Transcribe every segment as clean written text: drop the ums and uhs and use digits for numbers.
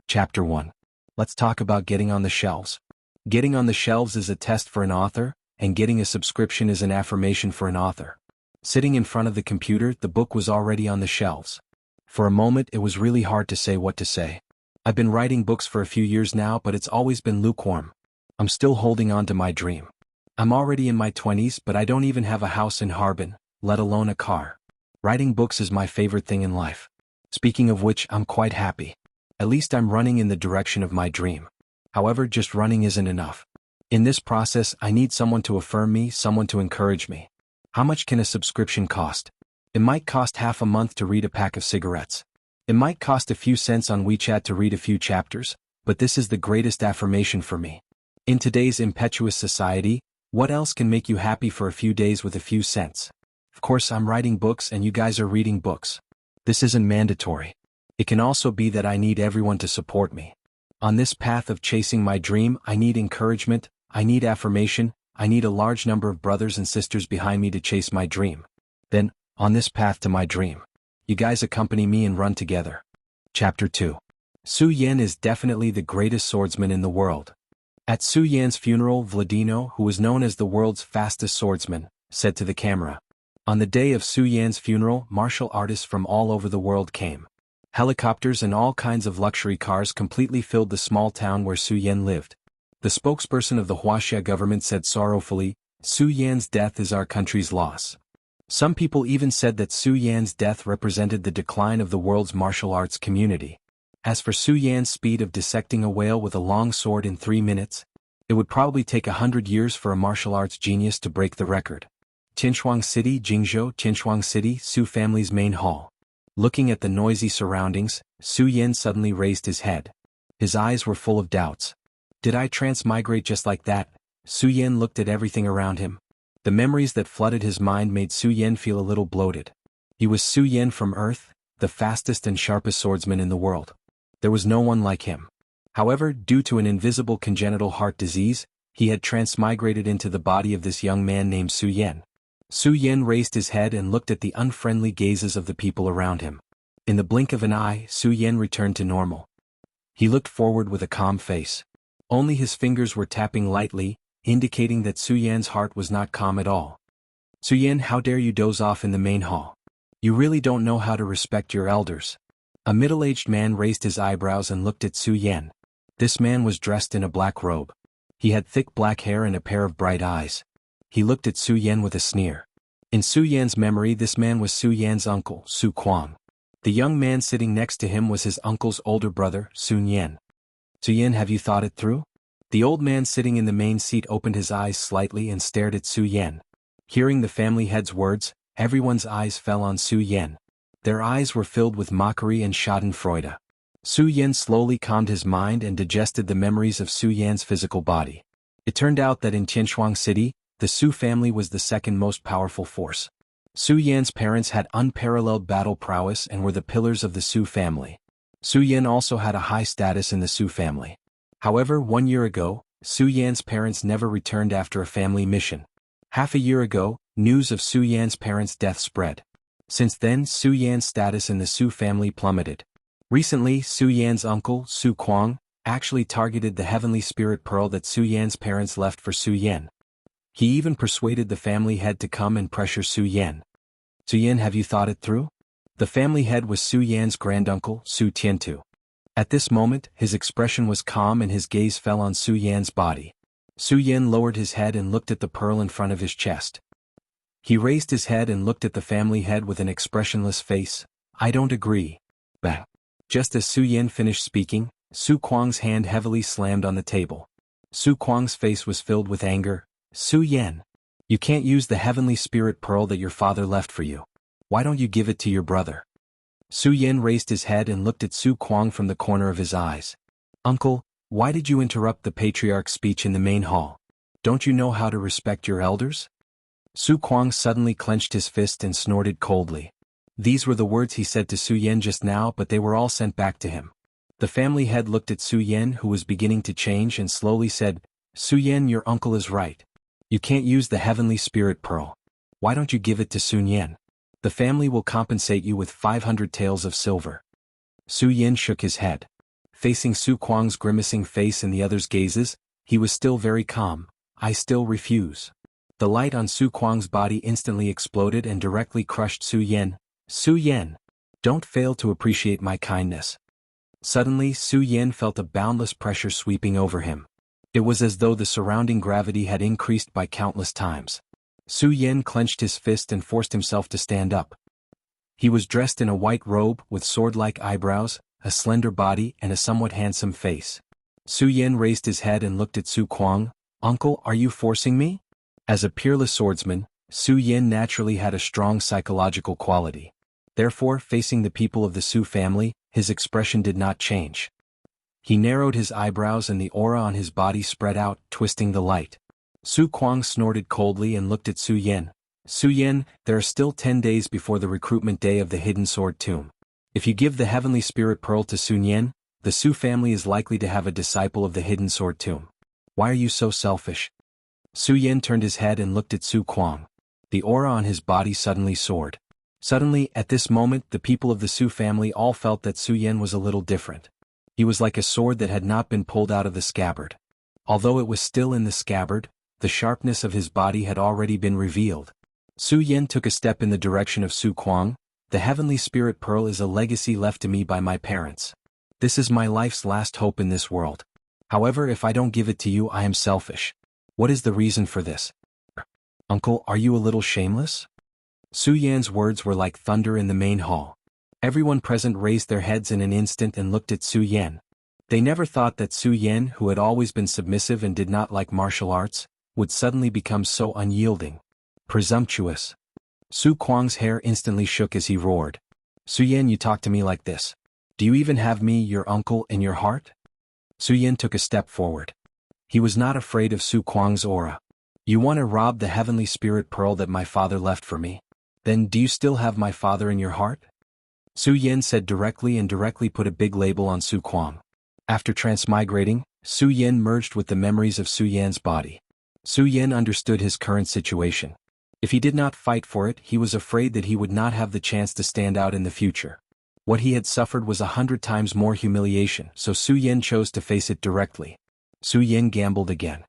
Chapter 1. Let's talk about getting on the shelves. Getting on the shelves is a test for an author, and getting a subscription is an affirmation for an author. Sitting in front of the computer, the book was already on the shelves. For a moment, it was really hard to say what to say. I've been writing books for a few years now, but it's always been lukewarm. I'm still holding on to my dream. I'm already in my 20s, but I don't even have a house in Harbin, let alone a car. Writing books is my favorite thing in life. Speaking of which, I'm quite happy. At least I'm running in the direction of my dream. However, just running isn't enough. In this process, I need someone to affirm me, someone to encourage me. How much can a subscription cost? It might cost half a month to read a pack of cigarettes. It might cost a few cents on WeChat to read a few chapters, but this is the greatest affirmation for me. In today's impetuous society, what else can make you happy for a few days with a few cents? Of course, I'm writing books and you guys are reading books. This isn't mandatory. It can also be that I need everyone to support me. On this path of chasing my dream, I need encouragement, I need affirmation, I need a large number of brothers and sisters behind me to chase my dream. Then, on this path to my dream, you guys accompany me and run together. Chapter 2. Su Yan is definitely the greatest swordsman in the world. At Su Yan's funeral, Vladino, who was known as the world's fastest swordsman, said to the camera. On the day of Su Yan's funeral, martial artists from all over the world came. Helicopters and all kinds of luxury cars completely filled the small town where Su Yan lived. The spokesperson of the Wuxia government said sorrowfully, "Su Yan's death is our country's loss." Some people even said that Su Yan's death represented the decline of the world's martial arts community. As for Su Yan's speed of dissecting a whale with a long sword in 3 minutes, it would probably take 100 years for a martial arts genius to break the record. Jianghu City, Jianghu City, Su family's main hall. Looking at the noisy surroundings, Su Yan suddenly raised his head. His eyes were full of doubts. Did I transmigrate just like that? Su Yan looked at everything around him. The memories that flooded his mind made Su Yan feel a little bloated. He was Su Yan from Earth, the fastest and sharpest swordsman in the world. There was no one like him. However, due to an invisible congenital heart disease, he had transmigrated into the body of this young man named Su Yan. Su Yan raised his head and looked at the unfriendly gazes of the people around him. In the blink of an eye, Su Yan returned to normal. He looked forward with a calm face. Only his fingers were tapping lightly, indicating that Su Yan's heart was not calm at all. "Su Yan, how dare you doze off in the main hall? You really don't know how to respect your elders." A middle-aged man raised his eyebrows and looked at Su Yan. This man was dressed in a black robe. He had thick black hair and a pair of bright eyes. He looked at Su Yan with a sneer. In Su Yan's memory, this man was Su Yan's uncle, Su Kuang. The young man sitting next to him was his uncle's older brother, Sun Yan. "Su Yan, have you thought it through?" The old man sitting in the main seat opened his eyes slightly and stared at Su Yan. Hearing the family head's words, everyone's eyes fell on Su Yan. Their eyes were filled with mockery and schadenfreude. Su Yan slowly calmed his mind and digested the memories of Su Yan's physical body. It turned out that in Jianghu City, the Su family was the second most powerful force. Su Yan's parents had unparalleled battle prowess and were the pillars of the Su family. Su Yan also had a high status in the Su family. However, 1 year ago, Su Yan's parents never returned after a family mission. Half a year ago, news of Su Yan's parents' death spread. Since then, Su Yan's status in the Su family plummeted. Recently, Su Yan's uncle, Su Kuang, actually targeted the heavenly spirit pearl that Su Yan's parents left for Su Yan. He even persuaded the family head to come and pressure Su Yan. "Su Yan, have you thought it through?" The family head was Su Yan's granduncle, Su Tiantu. At this moment, his expression was calm and his gaze fell on Su Yan's body. Su Yan lowered his head and looked at the pearl in front of his chest. He raised his head and looked at the family head with an expressionless face. "I don't agree." Bah. Just as Su Yan finished speaking, Su Kuang's hand heavily slammed on the table. Su Kuang's face was filled with anger. "Su Yan, you can't use the heavenly spirit pearl that your father left for you. Why don't you give it to your brother?" Su Yan raised his head and looked at Su Kuang from the corner of his eyes. "Uncle, why did you interrupt the patriarch's speech in the main hall? Don't you know how to respect your elders?" Su Kuang suddenly clenched his fist and snorted coldly. These were the words he said to Su Yan just now, but they were all sent back to him. The family head looked at Su Yan, who was beginning to change, and slowly said, "Su Yan, your uncle is right. You can't use the heavenly spirit pearl. Why don't you give it to Sun Yan? The family will compensate you with 500 taels of silver." Su Yan shook his head. Facing Su Kuang's grimacing face and the others' gazes, he was still very calm. I still refuse. The light on Su Kuang's body instantly exploded and directly crushed Su Yan. Su Yan! Don't fail to appreciate my kindness. Suddenly Su Yan felt a boundless pressure sweeping over him. It was as though the surrounding gravity had increased by countless times. Su Yan clenched his fist and forced himself to stand up. He was dressed in a white robe with sword-like eyebrows, a slender body and a somewhat handsome face. Su Yan raised his head and looked at Su Kuang. Uncle, are you forcing me? As a peerless swordsman, Su Yan naturally had a strong psychological quality. Therefore, facing the people of the Su family, his expression did not change. He narrowed his eyebrows and the aura on his body spread out, twisting the light. Su Kuang snorted coldly and looked at Su Yan. Su Yan, there are still 10 days before the recruitment day of the Hidden Sword Tomb. If you give the Heavenly Spirit Pearl to Sun Yan, the Su family is likely to have a disciple of the Hidden Sword Tomb. Why are you so selfish? Su Yan turned his head and looked at Su Kuang. The aura on his body suddenly soared. Suddenly, at this moment, the people of the Su family all felt that Su Yan was a little different. He was like a sword that had not been pulled out of the scabbard. Although it was still in the scabbard, the sharpness of his body had already been revealed. Su Yan took a step in the direction of Su Kuang. The Heavenly Spirit Pearl is a legacy left to me by my parents. This is my life's last hope in this world. However, if I don't give it to you, I am selfish. What is the reason for this? Uncle, are you a little shameless? Su Yan's words were like thunder in the main hall. Everyone present raised their heads in an instant and looked at Su Yan. They never thought that Su Yan, who had always been submissive and did not like martial arts, would suddenly become so unyielding. Presumptuous. Su Kuang's hair instantly shook as he roared. Su Yan, you talk to me like this. Do you even have me, your uncle, in your heart? Su Yan took a step forward. He was not afraid of Su Kuang's aura. You want to rob the Heavenly Spirit Pearl that my father left for me? Then do you still have my father in your heart? Su Yan said directly and directly put a big label on Su Kuang. After transmigrating, Su Yan merged with the memories of Su Yan's body. Su Yan understood his current situation. If he did not fight for it, he was afraid that he would not have the chance to stand out in the future. What he had suffered was 100 times more humiliation, so Su Yan chose to face it directly. Su Yan gambled again.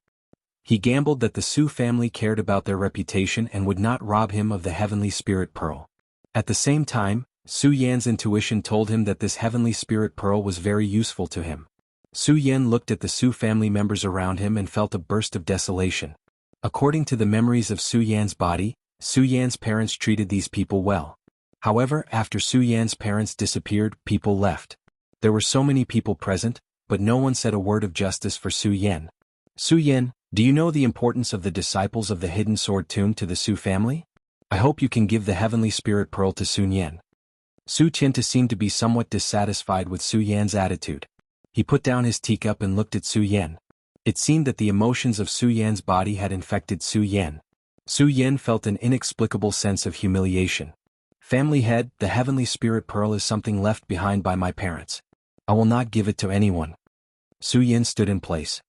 He gambled that the Su family cared about their reputation and would not rob him of the Heavenly Spirit Pearl. At the same time, Su Yan's intuition told him that this Heavenly Spirit Pearl was very useful to him. Su Yan looked at the Su family members around him and felt a burst of desolation. According to the memories of Su Yan's body, Su Yan's parents treated these people well. However, after Su Yan's parents disappeared, people left. There were so many people present, but no one said a word of justice for Su Yan. Su Yan, do you know the importance of the disciples of the Hidden Sword Tomb to the Su family? I hope you can give the Heavenly Spirit Pearl to Sun Yan. Su Qianta seemed to be somewhat dissatisfied with Su Yan's attitude. He put down his teacup and looked at Su Yan. It seemed that the emotions of Su Yan's body had infected Su Yan. Su Yan felt an inexplicable sense of humiliation. Family head, the Heavenly Spirit Pearl is something left behind by my parents. I will not give it to anyone. Su Yan stood in place.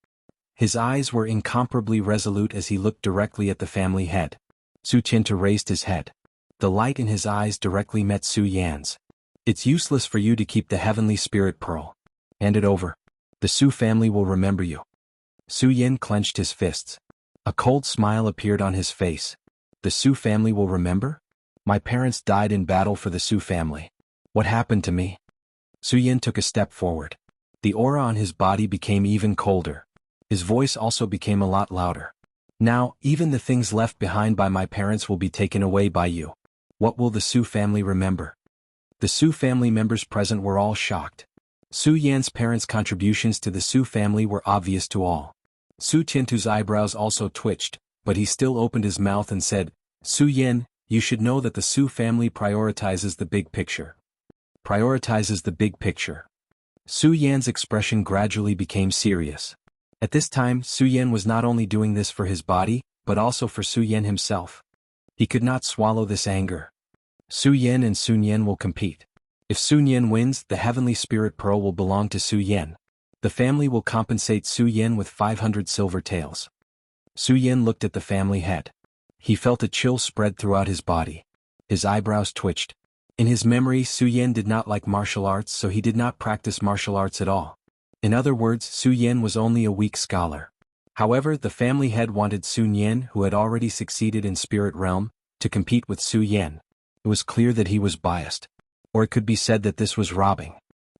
His eyes were incomparably resolute as he looked directly at the family head. Su Qianta raised his head. The light in his eyes directly met Su Yan's. It's useless for you to keep the Heavenly Spirit Pearl. Hand it over. The Su family will remember you. Su Yan clenched his fists. A cold smile appeared on his face. The Su family will remember? My parents died in battle for the Su family. What happened to me? Su Yan took a step forward. The aura on his body became even colder. His voice also became a lot louder. Now, even the things left behind by my parents will be taken away by you. What will the Su family remember? The Su family members present were all shocked. Su Yan's parents' contributions to the Su family were obvious to all. Su Qiantu's eyebrows also twitched, but he still opened his mouth and said, Su Yan, you should know that the Su family prioritizes the big picture. Prioritizes the big picture. Su Yan's expression gradually became serious. At this time, Su Yan was not only doing this for his body, but also for Su Yan himself. He could not swallow this anger. Su Yan and Sun Yan will compete. If Sun Yan wins, the Heavenly Spirit Pearl will belong to Su Yan. The family will compensate Su Yan with 500 silver taels. Su Yan looked at the family head. He felt a chill spread throughout his body. His eyebrows twitched. In his memory, Su Yan did not like martial arts, so he did not practice martial arts at all. In other words, Su Yan was only a weak scholar. However, the family head wanted Sun Yan, who had already succeeded in spirit realm, to compete with Su Yan. It was clear that he was biased. Or it could be said that this was robbing.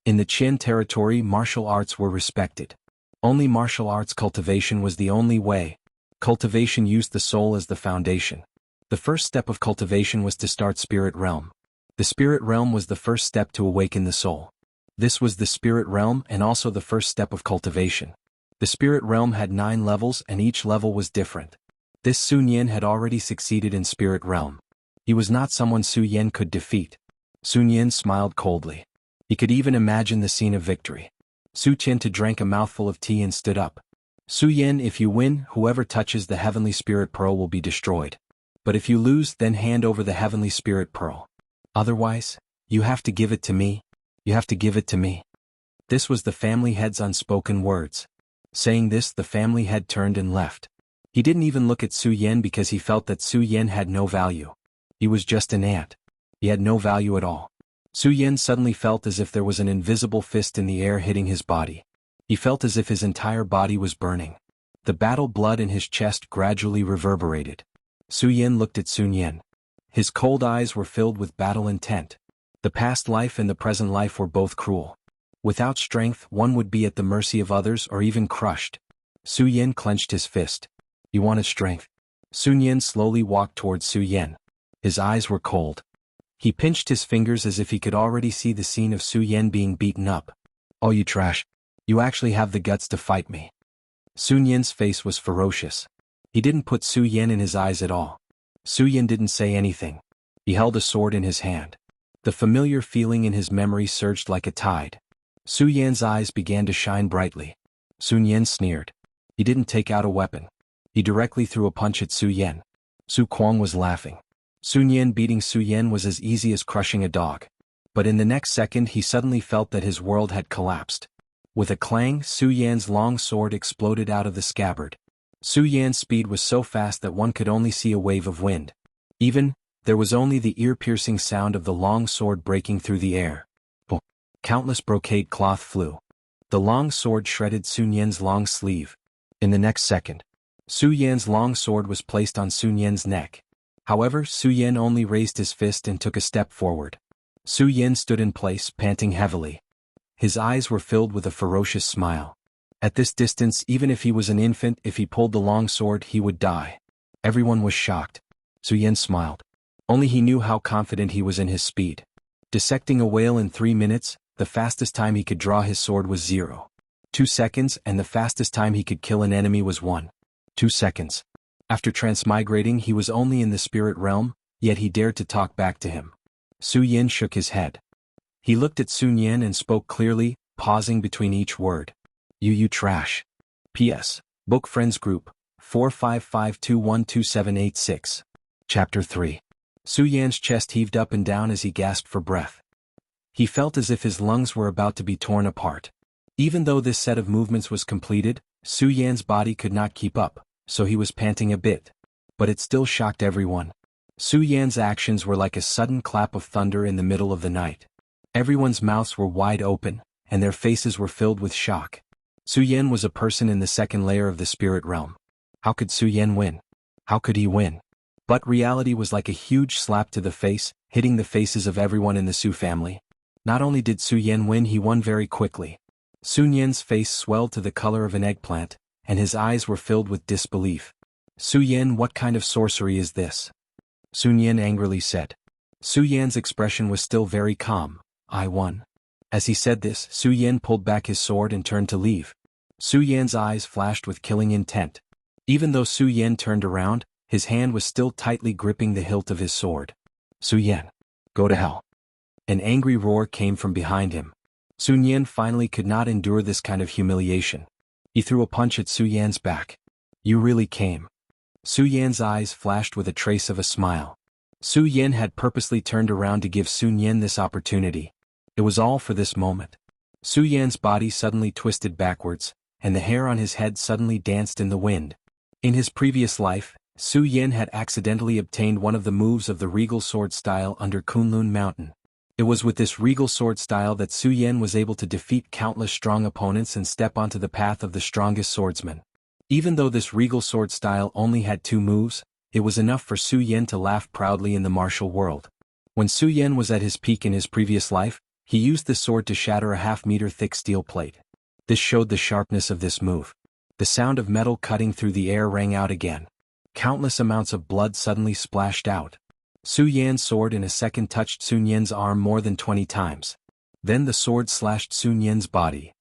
In the Qin territory, martial arts were respected. Only martial arts cultivation was the only way. Cultivation used the soul as the foundation. The first step of cultivation was to start spirit realm. The spirit realm was the first step to awaken the soul. This was the spirit realm and also the first step of cultivation. The spirit realm had 9 levels and each level was different. This Sun Yan had already succeeded in spirit realm. He was not someone Su Yan could defeat. Sun Yan smiled coldly. He could even imagine the scene of victory. Su Qian drank a mouthful of tea and stood up. Su Yan, if you win, whoever touches the heavenly spirit pearl will be destroyed. But if you lose, then hand over the heavenly spirit pearl. Otherwise, you have to give it to me. You have to give it to me. This was the family head's unspoken words. Saying this, the family head turned and left. He didn't even look at Su Yan because he felt that Su Yan had no value. He was just an ant. He had no value at all. Su Yan suddenly felt as if there was an invisible fist in the air hitting his body. He felt as if his entire body was burning. The battle blood in his chest gradually reverberated. Su Yan looked at Sun Yan. His cold eyes were filled with battle intent. The past life and the present life were both cruel. Without strength, one would be at the mercy of others or even crushed. Su Yan clenched his fist. You wanted strength. Sun Yan slowly walked towards Su Yan. His eyes were cold. He pinched his fingers as if he could already see the scene of Su Yan being beaten up. Oh, you trash. You actually have the guts to fight me. Sun Yan's face was ferocious. He didn't put Su Yan in his eyes at all. Su Yan didn't say anything. He held a sword in his hand. The familiar feeling in his memory surged like a tide. Su Yan's eyes began to shine brightly. Sun Yan sneered. He didn't take out a weapon. He directly threw a punch at Su Yan. Su Kuang was laughing. Sun Yan beating Su Yan was as easy as crushing a dog. But in the next second he suddenly felt that his world had collapsed. With a clang, Su Yan's long sword exploded out of the scabbard. Su Yan's speed was so fast that one could only see a wave of wind. There was only the ear-piercing sound of the long sword breaking through the air. Countless brocade cloth flew. The long sword shredded Sun Yan's long sleeve. In the next second, Su Yan's long sword was placed on Sun Yan's neck. However, Su Yan only raised his fist and took a step forward. Su Yan stood in place, panting heavily. His eyes were filled with a ferocious smile. At this distance, even if he was an infant, if he pulled the long sword, he would die. Everyone was shocked. Su Yan smiled. Only he knew how confident he was in his speed. Dissecting a whale in 3 minutes, the fastest time he could draw his sword was 0.2 seconds, and the fastest time he could kill an enemy was 1.2 seconds. After transmigrating, he was only in the spirit realm, yet he dared to talk back to him. Su Yan shook his head. He looked at Sun Yan and spoke clearly, pausing between each word. You trash. P.S. Book Friends Group, 4552127886. Chapter 3. Su Yan's chest heaved up and down as he gasped for breath. He felt as if his lungs were about to be torn apart. Even though this set of movements was completed, Su Yan's body could not keep up, so he was panting a bit. But it still shocked everyone. Su Yan's actions were like a sudden clap of thunder in the middle of the night. Everyone's mouths were wide open, and their faces were filled with shock. Su Yan was a person in the second layer of the spirit realm. How could Su Yan win? How could he win? But reality was like a huge slap to the face, hitting the faces of everyone in the Su family. Not only did Su Yan win, he won very quickly. Sun Yan's face swelled to the color of an eggplant, and his eyes were filled with disbelief. Su Yan, what kind of sorcery is this? Sun Yan angrily said. Su Yan's expression was still very calm. I won. As he said this, Su Yan pulled back his sword and turned to leave. Su Yan's eyes flashed with killing intent. Even though Su Yan turned around, his hand was still tightly gripping the hilt of his sword. Su Yan, go to hell. An angry roar came from behind him. Sun Yan finally could not endure this kind of humiliation. He threw a punch at Su Yan's back. You really came. Su Yan's eyes flashed with a trace of a smile. Su Yan had purposely turned around to give Sun Yan this opportunity. It was all for this moment. Su Yan's body suddenly twisted backwards, and the hair on his head suddenly danced in the wind. In his previous life, Su Yan had accidentally obtained one of the moves of the regal sword style under Kunlun Mountain. It was with this regal sword style that Su Yan was able to defeat countless strong opponents and step onto the path of the strongest swordsman. Even though this regal sword style only had 2 moves, it was enough for Su Yan to laugh proudly in the martial world. When Su Yan was at his peak in his previous life, he used this sword to shatter a half-meter thick steel plate. This showed the sharpness of this move. The sound of metal cutting through the air rang out again. Countless amounts of blood suddenly splashed out. Su Yan's sword in a second touched Sun Yan's arm more than 20 times. Then the sword slashed Sun Yan's body.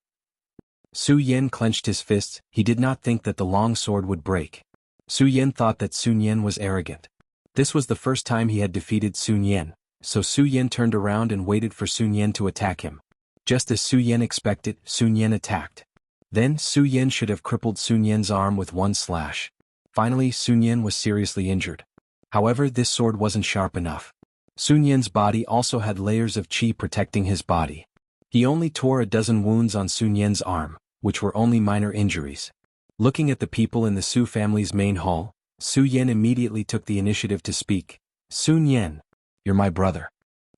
Su Yan clenched his fists. He did not think that the long sword would break. Su Yan thought that Sun Yan was arrogant. This was the first time he had defeated Sun Yan, so Su Yan turned around and waited for Sun Yan to attack him. Just as Su Yan expected, Sun Yan attacked. Then Su Yan should have crippled Sun Yan's arm with one slash. Finally, Sun Yan was seriously injured. However, this sword wasn't sharp enough. Sun Yan's body also had layers of qi protecting his body. He only tore a dozen wounds on Sun Yan's arm, which were only minor injuries. Looking at the people in the Su family's main hall, Su Yan immediately took the initiative to speak. Sun Yan, you're my brother.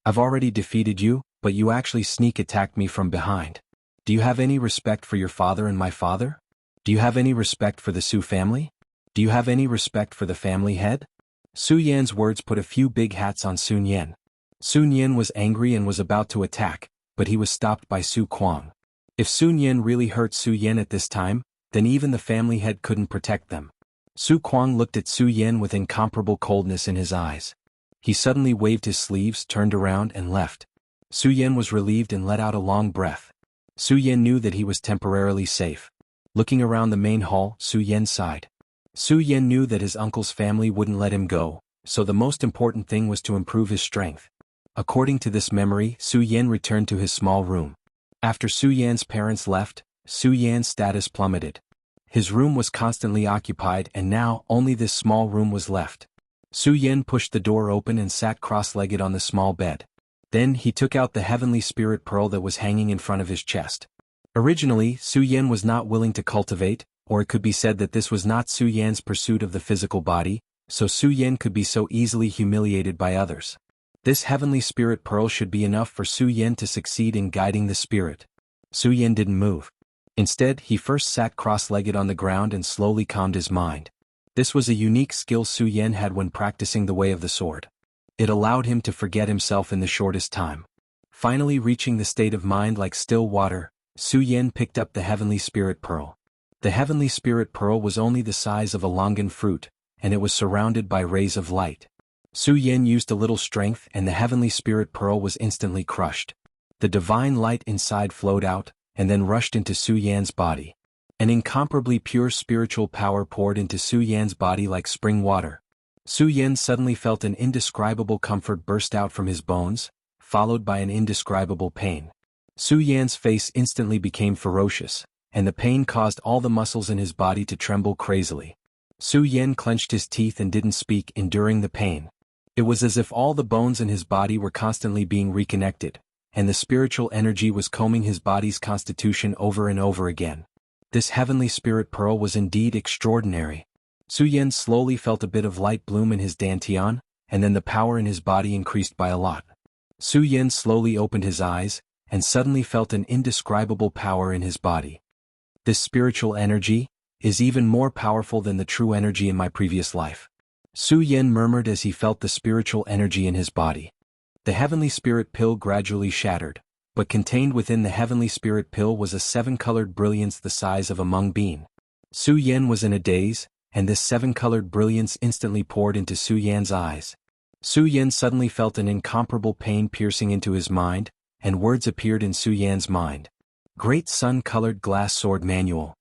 I've already defeated you, but you actually sneak attacked me from behind. Do you have any respect for your father and my father? Do you have any respect for the Su family? Do you have any respect for the family head? Su Yan's words put a few big hats on Sun Yan. Sun Yan was angry and was about to attack, but he was stopped by Su Kuang. If Sun Yan really hurt Su Yan at this time, then even the family head couldn't protect them. Su Kuang looked at Su Yan with incomparable coldness in his eyes. He suddenly waved his sleeves, turned around and left. Su Yan was relieved and let out a long breath. Su Yan knew that he was temporarily safe. Looking around the main hall, Su Yan sighed. Su Yan knew that his uncle's family wouldn't let him go, so the most important thing was to improve his strength. According to this memory, Su Yan returned to his small room. After Su Yan's parents left, Su Yan's status plummeted. His room was constantly occupied and now only this small room was left. Su Yan pushed the door open and sat cross-legged on the small bed. Then he took out the heavenly spirit pearl that was hanging in front of his chest. Originally, Su Yan was not willing to cultivate, or it could be said that this was not Su Yan's pursuit of the physical body, so Su Yan could be so easily humiliated by others. This heavenly spirit pearl should be enough for Su Yan to succeed in guiding the spirit. Su Yan didn't move. Instead, he first sat cross-legged on the ground and slowly calmed his mind. This was a unique skill Su Yan had when practicing the way of the sword. It allowed him to forget himself in the shortest time. Finally reaching the state of mind like still water, Su Yan picked up the heavenly spirit pearl. The heavenly spirit pearl was only the size of a longan fruit, and it was surrounded by rays of light. Su Yan used a little strength and the heavenly spirit pearl was instantly crushed. The divine light inside flowed out, and then rushed into Su Yan's body. An incomparably pure spiritual power poured into Su Yan's body like spring water. Su Yan suddenly felt an indescribable comfort burst out from his bones, followed by an indescribable pain. Su Yan's face instantly became ferocious, and the pain caused all the muscles in his body to tremble crazily. Su Yan clenched his teeth and didn't speak, enduring the pain. It was as if all the bones in his body were constantly being reconnected, and the spiritual energy was combing his body's constitution over and over again. This heavenly spirit pearl was indeed extraordinary. Su Yan slowly felt a bit of light bloom in his dantian, and then the power in his body increased by a lot. Su Yan slowly opened his eyes, and suddenly felt an indescribable power in his body. This spiritual energy is even more powerful than the true energy in my previous life. Su Yan murmured as he felt the spiritual energy in his body. The heavenly spirit pill gradually shattered, but contained within the heavenly spirit pill was a 7-colored brilliance the size of a mung bean. Su Yan was in a daze, and this 7-colored brilliance instantly poured into Su Yan's eyes. Su Yan suddenly felt an incomparable pain piercing into his mind, and words appeared in Su Yan's mind. Great sun-colored glass sword manual.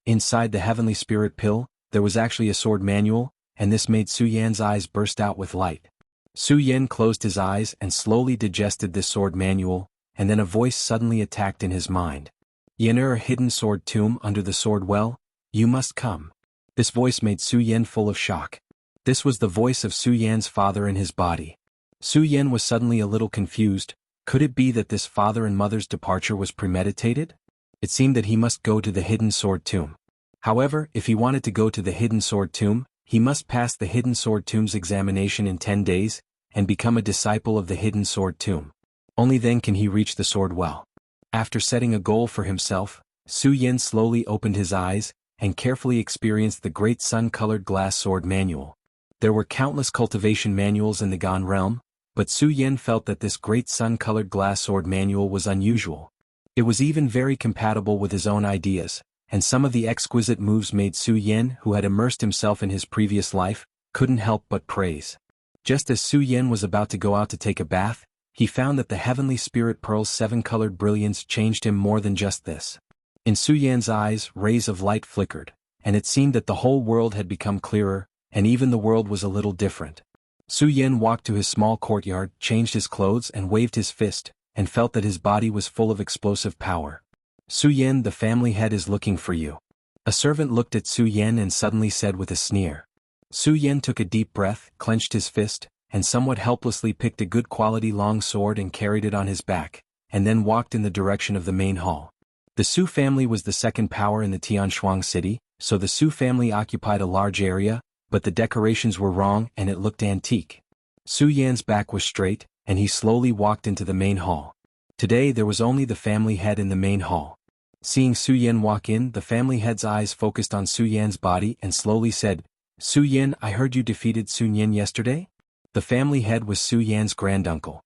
Inside the heavenly spirit pill, there was actually a sword manual, and this made Su Yan's eyes burst out with light. Su Yan closed his eyes and slowly digested this sword manual, and then a voice suddenly attacked in his mind. "Yener, a hidden sword tomb under the sword well, you must come." This voice made Su Yan full of shock. This was the voice of Su Yan's father in his body. Su Yan was suddenly a little confused. Could it be that this father and mother's departure was premeditated? It seemed that he must go to the hidden sword tomb. However, if he wanted to go to the hidden sword tomb, he must pass the hidden sword tomb's examination in 10 days, and become a disciple of the hidden sword tomb. Only then can he reach the sword well. After setting a goal for himself, Su Yin slowly opened his eyes and carefully experienced the great sun-colored glass sword manual. There were countless cultivation manuals in the Gan realm, but Su Yin felt that this great sun-colored glass sword manual was unusual. It was even very compatible with his own ideas, and some of the exquisite moves made Su Yin, who had immersed himself in his previous life, couldn't help but praise. Just as Su Yin was about to go out to take a bath, he found that the heavenly spirit pearl's seven-colored brilliance changed him more than just this. In Su Yan's eyes, rays of light flickered, and it seemed that the whole world had become clearer, and even the world was a little different. Su Yin walked to his small courtyard, changed his clothes and waved his fist, and felt that his body was full of explosive power. Su Yin, the family head is looking for you. A servant looked at Su Yin and suddenly said with a sneer. Su Yin took a deep breath, clenched his fist, and somewhat helplessly picked a good quality long sword and carried it on his back, and then walked in the direction of the main hall. The Su family was the second power in the Tianshuang city, so the Su family occupied a large area, but the decorations were wrong and it looked antique. Su Yan's back was straight, and he slowly walked into the main hall. Today there was only the family head in the main hall. Seeing Su Yan walk in, the family head's eyes focused on Su Yan's body and slowly said, "Su Yan, I heard you defeated Sun Yin yesterday?" The family head was Su Yan's granduncle.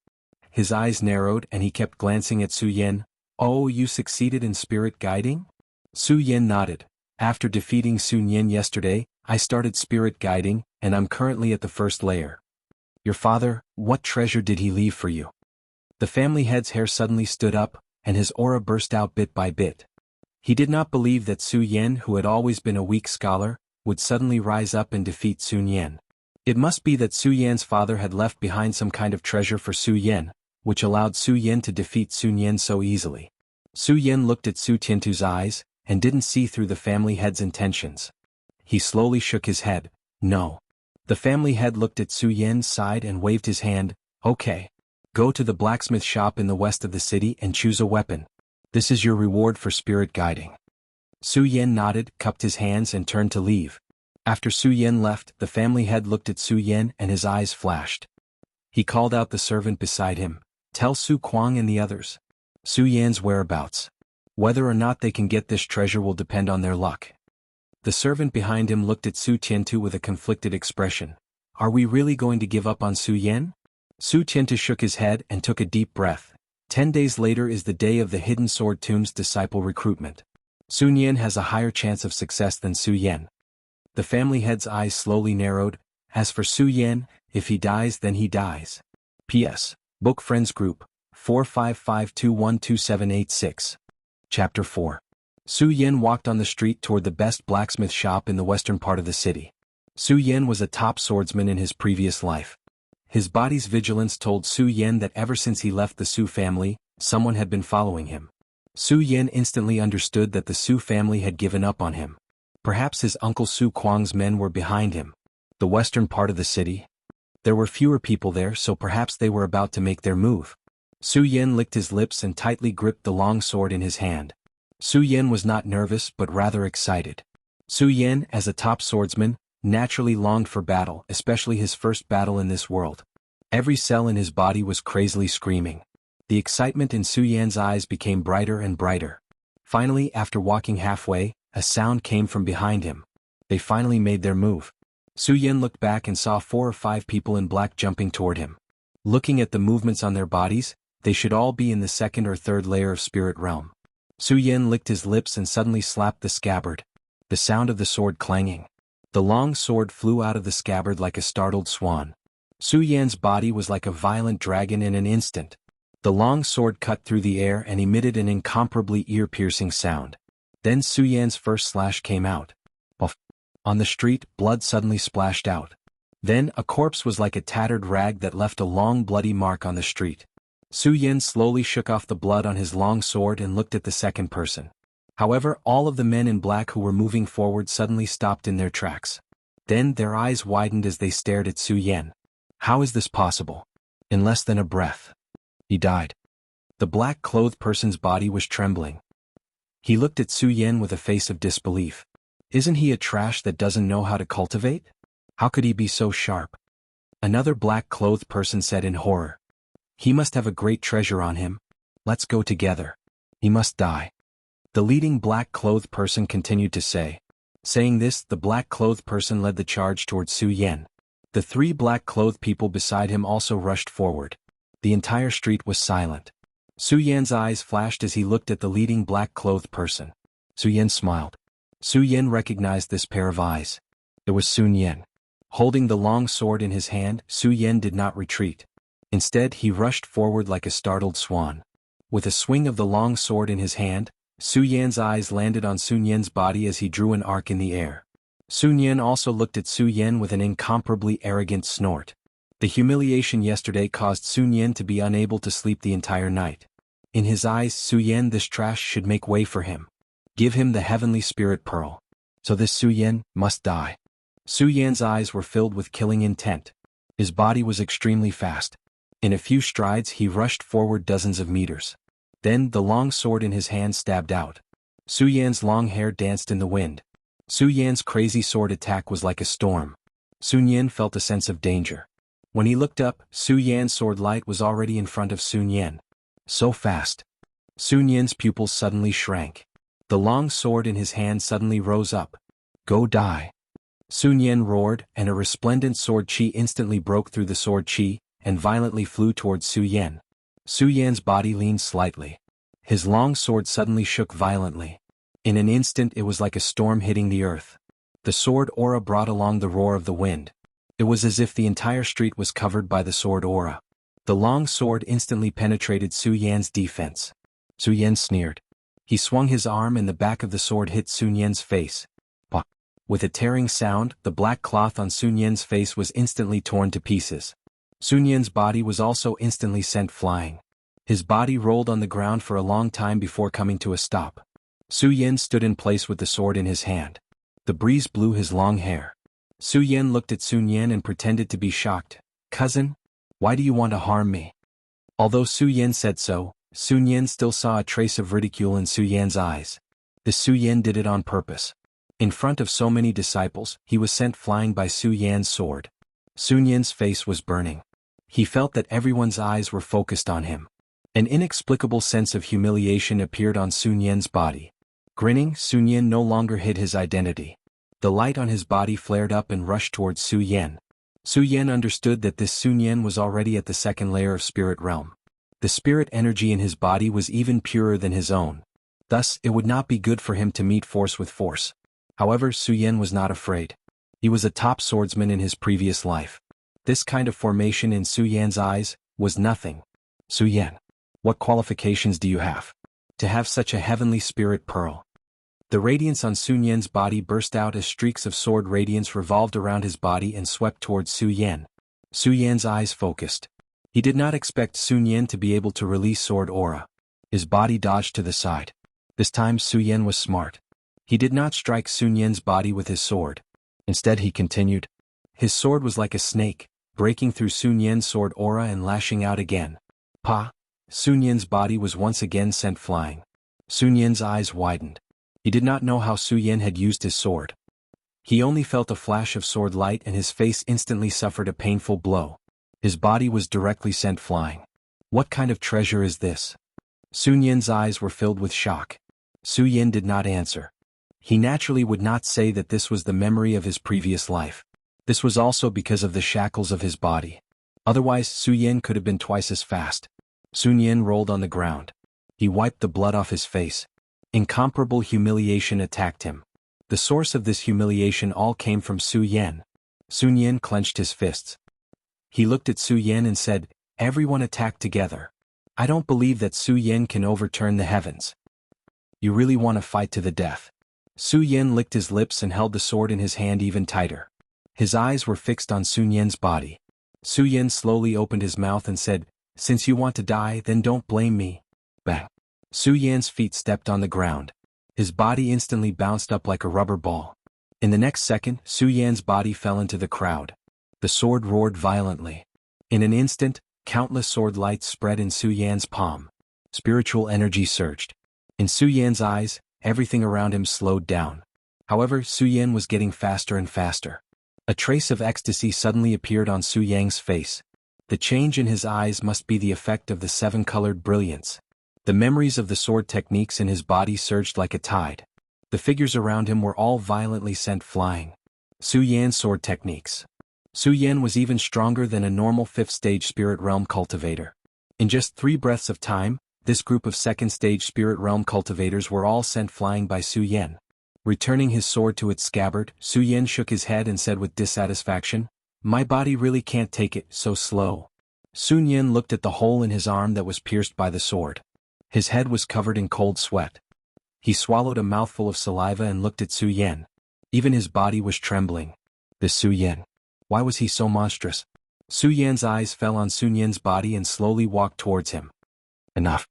His eyes narrowed and he kept glancing at Su Yan. "Oh, you succeeded in spirit guiding?" Su Yan nodded. "After defeating Sun Yin yesterday, I started spirit guiding, and I'm currently at the first layer." "Your father, what treasure did he leave for you?" The family head's hair suddenly stood up, and his aura burst out bit by bit. He did not believe that Su Yin, who had always been a weak scholar, would suddenly rise up and defeat Sun Yin. It must be that Su Yan's father had left behind some kind of treasure for Su Yin, which allowed Su Yin to defeat Sun Yin so easily. Su Yin looked at Su Tiantu's eyes, and didn't see through the family head's intentions. He slowly shook his head. "No." The family head looked at Su Yin, sighed and waved his hand. "Okay. Go to the blacksmith shop in the west of the city and choose a weapon. This is your reward for spirit guiding." Su Yin nodded, cupped his hands and turned to leave. After Su Yin left, the family head looked at Su Yin and his eyes flashed. He called out the servant beside him. "Tell Su Kuang and the others Su Yan's whereabouts. Whether or not they can get this treasure will depend on their luck." The servant behind him looked at Su Tiantu with a conflicted expression. "Are we really going to give up on Su Yin?" Su Tiantu shook his head and took a deep breath. 10 days later is the day of the Hidden Sword Tomb's disciple recruitment. Sun Yin has a higher chance of success than Su Yin. The family head's eyes slowly narrowed. As for Su Yin, if he dies then he dies. P.S. Book Friends Group, 455212786. Chapter 4. Su Yin walked on the street toward the best blacksmith shop in the western part of the city. Su Yin was a top swordsman in his previous life. His body's vigilance told Su Yin that ever since he left the Su family, someone had been following him. Su Yin instantly understood that the Su family had given up on him. Perhaps his uncle Su Kuang's men were behind him. The western part of the city? There were fewer people there, so perhaps they were about to make their move. Su Yin licked his lips and tightly gripped the long sword in his hand. Su Yin was not nervous but rather excited. Su Yin, as a top swordsman, naturally longed for battle, especially his first battle in this world. Every cell in his body was crazily screaming. The excitement in Su Yan's eyes became brighter and brighter. Finally, after walking halfway, a sound came from behind him. They finally made their move. Su Yin looked back and saw 4 or 5 people in black jumping toward him. Looking at the movements on their bodies, they should all be in the second or third layer of spirit realm. Su Yin licked his lips and suddenly slapped the scabbard. The sound of the sword clanging. The long sword flew out of the scabbard like a startled swan. Su Yan's body was like a violent dragon in an instant. The long sword cut through the air and emitted an incomparably ear-piercing sound. Then Su Yan's first slash came out. Puff. On the street, blood suddenly splashed out. Then a corpse was like a tattered rag that left a long bloody mark on the street. Su Yin slowly shook off the blood on his long sword and looked at the second person. However, all of the men in black who were moving forward suddenly stopped in their tracks. Then their eyes widened as they stared at Su Yin. How is this possible? In less than a breath, he died. The black-clothed person's body was trembling. He looked at Su Yin with a face of disbelief. Isn't he a trash that doesn't know how to cultivate? How could he be so sharp? Another black-clothed person said in horror. He must have a great treasure on him. Let's go together. He must die. The leading black-clothed person continued to say. Saying this, the black-clothed person led the charge towards Su Yan. The 3 black-clothed people beside him also rushed forward. The entire street was silent. Su Yan's eyes flashed as he looked at the leading black-clothed person. Su Yan smiled. Su Yan recognized this pair of eyes. It was Sun Yan. Holding the long sword in his hand, Su Yan did not retreat. Instead, he rushed forward like a startled swan. With a swing of the long sword in his hand, Su Yan's eyes landed on Sun Yan's body as he drew an arc in the air. Sun Yan also looked at Su Yan with an incomparably arrogant snort. The humiliation yesterday caused Sun Yan to be unable to sleep the entire night. In his eyes, Su Yan, this trash should make way for him. Give him the heavenly spirit pearl. So this Su Yan must die. Su Yan's eyes were filled with killing intent. His body was extremely fast. In a few strides he rushed forward dozens of meters. Then the long sword in his hand stabbed out. Su Yan's long hair danced in the wind. Su Yan's crazy sword attack was like a storm. Sun Yan felt a sense of danger. When he looked up, Su Yan's sword light was already in front of Sun Yan. So fast. Sun Yan's pupils suddenly shrank. The long sword in his hand suddenly rose up. Go die. Sun Yan roared, and a resplendent sword chi instantly broke through the sword chi, and violently flew towards Su Yan. Su Yan's body leaned slightly. His long sword suddenly shook violently. In an instant it was like a storm hitting the earth. The sword aura brought along the roar of the wind. It was as if the entire street was covered by the sword aura. The long sword instantly penetrated Su Yan's defense. Su Yan sneered. He swung his arm and the back of the sword hit Sun Yan's face. Pah! With a tearing sound, the black cloth on Sun Yan's face was instantly torn to pieces. Sun Yan's body was also instantly sent flying. His body rolled on the ground for a long time before coming to a stop. Su Yan stood in place with the sword in his hand. The breeze blew his long hair. Su Yan looked at Sun Yan and pretended to be shocked. Cousin? Why do you want to harm me? Although Su Yan said so, Sun Yan still saw a trace of ridicule in Su Yan's eyes. The Su Yan did it on purpose. In front of so many disciples, he was sent flying by Su Yan's sword. Sun Yan's face was burning. He felt that everyone's eyes were focused on him. An inexplicable sense of humiliation appeared on Sun Yan's body. Grinning, Sun Yan no longer hid his identity. The light on his body flared up and rushed towards Su Yan. Su Yan understood that this Sun Yan was already at the second layer of spirit realm. The spirit energy in his body was even purer than his own. Thus, it would not be good for him to meet force with force. However, Su Yan was not afraid. He was a top swordsman in his previous life. This kind of formation in Su Yan's eyes was nothing. Su Yan, what qualifications do you have to have such a heavenly spirit pearl? The radiance on Sun Yan's body burst out as streaks of sword radiance revolved around his body and swept towards Su Yan. Su Yan's eyes focused. He did not expect Sun Yan to be able to release sword aura. His body dodged to the side. This time Su Yan was smart. He did not strike Sun Yan's body with his sword. Instead he continued. His sword was like a snake, breaking through Sun Yan's sword aura and lashing out again. Pa! Sun Yan's body was once again sent flying. Sun Yan's eyes widened. He did not know how Su Yan had used his sword. He only felt a flash of sword light and his face instantly suffered a painful blow. His body was directly sent flying. What kind of treasure is this? Sun Yan's eyes were filled with shock. Su Yan did not answer. He naturally would not say that this was the memory of his previous life. This was also because of the shackles of his body. Otherwise, Su Yan could have been twice as fast. Sun Yan rolled on the ground. He wiped the blood off his face. Incomparable humiliation attacked him. The source of this humiliation all came from Su Yan. Sun Yan clenched his fists. He looked at Su Yan and said, "Everyone attack together. I don't believe that Su Yan can overturn the heavens. You really want to fight to the death." Su Yan licked his lips and held the sword in his hand even tighter. His eyes were fixed on Sun Yan's body. Su Yan slowly opened his mouth and said, "Since you want to die, then don't blame me." Bang! Su Yan's feet stepped on the ground. His body instantly bounced up like a rubber ball. In the next second, Su Yan's body fell into the crowd. The sword roared violently. In an instant, countless sword lights spread in Su Yan's palm. Spiritual energy surged. In Su Yan's eyes, everything around him slowed down. However, Su Yan was getting faster and faster. A trace of ecstasy suddenly appeared on Su Yan's face. The change in his eyes must be the effect of the seven-colored brilliance. The memories of the sword techniques in his body surged like a tide. The figures around him were all violently sent flying. Su Yan's sword techniques. Su Yan was even stronger than a normal 5th-stage spirit realm cultivator. In just 3 breaths of time, this group of 2nd-stage spirit realm cultivators were all sent flying by Su Yan. Returning his sword to its scabbard, Su Yan shook his head and said with dissatisfaction, "My body really can't take it, so slow." Su Yan looked at the hole in his arm that was pierced by the sword. His head was covered in cold sweat. He swallowed a mouthful of saliva and looked at Su Yan. Even his body was trembling. This Su Yan. Why was he so monstrous? Su Yan's eyes fell on Sun Yan's body and slowly walked towards him. Enough.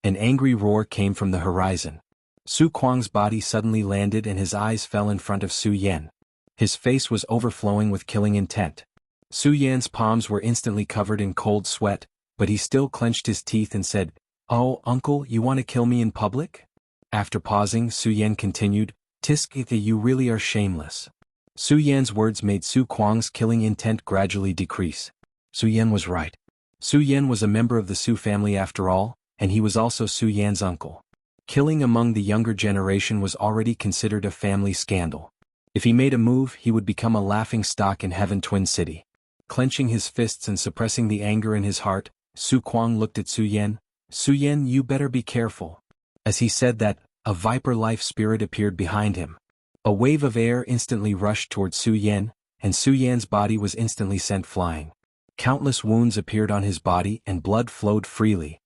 An angry roar came from the horizon. Su Kuang's body suddenly landed and his eyes fell in front of Su Yan. His face was overflowing with killing intent. Su Yan's palms were instantly covered in cold sweat, but he still clenched his teeth and said, "Oh, uncle, you want to kill me in public?" After pausing, Su Yan continued, "Tiskitha, you really are shameless." Su Yan's words made Su Kuang's killing intent gradually decrease. Su Yan was right. Su Yan was a member of the Su family after all, and he was also Su Yan's uncle. Killing among the younger generation was already considered a family scandal. If he made a move, he would become a laughing stock in Heaven Twin City. Clenching his fists and suppressing the anger in his heart, Su Kuang looked at Su Yan. "Su Yan, you better be careful." As he said that, a viper life spirit appeared behind him. A wave of air instantly rushed towards Su Yan, and Su Yan's body was instantly sent flying. Countless wounds appeared on his body and blood flowed freely.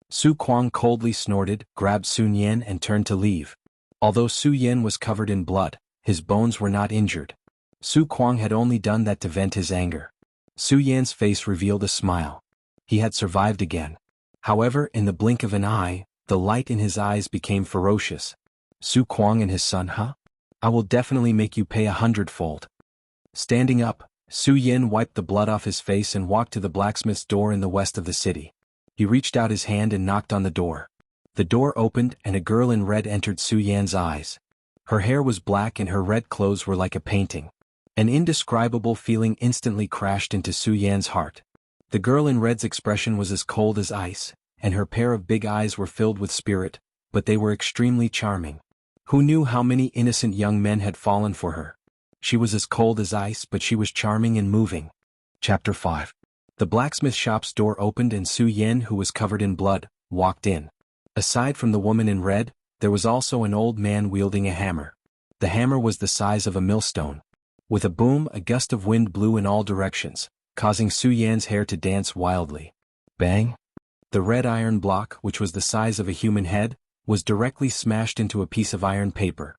Su Kuang coldly snorted, grabbed Sun Yan and turned to leave. Although Su Yan was covered in blood, his bones were not injured. Su Kuang had only done that to vent his anger. Su Yan's face revealed a smile. He had survived again. However, in the blink of an eye, the light in his eyes became ferocious. "Su Kuang and his son, huh? I will definitely make you pay 100-fold. Standing up, Su Yan wiped the blood off his face and walked to the blacksmith's door in the west of the city. He reached out his hand and knocked on the door. The door opened and a girl in red entered Su Yan's eyes. Her hair was black and her red clothes were like a painting. An indescribable feeling instantly crashed into Su Yan's heart. The girl in red's expression was as cold as ice, and her pair of big eyes were filled with spirit, but they were extremely charming. Who knew how many innocent young men had fallen for her? She was as cold as ice, but she was charming and moving. Chapter 5. The blacksmith shop's door opened and Su Yan, who was covered in blood, walked in. Aside from the woman in red, there was also an old man wielding a hammer. The hammer was the size of a millstone. With a boom, a gust of wind blew in all directions, causing Su Yan's hair to dance wildly. Bang! The red iron block, which was the size of a human head, was directly smashed into a piece of iron paper.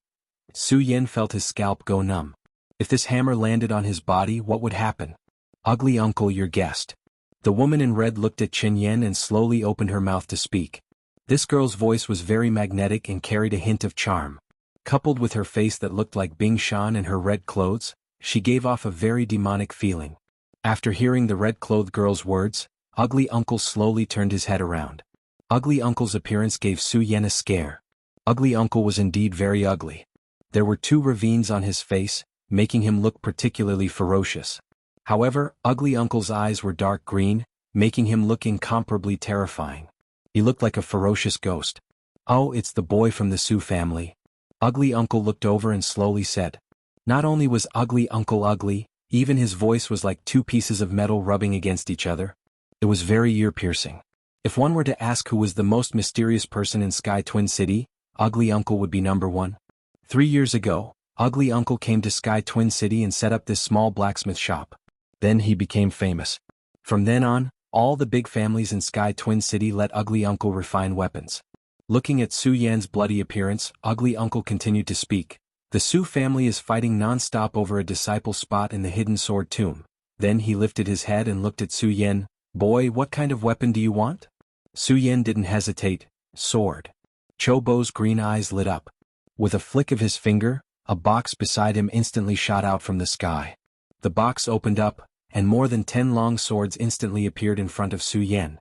Su Yan felt his scalp go numb. If this hammer landed on his body, what would happen? "Ugly uncle, your guest." The woman in red looked at Qin Yan and slowly opened her mouth to speak. This girl's voice was very magnetic and carried a hint of charm. Coupled with her face that looked like Bing Shan and her red clothes, she gave off a very demonic feeling. After hearing the red-clothed girl's words, Ugly Uncle slowly turned his head around. Ugly Uncle's appearance gave Su Yan a scare. Ugly Uncle was indeed very ugly. There were 2 ravines on his face, making him look particularly ferocious. However, Ugly Uncle's eyes were dark green, making him look incomparably terrifying. He looked like a ferocious ghost. "Oh, it's the boy from the Su family." Ugly Uncle looked over and slowly said. Not only was Ugly Uncle ugly, even his voice was like 2 pieces of metal rubbing against each other. It was very ear-piercing. If one were to ask who was the most mysterious person in Sky Twin City, Ugly Uncle would be number 1. 3 years ago, Ugly Uncle came to Sky Twin City and set up this small blacksmith shop. Then he became famous. From then on, all the big families in Sky Twin City let Ugly Uncle refine weapons. Looking at Su Yan's bloody appearance, Ugly Uncle continued to speak. "The Su family is fighting non-stop over a disciple spot in the hidden sword tomb." Then he lifted his head and looked at Su Yan. "Boy, what kind of weapon do you want?" Su Yan didn't hesitate. "Sword." Chobo's green eyes lit up. With a flick of his finger, a box beside him instantly shot out from the sky. The box opened up, and more than 10 long swords instantly appeared in front of Su Yan.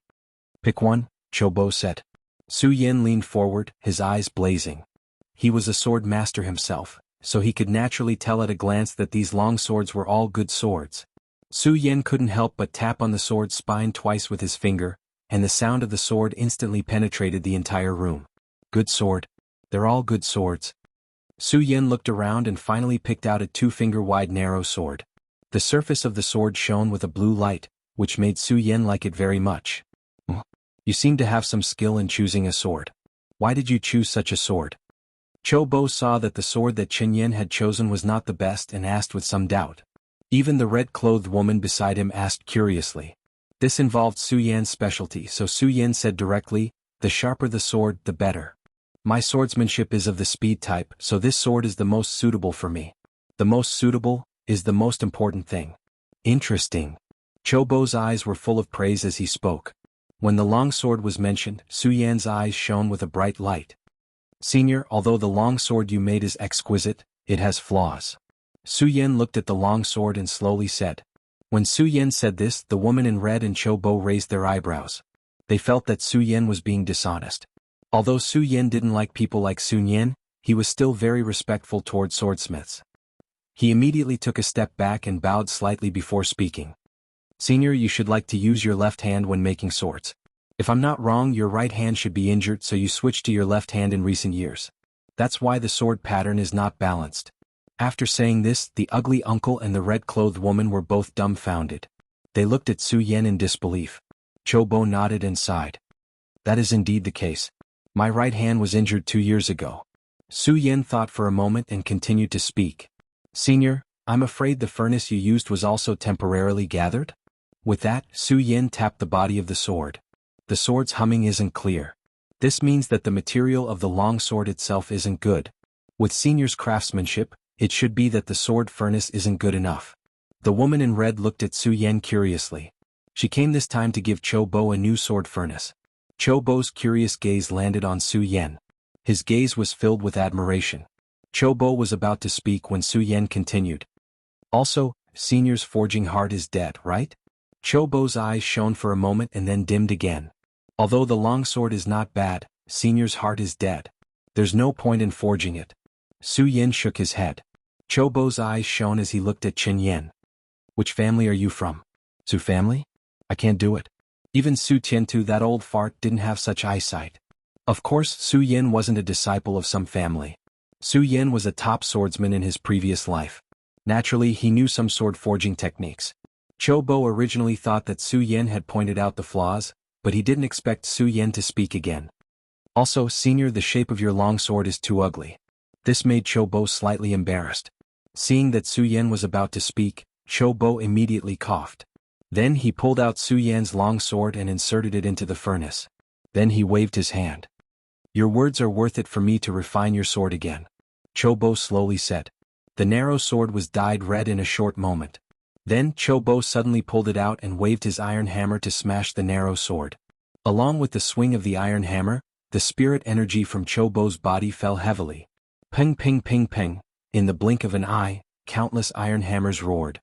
"Pick one," Chobo said. Su Yan leaned forward, his eyes blazing. He was a sword master himself, so he could naturally tell at a glance that these long swords were all good swords. Su Yan couldn't help but tap on the sword's spine twice with his finger, and the sound of the sword instantly penetrated the entire room. Good sword. They're all good swords. Su Yan looked around and finally picked out a 2-finger-wide narrow sword. The surface of the sword shone with a blue light, which made Su Yan like it very much. You seem to have some skill in choosing a sword. Why did you choose such a sword? Cho Bo saw that the sword that Chen Yan had chosen was not the best and asked with some doubt. Even the red-clothed woman beside him asked curiously. This involved Su Yan's specialty, so Su Yan said directly, the sharper the sword, the better. My swordsmanship is of the speed type, so this sword is the most suitable for me. The most suitable is the most important thing. Interesting. Cho Bo's eyes were full of praise as he spoke. When the long sword was mentioned, Su Yan's eyes shone with a bright light. Senior, although the long sword you made is exquisite, it has flaws. Su Yan looked at the long sword and slowly said. When Su Yan said this, the woman in red and Cho Bo raised their eyebrows. They felt that Su Yan was being dishonest. Although Su Yan didn't like people like Sun Yan, he was still very respectful toward swordsmiths. He immediately took a step back and bowed slightly before speaking. Senior, you should like to use your left hand when making swords. If I'm not wrong, your right hand should be injured, so you switched to your left hand in recent years. That's why the sword pattern is not balanced. After saying this, the ugly uncle and the red-clothed woman were both dumbfounded. They looked at Su Yan in disbelief. Cho Bo nodded and sighed. That is indeed the case. My right hand was injured 2 years ago. Su Yan thought for a moment and continued to speak. Senior, I'm afraid the furnace you used was also temporarily gathered? With that, Su Yan tapped the body of the sword. The sword's humming isn't clear. This means that the material of the long sword itself isn't good. With Senior's craftsmanship, it should be that the sword furnace isn't good enough. The woman in red looked at Su Yan curiously. She came this time to give Cho Bo a new sword furnace. Cho Bo's curious gaze landed on Su Yan. His gaze was filled with admiration. Cho Bo was about to speak when Su Yan continued. Also, Senior's forging heart is dead, right? Cho Bo's eyes shone for a moment and then dimmed again. Although the long sword is not bad, Senior's heart is dead. There's no point in forging it. Su Yan shook his head. Cho Bo's eyes shone as he looked at Chen Yan. Which family are you from? Su family? I can't do it. Even Su Tiantu, that old fart, didn't have such eyesight. Of course, Su Yan wasn't a disciple of some family. Su Yan was a top swordsman in his previous life. Naturally, he knew some sword forging techniques. Cho Bo originally thought that Su Yan had pointed out the flaws, but he didn't expect Su Yan to speak again. Also, Senior, the shape of your long sword is too ugly. This made Cho Bo slightly embarrassed. Seeing that Su Yan was about to speak, Cho Bo immediately coughed. Then he pulled out Su Yan's long sword and inserted it into the furnace. Then he waved his hand. Your words are worth it for me to refine your sword again. Cho Bo slowly said. The narrow sword was dyed red in a short moment. Then Cho Bo suddenly pulled it out and waved his iron hammer to smash the narrow sword. Along with the swing of the iron hammer, the spirit energy from Cho Bo's body fell heavily. Ping ping ping ping. In the blink of an eye, countless iron hammers roared.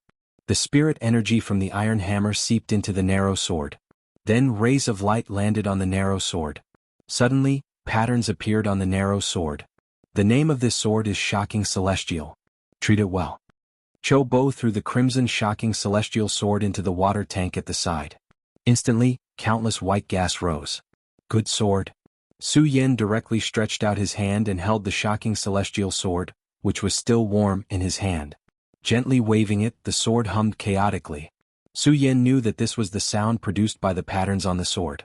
The spirit energy from the iron hammer seeped into the narrow sword. Then rays of light landed on the narrow sword. Suddenly, patterns appeared on the narrow sword. The name of this sword is Shocking Celestial. Treat it well. Cho Bo threw the crimson Shocking Celestial sword into the water tank at the side. Instantly, countless white gas rose. Good sword. Su Yan directly stretched out his hand and held the Shocking Celestial sword, which was still warm, in his hand. Gently waving it, the sword hummed chaotically. Su Yan knew that this was the sound produced by the patterns on the sword.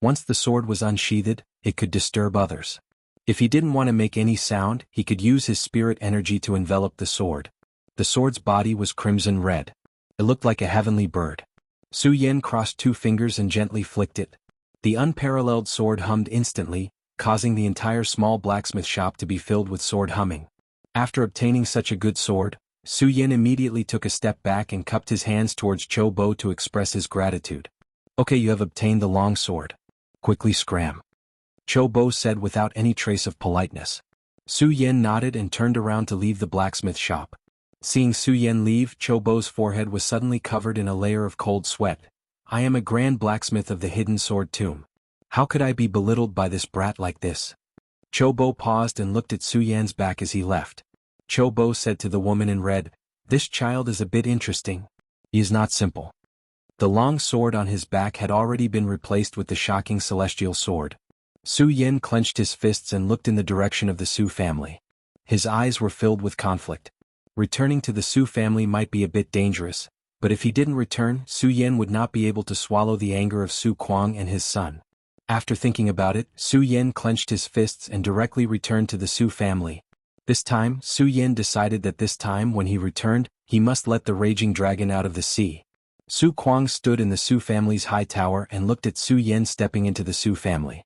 Once the sword was unsheathed, it could disturb others. If he didn't want to make any sound, he could use his spirit energy to envelop the sword. The sword's body was crimson red. It looked like a heavenly bird. Su Yan crossed 2 fingers and gently flicked it. The unparalleled sword hummed instantly, causing the entire small blacksmith shop to be filled with sword humming. After obtaining such a good sword, Su Yan immediately took a step back and cupped his hands towards Cho Bo to express his gratitude. Okay, you have obtained the long sword. Quickly scram. Cho Bo said without any trace of politeness. Su Yan nodded and turned around to leave the blacksmith shop. Seeing Su Yan leave, Cho Bo's forehead was suddenly covered in a layer of cold sweat. I am a grand blacksmith of the hidden sword tomb. How could I be belittled by this brat like this? Cho Bo paused and looked at Su Yan's back as he left. Cho Bo said to the woman in red, This child is a bit interesting. He is not simple. The long sword on his back had already been replaced with the shocking celestial sword. Su Yin clenched his fists and looked in the direction of the Su family. His eyes were filled with conflict. Returning to the Su family might be a bit dangerous, but if he didn't return, Su Yin would not be able to swallow the anger of Su Kuang and his son. After thinking about it, Su Yin clenched his fists and directly returned to the Su family. This time, Su Yin decided that this time when he returned, he must let the raging dragon out of the sea. Su Kuang stood in the Su family's high tower and looked at Su Yin stepping into the Su family.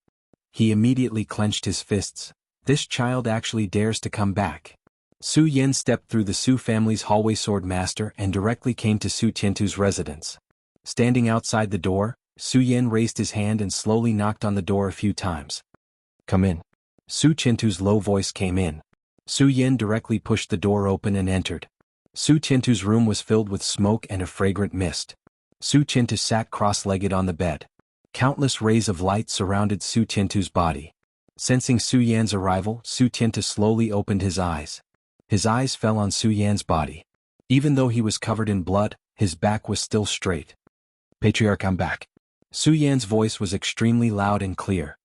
He immediately clenched his fists. This child actually dares to come back. Su Yin stepped through the Su family's hallway sword master and directly came to Su Qiantu's residence. Standing outside the door, Su Yin raised his hand and slowly knocked on the door a few times. Come in. Su Qiantu's low voice came in. Su Yin directly pushed the door open and entered. Su Qiantu's room was filled with smoke and a fragrant mist. Su Qiantu sat cross-legged on the bed. Countless rays of light surrounded Su Qiantu's body. Sensing Su Yan's arrival, Su Qiantu slowly opened his eyes. His eyes fell on Su Yan's body. Even though he was covered in blood, his back was still straight. Patriarch, I'm back. Su Yan's voice was extremely loud and clear.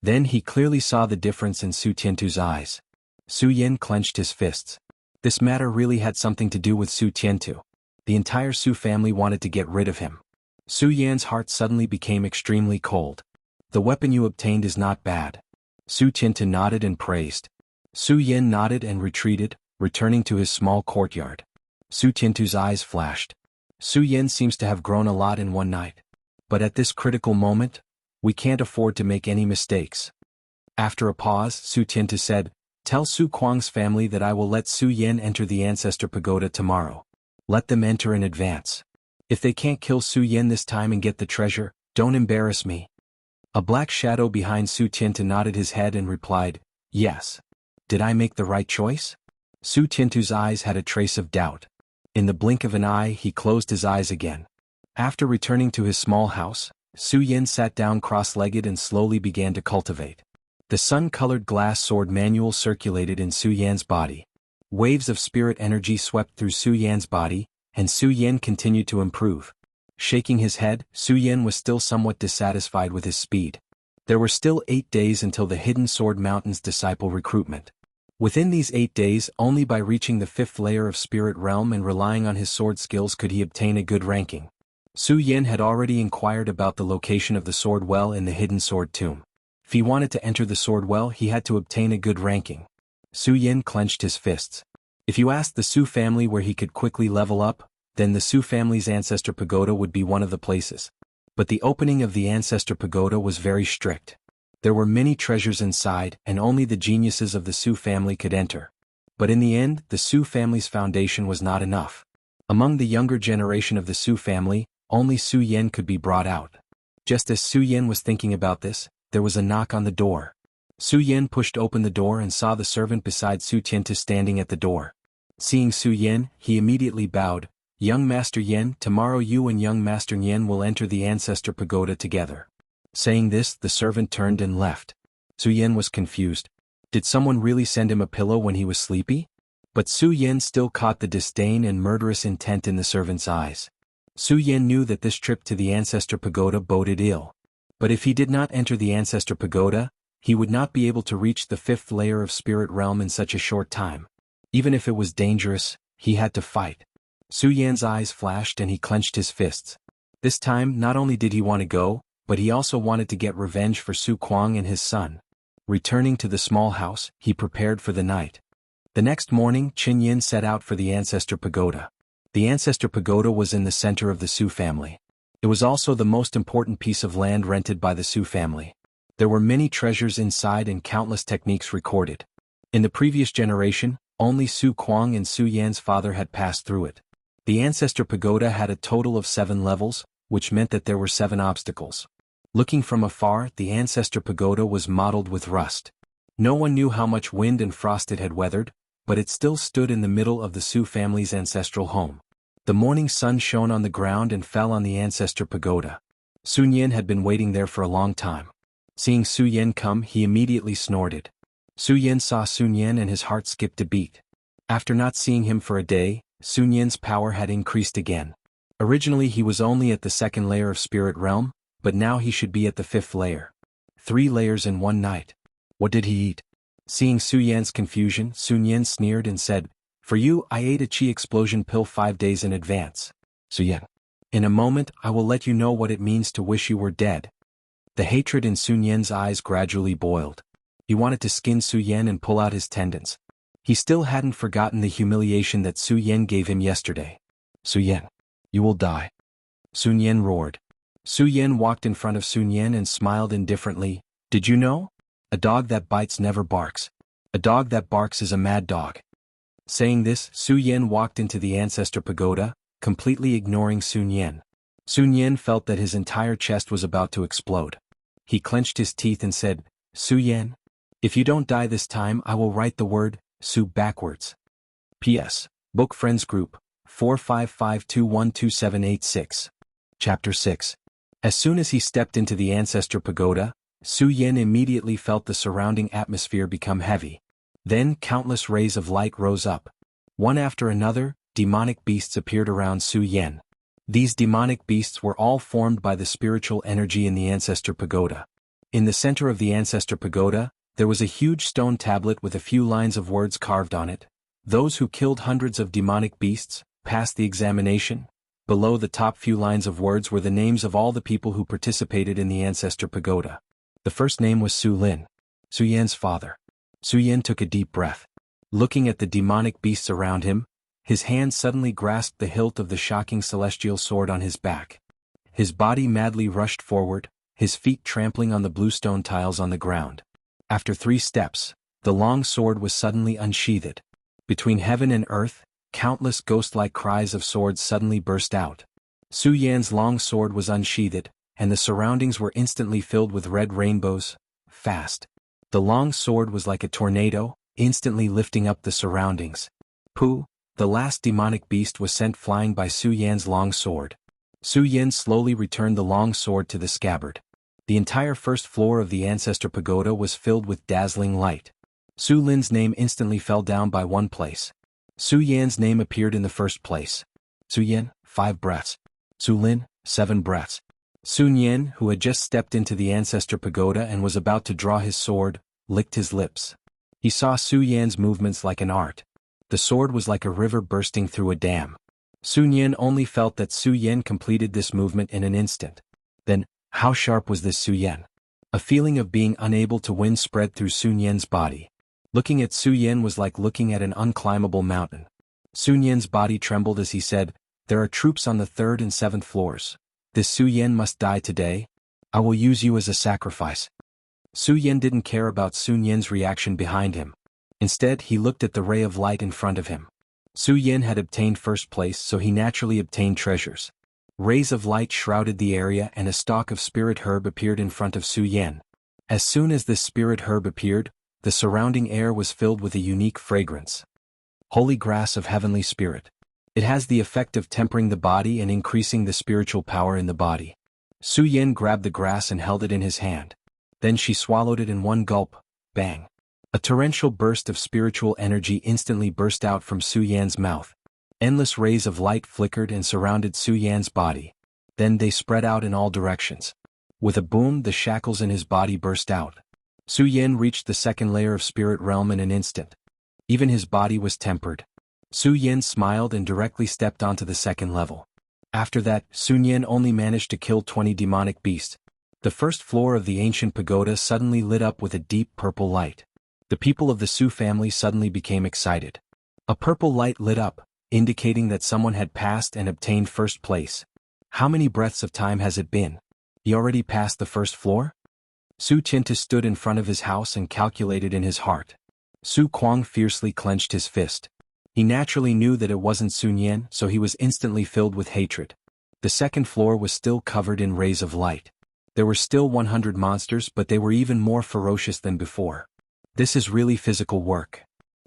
Then he clearly saw the difference in Su Qiantu's eyes. Su Yin clenched his fists. This matter really had something to do with Su Qiantu. The entire Su family wanted to get rid of him. Su Yan's heart suddenly became extremely cold. The weapon you obtained is not bad. Su Qiantu nodded and praised. Su Yin nodded and retreated, returning to his small courtyard. Su Qiantu's eyes flashed. Su Yin seems to have grown a lot in one night. But at this critical moment, we can't afford to make any mistakes. After a pause, Su Qiantu said, Tell Su Kuang's family that I will let Su Yin enter the Ancestor Pagoda tomorrow. Let them enter in advance. If they can't kill Su Yin this time and get the treasure, don't embarrass me. A black shadow behind Su Qiantu nodded his head and replied, Yes. Did I make the right choice? Su Qiantu's eyes had a trace of doubt. In the blink of an eye, he closed his eyes again. After returning to his small house, Su Yin sat down cross-legged and slowly began to cultivate. The sun-colored glass sword manual circulated in Su Yan's body. Waves of spirit energy swept through Su Yan's body, and Su Yin continued to improve. Shaking his head, Su Yin was still somewhat dissatisfied with his speed. There were still 8 days until the Hidden Sword Mountain's disciple recruitment. Within these 8 days, only by reaching the 5th layer of Spirit Realm and relying on his sword skills could he obtain a good ranking. Su Yin had already inquired about the location of the Sword Well in the Hidden Sword Tomb. If he wanted to enter the Sword Well, he had to obtain a good ranking. Su Yin clenched his fists. If you asked the Su family where he could quickly level up, then the Su family's Ancestor Pagoda would be one of the places. But the opening of the Ancestor Pagoda was very strict. There were many treasures inside, and only the geniuses of the Su family could enter. But in the end, the Su family's foundation was not enough. Among the younger generation of the Su family, only Su Yin could be brought out. Just as Su Yin was thinking about this, there was a knock on the door. Su Yin pushed open the door and saw the servant beside Su Qiantu standing at the door. Seeing Su Yin, he immediately bowed. Young Master Yin, tomorrow you and young Master Yin will enter the Ancestor Pagoda together. Saying this, the servant turned and left. Su Yin was confused. Did someone really send him a pillow when he was sleepy? But Su Yin still caught the disdain and murderous intent in the servant's eyes. Su Yin knew that this trip to the Ancestor Pagoda boded ill. But if he did not enter the Ancestor Pagoda, he would not be able to reach the 5th layer of Spirit Realm in such a short time. Even if it was dangerous, he had to fight. Su Yan's eyes flashed and he clenched his fists. This time, not only did he want to go, but he also wanted to get revenge for Su Kuang and his son. Returning to the small house, he prepared for the night. The next morning, Qin Yin set out for the Ancestor Pagoda. The Ancestor Pagoda was in the center of the Su family. It was also the most important piece of land rented by the Su family. There were many treasures inside and countless techniques recorded. In the previous generation, only Su Kuang and Su Yan's father had passed through it. The Ancestor Pagoda had a total of 7 levels, which meant that there were 7 obstacles. Looking from afar, the Ancestor Pagoda was mottled with rust. No one knew how much wind and frost it had weathered, but it still stood in the middle of the Su family's ancestral home. The morning sun shone on the ground and fell on the Ancestor Pagoda. Sun Yin had been waiting there for a long time. Seeing Su Yin come, he immediately snorted. Su Yin saw Sun Yin and his heart skipped a beat. After not seeing him for a day, Sun Yin's power had increased again. Originally he was only at the second layer of spirit realm, but now he should be at the fifth layer. 3 layers in one night. What did he eat? Seeing Su Yan's confusion, Sun Yan sneered and said, "For you, I ate a chi explosion pill 5 days in advance. Su Yan. In a moment I will let you know what it means to wish you were dead." The hatred in Sun Yan's eyes gradually boiled. He wanted to skin Su Yan and pull out his tendons. He still hadn't forgotten the humiliation that Su Yan gave him yesterday. "Su Yan. You will die." Sun Yan roared. Su Yan walked in front of Sun Yan and smiled indifferently. "Did you know? A dog that bites never barks. A dog that barks is a mad dog." Saying this, Su Yan walked into the ancestor pagoda, completely ignoring Sun Yan. Sun Yan felt that his entire chest was about to explode. He clenched his teeth and said, "Su Yan, if you don't die this time I will write the word, Su backwards. P.S. Book Friends Group, 455212786. Chapter 6. As soon as he stepped into the ancestor pagoda, Su Yan immediately felt the surrounding atmosphere become heavy. Then countless rays of light rose up. One after another, demonic beasts appeared around Su Yan. These demonic beasts were all formed by the spiritual energy in the ancestor pagoda. In the center of the ancestor pagoda, there was a huge stone tablet with a few lines of words carved on it. Those who killed hundreds of demonic beasts passed the examination. Below the top few lines of words were the names of all the people who participated in the ancestor pagoda. The first name was Su Lin, Su Yan's father. Su Yan took a deep breath. Looking at the demonic beasts around him, his hand suddenly grasped the hilt of the shocking celestial sword on his back. His body madly rushed forward, his feet trampling on the bluestone tiles on the ground. After 3 steps, the long sword was suddenly unsheathed. Between heaven and earth, countless ghost-like cries of swords suddenly burst out. Su Yan's long sword was unsheathed, and the surroundings were instantly filled with red rainbows, fast. The long sword was like a tornado, instantly lifting up the surroundings. Pooh! The last demonic beast was sent flying by Su Yan's long sword. Su Yan slowly returned the long sword to the scabbard. The entire first floor of the ancestor pagoda was filled with dazzling light. Su Lin's name instantly fell down by 1 place. Su Yan's name appeared in the first place. Su Yan, 5 breaths. Su Lin, 7 breaths. Sun Yan, who had just stepped into the ancestor pagoda and was about to draw his sword, licked his lips. He saw Su Yan's movements like an art. The sword was like a river bursting through a dam. Sun Yan only felt that Su Yan completed this movement in an instant. Then, how sharp was this Su Yan? A feeling of being unable to win spread through Sun Yan's body. Looking at Su Yan was like looking at an unclimbable mountain. Sun Yan's body trembled as he said, "There are troops on the 3rd and 7th floors. This Su Yan must die today. I will use you as a sacrifice." Su Yan didn't care about Sun Yan's reaction behind him. Instead, he looked at the ray of light in front of him. Su Yan had obtained first place, so he naturally obtained treasures. Rays of light shrouded the area and a stalk of spirit herb appeared in front of Su Yan. As soon as this spirit herb appeared, the surrounding air was filled with a unique fragrance. Holy grass of heavenly spirit. It has the effect of tempering the body and increasing the spiritual power in the body. Su Yan grabbed the grass and held it in his hand. Then she swallowed it in 1 gulp. Bang! A torrential burst of spiritual energy instantly burst out from Su Yan's mouth. Endless rays of light flickered and surrounded Su Yan's body. Then they spread out in all directions. With a boom, the shackles in his body burst out. Su Yan reached the 2nd layer of spirit realm in an instant. Even his body was tempered. Su Yan smiled and directly stepped onto the 2nd level. After that, Sun Yan only managed to kill 20 demonic beasts. The first floor of the ancient pagoda suddenly lit up with a deep purple light. The people of the Su family suddenly became excited. A purple light lit up, indicating that someone had passed and obtained first place. How many breaths of time has it been? He already passed the first floor? Su Chinta stood in front of his house and calculated in his heart. Su Kuang fiercely clenched his fist. He naturally knew that it wasn't Sun Yan, so he was instantly filled with hatred. The 2nd floor was still covered in rays of light. There were still 100 monsters, but they were even more ferocious than before. This is really physical work.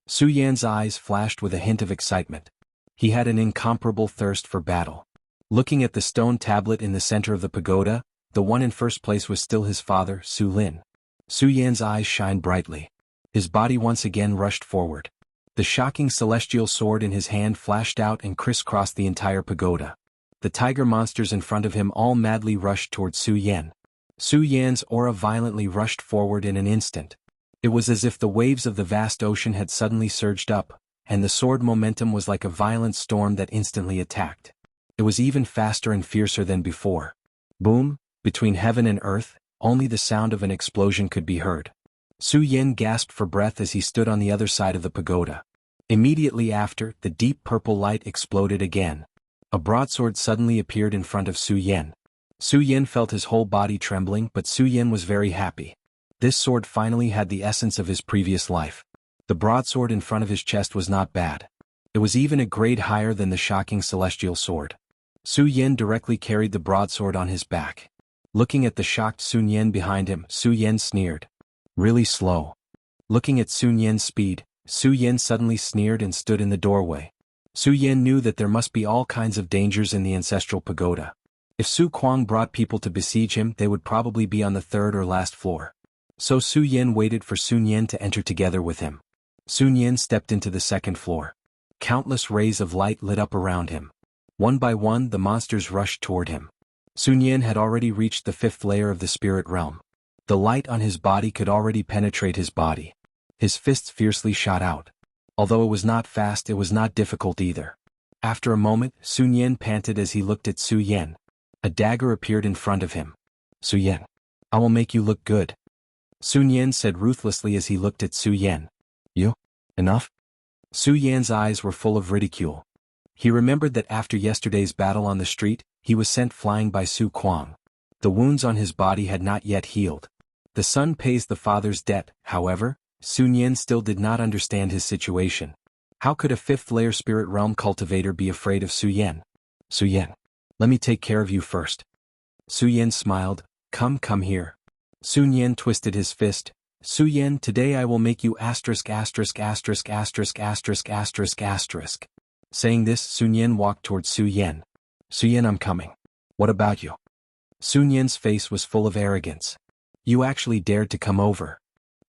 Su Yan's eyes flashed with a hint of excitement. He had an incomparable thirst for battle. Looking at the stone tablet in the center of the pagoda, the one in first place was still his father, Su Lin. Su Yan's eyes shined brightly. His body once again rushed forward. The shocking celestial sword in his hand flashed out and crisscrossed the entire pagoda. the tiger monsters in front of him all madly rushed toward Su Yan. Su Yan's aura violently rushed forward in an instant. It was as if the waves of the vast ocean had suddenly surged up, and the sword momentum was like a violent storm that instantly attacked. It was even faster and fiercer than before. Boom, between heaven and earth, only the sound of an explosion could be heard. Su Yan gasped for breath as he stood on the other side of the pagoda. Immediately after, the deep purple light exploded again. A broadsword suddenly appeared in front of Su Yan. Su Yan felt his whole body trembling, but Su Yan was very happy. This sword finally had the essence of his previous life. The broadsword in front of his chest was not bad. It was even a grade higher than the shocking celestial sword. Su Yan directly carried the broadsword on his back. Looking at the shocked Sun Yan behind him, Su Yan sneered. Really slow. Looking at Sun Yan's speed, Su Yan suddenly sneered and stood in the doorway. Su Yan knew that there must be all kinds of dangers in the ancestral pagoda. If Su Kuang brought people to besiege him, they would probably be on the third or last floor. So Su Yan waited for Sun Yan to enter together with him. Sun Yan stepped into the second floor. Countless rays of light lit up around him. One by one, the monsters rushed toward him. Sun Yan had already reached the fifth layer of the spirit realm. The light on his body could already penetrate his body. His fists fiercely shot out. Although it was not fast, it was not difficult either. After a moment, Sun Yan panted as he looked at Su Yan. A dagger appeared in front of him. Su Yan, I will make you look good. Sun Yan said ruthlessly as he looked at Su Yan. You? Enough? Su Yan's eyes were full of ridicule. He remembered that after yesterday's battle on the street, he was sent flying by Su Kuang. The wounds on his body had not yet healed. The son pays the father's debt, however. Sun Yan still did not understand his situation. How could a fifth-layer spirit realm cultivator be afraid of Su Yan? Su Yan, let me take care of you first. Su Yan smiled. Come here. Sun Yan twisted his fist. Su Yan, today I will make you asterisk asterisk asterisk asterisk asterisk asterisk asterisk. Saying this, Sun Yan walked towards Su Yan. Su Yan, I'm coming. What about you? Sun Yan's face was full of arrogance. You actually dared to come over.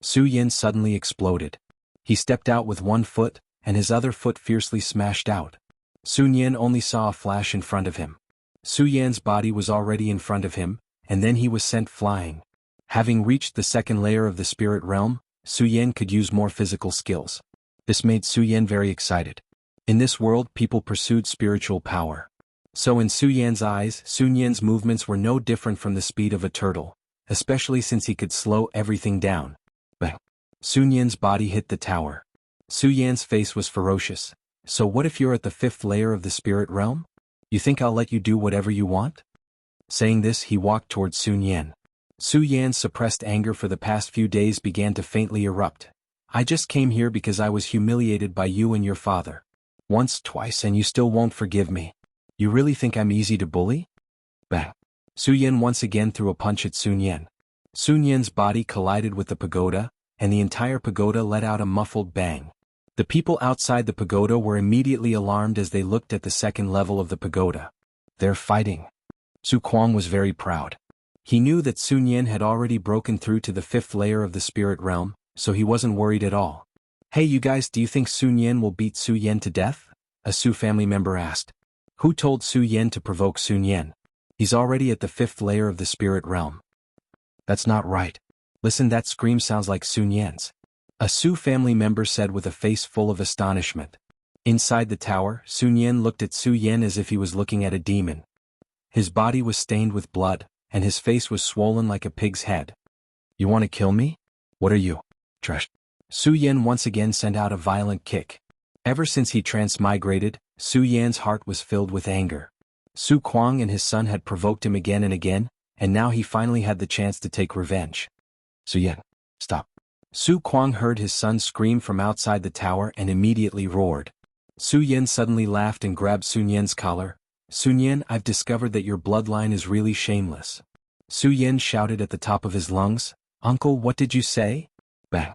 Su Yan suddenly exploded. He stepped out with one foot, and his other foot fiercely smashed out. Sun Yan only saw a flash in front of him. Su Yan's body was already in front of him, and then he was sent flying. Having reached the second layer of the spirit realm, Su Yan could use more physical skills. This made Su Yan very excited. In this world, people pursued spiritual power. So in Su Yan's eyes, Sun Yan's movements were no different from the speed of a turtle, especially since he could slow everything down. Bang! Sun Yan's body hit the tower. Su Yan's face was ferocious. So what if you're at the fifth layer of the spirit realm? You think I'll let you do whatever you want? Saying this, he walked towards Sun Yan. Su Yan's suppressed anger for the past few days began to faintly erupt. I just came here because I was humiliated by you and your father. Once, twice, and you still won't forgive me. You really think I'm easy to bully? Bang! Su Yan once again threw a punch at Sun Yan. Sun Yan's body collided with the pagoda, and the entire pagoda let out a muffled bang. The people outside the pagoda were immediately alarmed as they looked at the second level of the pagoda. They're fighting. Su Kuang was very proud. He knew that Sun Yan had already broken through to the fifth layer of the spirit realm, so he wasn't worried at all. Hey you guys, do you think Sun Yan will beat Su Yan to death? A Su family member asked. Who told Su Yan to provoke Sun Yan? He's already at the fifth layer of the spirit realm. That's not right. Listen, that scream sounds like Sun Yan's. A Su family member said with a face full of astonishment. Inside the tower, Sun Yan looked at Su Yan as if he was looking at a demon. His body was stained with blood, and his face was swollen like a pig's head. You want to kill me? What are you? Trash. Su Yan once again sent out a violent kick. Ever since he transmigrated, Su Yan's heart was filled with anger. Su Kuang and his son had provoked him again and again, and now he finally had the chance to take revenge. Su Yan, stop. Su Kuang heard his son scream from outside the tower and immediately roared. Su Yan suddenly laughed and grabbed Sun Yan's collar. Sun Yan, I've discovered that your bloodline is really shameless. Su Yan shouted at the top of his lungs. Uncle, what did you say? Bang.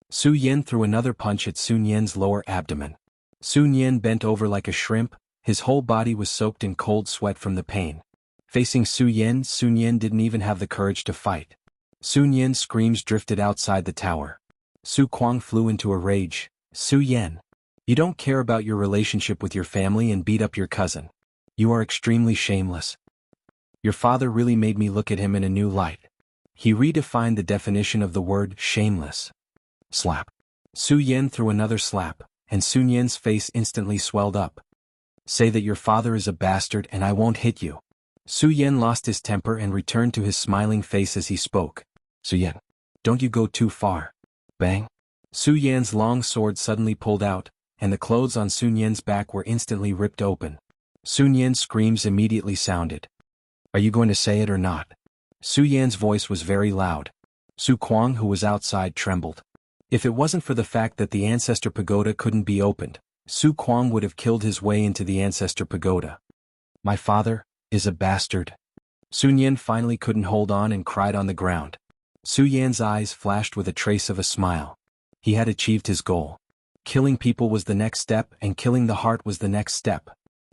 Su Yan threw another punch at Sun Yan's lower abdomen. Sun Yan bent over like a shrimp, his whole body was soaked in cold sweat from the pain. Facing Sun Yan didn't even have the courage to fight. Sun Yan's screams drifted outside the tower. Su Kuang flew into a rage. Su Yan, you don't care about your relationship with your family and beat up your cousin. You are extremely shameless. Your father really made me look at him in a new light. He redefined the definition of the word shameless. Slap. Su Yan threw another slap, and Sun Yan's face instantly swelled up. Say that your father is a bastard and I won't hit you. Su Yan lost his temper and returned to his smiling face as he spoke. Su Yan, don't you go too far. Bang. Su Yan's long sword suddenly pulled out, and the clothes on Sun Yan's back were instantly ripped open. Sun Yan's screams immediately sounded. Are you going to say it or not? Su Yan's voice was very loud. Su Kuang, who was outside, trembled. If it wasn't for the fact that the Ancestor Pagoda couldn't be opened, Su Kuang would have killed his way into the Ancestor Pagoda. My father is a bastard. Sun Yan finally couldn't hold on and cried on the ground. Su Yan's eyes flashed with a trace of a smile. He had achieved his goal. Killing people was the next step, and killing the heart was the next step.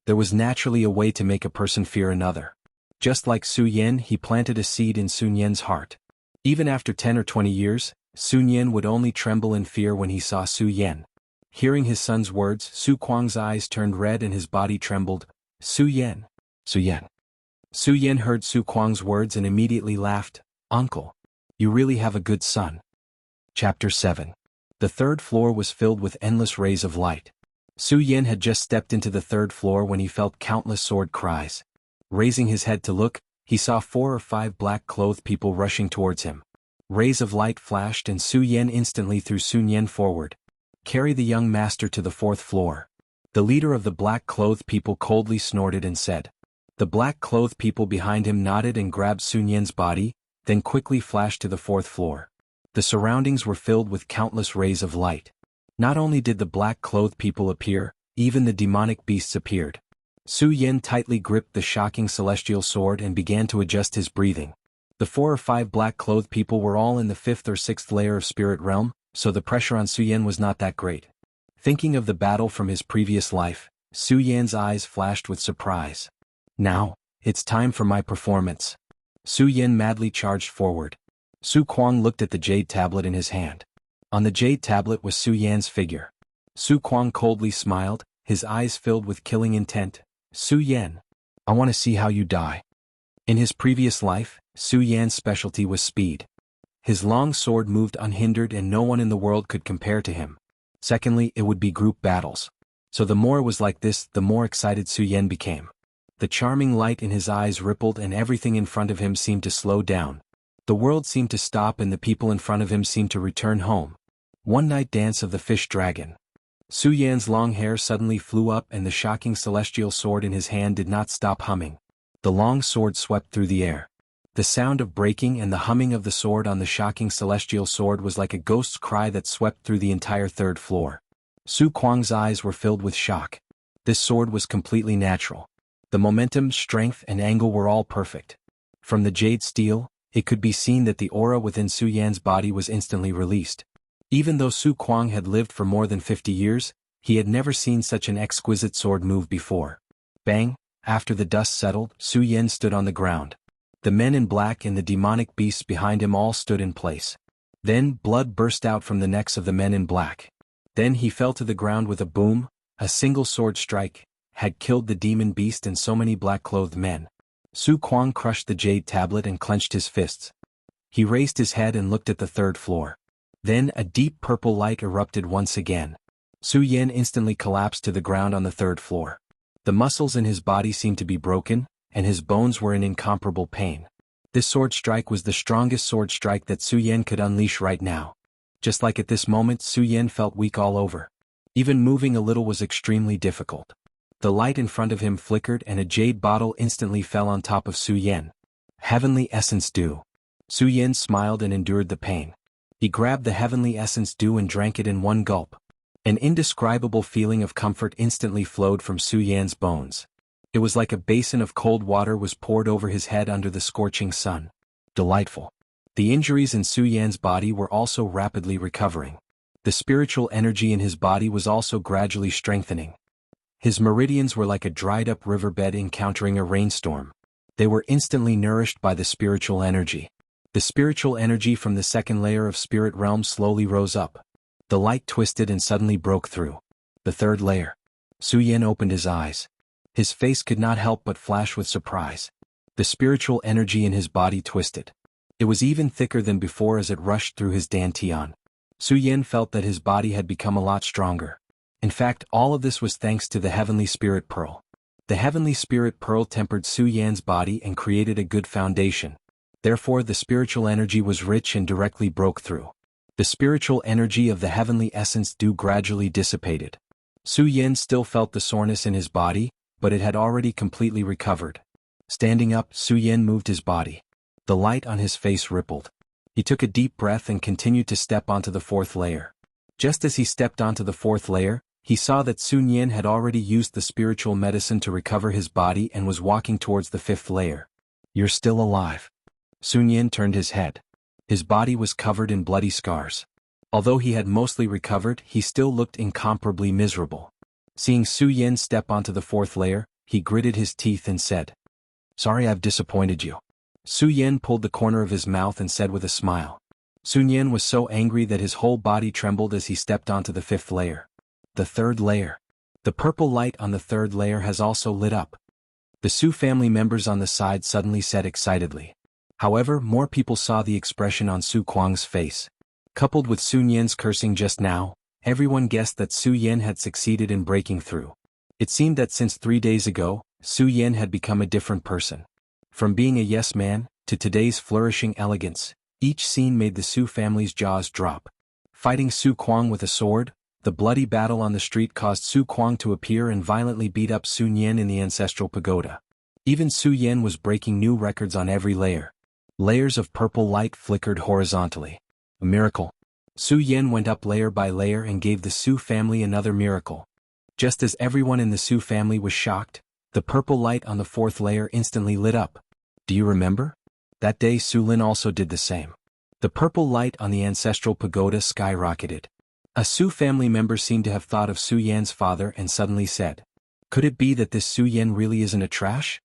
There was naturally a way to make a person fear another. Just like Su Yan, he planted a seed in Sun Yan's heart. Even after 10 or 20 years, Sun Yan would only tremble in fear when he saw Su Yan. Hearing his son's words, Su Kuang's eyes turned red and his body trembled. Su Yan. Su Yan. Su Yan heard Su Kuang's words and immediately laughed. Uncle, you really have a good son. Chapter 7. The third floor was filled with endless rays of light. Su Yan had just stepped into the third floor when he felt countless sword cries. Raising his head to look, he saw 4 or 5 black-clothed people rushing towards him. Rays of light flashed and Su Yan instantly threw Sun Yan forward. Carry the young master to the 4th floor. The leader of the black-clothed people coldly snorted and said. The black-clothed people behind him nodded and grabbed Sun Yan's body, then quickly flashed to the 4th floor. The surroundings were filled with countless rays of light. Not only did the black-clothed people appear, even the demonic beasts appeared. Su Yan tightly gripped the shocking celestial sword and began to adjust his breathing. The 4 or 5 black-clothed people were all in the 5th or 6th layer of spirit realm, so the pressure on Su Yan was not that great. Thinking of the battle from his previous life, Su Yan's eyes flashed with surprise. Now, it's time for my performance. Su Yan madly charged forward. Su Kuang looked at the jade tablet in his hand. On the jade tablet was Su Yan's figure. Su Kuang coldly smiled, his eyes filled with killing intent. Su Yan, I want to see how you die. In his previous life, Su Yan's specialty was speed. His long sword moved unhindered and no one in the world could compare to him. Secondly, it would be group battles. So the more it was like this, the more excited Su Yan became. The charming light in his eyes rippled and everything in front of him seemed to slow down. The world seemed to stop and the people in front of him seemed to return home. One night dance of the fish dragon. Su Yan's long hair suddenly flew up and the shocking celestial sword in his hand did not stop humming. The long sword swept through the air. The sound of breaking and the humming of the sword on the shocking celestial sword was like a ghost's cry that swept through the entire 3rd floor. Su Kuang's eyes were filled with shock. This sword was completely natural. The momentum, strength, and angle were all perfect. From the jade steel, it could be seen that the aura within Su Yan's body was instantly released. Even though Su Kuang had lived for more than 50 years, he had never seen such an exquisite sword move before. Bang! After the dust settled, Su Yan stood on the ground. The men in black and the demonic beasts behind him all stood in place. Then blood burst out from the necks of the men in black. Then he fell to the ground with a boom. A single sword strike had killed the demon beast and so many black-clothed men. Su Kuang crushed the jade tablet and clenched his fists. He raised his head and looked at the 3rd floor. Then a deep purple light erupted once again. Su Yan instantly collapsed to the ground on the 3rd floor. The muscles in his body seemed to be broken, and his bones were in incomparable pain. This sword strike was the strongest sword strike that Su Yan could unleash right now. Just like at this moment, Su Yan felt weak all over. Even moving a little was extremely difficult. The light in front of him flickered and a jade bottle instantly fell on top of Su Yan. Heavenly Essence Dew. Su Yan smiled and endured the pain. He grabbed the Heavenly Essence Dew and drank it in one gulp. An indescribable feeling of comfort instantly flowed from Su Yan's bones. It was like a basin of cold water was poured over his head under the scorching sun. Delightful. The injuries in Su Yan's body were also rapidly recovering. The spiritual energy in his body was also gradually strengthening. His meridians were like a dried-up riverbed encountering a rainstorm. They were instantly nourished by the spiritual energy. The spiritual energy from the 2nd layer of spirit realm slowly rose up. The light twisted and suddenly broke through. The 3rd layer. Su Yan opened his eyes. His face could not help but flash with surprise. The spiritual energy in his body twisted. It was even thicker than before as it rushed through his dantian. Su Yan felt that his body had become a lot stronger. In fact, all of this was thanks to the Heavenly Spirit Pearl. The Heavenly Spirit Pearl tempered Su Yan's body and created a good foundation. Therefore, the spiritual energy was rich and directly broke through. The spiritual energy of the heavenly essence gradually dissipated. Su Yan still felt the soreness in his body, but it had already completely recovered. Standing up, Su Yan moved his body. The light on his face rippled. He took a deep breath and continued to step onto the fourth layer. Just as he stepped onto the fourth layer, he saw that Su Yan had already used the spiritual medicine to recover his body and was walking towards the fifth layer. "You're still alive." Su Yan turned his head. His body was covered in bloody scars. Although he had mostly recovered, he still looked incomparably miserable. Seeing Su Yan step onto the fourth layer, he gritted his teeth and said, "Sorry I've disappointed you." Su Yan pulled the corner of his mouth and said with a smile. Su Yan was so angry that his whole body trembled as he stepped onto the fifth layer. The third layer. The purple light on the third layer has also lit up. The Su family members on the side suddenly said excitedly. However, more people saw the expression on Su Kuang's face. Coupled with Su Yan's cursing just now, everyone guessed that Su Yan had succeeded in breaking through. It seemed that since 3 days ago, Su Yan had become a different person. From being a yes man, to today's flourishing elegance, each scene made the Su family's jaws drop. Fighting Su Kuang with a sword, the bloody battle on the street caused Su Kuang to appear and violently beat up Su Yan in the ancestral pagoda. Even Su Yan was breaking new records on every layer. Layers of purple light flickered horizontally. A miracle. Su Yan went up layer by layer and gave the Su family another miracle. Just as everyone in the Su family was shocked, the purple light on the fourth layer instantly lit up. Do you remember? That day Su Lin also did the same. The purple light on the ancestral pagoda skyrocketed. A Su family member seemed to have thought of Su Yan's father and suddenly said, "Could it be that this Su Yan really isn't a trash?"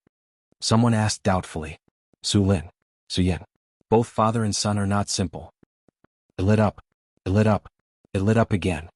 Someone asked doubtfully. "Su Lin, Su Yan, both father and son are not simple." It lit up. It lit up. It lit up again.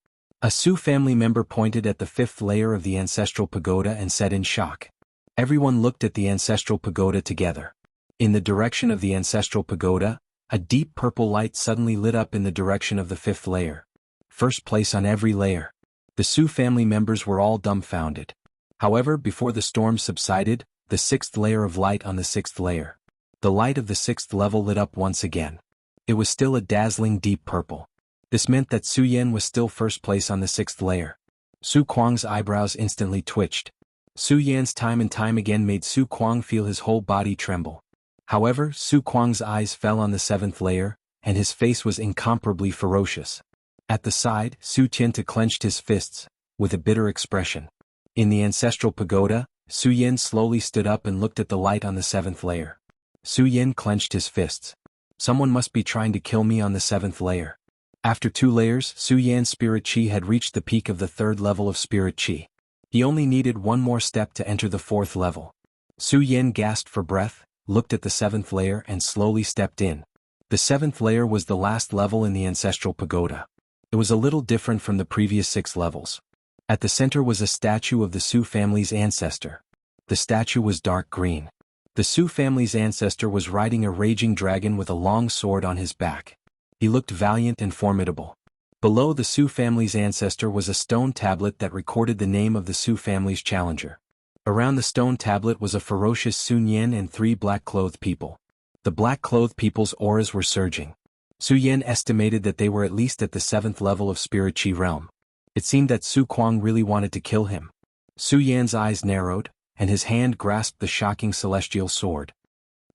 A Su family member pointed at the fifth layer of the ancestral pagoda and said in shock. Everyone looked at the ancestral pagoda together. In the direction of the ancestral pagoda, a deep purple light suddenly lit up in the direction of the fifth layer. First place on every layer. The Su family members were all dumbfounded. However, before the storm subsided, the sixth layer of light on the sixth layer. The light of the sixth level lit up once again. It was still a dazzling deep purple. This meant that Su Yan was still first place on the sixth layer. Su Kuang's eyebrows instantly twitched. Su Yan's time and time again made Su Kuang feel his whole body tremble. However, Su Kuang's eyes fell on the seventh layer, and his face was incomparably ferocious. At the side, Su Tianta clenched his fists, with a bitter expression. In the ancestral pagoda, Su Yan slowly stood up and looked at the light on the seventh layer. Su Yan clenched his fists. Someone must be trying to kill me on the seventh layer. After 2 layers, Su Yan's spirit chi had reached the peak of the third level of spirit chi. He only needed one more step to enter the fourth level. Su Yan gasped for breath, looked at the seventh layer and slowly stepped in. The seventh layer was the last level in the ancestral pagoda. It was a little different from the previous 6 levels. At the center was a statue of the Su family's ancestor. The statue was dark green. The Su family's ancestor was riding a raging dragon with a long sword on his back. He looked valiant and formidable. Below the Su family's ancestor was a stone tablet that recorded the name of the Su family's challenger. Around the stone tablet was a ferocious Sun Yan and 3 black-clothed people. The black-clothed people's auras were surging. Su Yan estimated that they were at least at the 7th level of Spirit Chi realm. It seemed that Su Kuang really wanted to kill him. Su Yan's eyes narrowed, and his hand grasped the shocking celestial sword.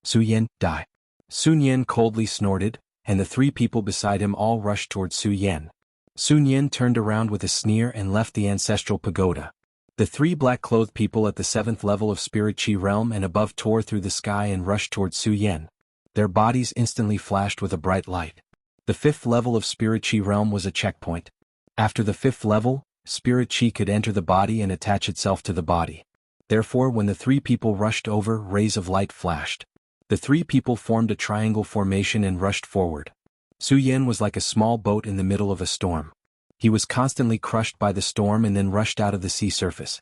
"Su Yan, die." Sun Yan coldly snorted, and the 3 people beside him all rushed towards Su Yan. Sun Yan turned around with a sneer and left the ancestral pagoda. The 3 black-clothed people at the 7th level of Spirit Chi realm and above tore through the sky and rushed towards Su Yan. Their bodies instantly flashed with a bright light. The 5th level of Spirit Chi realm was a checkpoint. After the 5th level, Spirit Chi could enter the body and attach itself to the body. Therefore, when the 3 people rushed over, rays of light flashed. The 3 people formed a triangle formation and rushed forward. Su Yan was like a small boat in the middle of a storm. He was constantly crushed by the storm and then rushed out of the sea surface.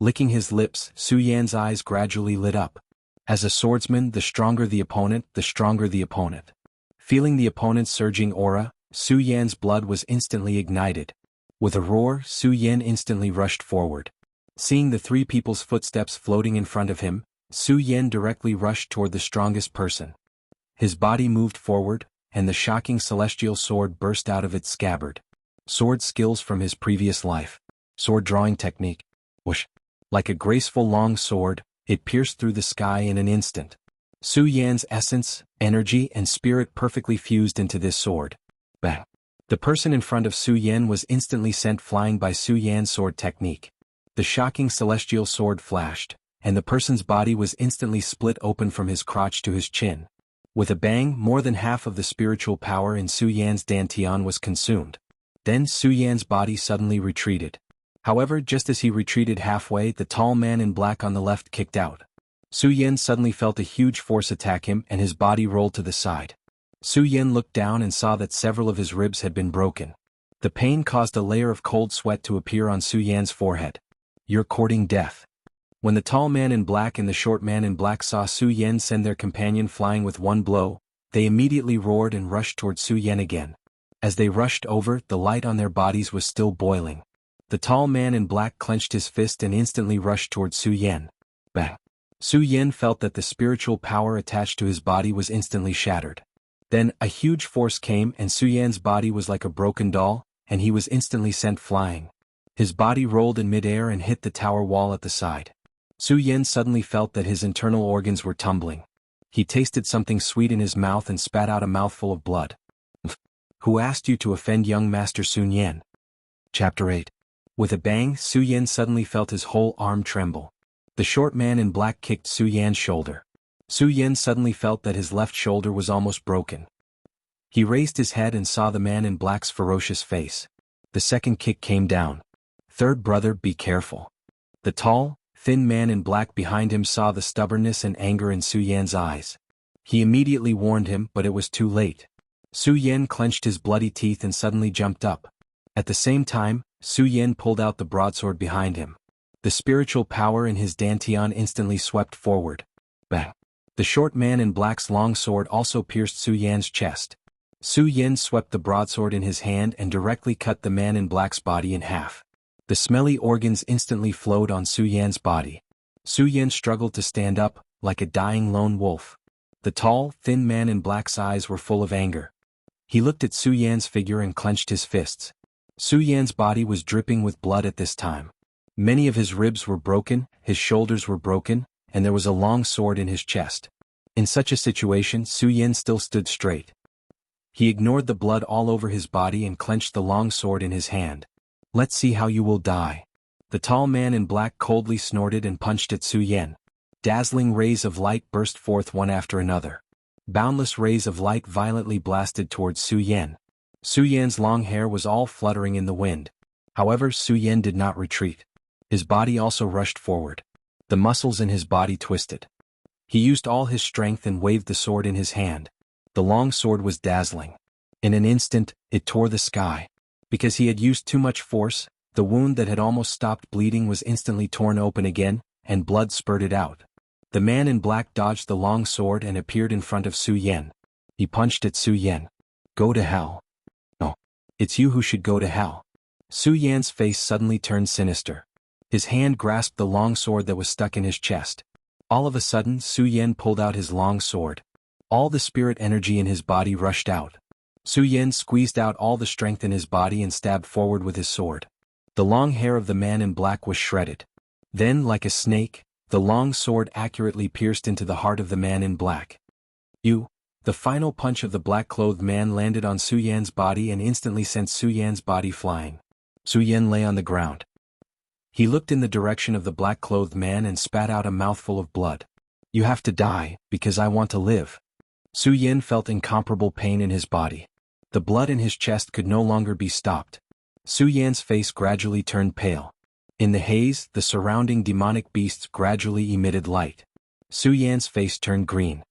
Licking his lips, Su Yan's eyes gradually lit up. As a swordsman, the stronger the opponent, the stronger the opponent. Feeling the opponent's surging aura, Su Yan's blood was instantly ignited. With a roar, Su Yan instantly rushed forward. Seeing the three people's footsteps floating in front of him, Su Yan directly rushed toward the strongest person. His body moved forward, and the shocking celestial sword burst out of its scabbard. Sword skills from his previous life. Sword drawing technique. Whoosh. Like a graceful long sword, it pierced through the sky in an instant. Su Yan's essence, energy and spirit perfectly fused into this sword. Bang. The person in front of Su Yan was instantly sent flying by Su Yan's sword technique. The shocking celestial sword flashed, and the person's body was instantly split open from his crotch to his chin. With a bang, more than half of the spiritual power in Su Yan's dantian was consumed. Then Su Yan's body suddenly retreated. However, just as he retreated halfway, the tall man in black on the left kicked out. Su Yan suddenly felt a huge force attack him and his body rolled to the side. Su Yan looked down and saw that several of his ribs had been broken. The pain caused a layer of cold sweat to appear on Su Yan's forehead. "You're courting death." When the tall man in black and the short man in black saw Su Yan send their companion flying with one blow, they immediately roared and rushed toward Su Yan again. As they rushed over, the light on their bodies was still boiling. The tall man in black clenched his fist and instantly rushed toward Su Yan. Bang! Su Yan felt that the spiritual power attached to his body was instantly shattered. Then, a huge force came and Su Yan's body was like a broken doll, and he was instantly sent flying. His body rolled in midair and hit the tower wall at the side. Su Yan suddenly felt that his internal organs were tumbling. He tasted something sweet in his mouth and spat out a mouthful of blood. Who asked you to offend young Master Sun Yan? Chapter 8. With a bang, Su Yan suddenly felt his whole arm tremble. The short man in black kicked Su Yan's shoulder. Su Yan suddenly felt that his left shoulder was almost broken. He raised his head and saw the man in black's ferocious face. The second kick came down. "Third brother, be careful." The tall, thin man in black behind him saw the stubbornness and anger in Su Yan's eyes. He immediately warned him, but it was too late. Su Yan clenched his bloody teeth and suddenly jumped up. At the same time, Su Yan pulled out the broadsword behind him. The spiritual power in his dantian instantly swept forward. Bang! The short man in black's long sword also pierced Su Yan's chest. Su Yan swept the broadsword in his hand and directly cut the man in black's body in half. The smelly organs instantly flowed on Su Yan's body. Su Yan struggled to stand up, like a dying lone wolf. The tall, thin man in black's eyes were full of anger. He looked at Su Yan's figure and clenched his fists. Su Yan's body was dripping with blood at this time. Many of his ribs were broken, his shoulders were broken, and there was a long sword in his chest. In such a situation, Su Yan still stood straight. He ignored the blood all over his body and clenched the long sword in his hand. "Let's see how you will die." The tall man in black coldly snorted and punched at Su Yan. Dazzling rays of light burst forth one after another. Boundless rays of light violently blasted towards Su Yan. Su Yan's long hair was all fluttering in the wind. However, Su Yan did not retreat. His body also rushed forward. The muscles in his body twisted. He used all his strength and waved the sword in his hand. The long sword was dazzling. In an instant, it tore the sky. Because he had used too much force, the wound that had almost stopped bleeding was instantly torn open again, and blood spurted out. The man in black dodged the long sword and appeared in front of Su Yan. He punched at Su Yan. "Go to hell." "No. It's you who should go to hell." Su Yan's face suddenly turned sinister. His hand grasped the long sword that was stuck in his chest. All of a sudden, Su Yan pulled out his long sword. All the spirit energy in his body rushed out. Su Yan squeezed out all the strength in his body and stabbed forward with his sword. The long hair of the man in black was shredded. Then, like a snake, the long sword accurately pierced into the heart of the man in black. "You!" The final punch of the black-clothed man landed on Su Yan's body and instantly sent Su Yan's body flying. Su Yan lay on the ground. He looked in the direction of the black-clothed man and spat out a mouthful of blood. "You have to die, because I want to live." Su Yan felt incomparable pain in his body. The blood in his chest could no longer be stopped. Su Yan's face gradually turned pale. In the haze, the surrounding demonic beasts gradually emitted light. Su Yan's face turned green.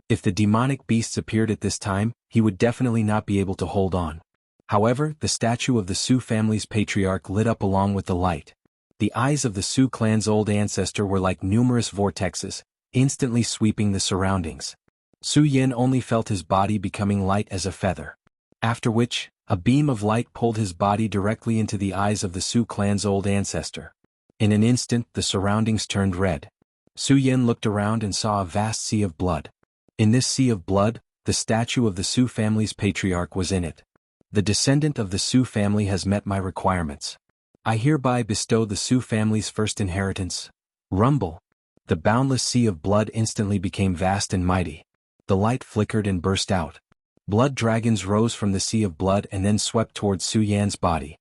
If the demonic beasts appeared at this time, he would definitely not be able to hold on. However, the statue of the Su family's patriarch lit up along with the light. The eyes of the Su clan's old ancestor were like numerous vortexes, instantly sweeping the surroundings. Su Yin only felt his body becoming light as a feather. After which, a beam of light pulled his body directly into the eyes of the Su clan's old ancestor. In an instant, the surroundings turned red. Su Yin looked around and saw a vast sea of blood. In this sea of blood, the statue of the Su family's patriarch was in it. The descendant of the Su family has met my requirements. I hereby bestow the Su family's first inheritance. Rumble. The boundless sea of blood instantly became vast and mighty. The light flickered and burst out. Blood dragons rose from the sea of blood and then swept towards Su Yan's body.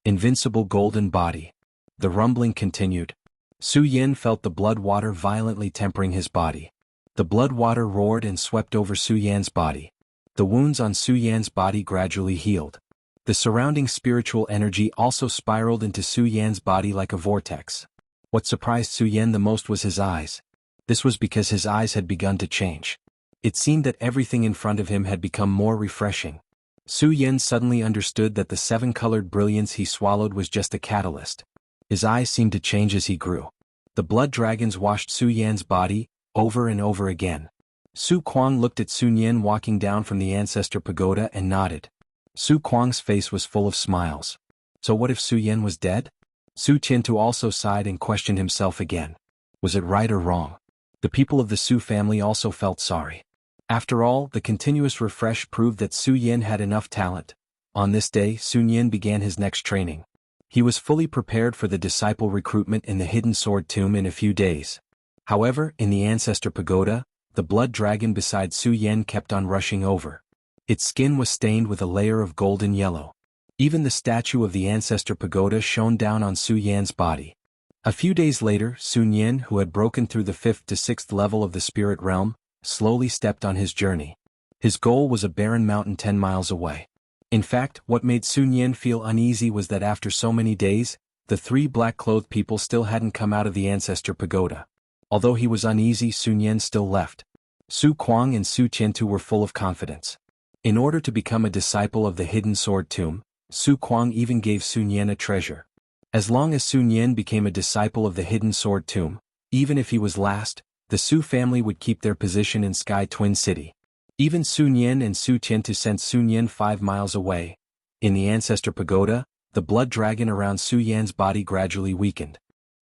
Invincible golden body. The rumbling continued. Su Yin felt the blood water violently tempering his body. The blood water roared and swept over Su Yan's body. The wounds on Su Yan's body gradually healed. The surrounding spiritual energy also spiraled into Su Yan's body like a vortex. What surprised Su Yan the most was his eyes. This was because his eyes had begun to change. It seemed that everything in front of him had become more refreshing. Su Yan suddenly understood that the seven-colored brilliance he swallowed was just a catalyst. His eyes seemed to change as he grew. The blood dragons washed Su Yan's body, over and over again. Su Kuang looked at Sun Yin walking down from the ancestor pagoda and nodded. Su Kuang's face was full of smiles. So what if Su Yin was dead? Su Qiantu also sighed and questioned himself again. Was it right or wrong? The people of the Su family also felt sorry. After all, the continuous refresh proved that Su Yin had enough talent. On this day, Sun Yin began his next training. He was fully prepared for the disciple recruitment in the hidden sword tomb in a few days. However, in the ancestor pagoda, the blood dragon beside Su Yin kept on rushing over. Its skin was stained with a layer of golden yellow. Even the statue of the ancestor pagoda shone down on Su Yan's body. A few days later, Sun Yin, who had broken through the 5th to 6th level of the spirit realm, slowly stepped on his journey. His goal was a barren mountain 10 miles away. In fact, what made Sun Yin feel uneasy was that after so many days, the 3 black-clothed people still hadn't come out of the ancestor pagoda. Although he was uneasy, Sun Yin still left. Su Kuang and Su Qiantu were full of confidence. In order to become a disciple of the hidden sword tomb, Su Kuang even gave Sun Yin a treasure. As long as Sun Yin became a disciple of the hidden sword tomb, even if he was last, the Su family would keep their position in Sky Twin City. Even Sun Yin and Su Qiantu sent Sun Yin 5 miles away. In the ancestor pagoda, the blood dragon around Su Yan's body gradually weakened.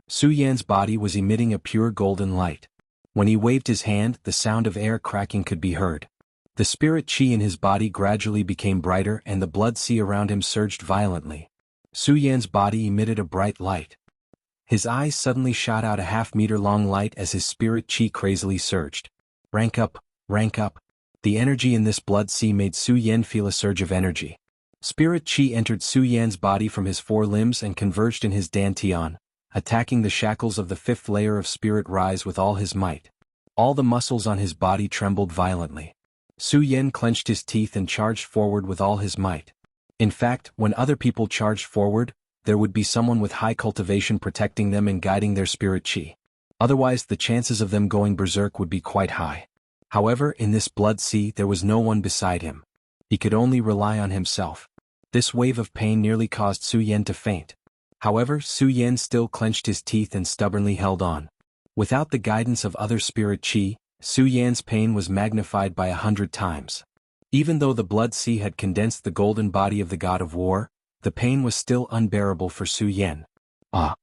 Su Yan's body was emitting a pure golden light. When he waved his hand, the sound of air cracking could be heard. The spirit chi in his body gradually became brighter and the blood sea around him surged violently. Su Yan's body emitted a bright light. His eyes suddenly shot out a half-meter-long light as his spirit chi crazily surged. Rank up, rank up. The energy in this blood sea made Su Yan feel a surge of energy. Spirit chi entered Su Yan's body from his 4 limbs and converged in his dantian, attacking the shackles of the 5th layer of spirit rise with all his might. All the muscles on his body trembled violently. Su Yan clenched his teeth and charged forward with all his might. In fact, when other people charged forward, there would be someone with high cultivation protecting them and guiding their spirit chi. Otherwise, the chances of them going berserk would be quite high. However, in this blood sea there was no one beside him. He could only rely on himself. This wave of pain nearly caused Su Yan to faint. However, Su Yan still clenched his teeth and stubbornly held on. Without the guidance of other spirit chi, Su Yan's pain was magnified by 100 times. Even though the blood sea had condensed the golden body of the god of war, the pain was still unbearable for Su Yan. Ah!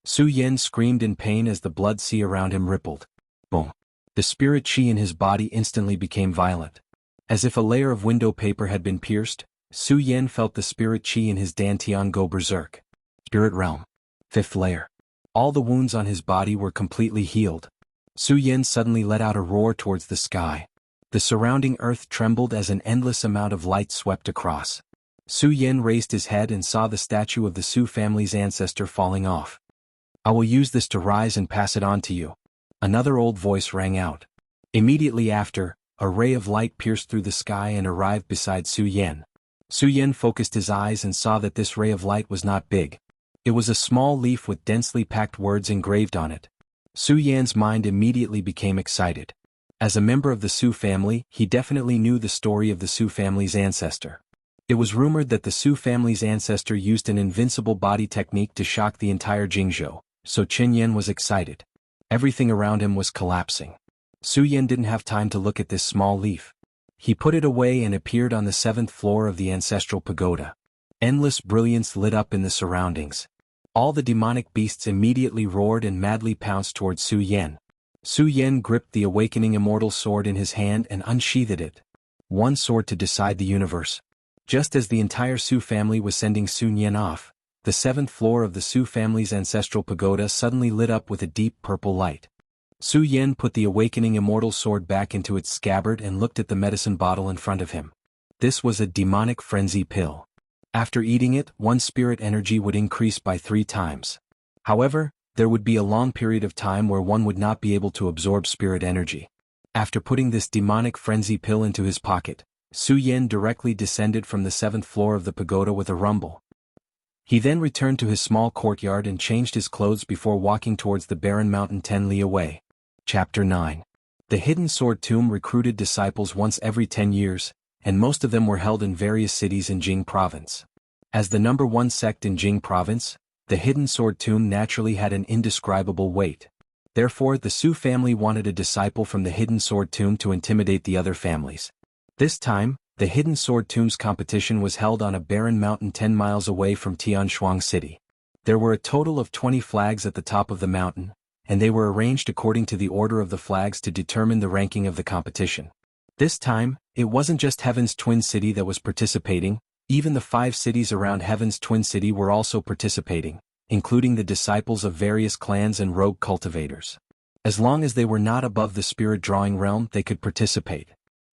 Su Yan screamed in pain as the blood sea around him rippled. Boom! The spirit chi in his body instantly became violent. As if a layer of window paper had been pierced, Su Yan felt the spirit chi in his dantian go berserk. Spirit realm. 5th layer. All the wounds on his body were completely healed. Su Yan suddenly let out a roar towards the sky. The surrounding earth trembled as an endless amount of light swept across. Su Yan raised his head and saw the statue of the Su family's ancestor falling off. I will use this to rise and pass it on to you. Another old voice rang out. Immediately after, a ray of light pierced through the sky and arrived beside Su Yan. Su Yan focused his eyes and saw that this ray of light was not big. It was a small leaf with densely packed words engraved on it. Su Yan's mind immediately became excited. As a member of the Su family, he definitely knew the story of the Su family's ancestor. It was rumored that the Su family's ancestor used an invincible body technique to shock the entire Jianghu, so Qin Yan was excited. Everything around him was collapsing. Su Yan didn't have time to look at this small leaf. He put it away and appeared on the 7th floor of the ancestral pagoda. Endless brilliance lit up in the surroundings. All the demonic beasts immediately roared and madly pounced towards Su Yan. Su Yan gripped the awakening immortal sword in his hand and unsheathed it. One sword to decide the universe. Just as the entire Su family was sending Sun Yan off, the 7th floor of the Su family's ancestral pagoda suddenly lit up with a deep purple light. Su Yan put the awakening immortal sword back into its scabbard and looked at the medicine bottle in front of him. This was a demonic frenzy pill. After eating it, one's spirit energy would increase by 3 times. However, there would be a long period of time where one would not be able to absorb spirit energy. After putting this demonic frenzy pill into his pocket, Su Yan directly descended from the 7th floor of the pagoda with a rumble. He then returned to his small courtyard and changed his clothes before walking towards the barren mountain 10 li away. Chapter 9. The Hidden Sword Tomb recruited disciples once every 10 years, and most of them were held in various cities in Jing province. As the number 1 sect in Jing province, the Hidden Sword Tomb naturally had an indescribable weight. Therefore, the Su family wanted a disciple from the Hidden Sword Tomb to intimidate the other families. This time, the Hidden Sword Tomb's competition was held on a barren mountain 10 miles away from Tianshuang City. There were a total of 20 flags at the top of the mountain, and they were arranged according to the order of the flags to determine the ranking of the competition. This time, it wasn't just Heaven's Twin City that was participating, even the 5 cities around Heaven's Twin City were also participating, including the disciples of various clans and rogue cultivators. As long as they were not above the spirit drawing realm, they could participate.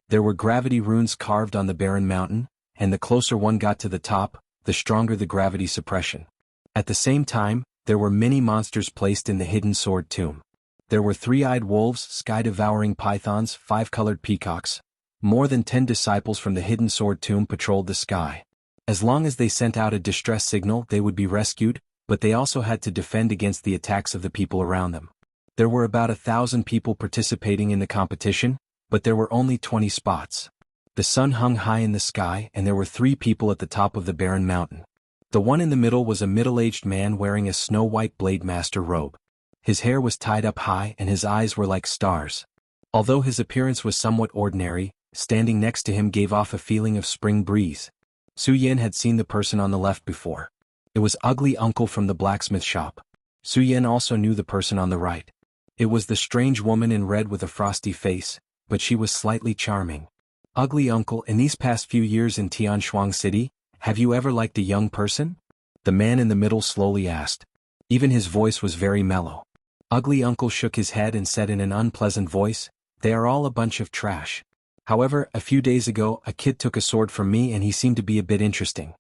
There were gravity runes carved on the barren mountain, and the closer one got to the top, the stronger the gravity suppression. At the same time, there were many monsters placed in the Hidden Sword Tomb. There were 3-eyed wolves, sky-devouring pythons, 5-colored peacocks. More than 10 disciples from the Hidden Sword Tomb patrolled the sky. As long as they sent out a distress signal, they would be rescued, but they also had to defend against the attacks of the people around them. There were about 1,000 people participating in the competition, but there were only 20 spots. The sun hung high in the sky and there were 3 people at the top of the barren mountain. The one in the middle was a middle-aged man wearing a snow-white blade master robe. His hair was tied up high and his eyes were like stars. Although his appearance was somewhat ordinary, standing next to him gave off a feeling of spring breeze. Su Yan had seen the person on the left before. It was Ugly Uncle from the blacksmith shop. Su Yan also knew the person on the right. It was the strange woman in red with a frosty face, but she was slightly charming. Ugly Uncle, in these past few years in Tianshuang City, have you ever liked a young person? The man in the middle slowly asked. Even his voice was very mellow. Ugly Uncle shook his head and said in an unpleasant voice, "They are all a bunch of trash. However, a few days ago a kid took a sword from me and he seemed to be a bit interesting."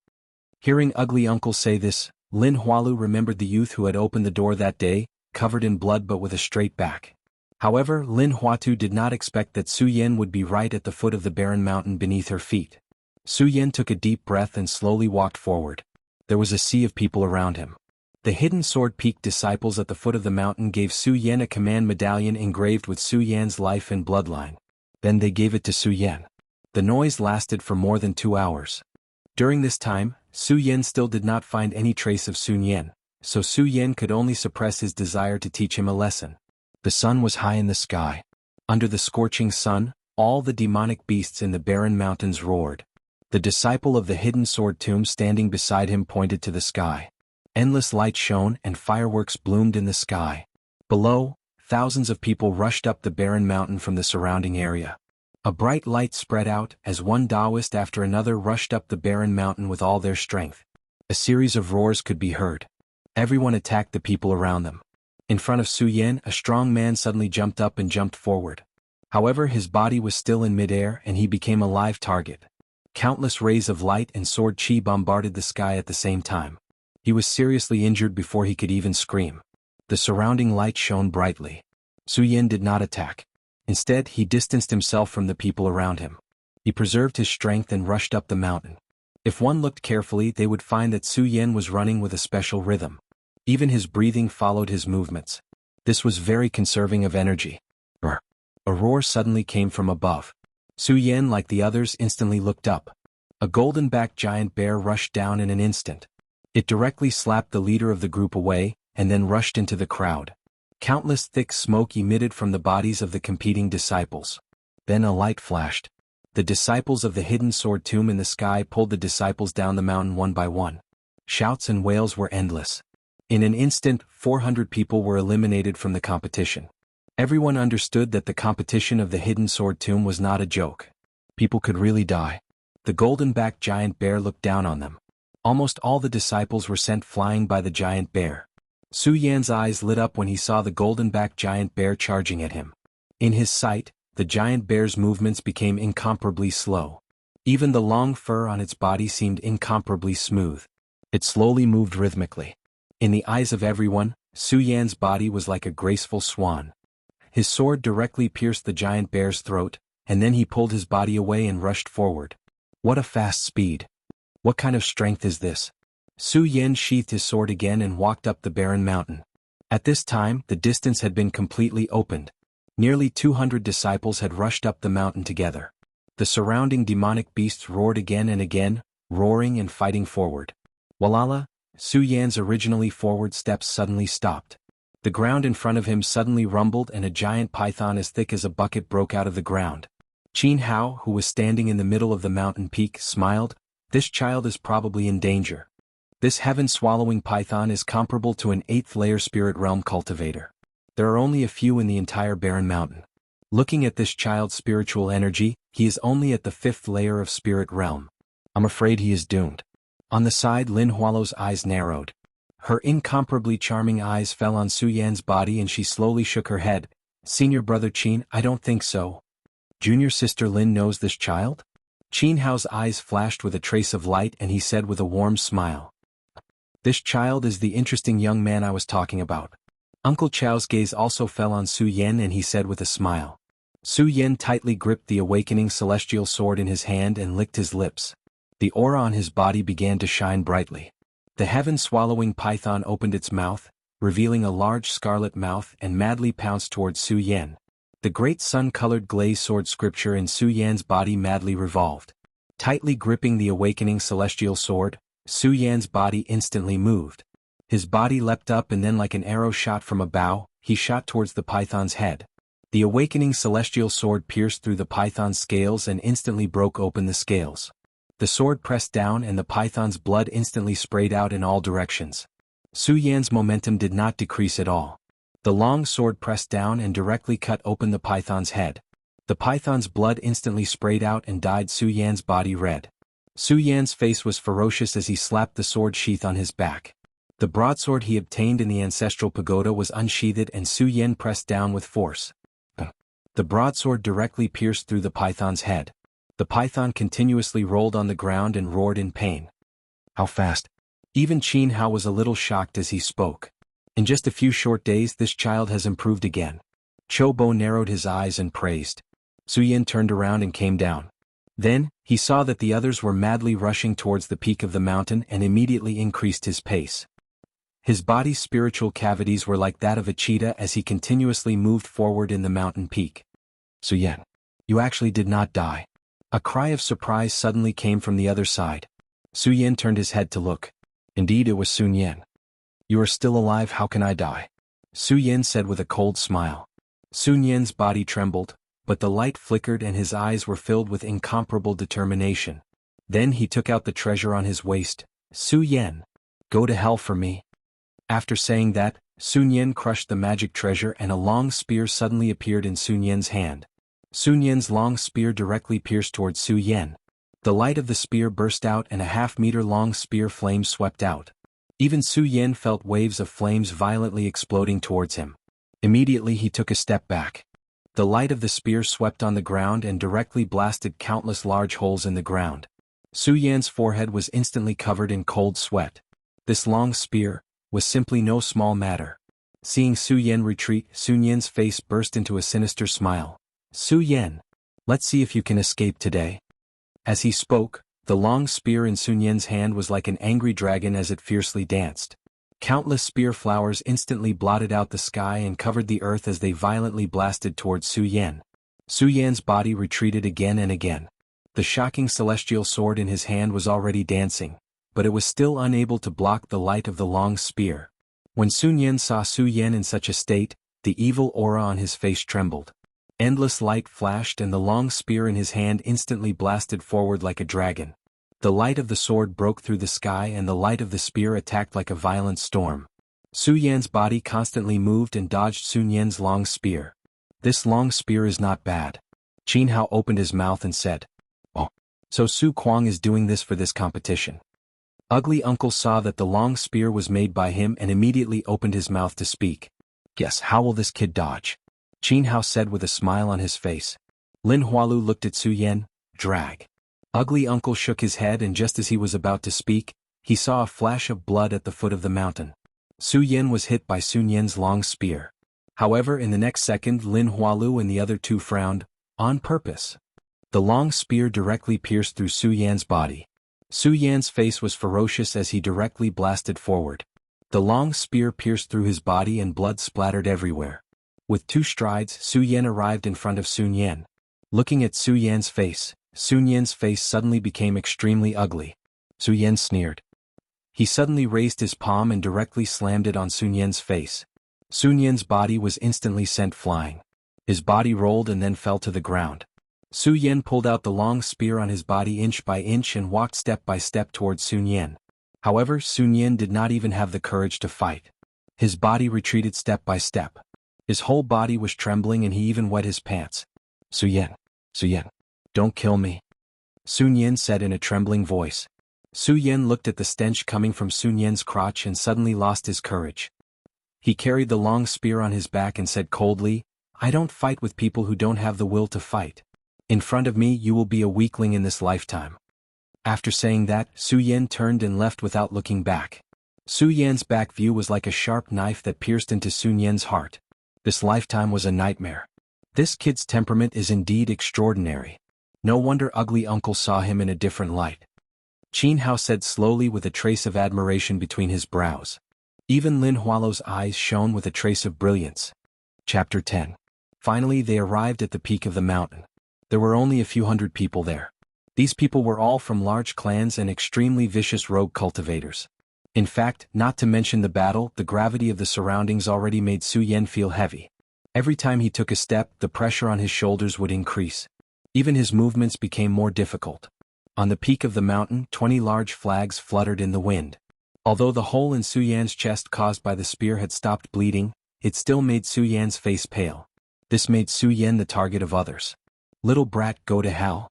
Hearing Ugly Uncle say this, Lin Hualu remembered the youth who had opened the door that day, covered in blood but with a straight back. However, Lin Huatu did not expect that Su Yan would be right at the foot of the barren mountain beneath her feet. Su Yan took a deep breath and slowly walked forward. There was a sea of people around him. The Hidden Sword Peak disciples at the foot of the mountain gave Su Yan a command medallion engraved with Su Yan's life and bloodline. Then they gave it to Su Yan. The noise lasted for more than 2 hours. During this time, Su Yan still did not find any trace of Sun Yan, so Su Yan could only suppress his desire to teach him a lesson. The sun was high in the sky. Under the scorching sun, all the demonic beasts in the barren mountains roared. The disciple of the Hidden Sword Tomb standing beside him pointed to the sky. Endless light shone and fireworks bloomed in the sky. Below, thousands of people rushed up the barren mountain from the surrounding area. A bright light spread out as one Taoist after another rushed up the barren mountain with all their strength. A series of roars could be heard. Everyone attacked the people around them. In front of Su Yan, a strong man suddenly jumped up and jumped forward. However, his body was still in midair and he became a live target. Countless rays of light and sword chi bombarded the sky at the same time. He was seriously injured before he could even scream. The surrounding light shone brightly. Su Yan did not attack. Instead, he distanced himself from the people around him. He preserved his strength and rushed up the mountain. If one looked carefully, they would find that Su Yan was running with a special rhythm. Even his breathing followed his movements. This was very conserving of energy. A roar suddenly came from above. Su Yan, like the others, instantly looked up. A golden-backed giant bear rushed down in an instant. It directly slapped the leader of the group away, and then rushed into the crowd. Countless thick smoke emitted from the bodies of the competing disciples. Then a light flashed. The disciples of the hidden sword tomb in the sky pulled the disciples down the mountain one by one. Shouts and wails were endless. In an instant, 400 people were eliminated from the competition. Everyone understood that the competition of the hidden sword tomb was not a joke. People could really die. The golden-backed giant bear looked down on them. Almost all the disciples were sent flying by the giant bear. Su Yan's eyes lit up when he saw the golden-backed giant bear charging at him. In his sight, the giant bear's movements became incomparably slow. Even the long fur on its body seemed incomparably smooth. It slowly moved rhythmically. In the eyes of everyone, Su Yan's body was like a graceful swan. His sword directly pierced the giant bear's throat, and then he pulled his body away and rushed forward. What a fast speed! What kind of strength is this? Su Yan sheathed his sword again and walked up the barren mountain. At this time, the distance had been completely opened. Nearly 200 disciples had rushed up the mountain together. The surrounding demonic beasts roared again and again, roaring and fighting forward. Walala, Su Yan's originally forward steps suddenly stopped. The ground in front of him suddenly rumbled and a giant python as thick as a bucket broke out of the ground. Qin Hao, who was standing in the middle of the mountain peak, smiled. This child is probably in danger. This heaven-swallowing python is comparable to an 8th-layer spirit realm cultivator. There are only a few in the entire barren mountain. Looking at this child's spiritual energy, he is only at the 5th layer of spirit realm. I'm afraid he is doomed. On the side, Lin Hualo's eyes narrowed. Her incomparably charming eyes fell on Su Yan's body and she slowly shook her head. Senior brother Qin, I don't think so. Junior sister Lin knows this child? Qin Hao's eyes flashed with a trace of light and he said with a warm smile. This child is the interesting young man I was talking about. Uncle Chao's gaze also fell on Su Yan and he said with a smile. Su Yan tightly gripped the awakening celestial sword in his hand and licked his lips. The aura on his body began to shine brightly. The heaven-swallowing python opened its mouth, revealing a large scarlet mouth and madly pounced towards Su Yan. The great sun-colored glaze sword scripture in Su Yan's body madly revolved. Tightly gripping the awakening celestial sword, Su Yan's body instantly moved. His body leapt up and then like an arrow shot from a bow, he shot towards the python's head. The awakening celestial sword pierced through the python's scales and instantly broke open the scales. The sword pressed down and the python's blood instantly sprayed out in all directions. Su Yan's momentum did not decrease at all. The long sword pressed down and directly cut open the python's head. The python's blood instantly sprayed out and dyed Su Yan's body red. Su Yan's face was ferocious as he slapped the sword sheath on his back. The broadsword he obtained in the ancestral pagoda was unsheathed and Su Yan pressed down with force. The broadsword directly pierced through the python's head. The python continuously rolled on the ground and roared in pain. How fast? Even Qin Hao was a little shocked as he spoke. In just a few short days this child has improved again. Cho Bo narrowed his eyes and praised. Su Yan turned around and came down. Then, he saw that the others were madly rushing towards the peak of the mountain and immediately increased his pace. His body's spiritual cavities were like that of a cheetah as he continuously moved forward in the mountain peak. Su Yan, you actually did not die. A cry of surprise suddenly came from the other side. Su Yan turned his head to look. Indeed it was Sun Yan. You are still alive, how can I die? Su Yan said with a cold smile. Sun Yan's body trembled, but the light flickered and his eyes were filled with incomparable determination. Then he took out the treasure on his waist. Su Yan, go to hell for me. After saying that, Sun Yan crushed the magic treasure and a long spear suddenly appeared in Sun Yan's hand. Sun Yan's long spear directly pierced towards Su Yan. The light of the spear burst out and a half-meter-long spear flame swept out. Even Su Yan felt waves of flames violently exploding towards him. Immediately he took a step back. The light of the spear swept on the ground and directly blasted countless large holes in the ground. Su Yan's forehead was instantly covered in cold sweat. This long spear was simply no small matter. Seeing Su Yan retreat, Sun Yan's face burst into a sinister smile. Su Yan, let's see if you can escape today. As he spoke, the long spear in Sun Yan's hand was like an angry dragon as it fiercely danced. Countless spear flowers instantly blotted out the sky and covered the earth as they violently blasted towards Su Yan. Su Yan's body retreated again and again. The shocking celestial sword in his hand was already dancing, but it was still unable to block the light of the long spear. When Sun Yan saw Su Yan in such a state, the evil aura on his face trembled. Endless light flashed and the long spear in his hand instantly blasted forward like a dragon. The light of the sword broke through the sky and the light of the spear attacked like a violent storm. Su Yan's body constantly moved and dodged Sun Yan's long spear. This long spear is not bad. Qin Hao opened his mouth and said, "Oh, so Su Kuang is doing this for this competition." Ugly Uncle saw that the long spear was made by him and immediately opened his mouth to speak. "Yes, how will this kid dodge?" Qin Hao said with a smile on his face. Lin Hualu looked at Su Yan. "Drag." Ugly Uncle shook his head and just as he was about to speak, he saw a flash of blood at the foot of the mountain. Su Yan was hit by Sun Yan's long spear. However, in the next second Lin Hualu and the other two frowned, on purpose. The long spear directly pierced through Su Yan's body. Su Yan's face was ferocious as he directly blasted forward. The long spear pierced through his body and blood splattered everywhere. With 2 strides, Su Yan arrived in front of Sun Yan. Looking at Sun Yan's face, Sun Yan's face suddenly became extremely ugly. Su Yan sneered. He suddenly raised his palm and directly slammed it on Sun Yan's face. Sun Yan's body was instantly sent flying. His body rolled and then fell to the ground. Su Yan pulled out the long spear on his body inch by inch and walked step by step towards Sun Yan. However, Sun Yan did not even have the courage to fight. His body retreated step by step. His whole body was trembling and he even wet his pants. Su Yan, don't kill me," Sun Yan said in a trembling voice. Su Yan looked at the stench coming from Sun Yan's crotch and suddenly lost his courage. He carried the long spear on his back and said coldly, "I don't fight with people who don't have the will to fight. In front of me you will be a weakling in this lifetime." After saying that, Su Yan turned and left without looking back. Su Yan's back view was like a sharp knife that pierced into Sun Yan's heart. This lifetime was a nightmare. This kid's temperament is indeed extraordinary. No wonder Ugly Uncle saw him in a different light. Qin Hao said slowly with a trace of admiration between his brows. Even Lin Hualu's eyes shone with a trace of brilliance. Chapter 10. Finally they arrived at the peak of the mountain. There were only a few hundred people there. These people were all from large clans and extremely vicious rogue cultivators. In fact, not to mention the battle, the gravity of the surroundings already made Su Yan feel heavy. Every time he took a step, the pressure on his shoulders would increase. Even his movements became more difficult. On the peak of the mountain, 20 large flags fluttered in the wind. Although the hole in Su Yan's chest caused by the spear had stopped bleeding, it still made Su Yan's face pale. This made Su Yan the target of others. "Little brat, go to hell."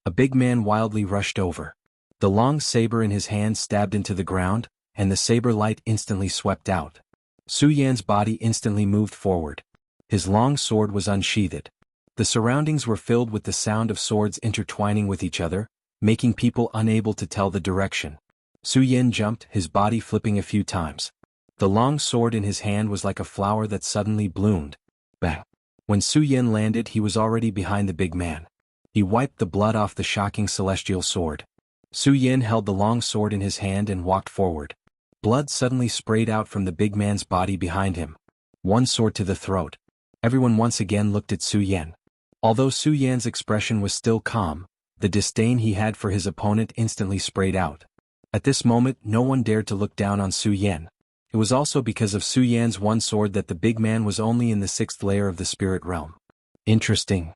A big man wildly rushed over. The long saber in his hand stabbed into the ground, and the saber light instantly swept out. Su Yan's body instantly moved forward. His long sword was unsheathed. The surroundings were filled with the sound of swords intertwining with each other, making people unable to tell the direction. Su Yan jumped, his body flipping a few times. The long sword in his hand was like a flower that suddenly bloomed. Bang! When Su Yan landed, he was already behind the big man. He wiped the blood off the shocking celestial sword. Su Yan held the long sword in his hand and walked forward. Blood suddenly sprayed out from the big man's body behind him. One sword to the throat. Everyone once again looked at Su Yan. Although Su Yan's expression was still calm, the disdain he had for his opponent instantly sprayed out. At this moment, no one dared to look down on Su Yan. It was also because of Su Yan's one sword that the big man was only in the 6th layer of the spirit realm. Interesting.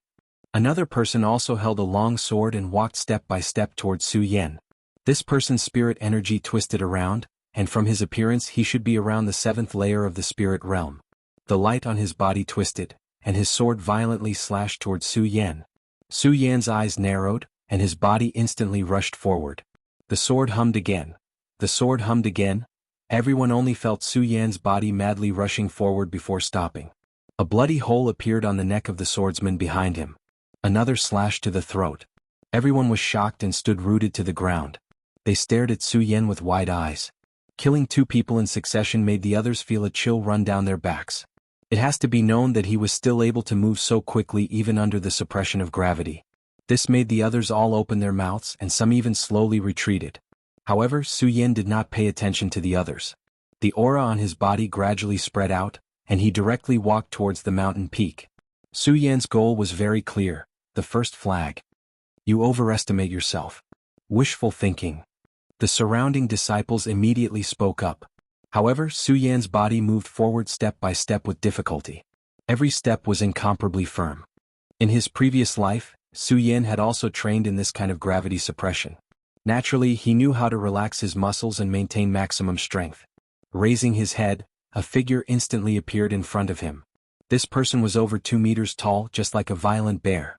Another person also held a long sword and walked step by step towards Su Yan. This person's spirit energy twisted around, and from his appearance he should be around the 7th layer of the spirit realm. The light on his body twisted, and his sword violently slashed towards Su Yan. Su Yan's eyes narrowed, and his body instantly rushed forward. The sword hummed again. The sword hummed again. Everyone only felt Su Yan's body madly rushing forward before stopping. A bloody hole appeared on the neck of the swordsman behind him. Another slash to the throat. Everyone was shocked and stood rooted to the ground. They stared at Su Yan with wide eyes. Killing 2 people in succession made the others feel a chill run down their backs. It has to be known that he was still able to move so quickly even under the suppression of gravity. This made the others all open their mouths and some even slowly retreated. However, Su Yan did not pay attention to the others. The aura on his body gradually spread out, and he directly walked towards the mountain peak. Su Yan's goal was very clear, the first flag. You overestimate yourself. Wishful thinking. The surrounding disciples immediately spoke up. However, Su Yan's body moved forward step by step with difficulty. Every step was incomparably firm. In his previous life, Su Yan had also trained in this kind of gravity suppression. Naturally, he knew how to relax his muscles and maintain maximum strength. Raising his head, a figure instantly appeared in front of him. This person was over 2 meters tall, just like a violent bear.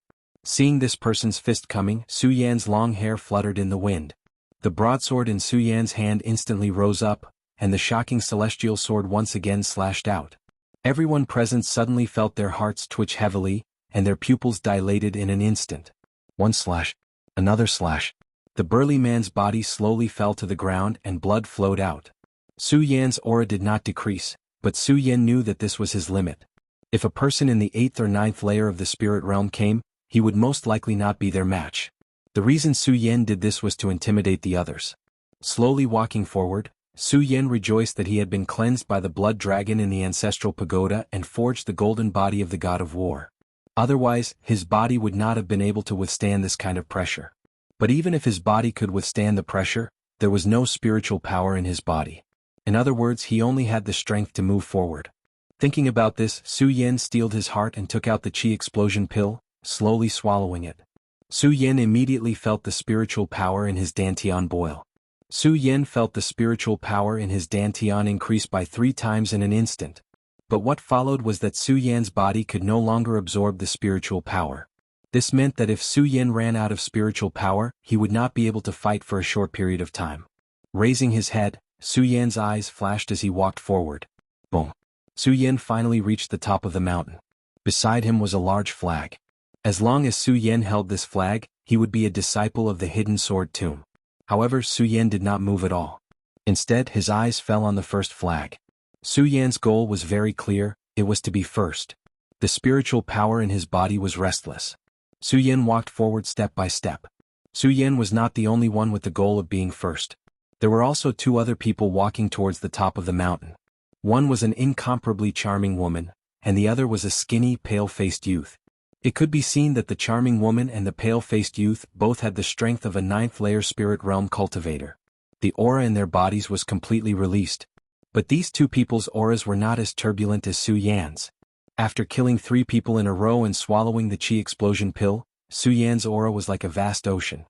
Seeing this person's fist coming, Su Yan's long hair fluttered in the wind. The broadsword in Su Yan's hand instantly rose up, and the shocking celestial sword once again slashed out. Everyone present suddenly felt their hearts twitch heavily, and their pupils dilated in an instant. One slash. Another slash. The burly man's body slowly fell to the ground and blood flowed out. Su Yan's aura did not decrease, but Su Yan knew that this was his limit. If a person in the 8th or 9th layer of the spirit realm came, he would most likely not be their match. The reason Su Yan did this was to intimidate the others. Slowly walking forward, Su Yan rejoiced that he had been cleansed by the blood dragon in the ancestral pagoda and forged the golden body of the god of war. Otherwise, his body would not have been able to withstand this kind of pressure. But even if his body could withstand the pressure, there was no spiritual power in his body. In other words, he only had the strength to move forward. Thinking about this, Su Yan steeled his heart and took out the chi explosion pill, slowly swallowing it. Su Yan immediately felt the spiritual power in his dantian boil. Su Yan felt the spiritual power in his dantian increase by 3 times in an instant. But what followed was that Su Yan's body could no longer absorb the spiritual power. This meant that if Su Yan ran out of spiritual power, he would not be able to fight for a short period of time. Raising his head, Su Yan's eyes flashed as he walked forward. Boom. Su Yan finally reached the top of the mountain. Beside him was a large flag. As long as Su Yan held this flag, he would be a disciple of the hidden sword tomb. However, Su Yan did not move at all. Instead, his eyes fell on the first flag. Su Yan's goal was very clear, it was to be first. The spiritual power in his body was restless. Su Yan walked forward step by step. Su Yan was not the only one with the goal of being first. There were also 2 other people walking towards the top of the mountain. One was an incomparably charming woman, and the other was a skinny, pale-faced youth. It could be seen that the charming woman and the pale-faced youth both had the strength of a 9th-layer spirit realm cultivator. The aura in their bodies was completely released. But these 2 people's auras were not as turbulent as Su Yan's. After killing 3 people in a row and swallowing the chi explosion pill, Su Yan's aura was like a vast ocean.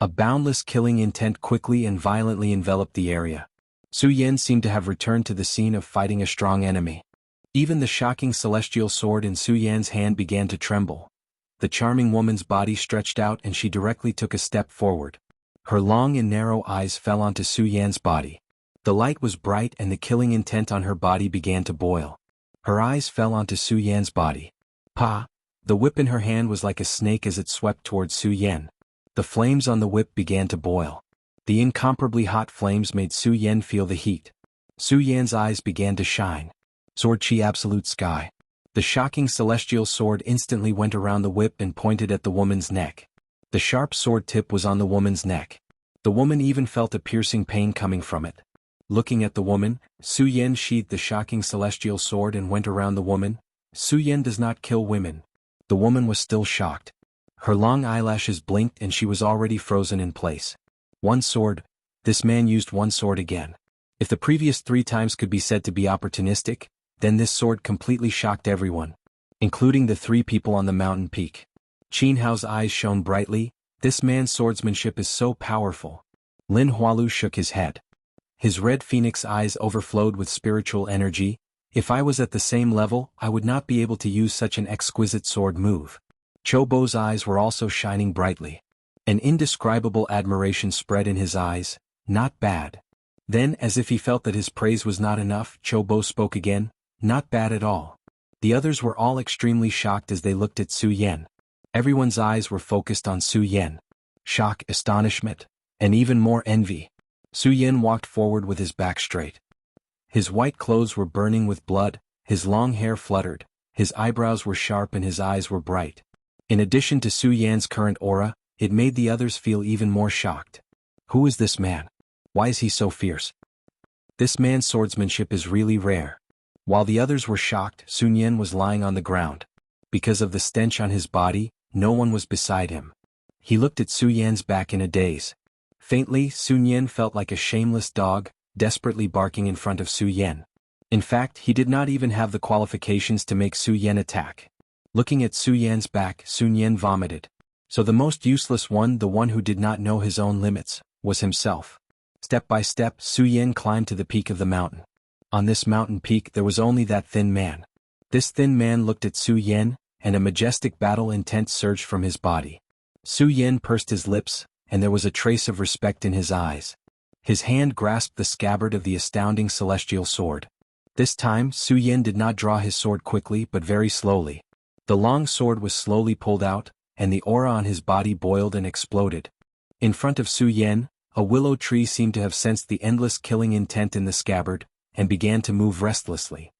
A boundless killing intent quickly and violently enveloped the area. Su Yan seemed to have returned to the scene of fighting a strong enemy. Even the shocking celestial sword in Su Yan's hand began to tremble. The charming woman's body stretched out and she directly took a step forward. Her long and narrow eyes fell onto Su Yan's body. The light was bright and the killing intent on her body began to boil. Her eyes fell onto Su Yan's body. Pa! The whip in her hand was like a snake as it swept towards Su Yan. The flames on the whip began to boil. The incomparably hot flames made Su Yan feel the heat. Su Yan's eyes began to shine. Sword Chi Absolute Sky. The shocking celestial sword instantly went around the whip and pointed at the woman's neck. The sharp sword tip was on the woman's neck. The woman even felt a piercing pain coming from it. Looking at the woman, Su Yan sheathed the shocking celestial sword and went around the woman. Su Yan does not kill women. The woman was still shocked. Her long eyelashes blinked and she was already frozen in place. 1 sword. This man used 1 sword again. If the previous 3 times could be said to be opportunistic, then this sword completely shocked everyone, including the 3 people on the mountain peak. Qin Hao's eyes shone brightly. This man's swordsmanship is so powerful. Lin Hualu shook his head. His red phoenix eyes overflowed with spiritual energy. If I was at the same level, I would not be able to use such an exquisite sword move. Chobo's eyes were also shining brightly. An indescribable admiration spread in his eyes. Not bad. Then, as if he felt that his praise was not enough, Chobo spoke again. Not bad at all. The others were all extremely shocked as they looked at Su Yan. Everyone's eyes were focused on Su Yan. Shock, astonishment, and even more envy. Su Yan walked forward with his back straight. His white clothes were burning with blood, his long hair fluttered, his eyebrows were sharp and his eyes were bright. In addition to Su Yan's current aura, it made the others feel even more shocked. Who is this man? Why is he so fierce? This man's swordsmanship is really rare. While the others were shocked, Sun Yan was lying on the ground. Because of the stench on his body, no one was beside him. he looked at Su Yan's back in a daze. Faintly, Sun Yan felt like a shameless dog, desperately barking in front of Su Yan. In fact, he did not even have the qualifications to make Su Yan attack. Looking at Su Yan's back, Sun Yan vomited. So the most useless one, the one who did not know his own limits, was himself. Step by step, Su Yan climbed to the peak of the mountain. On this mountain peak there was only that thin man. This thin man looked at Su Yan, and a majestic battle intent surged from his body. Su Yan pursed his lips, and there was a trace of respect in his eyes. His hand grasped the scabbard of the astounding celestial sword. This time, Su Yan did not draw his sword quickly but very slowly. The long sword was slowly pulled out, and the aura on his body boiled and exploded. In front of Su Yan, a willow tree seemed to have sensed the endless killing intent in the scabbard, and began to move restlessly.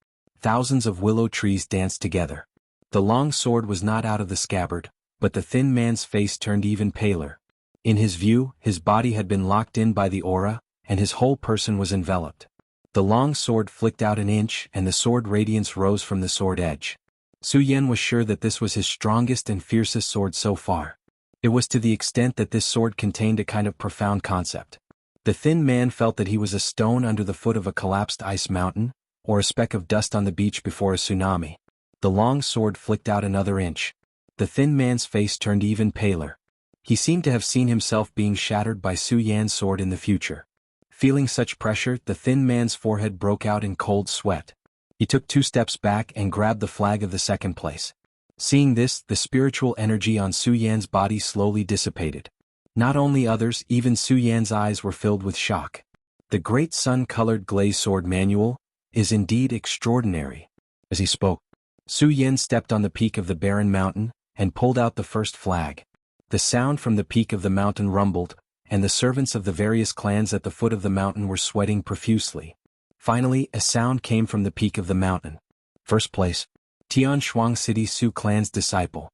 Thousands of willow trees danced together. The long sword was not out of the scabbard, but the thin man's face turned even paler. In his view, his body had been locked in by the aura, and his whole person was enveloped. The long sword flicked out an inch, and the sword radiance rose from the sword edge. Su Yan was sure that this was his strongest and fiercest sword so far. It was to the extent that this sword contained a kind of profound concept. The thin man felt that he was a stone under the foot of a collapsed ice mountain, or a speck of dust on the beach before a tsunami. The long sword flicked out another inch. The thin man's face turned even paler. He seemed to have seen himself being shattered by Su Yan's sword in the future. Feeling such pressure, the thin man's forehead broke out in cold sweat. He took 2 steps back and grabbed the flag of the second place. Seeing this, the spiritual energy on Su Yan's body slowly dissipated. Not only others, even Su Yan's eyes were filled with shock. The great sun-colored glazed sword manual is indeed extraordinary. As he spoke, Su Yan stepped on the peak of the barren mountain and pulled out the first flag. The sound from the peak of the mountain rumbled, and the servants of the various clans at the foot of the mountain were sweating profusely. Finally, a sound came from the peak of the mountain. First place, Tian Shuang City Su clan's disciple.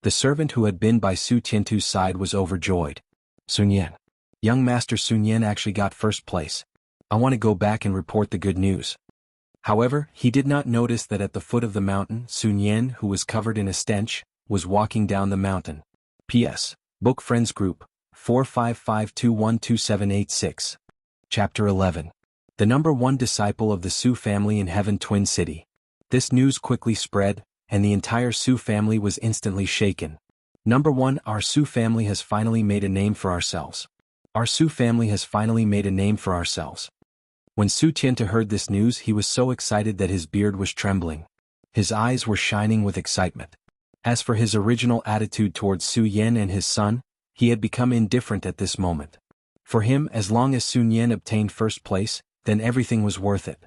The servant who had been by Su Tiantu's side was overjoyed. Sun Yan. Young Master Sun Yan actually got first place. I want to go back and report the good news. However, he did not notice that at the foot of the mountain, Sun Yan, who was covered in a stench, was walking down the mountain. P.S. Book Friends Group, 455212786. Chapter 11. The number 1 disciple of the Su family in Heaven Twin City. This news quickly spread, and the entire Su family was instantly shaken. Number 1, our Su family has finally made a name for ourselves. Our Su family has finally made a name for ourselves. When Su Tiantu heard this news, he was so excited that his beard was trembling. His eyes were shining with excitement. As for his original attitude towards Su Yan and his son, he had become indifferent at this moment. For him, as long as Sun Yan obtained first place, then everything was worth it.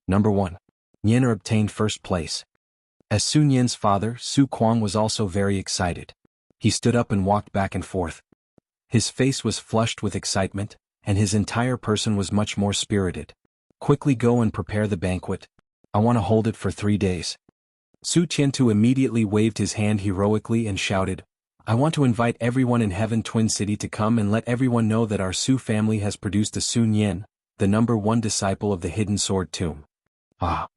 Number 1. Yan obtained first place. As Sun Yan's father, Su Kuang was also very excited. He stood up and walked back and forth. His face was flushed with excitement, and his entire person was much more spirited. Quickly go and prepare the banquet. I want to hold it for 3 days. Su Tiantu immediately waved his hand heroically and shouted, I want to invite everyone in Heaven Twin City to come and let everyone know that our Su family has produced a Sun Yan, the number 1 disciple of the Hidden Sword Tomb. Aha.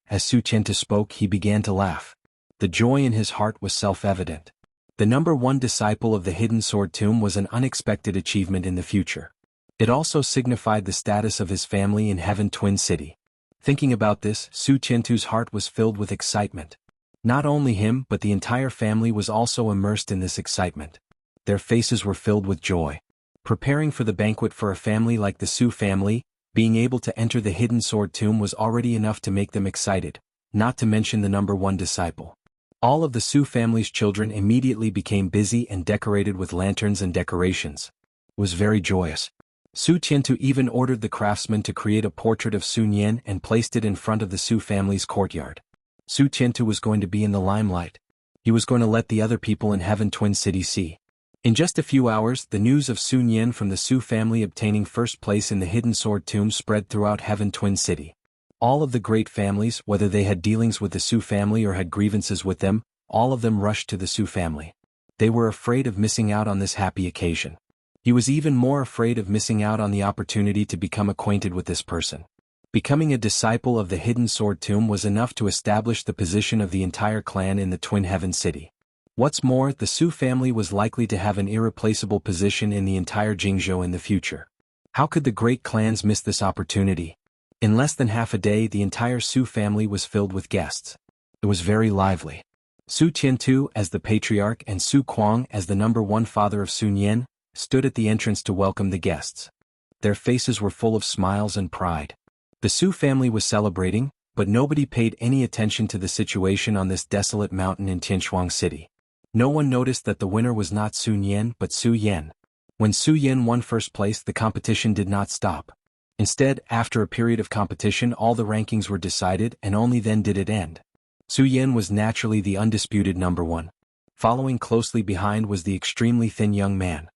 As Su Tiantu spoke, he began to laugh. The joy in his heart was self-evident. The number 1 disciple of the Hidden Sword Tomb was an unexpected achievement in the future. It also signified the status of his family in Heaven Twin City. Thinking about this, Su Tiantu's heart was filled with excitement. Not only him but the entire family was also immersed in this excitement. Their faces were filled with joy. Preparing for the banquet for a family like the Su family, being able to enter the Hidden Sword Tomb was already enough to make them excited, not to mention the number 1 disciple. All of the Su family's children immediately became busy and decorated with lanterns and decorations. It was very joyous. Su Tiantu even ordered the craftsman to create a portrait of Sun Yan and placed it in front of the Su family's courtyard. Su Tiantu was going to be in the limelight. He was going to let the other people in Heaven Twin City see. In just a few hours, the news of Sun Yan from the Su family obtaining first place in the Hidden Sword Tomb spread throughout Heaven Twin City. All of the great families, whether they had dealings with the Su family or had grievances with them, all of them rushed to the Su family. They were afraid of missing out on this happy occasion. He was even more afraid of missing out on the opportunity to become acquainted with this person. Becoming a disciple of the Hidden Sword Tomb was enough to establish the position of the entire clan in the Twin Heaven City. What's more, the Su family was likely to have an irreplaceable position in the entire Jianghu in the future. How could the great clans miss this opportunity? In less than half a day, the entire Su family was filled with guests. It was very lively. Su Qiantu, as the patriarch, and Su Kuang, as the #1 father of Sun Yan, stood at the entrance to welcome the guests. Their faces were full of smiles and pride. The Su family was celebrating, but nobody paid any attention to the situation on this desolate mountain in Tianchuang City. No one noticed that the winner was not Sun Yan but Su Yan. When Su Yan won first place, the competition did not stop. Instead, after a period of competition, all the rankings were decided, and only then did it end. Su Yan was naturally the undisputed #1. Following closely behind was the extremely thin young man.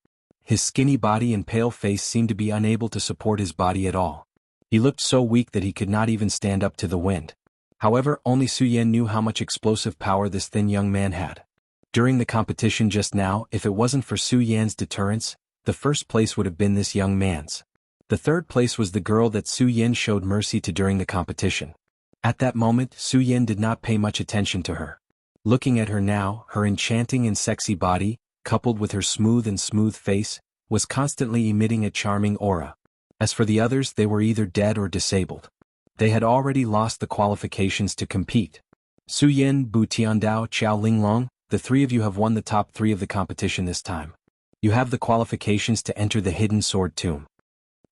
His skinny body and pale face seemed to be unable to support his body at all. He looked so weak that he could not even stand up to the wind. However, only Su Yan knew how much explosive power this thin young man had. During the competition just now, if it wasn't for Su Yan's deterrence, the first place would have been this young man's. The third place was the girl that Su Yan showed mercy to during the competition. At that moment, Su Yan did not pay much attention to her. Looking at her now, her enchanting and sexy body, coupled with her smooth face, was constantly emitting a charming aura. As for the others, they were either dead or disabled. They had already lost the qualifications to compete. Su Yan, Bu Tiandao, Qiao Linglong, the three of you have won the top 3 of the competition this time. You have the qualifications to enter the Hidden Sword Tomb.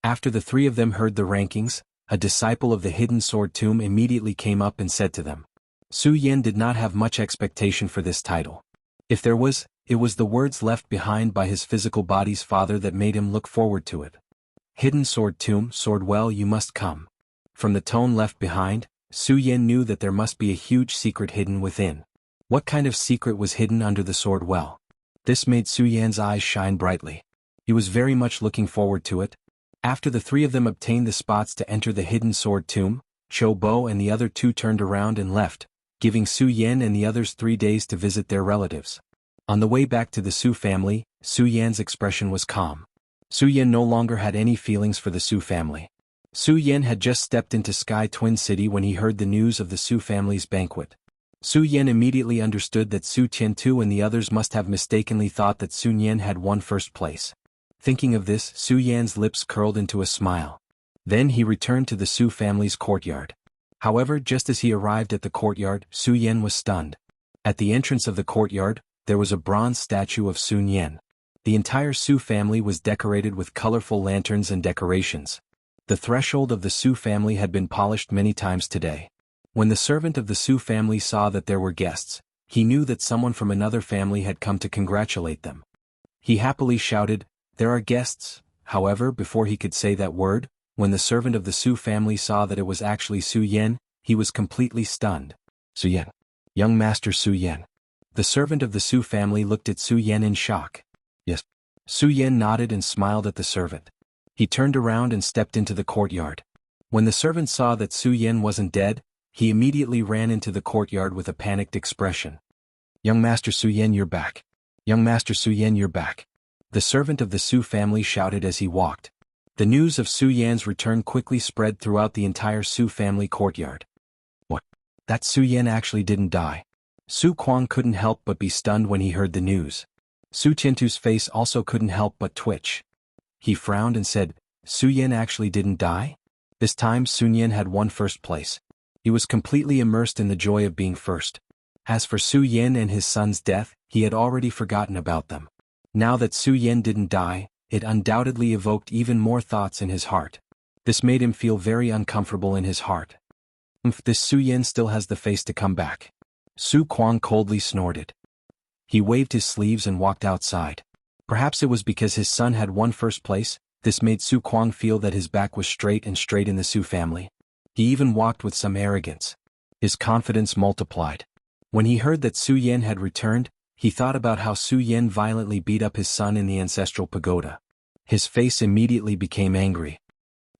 After the 3 of them heard the rankings, a disciple of the Hidden Sword Tomb immediately came up and said to them. Su Yan did not have much expectation for this title. If there was, it was the words left behind by his physical body's father that made him look forward to it. Hidden Sword Tomb, sword well, you must come. From the tone left behind, Su Yan knew that there must be a huge secret hidden within. What kind of secret was hidden under the sword well? This made Su Yan's eyes shine brightly. He was very much looking forward to it. After the 3 of them obtained the spots to enter the Hidden Sword Tomb, Cho Bo and the other 2 turned around and left, giving Su Yan and the others 3 days to visit their relatives. On the way back to the Su family, Su Yan's expression was calm. Su Yan no longer had any feelings for the Su family. Su Yan had just stepped into Sky Twin City when he heard the news of the Su family's banquet. Su Yan immediately understood that Su Qiantu and the others must have mistakenly thought that Sun Yan had won first place. Thinking of this, Su Yan's lips curled into a smile. Then he returned to the Su family's courtyard. However, just as he arrived at the courtyard, Su Yan was stunned. At the entrance of the courtyard, there was a bronze statue of Sun Yan. The entire Su family was decorated with colorful lanterns and decorations. The threshold of the Su family had been polished many times today. When the servant of the Su family saw that there were guests, he knew that someone from another family had come to congratulate them. He happily shouted, "There are guests." However, before he could say that word, when the servant of the Su family saw that it was actually Su Yan, he was completely stunned. "Su Yan. Young Master Su Yan." The servant of the Su family looked at Su Yan in shock. "Yes." Su Yan nodded and smiled at the servant. He turned around and stepped into the courtyard. When the servant saw that Su Yan wasn't dead, he immediately ran into the courtyard with a panicked expression. "Young Master Su Yan, you're back. Young Master Su Yan, you're back." The servant of the Su family shouted as he walked. The news of Su Yan's return quickly spread throughout the entire Su family courtyard. "What? That Su Yan actually didn't die?" Su Kuang couldn't help but be stunned when he heard the news. Su Qiantu's face also couldn't help but twitch. He frowned and said, "Su Yan actually didn't die?" This time Sun Yan had won first place. He was completely immersed in the joy of being first. As for Su Yan and his son's death, he had already forgotten about them. Now that Su Yan didn't die, it undoubtedly evoked even more thoughts in his heart. This made him feel very uncomfortable in his heart. This Su Yan still has the face to come back. Su Kuang coldly snorted. He waved his sleeves and walked outside. Perhaps it was because his son had won first place. This made Su Kuang feel that his back was straight in the Su family. He even walked with some arrogance. His confidence multiplied. When he heard that Su Yan had returned, he thought about how Su Yan violently beat up his son in the ancestral pagoda. His face immediately became angry.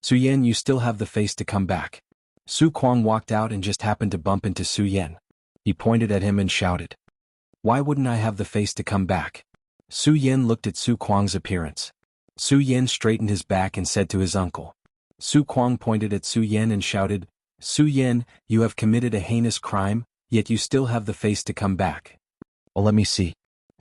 "Su Yan, you still have the face to come back." Su Kuang walked out and just happened to bump into Su Yan. He pointed at him and shouted, "Why wouldn't I have the face to come back?" Su Yan looked at Su Kuang's appearance. Su Yan straightened his back and said to his uncle. Su Kuang pointed at Su Yan and shouted, "Su Yan, you have committed a heinous crime, yet you still have the face to come back." "Oh, let me see."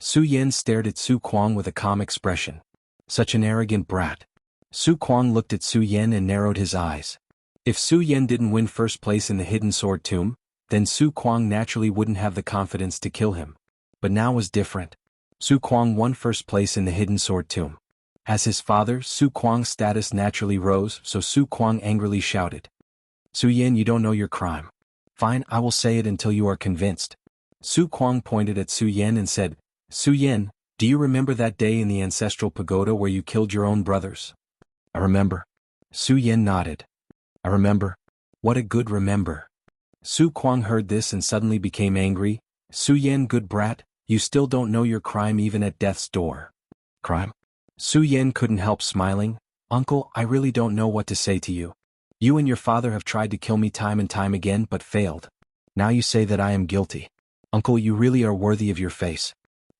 Su Yan stared at Su Kuang with a calm expression. Such an arrogant brat. Su Kuang looked at Su Yan and narrowed his eyes. If Su Yan didn't win first place in the hidden sword tomb, then Su Kuang naturally wouldn't have the confidence to kill him. But now was different. Su Kuang won first place in the hidden sword tomb. As his father, Su Kuang's status naturally rose, so Su Kuang angrily shouted. Su Yan, you don't know your crime. Fine, I will say it until you are convinced. Su Kuang pointed at Su Yan and said, Su Yan, do you remember that day in the ancestral pagoda where you killed your own brothers? I remember. Su Yan nodded. I remember. What a good remember. Su Kuang heard this and suddenly became angry. Su Yan, good brat, you still don't know your crime even at death's door. Crime? Su Yan couldn't help smiling. Uncle, I really don't know what to say to you. You and your father have tried to kill me time and time again but failed. Now you say that I am guilty. Uncle, you really are worthy of your face.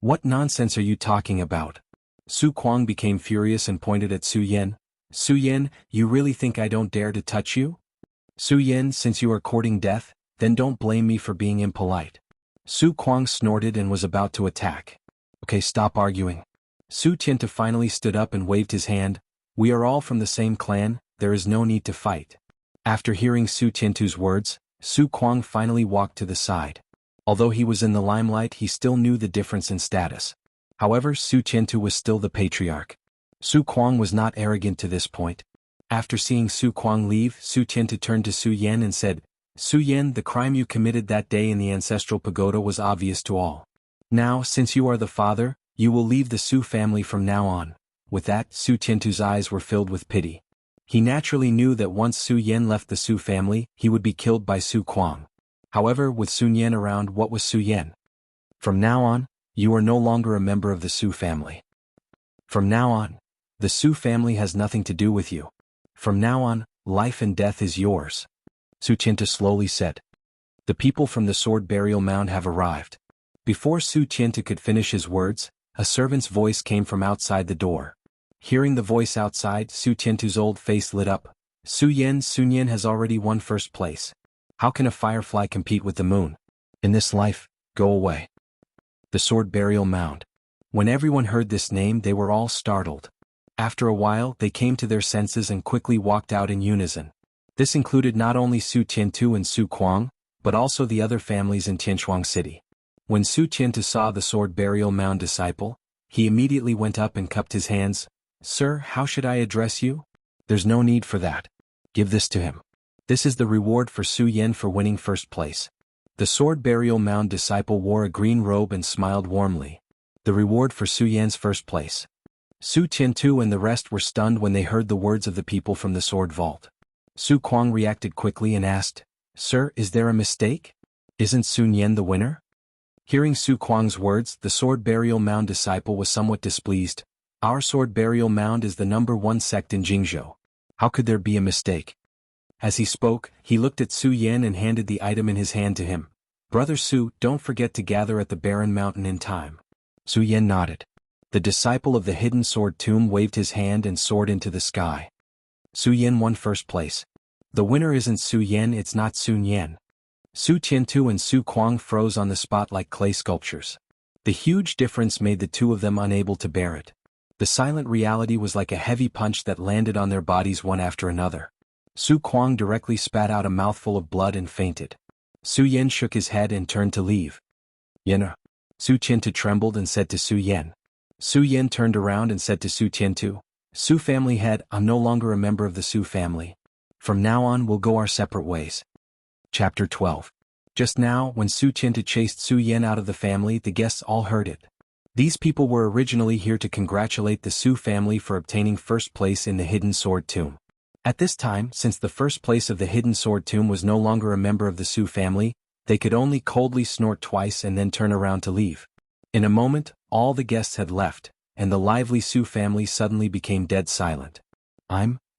What nonsense are you talking about? Su Kuang became furious and pointed at Su Yan. Su Yan, you really think I don't dare to touch you? Su Yan, since you are courting death, then don't blame me for being impolite. Su Kuang snorted and was about to attack. Okay, stop arguing. Su Tiantu finally stood up and waved his hand. We are all from the same clan, there is no need to fight. After hearing Su Tiantu's words, Su Kuang finally walked to the side. Although he was in the limelight, he still knew the difference in status. However, Su Tiantu was still the patriarch. Su Kuang was not arrogant to this point. After seeing Su Kuang leave, Su Tiantu turned to Su Yan and said, Su Yan, the crime you committed that day in the ancestral pagoda was obvious to all. Now, since you are the father, you will leave the Su family from now on. With that, Su Tiantu's eyes were filled with pity. He naturally knew that once Su Yan left the Su family, he would be killed by Su Kuang. However, with Sun Yan around, what was Su Yan? From now on, you are no longer a member of the Su family. From now on, the Su family has nothing to do with you. From now on, life and death is yours. Su Tiantu slowly said. The people from the sword burial mound have arrived. Before Su Tiantu could finish his words, a servant's voice came from outside the door. Hearing the voice outside, Su Tiantu's old face lit up. Sun Yan has already won first place. How can a firefly compete with the moon? In this life, go away. The sword burial mound. When everyone heard this name, they were all startled. After a while, they came to their senses and quickly walked out in unison. This included not only Su Tiantu and Su Kuang, but also the other families in Tianchuang City. When Su Tiantu saw the sword burial mound disciple, he immediately went up and cupped his hands. Sir, how should I address you? There's no need for that. Give this to him. This is the reward for Su Yan for winning first place. The sword burial mound disciple wore a green robe and smiled warmly. The reward for Su Yan's first place. Su Tiantu and the rest were stunned when they heard the words of the people from the sword vault. Su Kuang reacted quickly and asked, Sir, is there a mistake? Isn't Sun Yan the winner? Hearing Su Kuang's words, the sword burial mound disciple was somewhat displeased. Our sword burial mound is the #1 sect in Jianghu. How could there be a mistake? As he spoke, he looked at Su Yan and handed the item in his hand to him. Brother Su, don't forget to gather at the barren mountain in time. Su Yan nodded. The disciple of the hidden sword tomb waved his hand and soared into the sky. Su Yan won first place. The winner isn't Su Yan, it's not Sun Yan. Su Tiantu and Su Kuang froze on the spot like clay sculptures. The huge difference made the two of them unable to bear it. The silent reality was like a heavy punch that landed on their bodies one after another. Su Kuang directly spat out a mouthful of blood and fainted. Su Yan shook his head and turned to leave. Yan. Su Tiantu trembled and said to Su Yan. Su Yan turned around and said to Su Tiantu, Su family head, I'm no longer a member of the Su family. From now on we'll go our separate ways. Chapter 12. Just now, when Su Tiantu chased Su Yan out of the family, the guests all heard it. These people were originally here to congratulate the Su family for obtaining first place in the hidden sword tomb. At this time, since the first place of the hidden sword tomb was no longer a member of the Su family, they could only coldly snort twice and then turn around to leave. In a moment, all the guests had left, and the lively Su family suddenly became dead silent.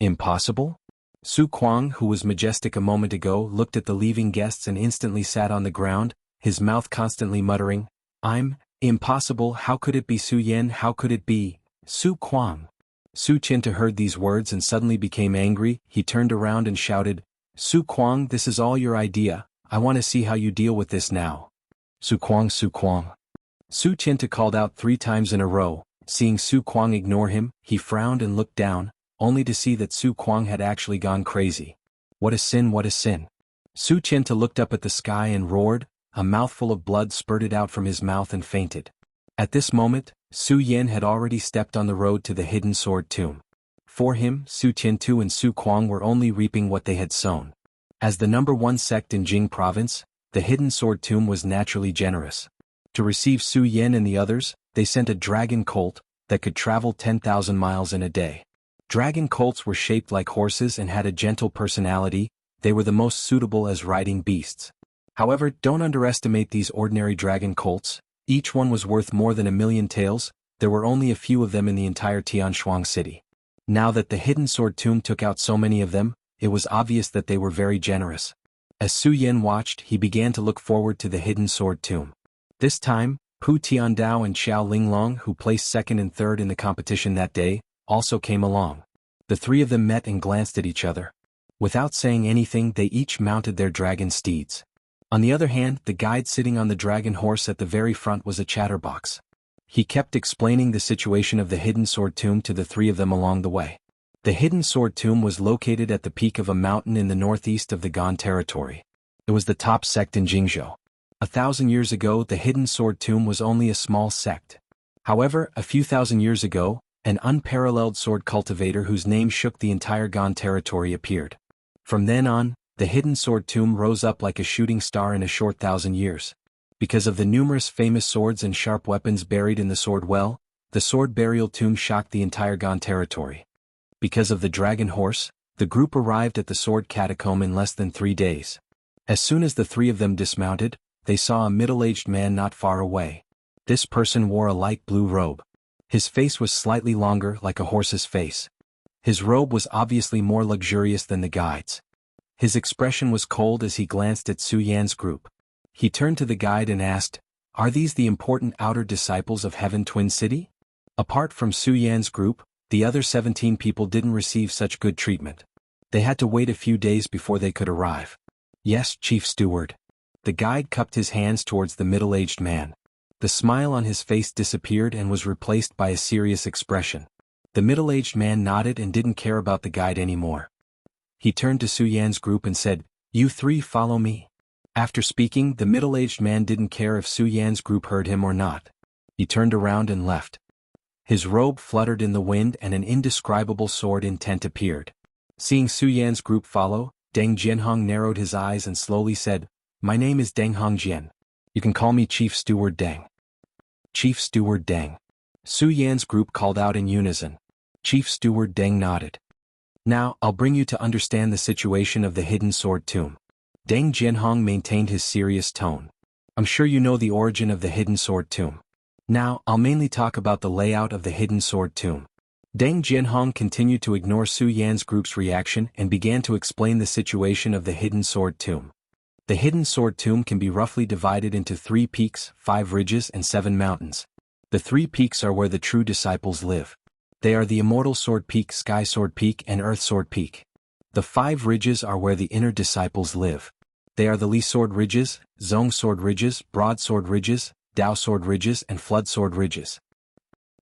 Impossible? Su Kuang, who was majestic a moment ago, looked at the leaving guests and instantly sat on the ground, his mouth constantly muttering, Impossible, how could it be Su Yan, how could it be, Su Kuang? Su Tiantu heard these words and suddenly became angry. He turned around and shouted, Su Kuang, this is all your idea, I want to see how you deal with this now. Su Kuang. Su Qianta called out 3 times in a row. Seeing Su Kuang ignore him, he frowned and looked down, only to see that Su Kuang had actually gone crazy. What a sin, what a sin. Su Qianta looked up at the sky and roared, a mouthful of blood spurted out from his mouth and fainted. At this moment, Su Yin had already stepped on the road to the hidden sword tomb. For him, Su Qiantu and Su Kuang were only reaping what they had sown. As the number 1 sect in Jing province, the hidden sword tomb was naturally generous. To receive Su Yin and the others, they sent a dragon colt that could travel 10,000 miles in a day. Dragon colts were shaped like horses and had a gentle personality. They were the most suitable as riding beasts. However, don't underestimate these ordinary dragon colts. Each one was worth more than 1,000,000 taels. There were only a few of them in the entire Tianshuang city. Now that the hidden sword tomb took out so many of them, it was obvious that they were very generous. As Su Yin watched, he began to look forward to the hidden sword tomb. This time, Pu Tiandao and Xiao Linglong, who placed 2nd and 3rd in the competition that day, also came along. The 3 of them met and glanced at each other. Without saying anything, they each mounted their dragon steeds. On the other hand, the guide sitting on the dragon horse at the very front was a chatterbox. He kept explaining the situation of the hidden sword tomb to the 3 of them along the way. The hidden sword tomb was located at the peak of a mountain in the northeast of the Gan territory. It was the top sect in Jingzhou. 1,000 years ago, the hidden sword tomb was only a small sect. However, a few thousand years ago, an unparalleled sword cultivator whose name shook the entire Gan territory appeared. From then on, the hidden sword tomb rose up like a shooting star in a short 1,000 years. Because of the numerous famous swords and sharp weapons buried in the sword well, the sword burial tomb shocked the entire Gan territory. Because of the dragon horse, the group arrived at the sword catacomb in less than 3 days. As soon as the 3 of them dismounted, they saw a middle-aged man not far away. This person wore a light blue robe. His face was slightly longer, like a horse's face. His robe was obviously more luxurious than the guide's. His expression was cold as he glanced at Su Yan's group. He turned to the guide and asked, "Are these the important outer disciples of Heaven Twin City?" Apart from Su Yan's group, the other 17 people didn't receive such good treatment. They had to wait a few days before they could arrive. "Yes, Chief Steward." The guide cupped his hands towards the middle-aged man. The smile on his face disappeared and was replaced by a serious expression. The middle-aged man nodded and didn't care about the guide anymore. He turned to Su Yan's group and said, "You 3 follow me." After speaking, the middle-aged man didn't care if Su Yan's group heard him or not. He turned around and left. His robe fluttered in the wind and an indescribable sword intent appeared. Seeing Su Yan's group follow, Deng Jianhong narrowed his eyes and slowly said, "My name is Deng Hongjian. You can call me Chief Steward Deng." Chief Steward Deng. Su Yan's group called out in unison. Chief Steward Deng nodded. "Now, I'll bring you to understand the situation of the hidden sword tomb." Deng Jianhong maintained his serious tone. "I'm sure you know the origin of the hidden sword tomb. Now, I'll mainly talk about the layout of the hidden sword tomb." Deng Jianhong continued to ignore Su Yan's group's reaction and began to explain the situation of the hidden sword tomb. The hidden sword tomb can be roughly divided into 3 peaks, 5 ridges and 7 mountains. The 3 peaks are where the true disciples live. They are the Immortal Sword Peak, Sky Sword Peak and Earth Sword Peak. The 5 ridges are where the inner disciples live. They are the Li Sword Ridges, Zong Sword Ridges, Broad Sword Ridges, Dao Sword Ridges and Flood Sword Ridges.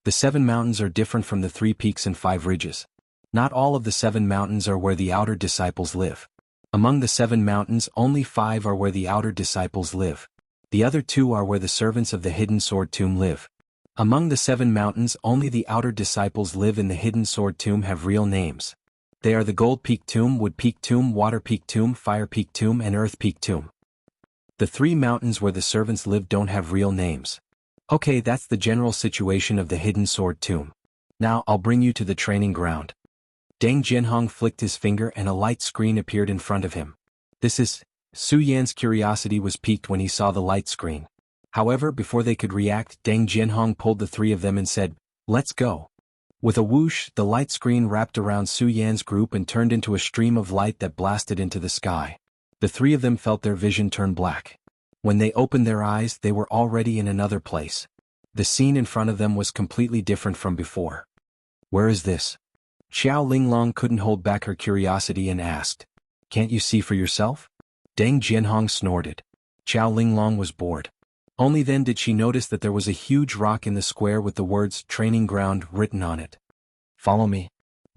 The 7 mountains are different from the 3 peaks and 5 ridges. Not all of the 7 mountains are where the outer disciples live. Among the 7 mountains, only 5 are where the outer disciples live. The other 2 are where the servants of the hidden sword tomb live. Among the 7 mountains, only the outer disciples live in the hidden sword tomb have real names. They are the Gold Peak Tomb, Wood Peak Tomb, Water Peak Tomb, Fire Peak Tomb and Earth Peak Tomb. The 3 mountains where the servants live don't have real names. Okay, that's the general situation of the hidden sword tomb. Now I'll bring you to the training ground. Deng Jianhong flicked his finger and a light screen appeared in front of him. This is... Su Yan's curiosity was piqued when he saw the light screen. However, before they could react, Deng Jianhong pulled the 3 of them and said, "Let's go." With a whoosh, the light screen wrapped around Su Yan's group and turned into a stream of light that blasted into the sky. The 3 of them felt their vision turn black. When they opened their eyes, they were already in another place. The scene in front of them was completely different from before. "Where is this?" Xiao Linglong couldn't hold back her curiosity and asked, "Can't you see for yourself?" Deng Jianhong snorted. Xiao Linglong was bored. Only then did she notice that there was a huge rock in the square with the words "Training Ground" written on it. "Follow me,"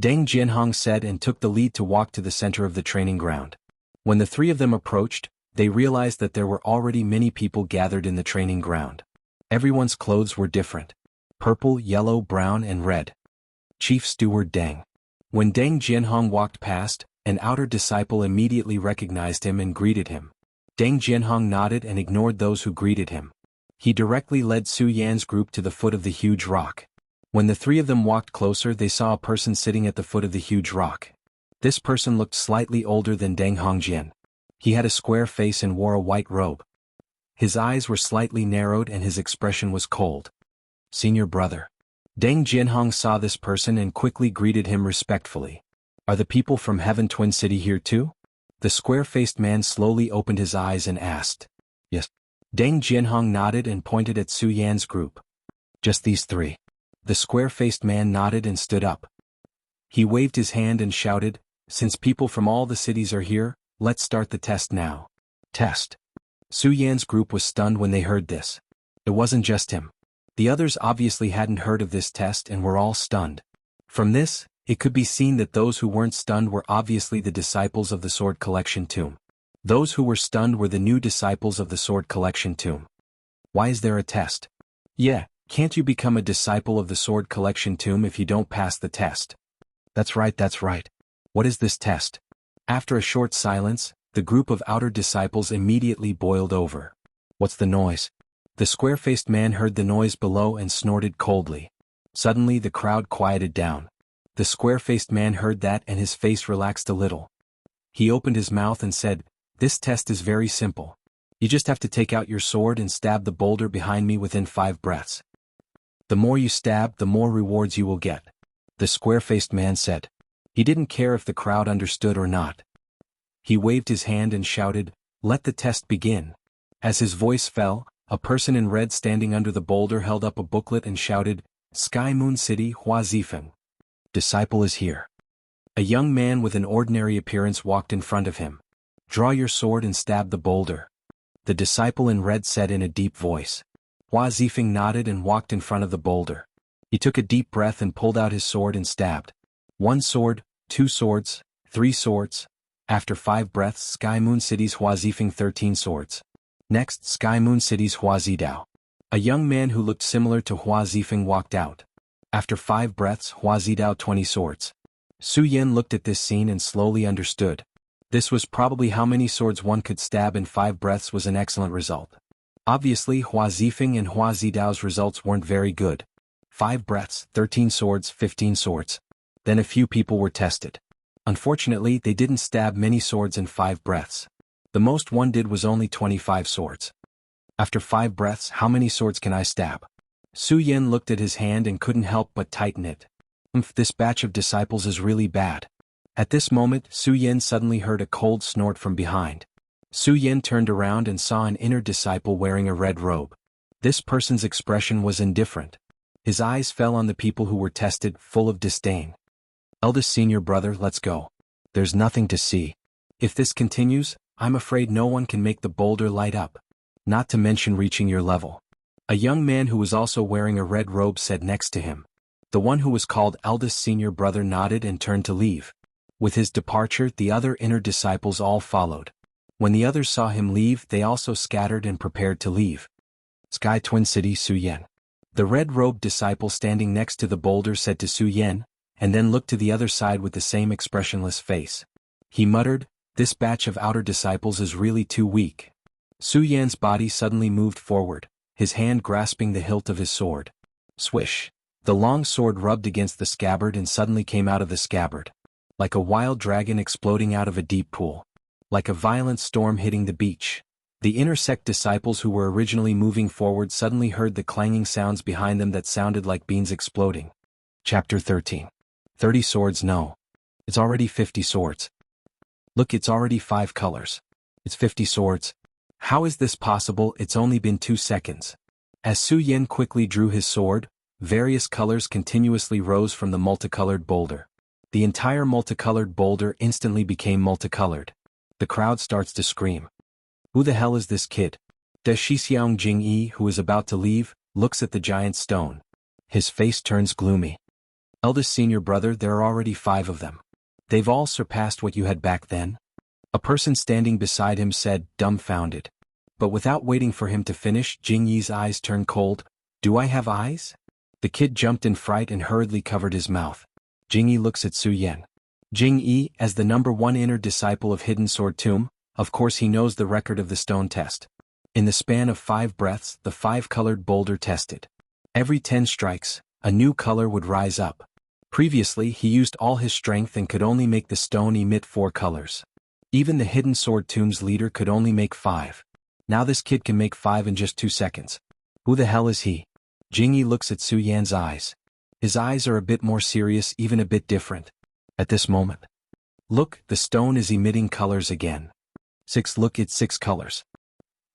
Deng Jianhong said and took the lead to walk to the center of the training ground. When the three of them approached, they realized that there were already many people gathered in the training ground. Everyone's clothes were different: purple, yellow, brown, and red. Chief Steward Deng. When Deng Jianhong walked past, an outer disciple immediately recognized him and greeted him. Deng Jianhong nodded and ignored those who greeted him. He directly led Su Yan's group to the foot of the huge rock. When the three of them walked closer, they saw a person sitting at the foot of the huge rock. This person looked slightly older than Deng Hongjian. He had a square face and wore a white robe. His eyes were slightly narrowed and his expression was cold. "Senior brother." Deng Jianhong saw this person and quickly greeted him respectfully. "Are the people from Heaven Twin City here too?" The square-faced man slowly opened his eyes and asked. "Yes." Deng Jianhong nodded and pointed at Su Yan's group. "Just these three." The square-faced man nodded and stood up. He waved his hand and shouted, "Since people from all the cities are here, let's start the test now." Test. Su Yan's group was stunned when they heard this. It wasn't just him. The others obviously hadn't heard of this test and were all stunned. From this, it could be seen that those who weren't stunned were obviously the disciples of the Sword Collection Tomb. Those who were stunned were the new disciples of the Sword Collection Tomb. Why is there a test? Yeah, can't you become a disciple of the Sword Collection Tomb if you don't pass the test? That's right, that's right. What is this test? After a short silence, the group of outer disciples immediately boiled over. What's the noise? The square-faced man heard the noise below and snorted coldly. Suddenly the crowd quieted down. The square-faced man heard that and his face relaxed a little. He opened his mouth and said, "This test is very simple. You just have to take out your sword and stab the boulder behind me within 5 breaths. The more you stab, the more rewards you will get," the square-faced man said. He didn't care if the crowd understood or not. He waved his hand and shouted, "Let the test begin." As his voice fell, a person in red standing under the boulder held up a booklet and shouted, "Sky Moon City, Hua Zifeng. Disciple is here." A young man with an ordinary appearance walked in front of him. "Draw your sword and stab the boulder," the disciple in red said in a deep voice. Hua Zifeng nodded and walked in front of the boulder. He took a deep breath and pulled out his sword and stabbed. 1 sword, 2 swords, 3 swords. After 5 breaths, Sky Moon City's Hua Zifeng 13 swords. Next, Sky Moon City's Hua Zidao. A young man who looked similar to Hua Zifeng walked out. After 5 breaths, Hua Zidao 20 swords. Su Yan looked at this scene and slowly understood. This was probably how many swords one could stab in 5 breaths was an excellent result. Obviously Hua Zifeng and Hua Zidao's results weren't very good. 5 breaths, 13 swords, 15 swords. Then a few people were tested. Unfortunately, they didn't stab many swords in 5 breaths. The most one did was only 25 swords. After 5 breaths, how many swords can I stab? Su Yan looked at his hand and couldn't help but tighten it. This batch of disciples is really bad. At this moment, Su Yan suddenly heard a cold snort from behind. Su Yan turned around and saw an inner disciple wearing a red robe. This person's expression was indifferent. His eyes fell on the people who were tested, full of disdain. "Eldest senior brother, let's go. There's nothing to see. If this continues, I'm afraid no one can make the boulder light up. Not to mention reaching your level." A young man who was also wearing a red robe said next to him. The one who was called eldest senior brother nodded and turned to leave. With his departure, the other inner disciples all followed. When the others saw him leave, they also scattered and prepared to leave. Sky Twin City, Su Yan. The red-robed disciple standing next to the boulder said to Su Yan, and then looked to the other side with the same expressionless face. He muttered, "This batch of outer disciples is really too weak." Su Yan's body suddenly moved forward, his hand grasping the hilt of his sword. Swish! The long sword rubbed against the scabbard and suddenly came out of the scabbard. Like a wild dragon exploding out of a deep pool. Like a violent storm hitting the beach. The inner sect disciples who were originally moving forward suddenly heard the clanging sounds behind them that sounded like beans exploding. Chapter 13. 30 swords? No. It's already 50 swords. Look, it's already 5 colors. It's 50 swords. How is this possible? It's only been 2 seconds. As Su Yan quickly drew his sword, various colors continuously rose from the multicolored boulder. The entire multicolored boulder instantly became multicolored. The crowd starts to scream. Who the hell is this kid? De Shixiang Jingyi, who is about to leave, looks at the giant stone. His face turns gloomy. Eldest senior brother, there are already 5 of them. They've all surpassed what you had back then? A person standing beside him said, dumbfounded. But without waiting for him to finish, Jingyi's eyes turned cold. Do I have eyes? The kid jumped in fright and hurriedly covered his mouth. Jingyi looks at Su Yan. Jingyi, as the #1 inner disciple of Hidden Sword Tomb, of course he knows the record of the stone test. In the span of 5 breaths, the 5-colored boulder tested. Every 10 strikes, a new color would rise up. Previously, he used all his strength and could only make the stone emit 4 colors. Even the Hidden Sword Tomb's leader could only make 5. Now this kid can make 5 in just 2 seconds. Who the hell is he? Jingyi looks at Su Yan's eyes. His eyes are a bit more serious, even a bit different. At this moment. Look, the stone is emitting colors again. 6, look, it's 6 colors.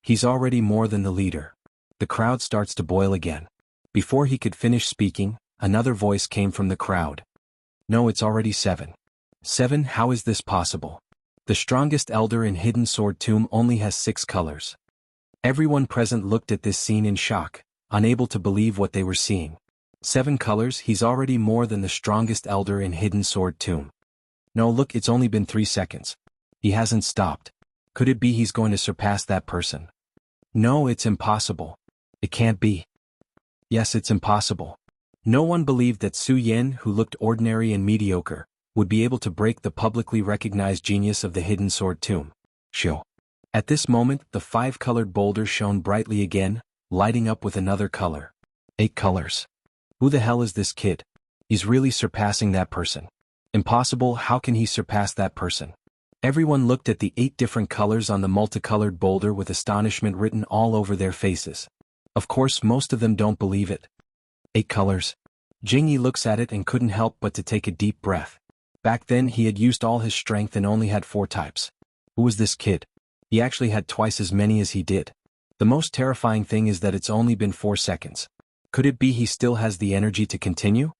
He's already more than the leader. The crowd starts to boil again. Before he could finish speaking, another voice came from the crowd. No, it's already 7. 7, how is this possible? The strongest elder in Hidden Sword Tomb only has 6 colors. Everyone present looked at this scene in shock, unable to believe what they were seeing. 7 colors, he's already more than the strongest elder in Hidden Sword Tomb. No, look, it's only been 3 seconds. He hasn't stopped. Could it be he's going to surpass that person? No, it's impossible. It can't be. Yes, it's impossible. No one believed that Su Yan, who looked ordinary and mediocre, would be able to break the publicly recognized genius of the Hidden Sword Tomb. Shoo. At this moment, the 5-colored boulder shone brightly again, lighting up with another color. 8 colors. Who the hell is this kid? He's really surpassing that person. Impossible, how can he surpass that person? Everyone looked at the 8 different colors on the multicolored boulder with astonishment written all over their faces. Of course, most of them don't believe it. 8 colors. Jingyi looks at it and couldn't help but to take a deep breath. Back then he had used all his strength and only had 4 types. Who was this kid? He actually had twice as many as he did. The most terrifying thing is that it's only been 4 seconds. Could it be he still has the energy to continue?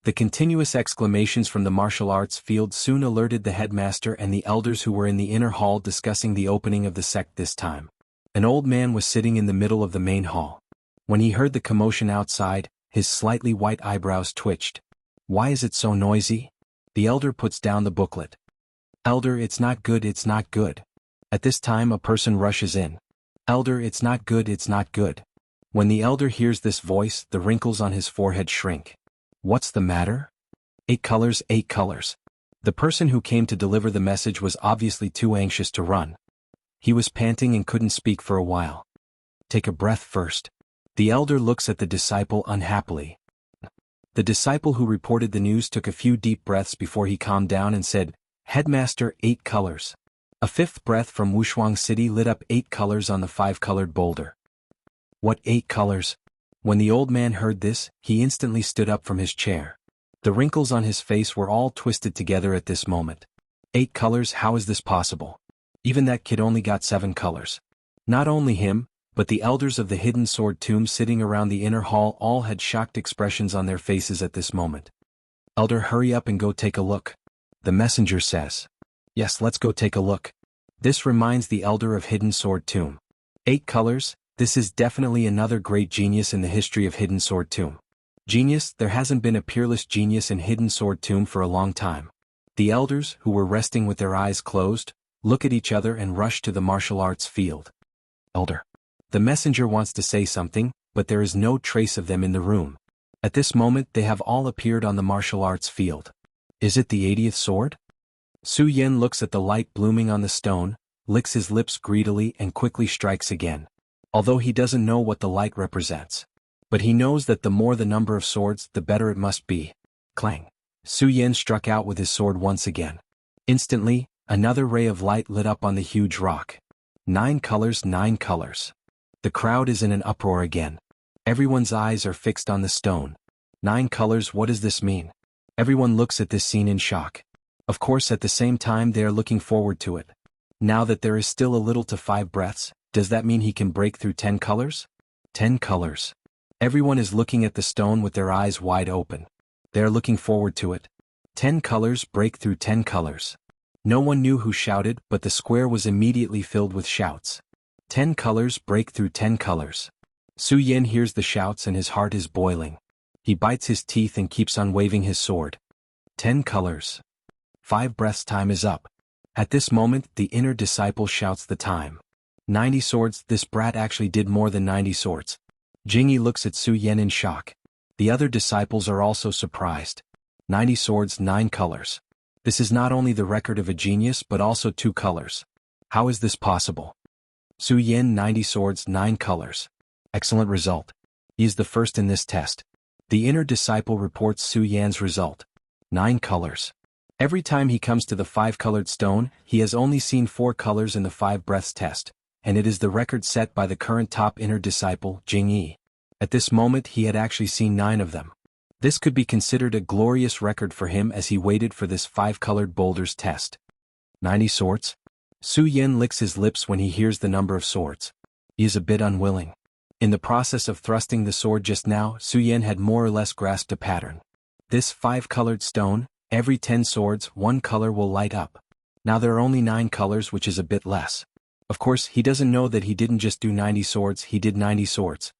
The continuous exclamations from the martial arts field soon alerted the headmaster and the elders who were in the inner hall discussing the opening of the sect this time. An old man was sitting in the middle of the main hall. When he heard the commotion outside, his slightly white eyebrows twitched. Why is it so noisy? The elder puts down the booklet. Elder, it's not good, it's not good. At this time a person rushes in. Elder, it's not good, it's not good. When the elder hears this voice, the wrinkles on his forehead shrink. What's the matter? 8 colors, 8 colors. The person who came to deliver the message was obviously too anxious to run. He was panting and couldn't speak for a while. Take a breath first. The elder looks at the disciple unhappily. The disciple who reported the news took a few deep breaths before he calmed down and said, Headmaster, 8 colors. A 5th breath from Wushuang City lit up 8 colors on the 5-colored boulder. What 8 colors? When the old man heard this, he instantly stood up from his chair. The wrinkles on his face were all twisted together at this moment. 8 colors, how is this possible? Even that kid only got 7 colors. Not only him, but the elders of the Hidden Sword Tomb sitting around the inner hall all had shocked expressions on their faces at this moment. Elder, hurry up and go take a look. The messenger says. Yes, let's go take a look. This reminds the elder of Hidden Sword Tomb. 8 colors, this is definitely another great genius in the history of Hidden Sword Tomb. Genius, there hasn't been a peerless genius in Hidden Sword Tomb for a long time. The elders, who were resting with their eyes closed, look at each other and rush to the martial arts field. Elder. The messenger wants to say something, but there is no trace of them in the room. At this moment they have all appeared on the martial arts field. Is it the 80th sword? Su Yan looks at the light blooming on the stone, licks his lips greedily and quickly strikes again. Although he doesn't know what the light represents. But he knows that the more the number of swords, the better it must be. Clang. Su Yan struck out with his sword once again. Instantly, another ray of light lit up on the huge rock. 9 colors, 9 colors. The crowd is in an uproar again. Everyone's eyes are fixed on the stone. 9 colors, what does this mean? Everyone looks at this scene in shock. Of course, at the same time they are looking forward to it. Now that there is still a little to 5 breaths, does that mean he can break through 10 colors? 10 colors. Everyone is looking at the stone with their eyes wide open. They are looking forward to it. 10 colors, break through 10 colors. No one knew who shouted, but the square was immediately filled with shouts. 10 colors break through 10 colors. Su Yin hears the shouts and his heart is boiling. He bites his teeth and keeps on waving his sword. 10 colors. 5 breaths time is up. At this moment, the inner disciple shouts the time. 90 swords, this brat actually did more than 90 swords. Jingyi looks at Su Yin in shock. The other disciples are also surprised. 90 swords, 9 colors. This is not only the record of a genius but also 2 colors. How is this possible? Su Yin 90 swords, 9 colors. Excellent result. He is the first in this test. The inner disciple reports Su Yan's result. 9 colors. Every time he comes to the 5-colored stone, he has only seen 4 colors in the 5 breaths test, and it is the record set by the current top inner disciple, Jingyi. At this moment he had actually seen 9 of them. This could be considered a glorious record for him as he waited for this 5-colored boulders test. 90 swords? Su Yin licks his lips when he hears the number of swords. He is a bit unwilling. In the process of thrusting the sword just now, Su Yin had more or less grasped a pattern. This 5-colored stone, every 10 swords, 1 color will light up. Now there are only 9 colors, which is a bit less. Of course, he doesn't know that he didn't just do 90 swords, he did 90 swords.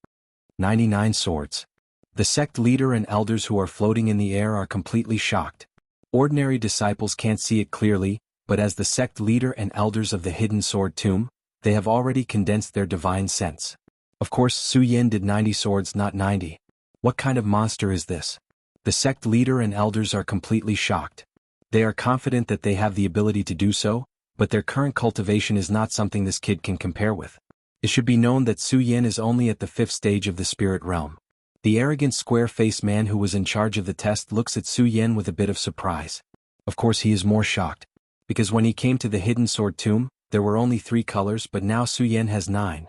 99 swords. The sect leader and elders who are floating in the air are completely shocked. Ordinary disciples can't see it clearly, but as the sect leader and elders of the hidden sword tomb, they have already condensed their divine sense. Of course, Su Yin did 90 swords, not 90. What kind of monster is this? The sect leader and elders are completely shocked. They are confident that they have the ability to do so, but their current cultivation is not something this kid can compare with. It should be known that Su Yin is only at the 5th stage of the spirit realm. The arrogant square-faced man who was in charge of the test looks at Su Yin with a bit of surprise. Of course he is more shocked. Because when he came to the hidden sword tomb, there were only 3 colors, but now Su Yin has 9.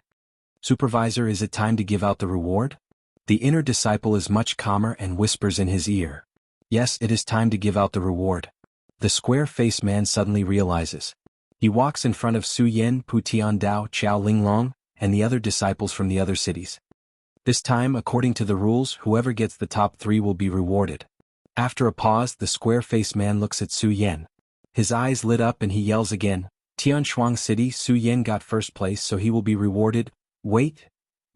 Supervisor, is it time to give out the reward? The inner disciple is much calmer and whispers in his ear. Yes, it is time to give out the reward. The square-faced man suddenly realizes. He walks in front of Su Yin, Pu Tiandao, Qiao Linglong, and the other disciples from the other cities. This time, according to the rules, whoever gets the top 3 will be rewarded. After a pause, the square-faced man looks at Su Yin. His eyes lit up and he yells again, Tianshuang City, Su Yin got first place, so he will be rewarded. Wait!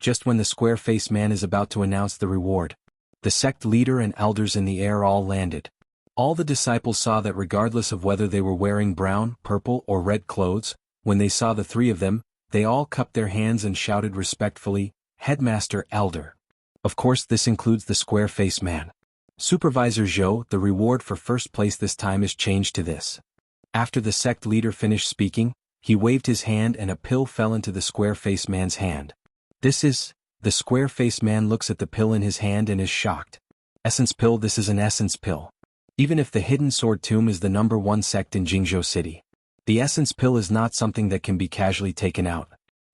Just when the square-faced man is about to announce the reward, the sect leader and elders in the air all landed. All the disciples saw that regardless of whether they were wearing brown, purple, or red clothes, when they saw the 3 of them, they all cupped their hands and shouted respectfully, Headmaster, Elder. Of course this includes the square-faced man. Supervisor Zhou, the reward for first place this time is changed to this. After the sect leader finished speaking, he waved his hand and a pill fell into the square-faced man's hand. This is... The square-faced man looks at the pill in his hand and is shocked. Essence pill, this is an essence pill. Even if the hidden sword tomb is the number 1 sect in Jianghu City, the essence pill is not something that can be casually taken out.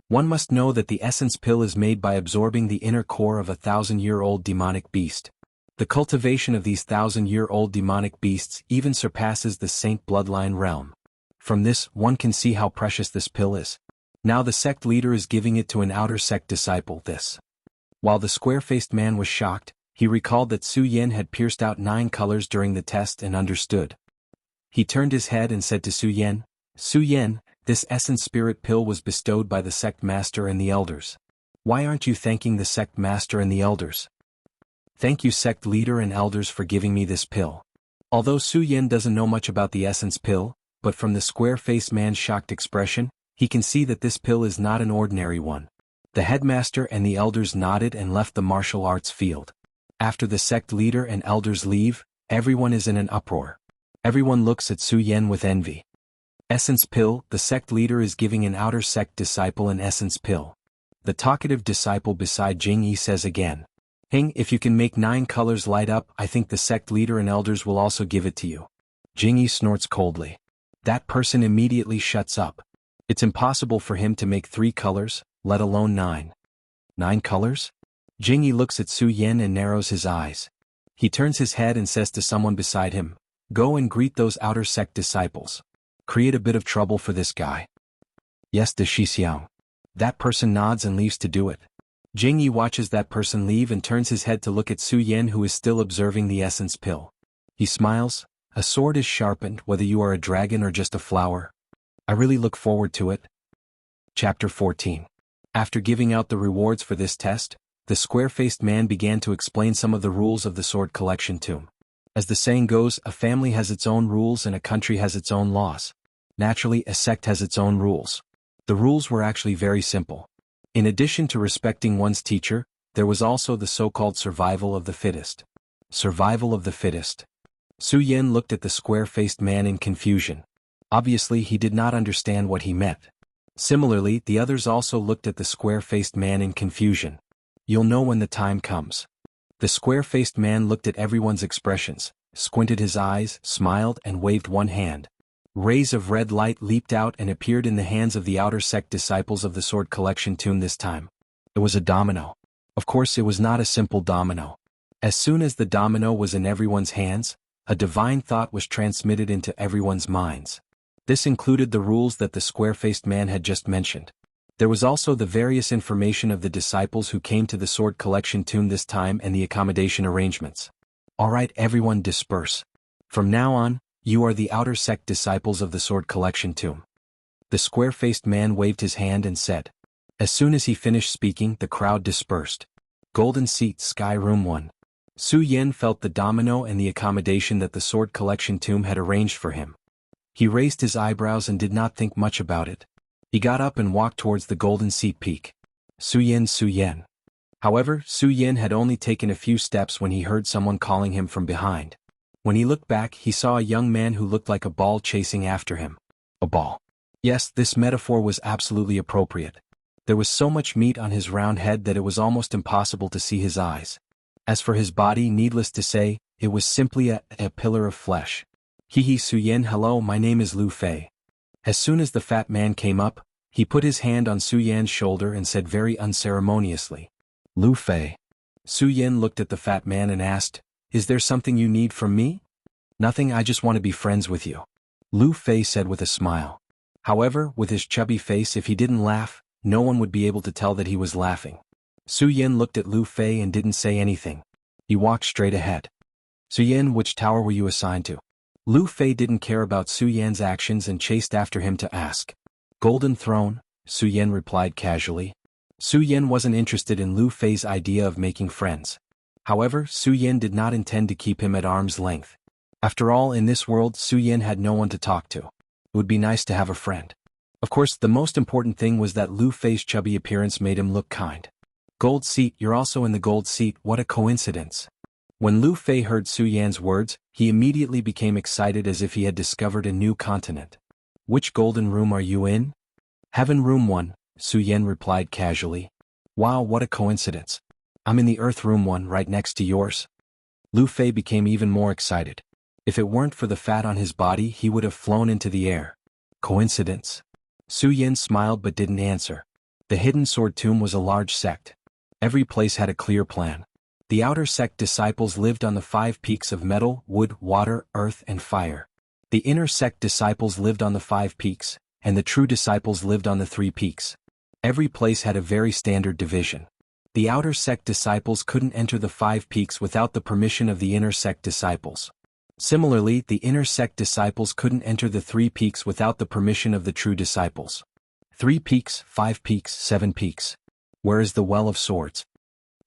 One must know that the essence pill is made by absorbing the inner core of a 1,000-year-old demonic beast. The cultivation of these 1,000-year-old demonic beasts even surpasses the saint bloodline realm. From this, one can see how precious this pill is. Now the sect leader is giving it to an outer sect disciple, this. While the square-faced man was shocked, he recalled that Su Yin had pierced out 9 colors during the test and understood. He turned his head and said to Su Yin, this essence spirit pill was bestowed by the sect master and the elders. Why aren't you thanking the sect master and the elders? Thank you sect leader and elders for giving me this pill. Although Su Yin doesn't know much about the essence pill, but from the square-faced man's shocked expression, he can see that this pill is not an ordinary one. The headmaster and the elders nodded and left the martial arts field. After the sect leader and elders leave, everyone is in an uproar. Everyone looks at Su Yin with envy. Essence pill, the sect leader is giving an outer sect disciple an essence pill. The talkative disciple beside Jingyi says again, Hing, if you can make 9 colors light up, I think the sect leader and elders will also give it to you. Jingyi snorts coldly. That person immediately shuts up. It's impossible for him to make 3 colors, let alone 9. 9 colors? Jingyi looks at Su Yin and narrows his eyes. He turns his head and says to someone beside him, Go and greet those outer sect disciples. Create a bit of trouble for this guy. Yes, the Shixiang. That person nods and leaves to do it. Jingyi watches that person leave and turns his head to look at Su Yin, who is still observing the essence pill. He smiles. A sword is sharpened whether you are a dragon or just a flower. I really look forward to it. Chapter 14. After giving out the rewards for this test, the square-faced man began to explain some of the rules of the sword collection tomb. As the saying goes, a family has its own rules and a country has its own laws. Naturally, a sect has its own rules. The rules were actually very simple. In addition to respecting one's teacher, there was also the so-called survival of the fittest. Survival of the fittest. Su Yin looked at the square-faced man in confusion. Obviously, he did not understand what he meant. Similarly, the others also looked at the square-faced man in confusion. You'll know when the time comes. The square-faced man looked at everyone's expressions, squinted his eyes, smiled, and waved one hand. Rays of red light leaped out and appeared in the hands of the outer sect disciples of the sword collection tomb this time. It was a domino. Of course, it was not a simple domino. As soon as the domino was in everyone's hands, a divine thought was transmitted into everyone's minds. This included the rules that the square-faced man had just mentioned. There was also the various information of the disciples who came to the sword collection tomb this time and the accommodation arrangements. Alright, everyone disperse. From now on, you are the outer sect disciples of the sword collection tomb. The square-faced man waved his hand and said. As soon as he finished speaking, the crowd dispersed. Golden Seat, Sky Room 1. Su Yin felt the domino and the accommodation that the sword collection tomb had arranged for him. He raised his eyebrows and did not think much about it. He got up and walked towards the Golden Seat Peak. Su Yin. However, Su Yin had only taken a few steps when he heard someone calling him from behind. When he looked back, he saw a young man who looked like a ball chasing after him. A ball. Yes, this metaphor was absolutely appropriate. There was so much meat on his round head that it was almost impossible to see his eyes. As for his body, needless to say, it was simply a pillar of flesh. Su Yin, hello, my name is Lu Fei. As soon as the fat man came up, he put his hand on Su Yin's shoulder and said very unceremoniously, Lu Fei. Su Yin looked at the fat man and asked, Is there something you need from me? Nothing, I just want to be friends with you. Lu Fei said with a smile. However, with his chubby face, if he didn't laugh, no one would be able to tell that he was laughing. Su Yin looked at Lu Fei and didn't say anything. He walked straight ahead. Su Yin, which tower were you assigned to? Lu Fei didn't care about Su Yin's actions and chased after him to ask. Golden Throne, Su Yin replied casually. Su Yin wasn't interested in Lu Fei's idea of making friends. However, Su Yin did not intend to keep him at arm's length. After all, in this world, Su Yin had no one to talk to. It would be nice to have a friend. Of course, the most important thing was that Lu Fei's chubby appearance made him look kind. Gold Seat, you're also in the Gold Seat, what a coincidence. When Lu Fei heard Su Yan's words, he immediately became excited as if he had discovered a new continent. Which golden room are you in? Heaven Room 1, Su Yan replied casually. Wow, what a coincidence. I'm in the Earth Room 1 right next to yours. Lu Fei became even more excited. If it weren't for the fat on his body, he would have flown into the air. Coincidence? Su Yan smiled but didn't answer. The Hidden Sword Tomb was a large sect. Every place had a clear plan. The outer sect disciples lived on the 5 peaks of metal, wood, water, earth, and fire. The inner sect disciples lived on the 5 peaks, and the true disciples lived on the 3 peaks. Every place had a very standard division. The outer sect disciples couldn't enter the 5 peaks without the permission of the inner sect disciples. Similarly, the inner sect disciples couldn't enter the 3 peaks without the permission of the true disciples. 3 peaks, 5 peaks, 7 peaks. Where is the Well of Swords?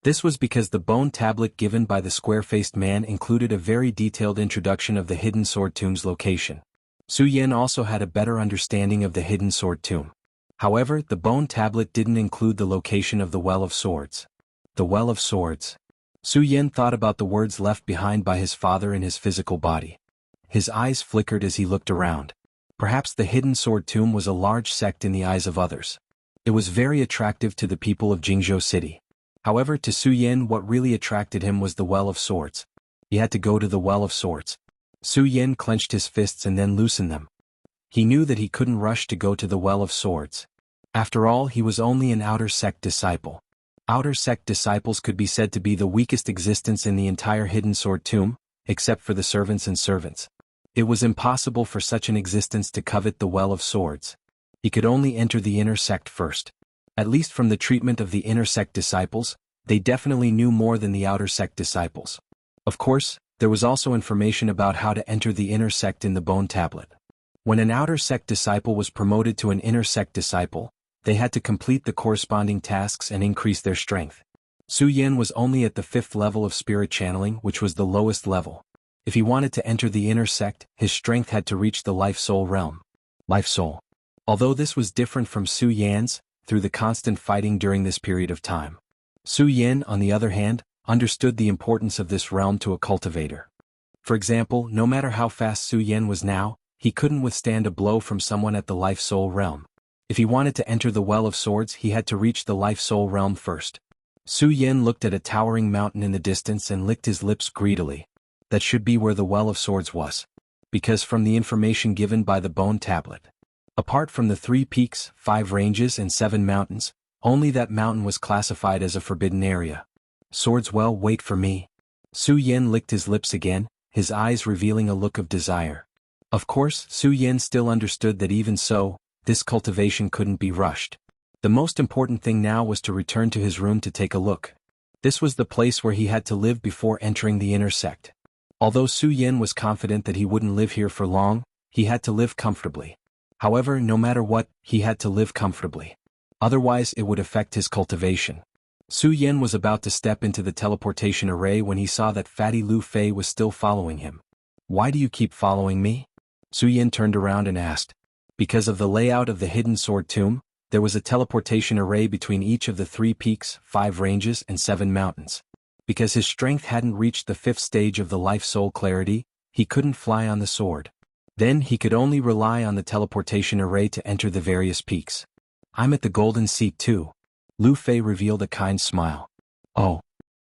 This was because the bone tablet given by the square-faced man included a very detailed introduction of the Hidden Sword Tomb's location. Su Yin also had a better understanding of the Hidden Sword Tomb. However, the bone tablet didn't include the location of the Well of Swords. The Well of Swords. Su Yin thought about the words left behind by his father in his physical body. His eyes flickered as he looked around. Perhaps the Hidden Sword Tomb was a large sect in the eyes of others. It was very attractive to the people of Jianghu City. However, to Su Yin, what really attracted him was the Well of Swords. He had to go to the Well of Swords. Su Yin clenched his fists and then loosened them. He knew that he couldn't rush to go to the Well of Swords. After all, he was only an outer sect disciple. Outer sect disciples could be said to be the weakest existence in the entire Hidden Sword Tomb, except for the servants and servants. It was impossible for such an existence to covet the Well of Swords. He could only enter the inner sect first. At least from the treatment of the inner sect disciples, they definitely knew more than the outer sect disciples. Of course, there was also information about how to enter the inner sect in the bone tablet. When an outer sect disciple was promoted to an inner sect disciple, They had to complete the corresponding tasks and increase their strength. Su Yan was only at the 5th level of spirit channeling, which was the lowest level. If he wanted to enter the inner sect, his strength had to reach the life-soul realm. Life-soul. Although this was different from Su Yan's, through the constant fighting during this period of time. Su Yan, on the other hand, understood the importance of this realm to a cultivator. For example, no matter how fast Su Yan was now, he couldn't withstand a blow from someone at the life-soul realm. If he wanted to enter the Well of Swords, he had to reach the life-soul realm first. Su Yan looked at a towering mountain in the distance and licked his lips greedily. That should be where the Well of Swords was. Because from the information given by the bone tablet, apart from the 3 peaks, 5 ranges and 7 mountains, only that mountain was classified as a forbidden area. Swords, well, wait for me. Su Yan licked his lips again, his eyes revealing a look of desire. Of course, Su Yan still understood that even so, this cultivation couldn't be rushed. The most important thing now was to return to his room to take a look. This was the place where he had to live before entering the inner sect. Although Su Yan was confident that he wouldn't live here for long, he had to live comfortably. However, no matter what, he had to live comfortably. Otherwise it would affect his cultivation. Su Yan was about to step into the teleportation array when he saw that fatty Lu Fei was still following him. Why do you keep following me? Su Yan turned around and asked. Because of the layout of the hidden sword tomb, there was a teleportation array between each of the 3 peaks, 5 ranges and 7 mountains. Because his strength hadn't reached the 5th stage of the life-soul clarity, he couldn't fly on the sword. Then he could only rely on the teleportation array to enter the various peaks. I'm at the golden seat too. Lu Fei revealed a kind smile. Oh.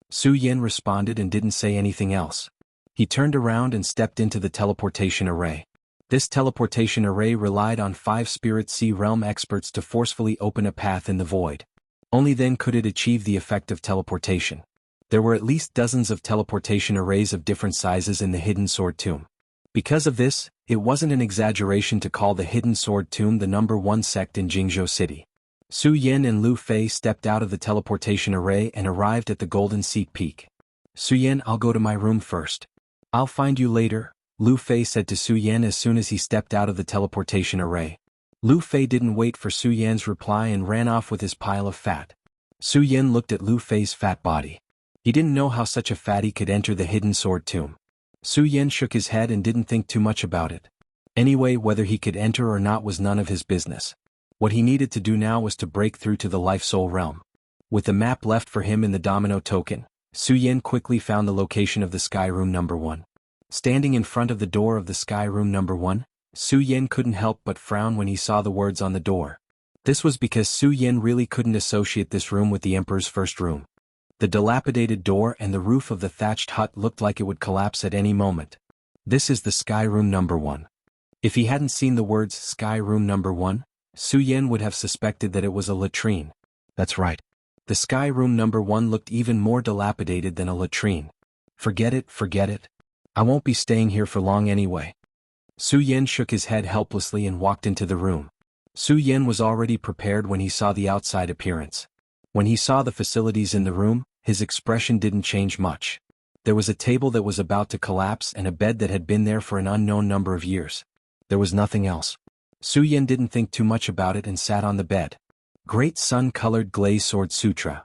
Su Yan responded and didn't say anything else. He turned around and stepped into the teleportation array. This teleportation array relied on 5 Spirit Sea Realm experts to forcefully open a path in the void. Only then could it achieve the effect of teleportation. There were at least dozens of teleportation arrays of different sizes in the Hidden Sword Tomb. Because of this, it wasn't an exaggeration to call the Hidden Sword Tomb the #1 sect in Jianghu City. Su Yan and Lu Fei stepped out of the teleportation array and arrived at the Golden Seat Peak. Su Yan, I'll go to my room first. I'll find you later, Lu Fei said to Su Yan as soon as he stepped out of the teleportation array. Lu Fei didn't wait for Su Yan's reply and ran off with his pile of fat. Su Yan looked at Lu Fei's fat body. He didn't know how such a fatty could enter the Hidden Sword Tomb. Su Yan shook his head and didn't think too much about it. Anyway, whether he could enter or not was none of his business. What he needed to do now was to break through to the Life-Soul realm. With the map left for him in the domino token, Su Yan quickly found the location of the Sky Room #1. Standing in front of the door of the Sky Room #1, Su Yan couldn't help but frown when he saw the words on the door. This was because Su Yan really couldn't associate this room with the Emperor's first room. The dilapidated door and the roof of the thatched hut looked like it would collapse at any moment. This is the Sky Room #1. If he hadn't seen the words Sky Room #1, Su Yan would have suspected that it was a latrine. That's right. The Sky Room #1 looked even more dilapidated than a latrine. Forget it, forget it. I won't be staying here for long anyway. Su Yan shook his head helplessly and walked into the room. Su Yan was already prepared when he saw the outside appearance. When he saw the facilities in the room, his expression didn't change much. There was a table that was about to collapse and a bed that had been there for an unknown number of years. There was nothing else. Su Yan didn't think too much about it and sat on the bed. Great Sun-Colored Glaze Sword Sutra.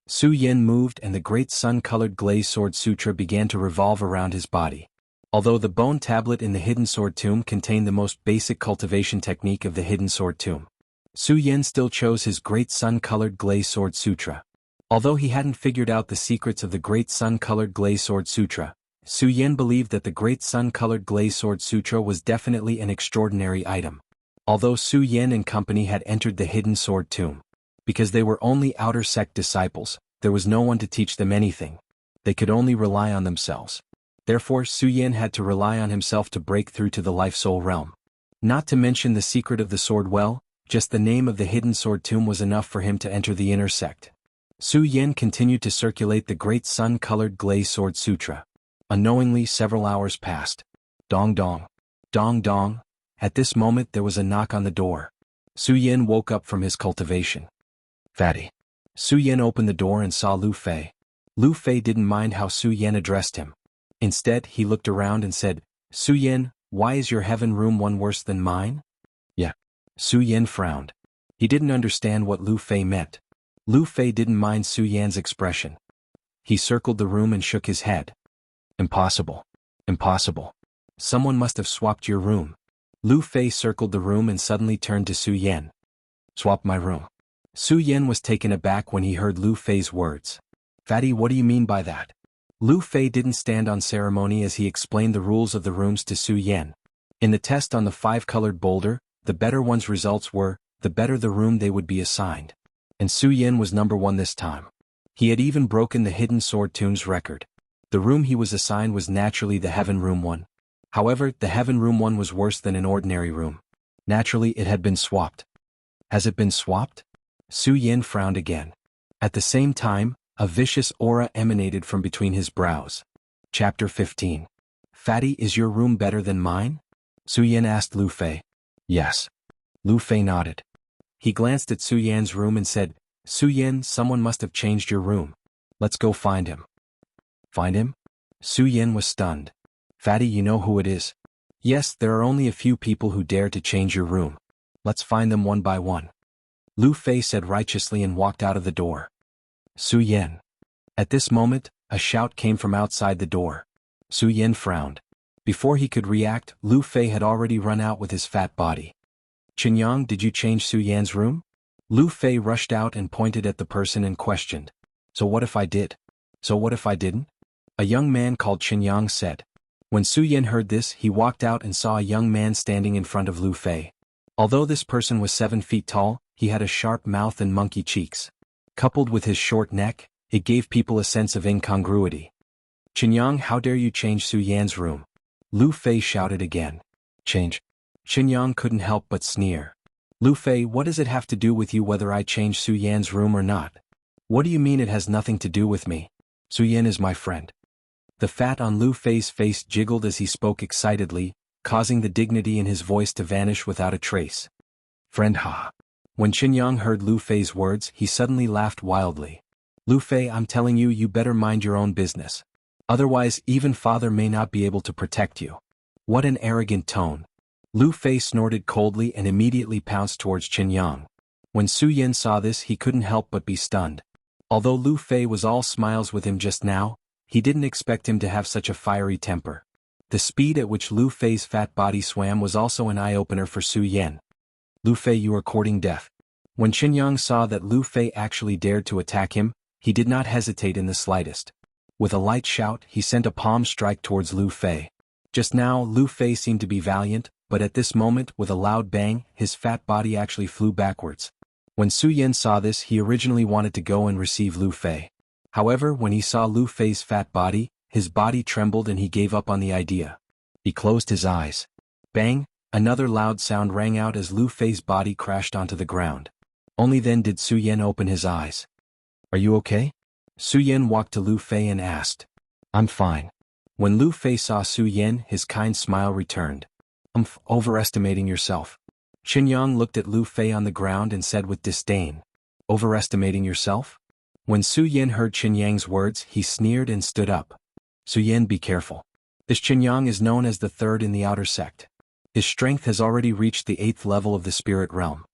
Su Yan moved and the Great Sun-Colored Glaze Sword Sutra began to revolve around his body. Although the bone tablet in the Hidden Sword Tomb contained the most basic cultivation technique of the Hidden Sword Tomb, Su Yan still chose his Great Sun-Colored Glaze Sword Sutra. Although he hadn't figured out the secrets of the Great Sun-Colored Glaze Sword Sutra, Su Yan believed that the Great Sun-Colored Glaze Sword Sutra was definitely an extraordinary item. Although Su Yan and company had entered the Hidden Sword Tomb, because they were only outer sect disciples, there was no one to teach them anything. They could only rely on themselves. Therefore, Su Yan had to rely on himself to break through to the Life-Soul realm. Not to mention the secret of the sword well, just the name of the Hidden Sword Tomb was enough for him to enter the inner sect. Su Yan continued to circulate the Great Sun-Colored Glaze Sword Sutra. Unknowingly, several hours passed. Dong dong. Dong dong. At this moment there was a knock on the door. Su Yan woke up from his cultivation. Fatty. Su Yan opened the door and saw Lu Fei. Lu Fei didn't mind how Su Yan addressed him. Instead, he looked around and said, Su Yan, why is your heaven room one worse than mine? Yeah. Su Yan frowned. He didn't understand what Lu Fei meant. Lu Fei didn't mind Su Yan's expression. He circled the room and shook his head. Impossible. Impossible. Someone must have swapped your room. Lu Fei circled the room and suddenly turned to Su Yan. Swap my room. Su Yan was taken aback when he heard Lu Fei's words. Fatty, what do you mean by that? Lu Fei didn't stand on ceremony as he explained the rules of the rooms to Su Yan. In the test on the 5-colored boulder, the better one's results were, the better the room they would be assigned. And Su Yan was number 1 this time. He had even broken the Hidden Sword Tomb's record. The room he was assigned was naturally the Heaven Room 1. However, the Heaven Room 1 was worse than an ordinary room. Naturally, it had been swapped. Has it been swapped? Su Yan frowned again. At the same time, a vicious aura emanated from between his brows. Chapter 15. Fatty, is your room better than mine? Su Yan asked Lu Fei. Yes. Lu Fei nodded. He glanced at Su Yan's room and said, Su Yan, someone must have changed your room. Let's go find him. Find him? Su Yan was stunned. Fatty, you know who it is? Yes, there are only a few people who dare to change your room. Let's find them one by one. Lu Fei said righteously and walked out of the door. Su Yan. At this moment, a shout came from outside the door. Su Yan frowned. Before he could react, Lu Fei had already run out with his fat body. Qinyang, did you change Su Yan's room? Lu Fei rushed out and pointed at the person and questioned. So what if I did? So what if I didn't? A young man called Qinyang said. When Su Yan heard this, he walked out and saw a young man standing in front of Lu Fei. Although this person was 7 feet tall, he had a sharp mouth and monkey cheeks. Coupled with his short neck, it gave people a sense of incongruity. Qinyang, how dare you change Su Yan's room? Lu Fei shouted again. Change? Qinyang couldn't help but sneer. Lu Fei, what does it have to do with you whether I change Su Yan's room or not? What do you mean it has nothing to do with me? Su Yan is my friend. The fat on Lu Fei's face jiggled as he spoke excitedly, causing the dignity in his voice to vanish without a trace. Friend, ha. When Qinyang heard Lu Fei's words, he suddenly laughed wildly. Lu Fei, I'm telling you, you better mind your own business. Otherwise, even father may not be able to protect you. What an arrogant tone. Lu Fei snorted coldly and immediately pounced towards Qinyang. When Su Yan saw this, he couldn't help but be stunned. Although Lu Fei was all smiles with him just now, he didn't expect him to have such a fiery temper. The speed at which Lu Fei's fat body swam was also an eye-opener for Su Yan. Lu Fei, you are courting death. When Qinyang saw that Lu Fei actually dared to attack him, he did not hesitate in the slightest. With a light shout, he sent a palm strike towards Lu Fei. Just now, Lu Fei seemed to be valiant, but at this moment, with a loud bang, his fat body actually flew backwards. When Su Yan saw this, he originally wanted to go and receive Lu Fei. However, when he saw Lu Fei's fat body, his body trembled and he gave up on the idea. He closed his eyes. Bang! Another loud sound rang out as Lu Fei's body crashed onto the ground. Only then did Su Yan open his eyes. Are you okay? Su Yan walked to Lu Fei and asked. I'm fine. When Lu Fei saw Su Yan, his kind smile returned. Overestimating yourself. Qinyang looked at Lu Fei on the ground and said with disdain. Overestimating yourself? When Su Yan heard Qinyang's words, he sneered and stood up. Su Yan, be careful. This Qinyang is known as the third in the outer sect. His strength has already reached the 8th level of the spirit realm.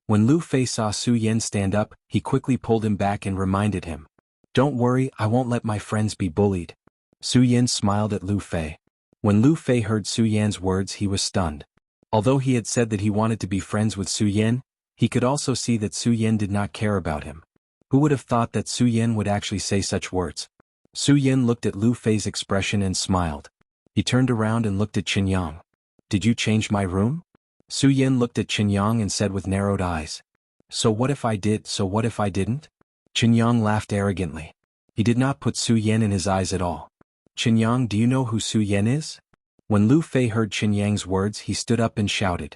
When Lu Fei saw Su Yan stand up, he quickly pulled him back and reminded him. Don't worry, I won't let my friends be bullied. Su Yan smiled at Lu Fei. When Lu Fei heard Su Yan's words, he was stunned. Although he had said that he wanted to be friends with Su Yan, he could also see that Su Yan did not care about him. Who would have thought that Su Yan would actually say such words? Su Yan looked at Lu Fei's expression and smiled. He turned around and looked at Qinyang. Did you change my room? Su Yan looked at Qinyang and said with narrowed eyes. So what if I did, so what if I didn't? Qinyang laughed arrogantly. He did not put Su Yan in his eyes at all. Qinyang, do you know who Su Yan is? When Lu Fei heard Qinyang's words, he stood up and shouted.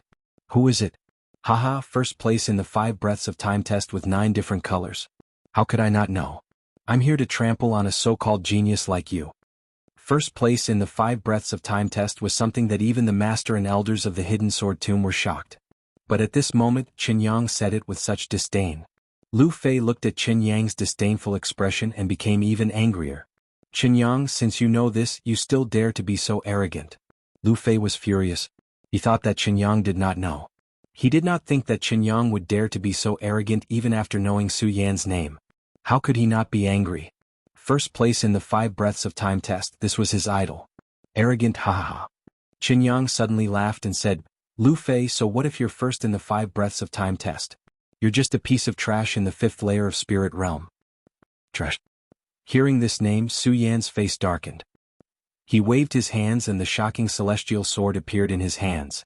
Who is it? Haha, first place in the 5 breaths of time test with 9 different colors. How could I not know? I'm here to trample on a so-called genius like you. First place in the 5 breaths of time test was something that even the master and elders of the Hidden Sword Tomb were shocked. But at this moment, Qinyang said it with such disdain. Lu Fei looked at Qinyang's disdainful expression and became even angrier. Qinyang, since you know this, you still dare to be so arrogant. Lu Fei was furious. He thought that Qinyang did not know. He did not think that Qinyang would dare to be so arrogant even after knowing Su Yan's name. How could he not be angry? First place in the 5 breaths of time test, this was his idol. Arrogant, ha ha ha. Qinyang suddenly laughed and said, Lu Fei, so what if you're first in the 5 breaths of time test? You're just a piece of trash in the 5th layer of spirit realm. Trash. Hearing this name, Su Yan's face darkened. He waved his hands and the shocking celestial sword appeared in his hands.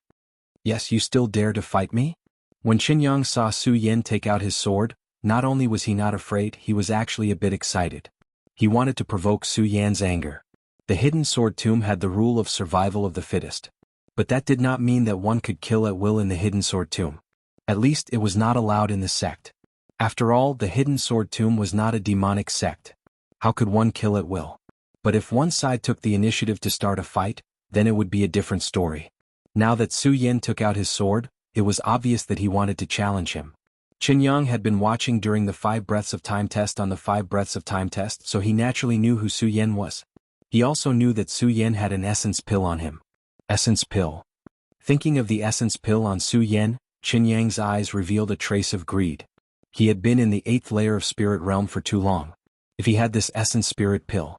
Yes, you still dare to fight me? When Qinyang saw Su Yan take out his sword, not only was he not afraid, he was actually a bit excited. He wanted to provoke Su Yan's anger. The hidden sword tomb had the rule of survival of the fittest. But that did not mean that one could kill at will in the hidden sword tomb. At least it was not allowed in the sect. After all, the hidden sword tomb was not a demonic sect. How could one kill at will? But if one side took the initiative to start a fight, then it would be a different story. Now that Su Yan took out his sword, it was obvious that he wanted to challenge him. Qinyang had been watching during the 5 breaths of time test on the 5 breaths of time test, so he naturally knew who Su Yan was. He also knew that Su Yan had an essence pill on him. Essence pill. Thinking of the essence pill on Su Yan, Qinyang's eyes revealed a trace of greed. He had been in the 8th layer of spirit realm for too long. If he had this essence spirit pill,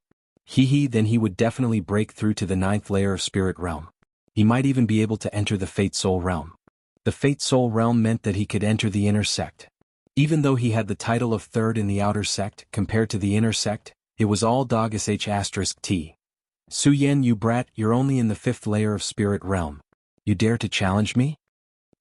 then he would definitely break through to the 9th layer of spirit realm. He might even be able to enter the Fate Soul realm. The Fate Soul realm meant that he could enter the inner sect. Even though he had the title of 3rd in the outer sect, compared to the inner sect, it was all dog sh*t. Su Yan, you brat, you're only in the 5th layer of spirit realm. You dare to challenge me?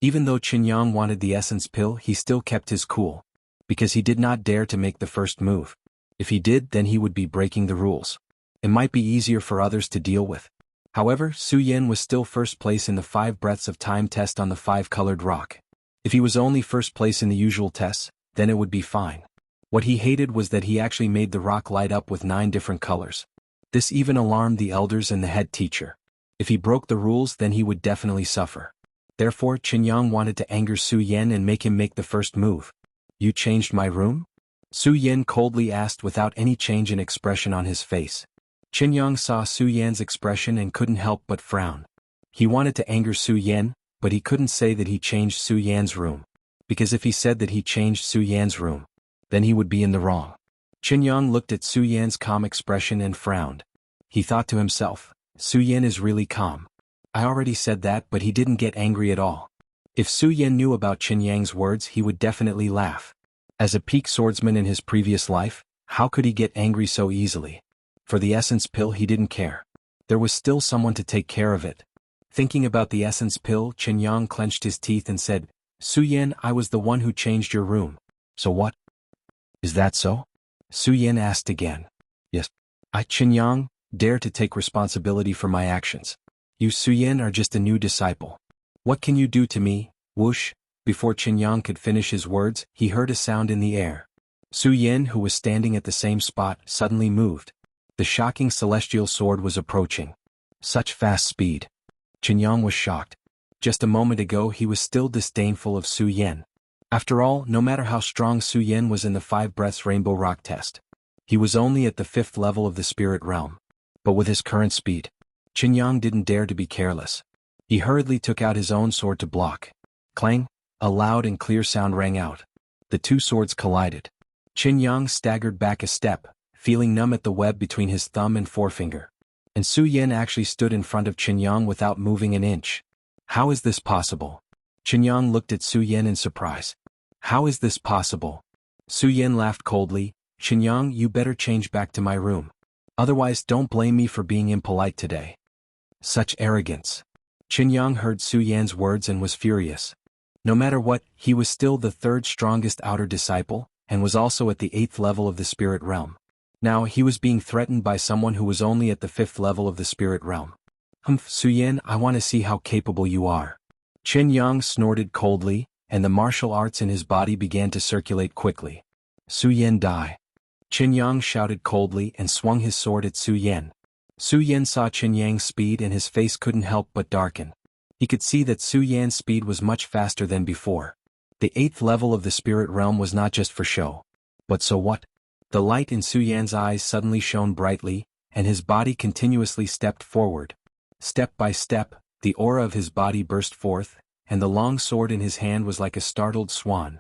Even though Qinyang wanted the essence pill, he still kept his cool. Because he did not dare to make the first move. If he did, then he would be breaking the rules. It might be easier for others to deal with. However, Su Yan was still first place in the 5 breaths of time test on the 5-colored rock. If he was only first place in the usual tests, then it would be fine. What he hated was that he actually made the rock light up with 9 different colors. This even alarmed the elders and the head teacher. If he broke the rules, then he would definitely suffer. Therefore, Qinyang wanted to anger Su Yan and make him make the first move. You changed my room? Su Yan coldly asked without any change in expression on his face. Qinyang saw Su Yan's expression and couldn't help but frown. He wanted to anger Su Yan, but he couldn't say that he changed Su Yan's room. Because if he said that he changed Su Yan's room, then he would be in the wrong. Qinyang looked at Su Yan's calm expression and frowned. He thought to himself, Su Yan is really calm. I already said that, but he didn't get angry at all. If Su Yan knew about Qinyang's words, he would definitely laugh. As a peak swordsman in his previous life, how could he get angry so easily? For the essence pill, he didn't care. There was still someone to take care of it. Thinking about the essence pill, Qinyang clenched his teeth and said, Su Yan, I was the one who changed your room. So what? Is that so? Su Yan asked again. Yes. I, Qinyang, dare to take responsibility for my actions. You, Su Yan, are just a new disciple. What can you do to me? Whoosh. Before Qinyang could finish his words, he heard a sound in the air. Su Yan, who was standing at the same spot, suddenly moved. The shocking celestial sword was approaching. Such fast speed. Qinyang was shocked. Just a moment ago he was still disdainful of Su Yan. After all, no matter how strong Su Yan was in the 5 breaths rainbow rock test, he was only at the 5th level of the spirit realm. But with his current speed, Qinyang didn't dare to be careless. He hurriedly took out his own sword to block. Clang! A loud and clear sound rang out. The 2 swords collided. Qinyang staggered back a step, feeling numb at the web between his thumb and forefinger. And Su Yan actually stood in front of Qinyang without moving an inch. How is this possible? Qinyang looked at Su Yan in surprise. How is this possible? Su Yan laughed coldly. Qinyang, you better change back to my room. Otherwise, don't blame me for being impolite today. Such arrogance. Qinyang heard Su Yan's words and was furious. No matter what, he was still the 3rd strongest outer disciple, and was also at the 8th level of the spirit realm. Now he was being threatened by someone who was only at the 5th level of the spirit realm. Humph, Su Yan, I want to see how capable you are. Qinyang snorted coldly, and the martial arts in his body began to circulate quickly. Su Yan, die. Qinyang shouted coldly and swung his sword at Su Yan. Su Yan saw Qinyang's speed and his face couldn't help but darken. He could see that Su Yan's speed was much faster than before. The 8th level of the spirit realm was not just for show. But so what? The light in Su Yan's eyes suddenly shone brightly, and his body continuously stepped forward. Step by step, the aura of his body burst forth, and the long sword in his hand was like a startled swan.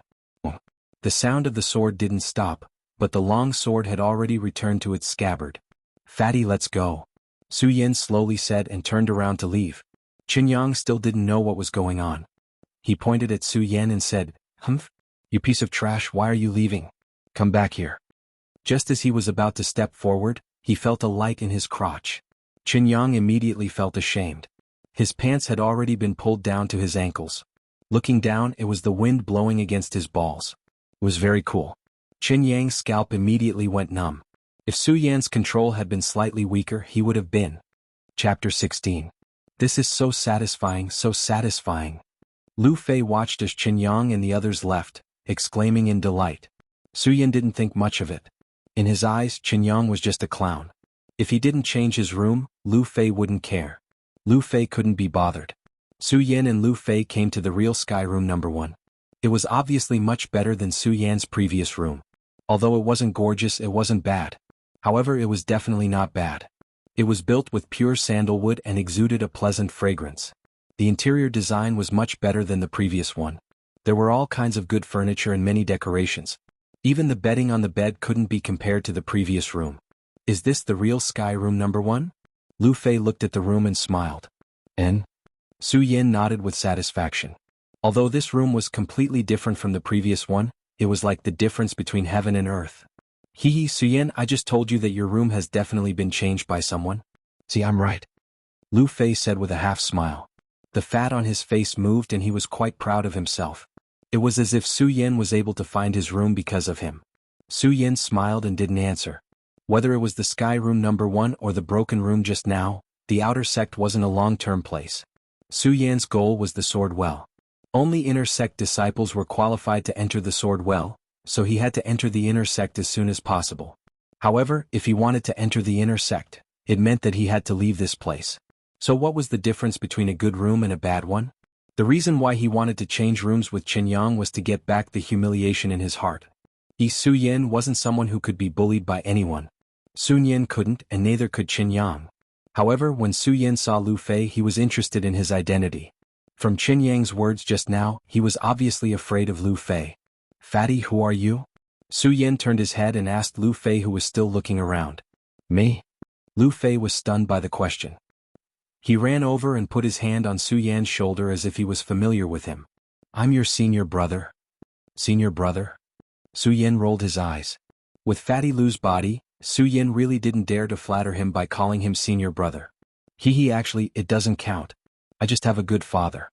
The sound of the sword didn't stop, but the long sword had already returned to its scabbard. "Fatty, let's go," Su Yin slowly said and turned around to leave. Qinyang still didn't know what was going on. He pointed at Su Yin and said, "Humph? You piece of trash, why are you leaving? Come back here." Just as he was about to step forward, he felt a light in his crotch. Qinyang immediately felt ashamed. His pants had already been pulled down to his ankles. Looking down, it was the wind blowing against his balls. It was very cool. Qinyang's scalp immediately went numb. If Su Yan's control had been slightly weaker, he would have been. Chapter 16. This is so satisfying, so satisfying. Lu Fei watched as Qinyang and the others left, exclaiming in delight. Su Yan didn't think much of it. In his eyes, Qinyang was just a clown. If he didn't change his room, Lu Fei wouldn't care. Lu Fei couldn't be bothered. Su Yan and Lu Fei came to the real sky room number 1. It was obviously much better than Su Yan's previous room. Although it wasn't gorgeous, it wasn't bad. However, it was definitely not bad. It was built with pure sandalwood and exuded a pleasant fragrance. The interior design was much better than the previous one. There were all kinds of good furniture and many decorations. Even the bedding on the bed couldn't be compared to the previous room. Is this the real sky room number 1? Lu Fei looked at the room and smiled. "And?" Su Yin nodded with satisfaction. Although this room was completely different from the previous one, it was like the difference between heaven and earth. "Hee, Su Yin, I just told you that your room has definitely been changed by someone." "See, I'm right," Lu Fei said with a half smile. The fat on his face moved and he was quite proud of himself. It was as if Su Yin was able to find his room because of him. Su Yin smiled and didn't answer. Whether it was the sky room number 1 or the broken room just now, the outer sect wasn't a long-term place. Su Yan's goal was the sword well. Only inner sect disciples were qualified to enter the sword well, so he had to enter the inner sect as soon as possible. However, if he wanted to enter the inner sect, it meant that he had to leave this place. So what was the difference between a good room and a bad one? The reason why he wanted to change rooms with Qinyang was to get back the humiliation in his heart. Su Yin wasn't someone who could be bullied by anyone. Su Yin couldn't, and neither could Qinyang. However, when Su Yin saw Lu Fei, he was interested in his identity. From Qinyang's words just now, he was obviously afraid of Lu Fei. "Fatty, who are you?" Su Yin turned his head and asked Lu Fei, who was still looking around. "Me?" Lu Fei was stunned by the question. He ran over and put his hand on Su Yan's shoulder as if he was familiar with him. "I'm your senior brother." "Senior brother?" Su Yin rolled his eyes. With Fatty Lu's body, Su Yin really didn't dare to flatter him by calling him senior brother. Actually, it doesn't count. I just have a good father."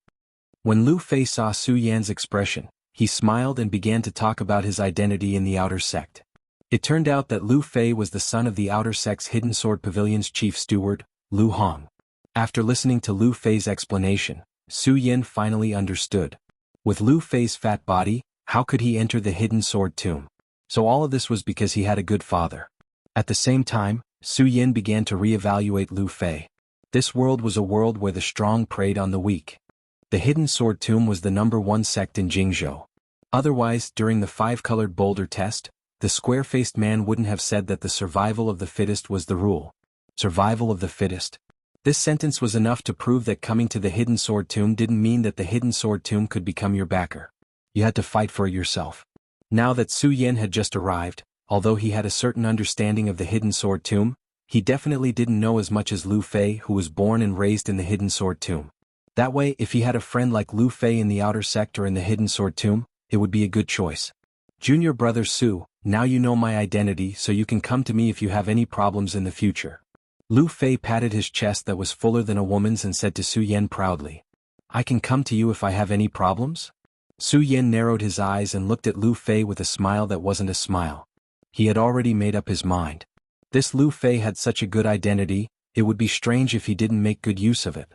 When Lu Fei saw Su Yan's expression, he smiled and began to talk about his identity in the outer sect. It turned out that Lu Fei was the son of the outer sect's Hidden Sword Pavilion's chief steward, Lu Hong. After listening to Lu Fei's explanation, Su Yin finally understood. With Lu Fei's fat body, how could he enter the Hidden Sword Tomb? So all of this was because he had a good father. At the same time, Su Yin began to reevaluate Lu Fei. This world was a world where the strong preyed on the weak. The Hidden Sword Tomb was the number 1 sect in Jianghu. Otherwise, during the 5-colored boulder test, the square-faced man wouldn't have said that the survival of the fittest was the rule. Survival of the fittest. This sentence was enough to prove that coming to the Hidden Sword Tomb didn't mean that the Hidden Sword Tomb could become your backer. You had to fight for it yourself. Now that Su Yin had just arrived, although he had a certain understanding of the Hidden Sword Tomb, he definitely didn't know as much as Lu Fei, who was born and raised in the Hidden Sword Tomb. That way, if he had a friend like Lu Fei in the outer sector in the Hidden Sword Tomb, it would be a good choice. "Junior brother Su, now you know my identity, so you can come to me if you have any problems in the future." Lu Fei patted his chest that was fuller than a woman's and said to Su Yin proudly, "I can come to you if I have any problems?" Su Yin narrowed his eyes and looked at Lu Fei with a smile that wasn't a smile. He had already made up his mind. This Lu Fei had such a good identity, it would be strange if he didn't make good use of it.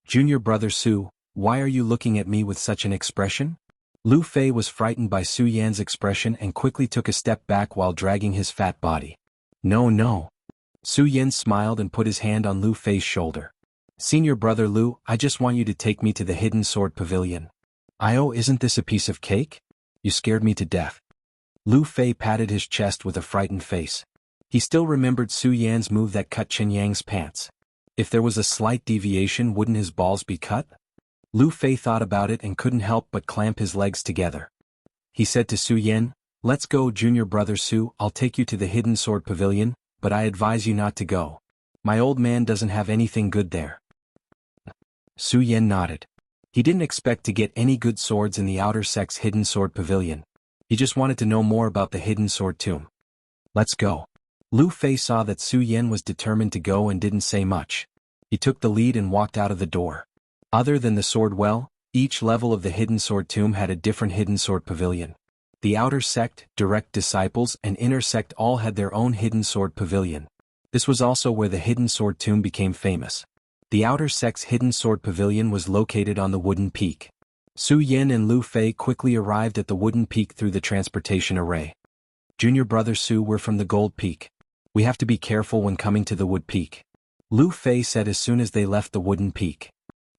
"Junior brother Su, why are you looking at me with such an expression?" Lu Fei was frightened by Su Yan's expression and quickly took a step back while dragging his fat body. No. Su Yin smiled and put his hand on Lu Fei's shoulder. "Senior brother Lu, I just want you to take me to the Hidden Sword Pavilion." Isn't this a piece of cake? You scared me to death." Lu Fei patted his chest with a frightened face. He still remembered Su Yan's move that cut Qinyang's pants. If there was a slight deviation, wouldn't his balls be cut? Lu Fei thought about it and couldn't help but clamp his legs together. He said to Su Yan, "Let's go, junior brother Su, I'll take you to the Hidden Sword Pavilion, but I advise you not to go. My old man doesn't have anything good there." Su Yan nodded. He didn't expect to get any good swords in the Outer Sect's Hidden Sword Pavilion. He just wanted to know more about the Hidden Sword Tomb. "Let's go." Lu Fei saw that Su Yan was determined to go and didn't say much. He took the lead and walked out of the door. Other than the sword well, each level of the Hidden Sword Tomb had a different Hidden Sword Pavilion. The Outer Sect, Direct Disciples, and Inner Sect all had their own Hidden Sword Pavilion. This was also where the Hidden Sword Tomb became famous. The Outer Sect's Hidden Sword Pavilion was located on the wooden peak. Su Yan and Lu Fei quickly arrived at the wooden peak through the transportation array. "Junior brother Su, we're from the Gold Peak. We have to be careful when coming to the wood peak," Lu Fei said as soon as they left the wooden peak.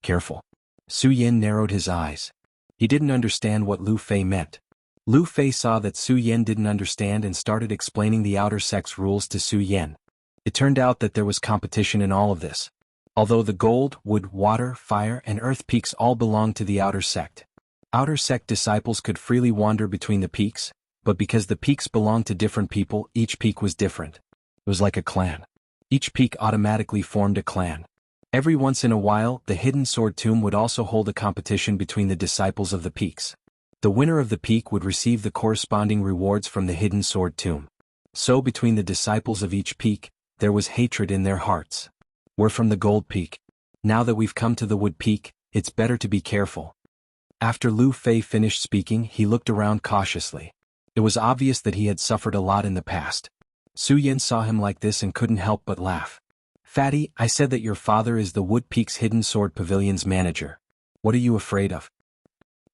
"Careful." Su Yan narrowed his eyes. He didn't understand what Lu Fei meant. Lu Fei saw that Su Yan didn't understand and started explaining the Outer Sect's rules to Su Yan. It turned out that there was competition in all of this. Although the gold, wood, water, fire, and earth peaks all belonged to the Outer Sect. Outer Sect disciples could freely wander between the peaks, but because the peaks belonged to different people, each peak was different. It was like a clan. Each peak automatically formed a clan. Every once in a while, the Hidden Sword Tomb would also hold a competition between the disciples of the peaks. The winner of the peak would receive the corresponding rewards from the Hidden Sword Tomb. So between the disciples of each peak, there was hatred in their hearts. "We're from the Gold Peak. Now that we've come to the Wood Peak, it's better to be careful." After Lu Fei finished speaking, he looked around cautiously. It was obvious that he had suffered a lot in the past. Su Yan saw him like this and couldn't help but laugh. "Fatty, I said that your father is the Wood Peak's Hidden Sword Pavilion's manager. What are you afraid of?"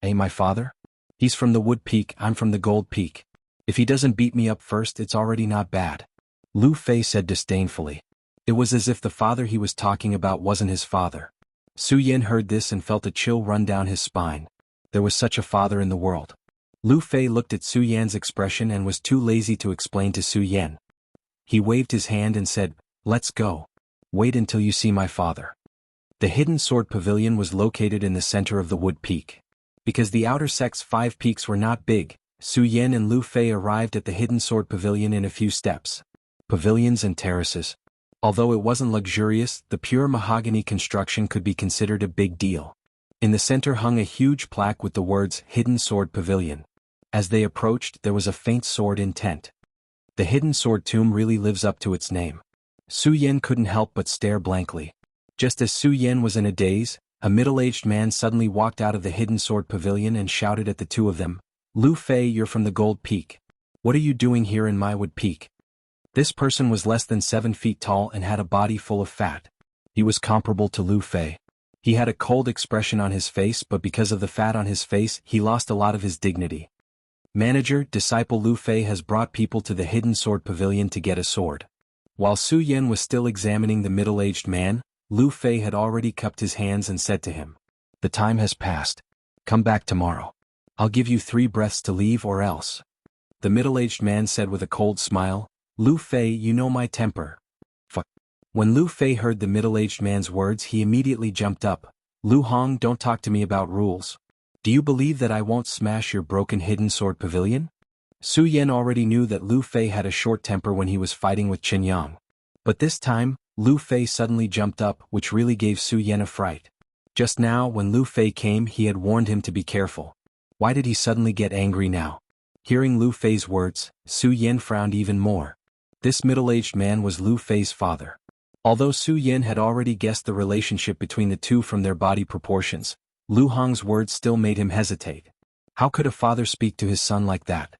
My father? He's from the Wood Peak, I'm from the Gold Peak. If he doesn't beat me up first, it's already not bad," Lu Fei said disdainfully. It was as if the father he was talking about wasn't his father. Su Yan heard this and felt a chill run down his spine. There was such a father in the world. Lu Fei looked at Su Yan's expression and was too lazy to explain to Su Yan. He waved his hand and said, "Let's go. Wait until you see my father." The Hidden Sword Pavilion was located in the center of the Wood Peak. Because the Outer Sect's 5 peaks were not big, Su Yan and Lu Fei arrived at the Hidden Sword Pavilion in a few steps. Pavilions and terraces. Although it wasn't luxurious, the pure mahogany construction could be considered a big deal. In the center hung a huge plaque with the words Hidden Sword Pavilion. As they approached, there was a faint sword in tent. The Hidden Sword Tomb really lives up to its name. Su Yan couldn't help but stare blankly. Just as Su Yan was in a daze, a middle-aged man suddenly walked out of the Hidden Sword Pavilion and shouted at the two of them, "Lu Fei, you're from the Gold Peak. What are you doing here in my Wood Peak?" This person was less than 7 feet tall and had a body full of fat. He was comparable to Lu Fei. He had a cold expression on his face, but because of the fat on his face, he lost a lot of his dignity. "Manager, disciple Lu Fei has brought people to the Hidden Sword Pavilion to get a sword." While Su Yan was still examining the middle-aged man, Lu Fei had already cupped his hands and said to him, "The time has passed. Come back tomorrow. I'll give you 3 breaths to leave or else." The middle-aged man said with a cold smile, "Lu Fei, you know my temper." When Lu Fei heard the middle-aged man's words, he immediately jumped up. "Lu Hong, don't talk to me about rules. Do you believe that I won't smash your broken Hidden Sword Pavilion?" Su Yan already knew that Lu Fei had a short temper when he was fighting with Qin Yang. But this time, Lu Fei suddenly jumped up, which really gave Su Yan a fright. Just now, when Lu Fei came, he had warned him to be careful. Why did he suddenly get angry now? Hearing Lu Fei's words, Su Yan frowned even more. This middle-aged man was Lu Fei's father. Although Su Yan had already guessed the relationship between the two from their body proportions, Lu Hong's words still made him hesitate. How could a father speak to his son like that?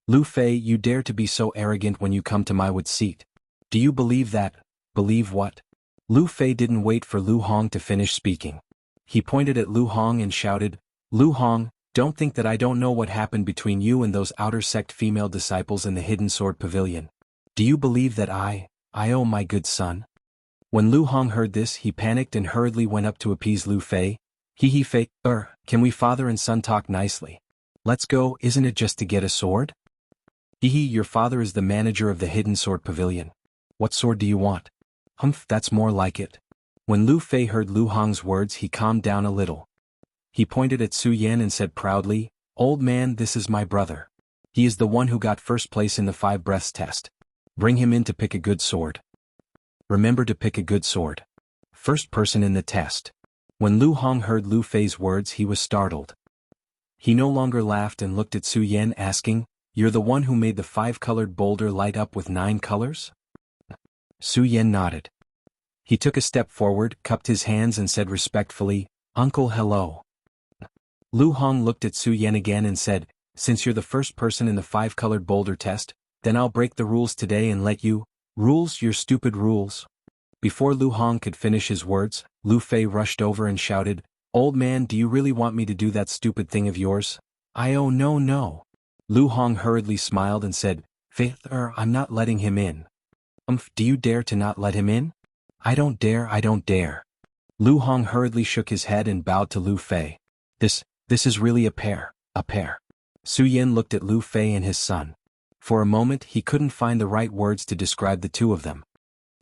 "Lu Fei, you dare to be so arrogant when you come to my wood seat. Do you believe that?" "Believe what?" Lu Fei didn't wait for Lu Hong to finish speaking. He pointed at Lu Hong and shouted, "Lu Hong, don't think that I don't know what happened between you and those Outer Sect female disciples in the Hidden Sword Pavilion. Do you believe that I owe my good son?" When Lu Hong heard this, he panicked and hurriedly went up to appease Lu Fei. Fei, can we father and son talk nicely? Let's go, isn't it just to get a sword?" Your father is the manager of the Hidden Sword Pavilion. What sword do you want?" "Humph, that's more like it." When Lu Fei heard Lu Hong's words, he calmed down a little. He pointed at Su Yan and said proudly, "Old man, this is my brother. He is the one who got first place in the 5 breaths test. Bring him in to pick a good sword. Remember to pick a good sword." First person in the test. When Lu Hong heard Lu Fei's words, he was startled. He no longer laughed and looked at Su Yan asking, "You're the one who made the 5-colored boulder light up with 9 colors?" Su Yan nodded. He took a step forward, cupped his hands and said respectfully, "Uncle, hello." Lu Hong looked at Su Yan again and said, "Since you're the first person in the 5-colored boulder test, then I'll break the rules today and let you—" "Rules, your stupid rules." Before Lu Hong could finish his words, Lu Fei rushed over and shouted, "Old man, do you really want me to do that stupid thing of yours?" "Oh no. Lu Hong hurriedly smiled and said, I'm not letting him in." Do you dare to not let him in?" I don't dare. Lu Hong hurriedly shook his head and bowed to Lu Fei. This is really a pair. Su Yan looked at Lu Fei and his son. For a moment he couldn't find the right words to describe the two of them.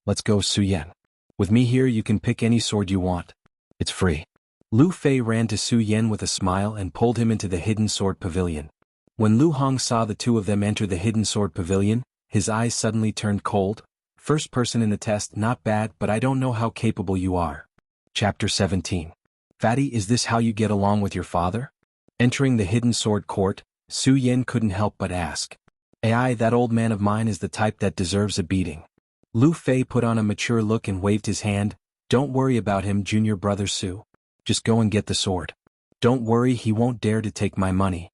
"Let's go, Su Yan. With me here you can pick any sword you want. It's free." Lu Fei ran to Su Yan with a smile and pulled him into the hidden sword pavilion. When Lu Hong saw the two of them enter the hidden sword pavilion, his eyes suddenly turned cold. "First person in the test, not bad, but I don't know how capable you are." Chapter 17. "Fatty, is this how you get along with your father?" Entering the hidden sword court, Su Yan couldn't help but ask. "Ai, that old man of mine is the type that deserves a beating." Lu Fei put on a mature look and waved his hand. "Don't worry about him, junior brother Su. Just go and get the sword. Don't worry, he won't dare to take my money."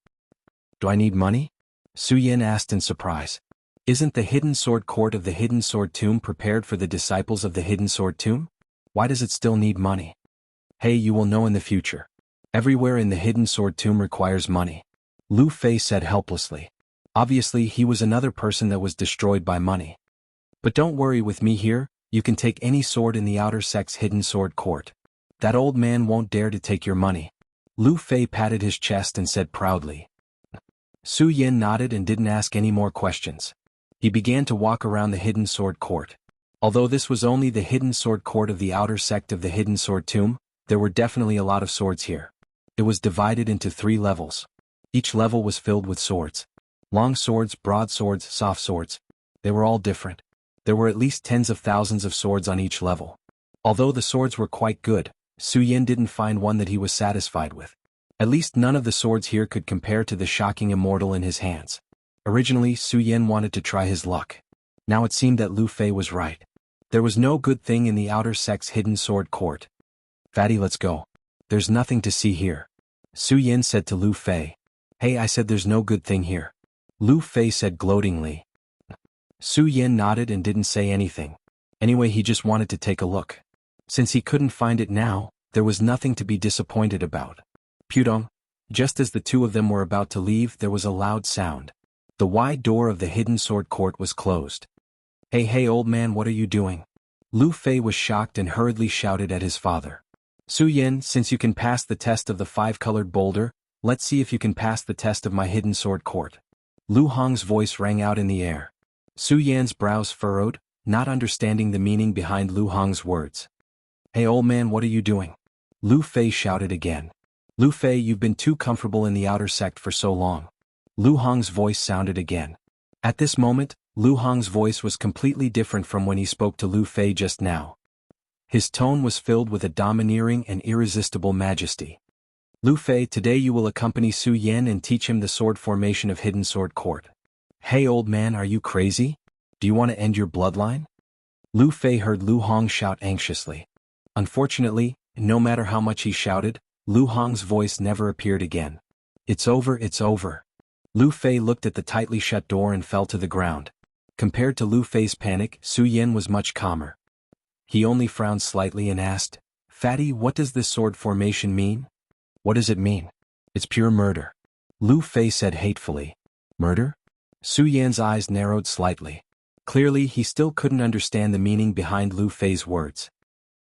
"Do I need money?" Su Yan asked in surprise. "Isn't the hidden sword court of the hidden sword tomb prepared for the disciples of the hidden sword tomb? Why does it still need money?" "Hey, you will know in the future. Everywhere in the hidden sword tomb requires money," Lu Fei said helplessly. Obviously he was another person that was destroyed by money. "But don't worry, with me here, you can take any sword in the outer sect's hidden sword court. That old man won't dare to take your money." Lu Fei patted his chest and said proudly. Su Yan nodded and didn't ask any more questions. He began to walk around the hidden sword court. Although this was only the hidden sword court of the outer sect of the hidden sword tomb, there were definitely a lot of swords here. It was divided into 3 levels. Each level was filled with swords. Long swords, broad swords, soft swords. They were all different. There were at least tens of thousands of swords on each level. Although the swords were quite good, Su Yan didn't find one that he was satisfied with. At least none of the swords here could compare to the shocking immortal in his hands. Originally, Su Yan wanted to try his luck. Now it seemed that Lu Fei was right. There was no good thing in the outer sect's hidden sword court. "Fatty, let's go. There's nothing to see here," Su Yan said to Lu Fei. "Hey, I said there's no good thing here," Lu Fei said gloatingly. Su Yan nodded and didn't say anything. Anyway, he just wanted to take a look. Since he couldn't find it now, there was nothing to be disappointed about. Pudong. Just as the two of them were about to leave, there was a loud sound. The wide door of the hidden sword court was closed. Hey old man, what are you doing?" Lu Fei was shocked and hurriedly shouted at his father. "Su Yan, since you can pass the test of the 5-colored boulder, let's see if you can pass the test of my hidden sword court." Lu Hong's voice rang out in the air. Su Yan's brows furrowed, not understanding the meaning behind Lu Hong's words. "Hey old man, what are you doing?" Lu Fei shouted again. "Lu Fei, you've been too comfortable in the outer sect for so long." Lu Hong's voice sounded again. At this moment, Lu Hong's voice was completely different from when he spoke to Lu Fei just now. His tone was filled with a domineering and irresistible majesty. "Lu Fei, today you will accompany Su Yan and teach him the sword formation of hidden sword court." "Hey old man, are you crazy? Do you want to end your bloodline?" Lu Fei heard Lu Hong shout anxiously. Unfortunately, no matter how much he shouted, Lu Hong's voice never appeared again. It's over. Lu Fei looked at the tightly shut door and fell to the ground. Compared to Lu Fei's panic, Su Yan was much calmer. He only frowned slightly and asked, "Fatty, what does this sword formation mean?" "What does it mean? It's pure murder," Lu Fei said hatefully. "Murder?" Su Yan's eyes narrowed slightly. Clearly, he still couldn't understand the meaning behind Lu Fei's words.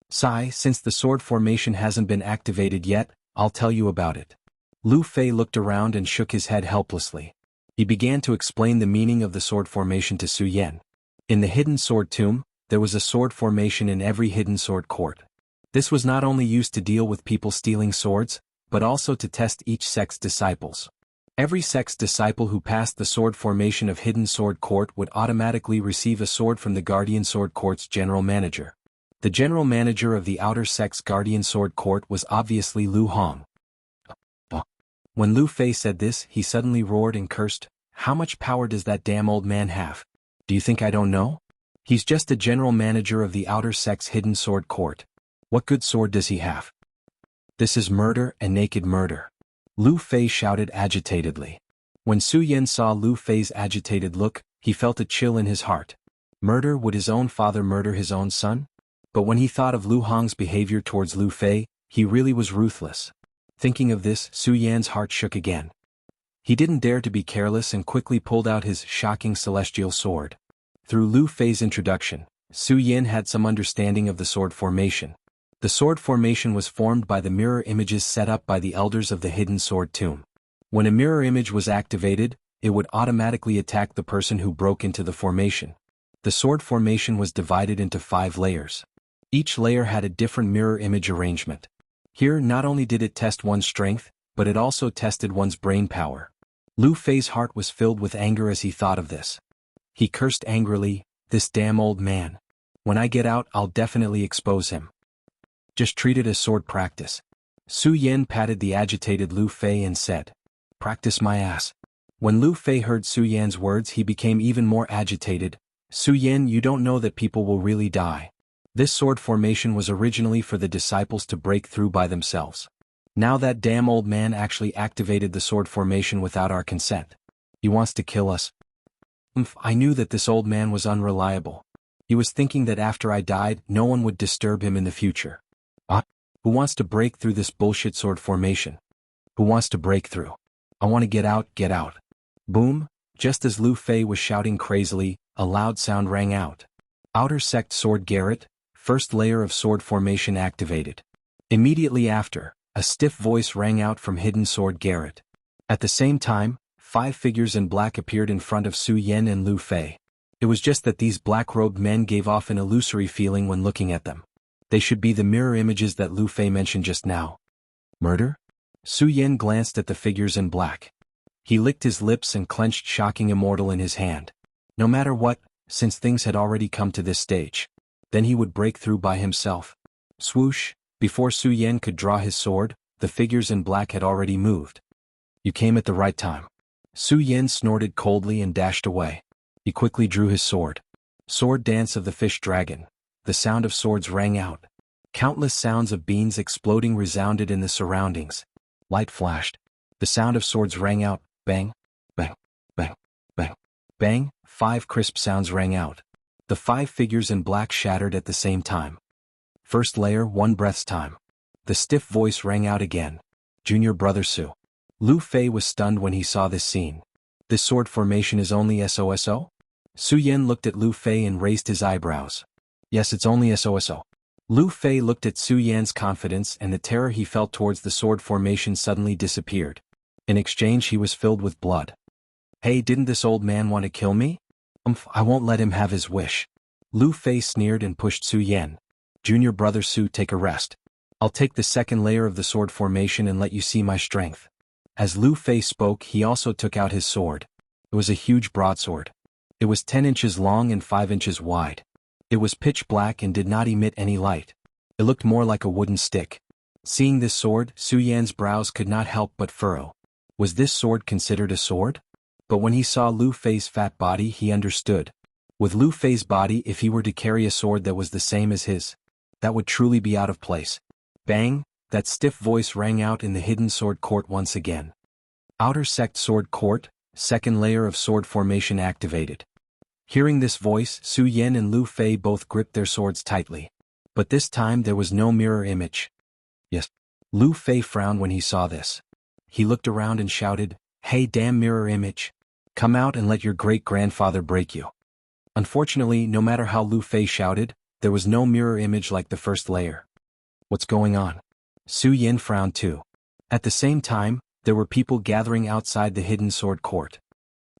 Since the sword formation hasn't been activated yet, I'll tell you about it." Lu Fei looked around and shook his head helplessly. He began to explain the meaning of the sword formation to Su Yan. In the hidden sword tomb, there was a sword formation in every hidden sword court. This was not only used to deal with people stealing swords, but also to test each sect's disciples. Every sect's disciple who passed the sword formation of Hidden Sword Court would automatically receive a sword from the Guardian Sword Court's general manager. The general manager of the outer sect's Guardian Sword Court was obviously Lu Hong. When Lu Fei said this, he suddenly roared and cursed, "How much power does that damn old man have? Do you think I don't know? He's just the general manager of the outer sect's Hidden Sword Court. What good sword does he have? This is murder and naked murder." Lu Fei shouted agitatedly. When Su Yan saw Lu Fei's agitated look, he felt a chill in his heart. Murder? Would his own father murder his own son? But when he thought of Lu Hong's behavior towards Lu Fei, he really was ruthless. Thinking of this, Su Yan's heart shook again. He didn't dare to be careless and quickly pulled out his shocking celestial sword. Through Lu Fei's introduction, Su Yan had some understanding of the sword formation. The sword formation was formed by the mirror images set up by the elders of the Hidden Sword Tomb. When a mirror image was activated, it would automatically attack the person who broke into the formation. The sword formation was divided into 5 layers. Each layer had a different mirror image arrangement. Here, not only did it test one's strength, but it also tested one's brain power. Lu Fei's heart was filled with anger as he thought of this. He cursed angrily, "This damn old man. When I get out, I'll definitely expose him. Just treat it as sword practice." Su Yan patted the agitated Lu Fei and said, "Practice my ass." When Lu Fei heard Su Yan's words, he became even more agitated. "Su Yan, you don't know that people will really die. This sword formation was originally for the disciples to break through by themselves. Now that damn old man actually activated the sword formation without our consent. He wants to kill us." I knew that this old man was unreliable. He was thinking that after I died, no one would disturb him in the future. Who wants to break through this bullshit sword formation? Who wants to break through? I want to get out, get out. Boom! Just as Lu Fei was shouting crazily, a loud sound rang out. Outer Sect Sword Garret, first layer of sword formation activated. Immediately after, a stiff voice rang out from Hidden Sword Garret. At the same time, 5 figures in black appeared in front of Su Yan and Lu Fei. It was just that these black-robed men gave off an illusory feeling when looking at them. They should be the mirror images that Lu Fei mentioned just now. Murder? Su Yan glanced at the figures in black. He licked his lips and clenched Shocking Immortal in his hand. No matter what, since things had already come to this stage, then he would break through by himself. Swoosh! Before Su Yan could draw his sword, the figures in black had already moved. You came at the right time. Su Yan snorted coldly and dashed away. He quickly drew his sword. Sword Dance of the Fish Dragon. The sound of swords rang out. Countless sounds of beans exploding resounded in the surroundings. Light flashed. The sound of swords rang out. Bang, bang, bang, bang, bang. 5 crisp sounds rang out. The 5 figures in black shattered at the same time. First layer, 1 breath's time. The stiff voice rang out again. Junior brother Su. Lu Fei was stunned when he saw this scene. This sword formation is only SOSO? Su Yan looked at Lu Fei and raised his eyebrows. Yes, it's only SOSO. Lu Fei looked at Su Yan's confidence, and the terror he felt towards the sword formation suddenly disappeared. In exchange, he was filled with blood. Hey, didn't this old man want to kill me? I won't let him have his wish. Lu Fei sneered and pushed Su Yan. Junior brother Su, take a rest. I'll take the second layer of the sword formation and let you see my strength. As Lu Fei spoke, he also took out his sword. It was a huge broadsword. It was 10 inches long and 5 inches wide. It was pitch black and did not emit any light. It looked more like a wooden stick. Seeing this sword, Su Yan's brows could not help but furrow. Was this sword considered a sword? But when he saw Lu Fei's fat body, he understood. With Lu Fei's body, if he were to carry a sword that was the same as his, that would truly be out of place. Bang! That stiff voice rang out in the Hidden Sword Court once again. Outer Sect Sword Court, second layer of sword formation activated. Hearing this voice, Su Yan and Lu Fei both gripped their swords tightly. But this time there was no mirror image. Yes. Lu Fei frowned when he saw this. He looked around and shouted, "Hey damn mirror image! Come out and let your great-grandfather break you." Unfortunately, no matter how Lu Fei shouted, there was no mirror image like the first layer. What's going on? Su Yan frowned too. At the same time, there were people gathering outside the Hidden Sword Court.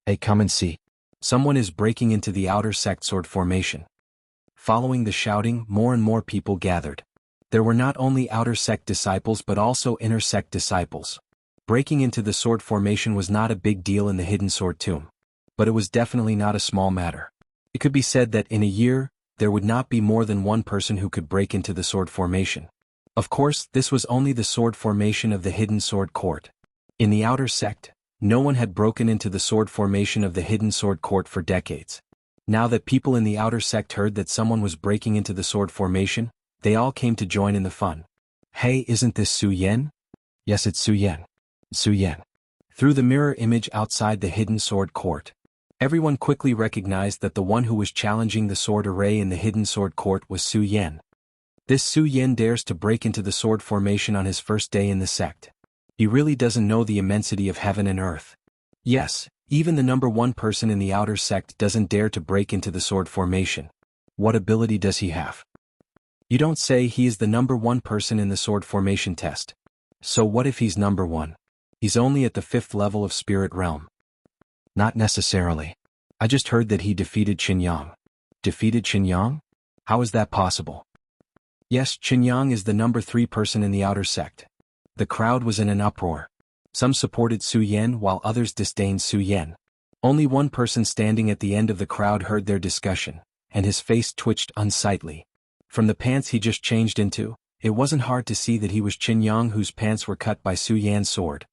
Hey, come and see. Someone is breaking into the outer sect sword formation. Following the shouting, more and more people gathered. There were not only outer sect disciples but also inner sect disciples. Breaking into the sword formation was not a big deal in the hidden sword tomb. But it was definitely not a small matter. It could be said that in a year, there would not be more than one person who could break into the sword formation. Of course, this was only the sword formation of the hidden sword court. In the outer sect, no one had broken into the sword formation of the hidden sword court for decades. Now that people in the outer sect heard that someone was breaking into the sword formation, they all came to join in the fun. Hey, isn't this Su Yan? Yes, it's Su Yan. Su Yan. Through the mirror image outside the hidden sword court, everyone quickly recognized that the one who was challenging the sword array in the hidden sword court was Su Yan. This Su Yan dares to break into the sword formation on his first day in the sect. He really doesn't know the immensity of heaven and earth. Yes, even the number one person in the outer sect doesn't dare to break into the sword formation. What ability does he have? You don't say. He is the number one person in the sword formation test. So what if he's number one? He's only at the 5th level of spirit realm. Not necessarily. I just heard that he defeated Qinyang. Defeated Qinyang? How is that possible? Yes, Qinyang is the number 3 person in the outer sect. The crowd was in an uproar. Some supported Su Yan while others disdained Su Yan. Only one person standing at the end of the crowd heard their discussion, and his face twitched unsightly. From the pants he just changed into, it wasn't hard to see that he was Qinyang, whose pants were cut by Su Yan's sword.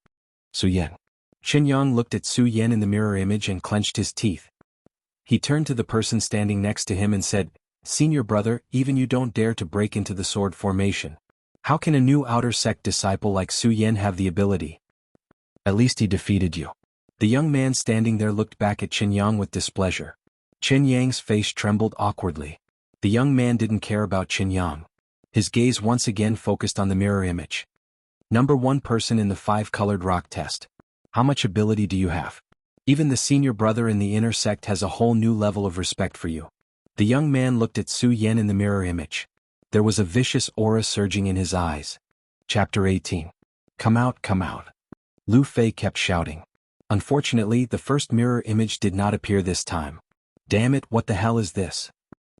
Su Yan. Qinyang looked at Su Yan in the mirror image and clenched his teeth. He turned to the person standing next to him and said, "Senior brother, even you don't dare to break into the sword formation. How can a new outer sect disciple like Su Yan have the ability? At least he defeated you." The young man standing there looked back at Qinyang with displeasure. Qinyang's face trembled awkwardly. The young man didn't care about Qinyang. His gaze once again focused on the mirror image. Number 1 person in the 5-colored rock test. How much ability do you have? Even the senior brother in the inner sect has a whole new level of respect for you. The young man looked at Su Yan in the mirror image. There was a vicious aura surging in his eyes. Chapter 18. Come out, come out. Lu Fei kept shouting. Unfortunately, the first mirror image did not appear this time. Damn it, what the hell is this?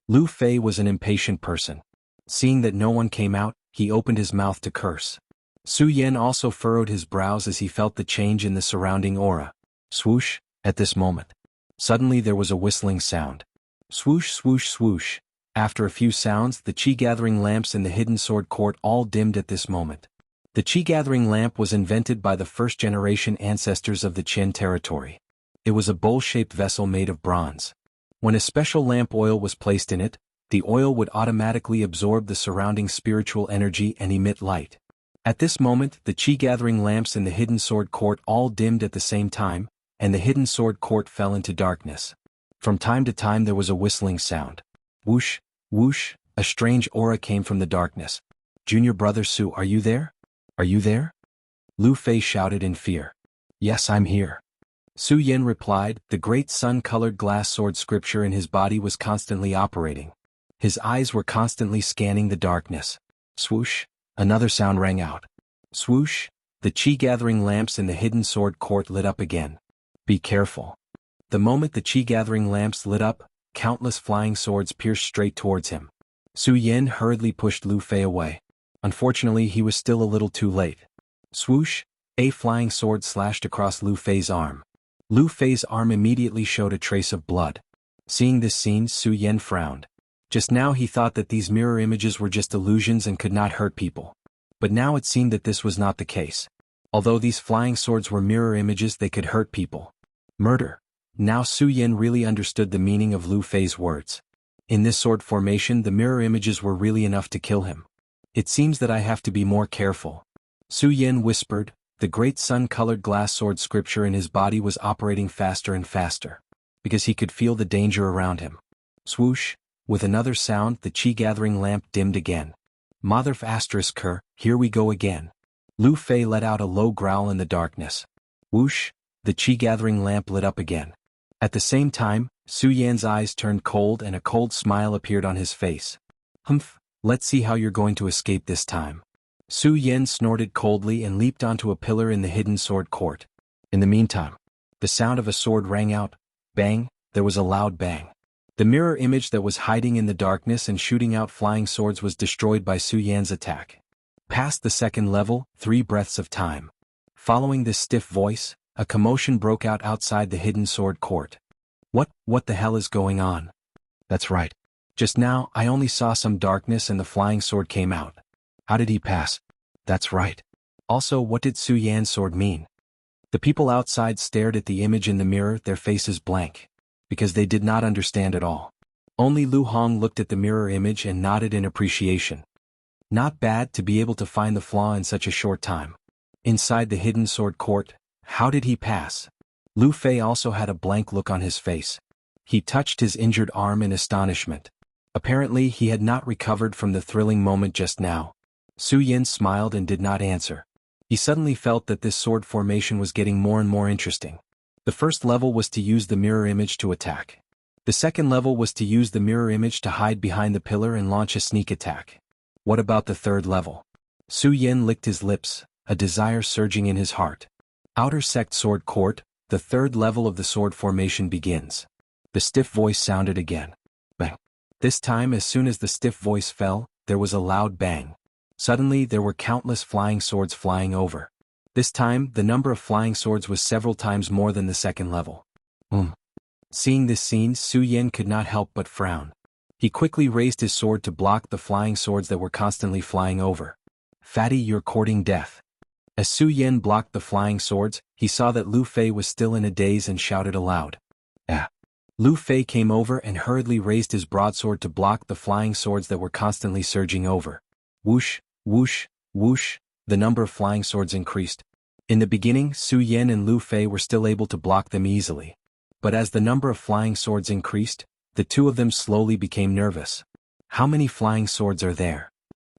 Lu Fei was an impatient person. Seeing that no one came out, he opened his mouth to curse. Su Yan also furrowed his brows as he felt the change in the surrounding aura. Swoosh, at this moment. Suddenly there was a whistling sound. Swoosh, swoosh, swoosh. After a few sounds, the chi-gathering lamps in the hidden sword court all dimmed at this moment. The chi-gathering lamp was invented by the first-generation ancestors of the Qin territory. It was a bowl-shaped vessel made of bronze. When a special lamp oil was placed in it, the oil would automatically absorb the surrounding spiritual energy and emit light. At this moment, the chi-gathering lamps in the hidden sword court all dimmed at the same time, and the hidden sword court fell into darkness. From time to time there was a whistling sound. Whoosh, whoosh, a strange aura came from the darkness. Junior brother Su, are you there? Are you there? Lu Fei shouted in fear. Yes, I'm here. Su Yan replied. The great sun-colored glass sword scripture in his body was constantly operating. His eyes were constantly scanning the darkness. Swoosh, another sound rang out. Swoosh, the chi-gathering lamps in the hidden sword court lit up again. Be careful. The moment the chi-gathering lamps lit up, countless flying swords pierced straight towards him. Su Yan hurriedly pushed Lu Fei away. Unfortunately, he was still a little too late. Swoosh, a flying sword slashed across Lu Fei's arm. Lu Fei's arm immediately showed a trace of blood. Seeing this scene, Su Yan frowned. Just now he thought that these mirror images were just illusions and could not hurt people. But now it seemed that this was not the case. Although these flying swords were mirror images, they could hurt people. Murder. Now Su Yan really understood the meaning of Lu Fei's words. In this sword formation, the mirror images were really enough to kill him. It seems that I have to be more careful. Su Yan whispered. The great sun-colored glass sword scripture in his body was operating faster and faster, because he could feel the danger around him. Swoosh, with another sound, the chi-gathering lamp dimmed again. Motherf asterisk her, here we go again. Lu Fei let out a low growl in the darkness. Whoosh, the chi-gathering lamp lit up again. At the same time, Su Yan's eyes turned cold and a cold smile appeared on his face. Humph, let's see how you're going to escape this time. Su Yan snorted coldly and leaped onto a pillar in the hidden sword court. In the meantime, the sound of a sword rang out. Bang, there was a loud bang. The mirror image that was hiding in the darkness and shooting out flying swords was destroyed by Su Yan's attack. Past the second level, 3 breaths of time. Following this stiff voice, a commotion broke out outside the hidden sword court. What the hell is going on? That's right. Just now, I only saw some darkness and the flying sword came out. How did he pass? That's right. Also, what did Su Yan's sword mean? The people outside stared at the image in the mirror, their faces blank. Because they did not understand at all. Only Lu Hong looked at the mirror image and nodded in appreciation. Not bad to be able to find the flaw in such a short time. Inside the hidden sword court, how did he pass? Lu Fei also had a blank look on his face. He touched his injured arm in astonishment. Apparently he had not recovered from the thrilling moment just now. Su Yan smiled and did not answer. He suddenly felt that this sword formation was getting more and more interesting. The first level was to use the mirror image to attack. The second level was to use the mirror image to hide behind the pillar and launch a sneak attack. What about the third level? Su Yan licked his lips, a desire surging in his heart. Outer Sect Sword Court, the third level of the sword formation begins. The stiff voice sounded again. Bang. This time, as soon as the stiff voice fell, there was a loud bang. Suddenly there were countless flying swords flying over. This time, the number of flying swords was several times more than the second level. Seeing this scene, Su Yan could not help but frown. He quickly raised his sword to block the flying swords that were constantly flying over. Fatty, you're courting death. As Su Yan blocked the flying swords, he saw that Lu Fei was still in a daze and shouted aloud. Ah! Lu Fei came over and hurriedly raised his broadsword to block the flying swords that were constantly surging over. Whoosh, whoosh, whoosh. The number of flying swords increased. In the beginning, Su Yan and Lu Fei were still able to block them easily. But as the number of flying swords increased, the two of them slowly became nervous. How many flying swords are there?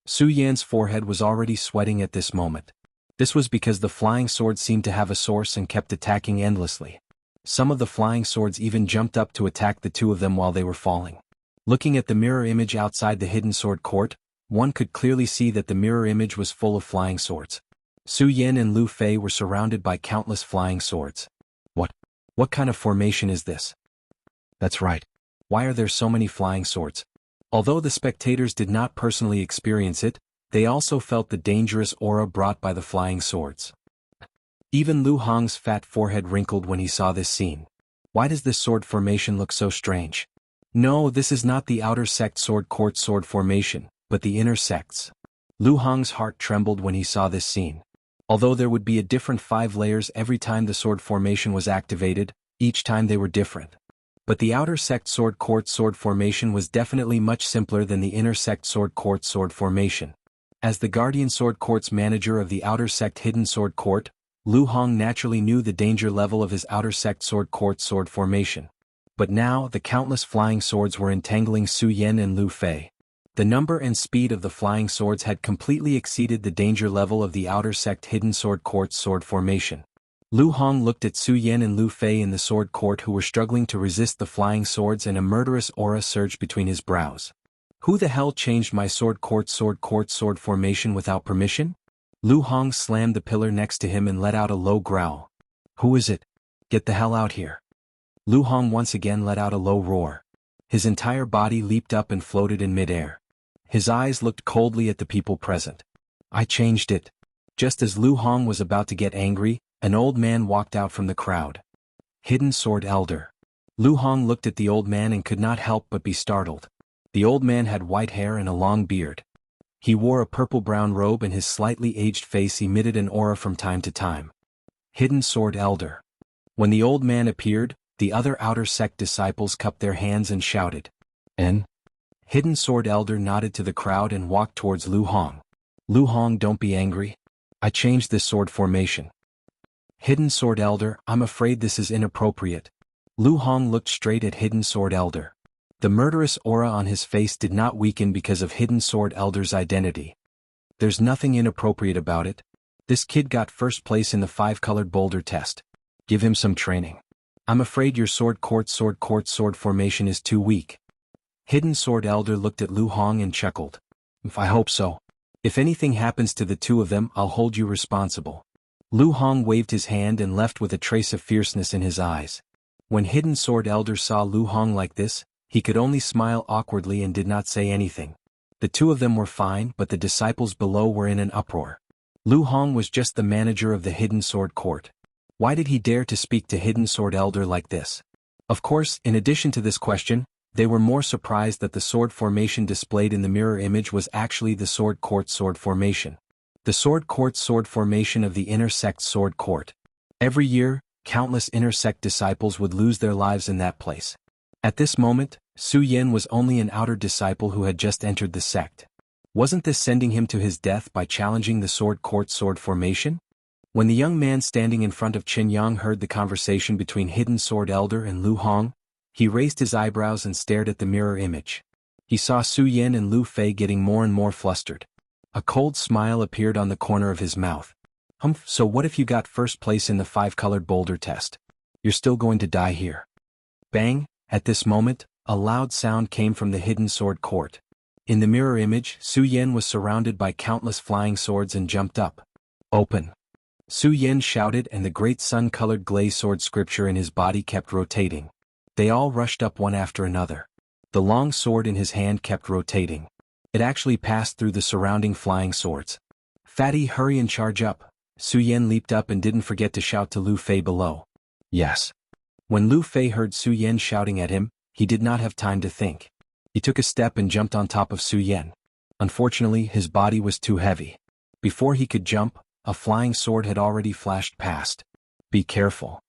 Su Yan's forehead was already sweating at this moment. This was because the flying swords seemed to have a source and kept attacking endlessly. Some of the flying swords even jumped up to attack the two of them while they were falling. Looking at the mirror image outside the hidden sword court, one could clearly see that the mirror image was full of flying swords. Su Yan and Lu Fei were surrounded by countless flying swords. What kind of formation is this? That's right. Why are there so many flying swords? Although the spectators did not personally experience it, they also felt the dangerous aura brought by the flying swords. Even Lu Hong's fat forehead wrinkled when he saw this scene. Why does this sword formation look so strange? No, this is not the outer sect sword court sword formation, but the inner sects. Lu Hong's heart trembled when he saw this scene. Although there would be a different 5 layers every time the sword formation was activated, each time they were different. But the outer sect sword court sword formation was definitely much simpler than the inner sect sword court sword formation. As the Guardian Sword Court's manager of the outer sect hidden sword court, Lu Hong naturally knew the danger level of his outer sect sword court sword formation. But now the countless flying swords were entangling Su Yan and Lu Fei. The number and speed of the flying swords had completely exceeded the danger level of the outer sect hidden sword court's sword formation. Lu Hong looked at Su Yan and Lu Fei in the sword court who were struggling to resist the flying swords, and a murderous aura surged between his brows. Who the hell changed my sword court sword formation without permission? Lu Hong slammed the pillar next to him and let out a low growl. Who is it? Get the hell out here. Lu Hong once again let out a low roar. His entire body leaped up and floated in midair. His eyes looked coldly at the people present. I changed it. Just as Lu Hong was about to get angry, an old man walked out from the crowd. Hidden Sword Elder. Lu Hong looked at the old man and could not help but be startled. The old man had white hair and a long beard. He wore a purple-brown robe and his slightly aged face emitted an aura from time to time. Hidden Sword Elder. When the old man appeared, the other outer sect disciples cupped their hands and shouted. "En?" Hidden Sword Elder nodded to the crowd and walked towards Lu Hong. Lu Hong, don't be angry. I changed this sword formation. Hidden Sword Elder, I'm afraid this is inappropriate. Lu Hong looked straight at Hidden Sword Elder. The murderous aura on his face did not weaken because of Hidden Sword Elder's identity. There's nothing inappropriate about it. This kid got first place in the 5-colored boulder test. Give him some training. I'm afraid your sword sword formation is too weak. Hidden Sword Elder looked at Lu Hong and chuckled. I hope so. If anything happens to the two of them, I'll hold you responsible. Lu Hong waved his hand and left with a trace of fierceness in his eyes. When Hidden Sword Elder saw Lu Hong like this, He could only smile awkwardly and did not say anything. The two of them were fine, but the disciples below were in an uproar. Lu Hong was just the manager of the Hidden Sword Court. Why did he dare to speak to Hidden Sword Elder like this? Of course, in addition to this question, they were more surprised that the sword formation displayed in the mirror image was actually the Sword Court sword formation. The Sword Court sword formation of the Inner Sect Sword Court. Every year, countless Inner Sect disciples would lose their lives in that place. At this moment, Su Yen was only an outer disciple who had just entered the sect. Wasn't this sending him to his death by challenging the Sword Court sword formation? When the young man standing in front of Qin Yang heard the conversation between Hidden Sword Elder and Lu Hong, he raised his eyebrows and stared at the mirror image. He saw Su Yen and Lu Fei getting more and more flustered. A cold smile appeared on the corner of his mouth. So what if you got first place in the 5-colored boulder test? You're still going to die here. Bang! At this moment, a loud sound came from the Hidden Sword Court. In the mirror image, Su Yen was surrounded by countless flying swords and jumped up. Open! Su Yen shouted, and the great sun-colored glaze sword scripture in his body kept rotating. They all rushed up one after another. The long sword in his hand kept rotating. It actually passed through the surrounding flying swords. Fatty, hurry and charge up. Su Yen leaped up and didn't forget to shout to Lu Fei below. Yes. When Lu Fei heard Su Yen shouting at him, he did not have time to think. He took a step and jumped on top of Su Yen. Unfortunately, his body was too heavy. Before he could jump, a flying sword had already flashed past. Be careful.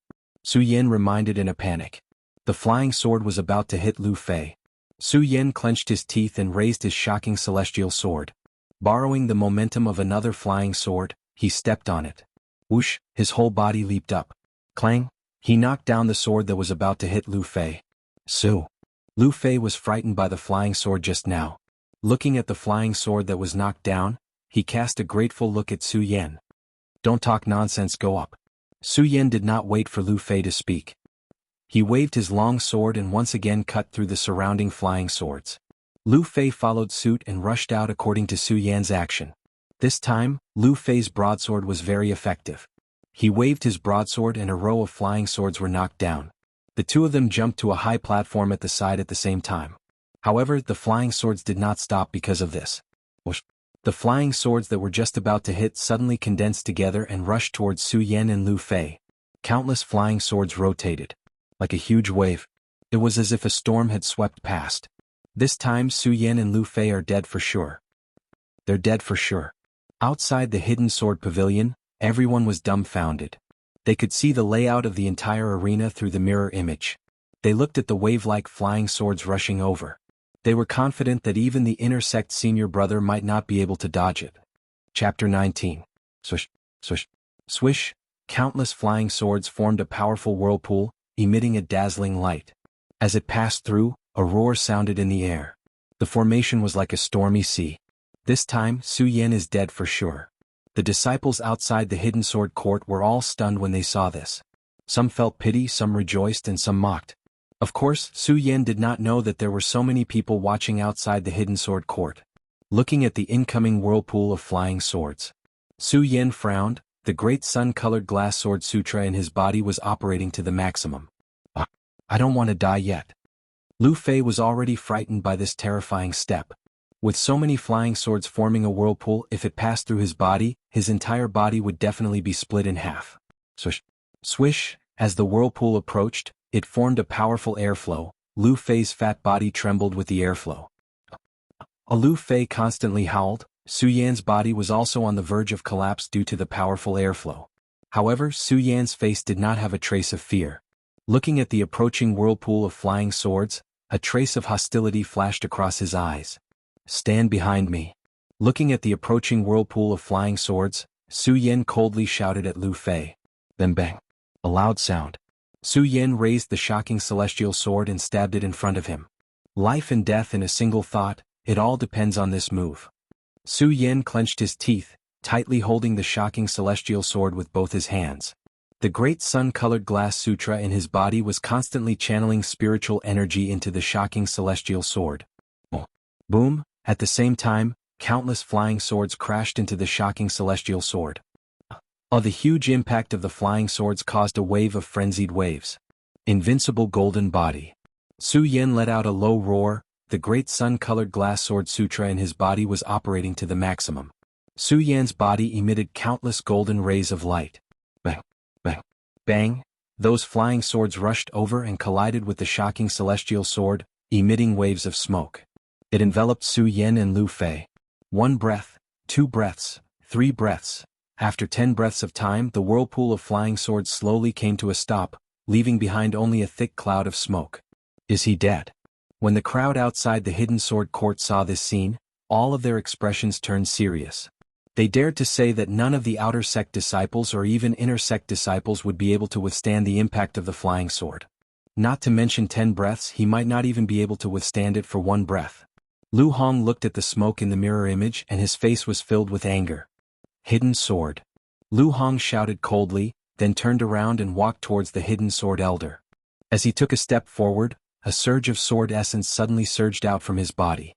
Su Yen reminded in a panic. The flying sword was about to hit Lu Fei. Su Yen clenched his teeth and raised his shocking celestial sword. Borrowing the momentum of another flying sword, he stepped on it. Whoosh, his whole body leaped up. Clang! He knocked down the sword that was about to hit Lu Fei. Lu Fei was frightened by the flying sword just now. Looking at the flying sword that was knocked down, he cast a grateful look at Su Yen. Don't talk nonsense, go up. Su Yen did not wait for Lu Fei to speak. He waved his long sword and once again cut through the surrounding flying swords. Lu Fei followed suit and rushed out according to Su Yen's action. This time, Lu Fei's broadsword was very effective. He waved his broadsword and a row of flying swords were knocked down. The two of them jumped to a high platform at the side at the same time. However, the flying swords did not stop because of this. The flying swords that were just about to hit suddenly condensed together and rushed towards Su Yen and Lu Fei. Countless flying swords rotated. Like a huge wave. It was as if a storm had swept past. This time Su Yen and Lu Fei are dead for sure. They're dead for sure. Outside the Hidden Sword Pavilion, everyone was dumbfounded. They could see the layout of the entire arena through the mirror image. They looked at the wave-like flying swords rushing over. They were confident that even the Inner Sect senior brother might not be able to dodge it. Chapter 19. Swish, swish, swish. Countless flying swords formed a powerful whirlpool, emitting a dazzling light. As it passed through, a roar sounded in the air. The formation was like a stormy sea. This time, Su Yen is dead for sure. The disciples outside the Hidden Sword Court were all stunned when they saw this. Some felt pity, some rejoiced, and some mocked. Of course, Su Yen did not know that there were so many people watching outside the Hidden Sword Court. Looking at the incoming whirlpool of flying swords, Su Yen frowned. The great sun-colored glass sword sutra in his body was operating to the maximum. I don't want to die yet. Lu Fei was already frightened by this terrifying step. With so many flying swords forming a whirlpool, if it passed through his body, his entire body would definitely be split in half. Swish, swish, as the whirlpool approached, it formed a powerful airflow. Lu Fei's fat body trembled with the airflow. Lu Fei constantly howled. Su Yan's body was also on the verge of collapse due to the powerful airflow. However, Su Yan's face did not have a trace of fear. Looking at the approaching whirlpool of flying swords, a trace of hostility flashed across his eyes. Stand behind me. Looking at the approaching whirlpool of flying swords, Su Yan coldly shouted at Lu Fei. Then bang. A loud sound. Su Yan raised the shocking celestial sword and stabbed it in front of him. Life and death in a single thought, it all depends on this move. Su Yan clenched his teeth, tightly holding the shocking celestial sword with both his hands. The great sun-colored glass sutra in his body was constantly channeling spiritual energy into the shocking celestial sword. Boom! At the same time, countless flying swords crashed into the shocking celestial sword. The huge impact of the flying swords caused a wave of frenzied waves. Invincible golden body. Su Yan let out a low roar. The great sun-colored glass sword sutra in his body was operating to the maximum. Su Yan's body emitted countless golden rays of light. Bang, bang, bang. Those flying swords rushed over and collided with the shocking celestial sword, emitting waves of smoke. It enveloped Su Yan and Lu Fei. 1 breath, 2 breaths, 3 breaths. After 10 breaths of time, the whirlpool of flying swords slowly came to a stop, leaving behind only a thick cloud of smoke. Is he dead? When the crowd outside the hidden sword court saw this scene, all of their expressions turned serious. They dared to say that none of the outer sect disciples or even inner sect disciples would be able to withstand the impact of the flying sword. Not to mention 10 breaths, he might not even be able to withstand it for 1 breath. Lu Hong looked at the smoke in the mirror image and his face was filled with anger. Hidden sword. Lu Hong shouted coldly, then turned around and walked towards the hidden sword elder. As he took a step forward, a surge of sword essence suddenly surged out from his body.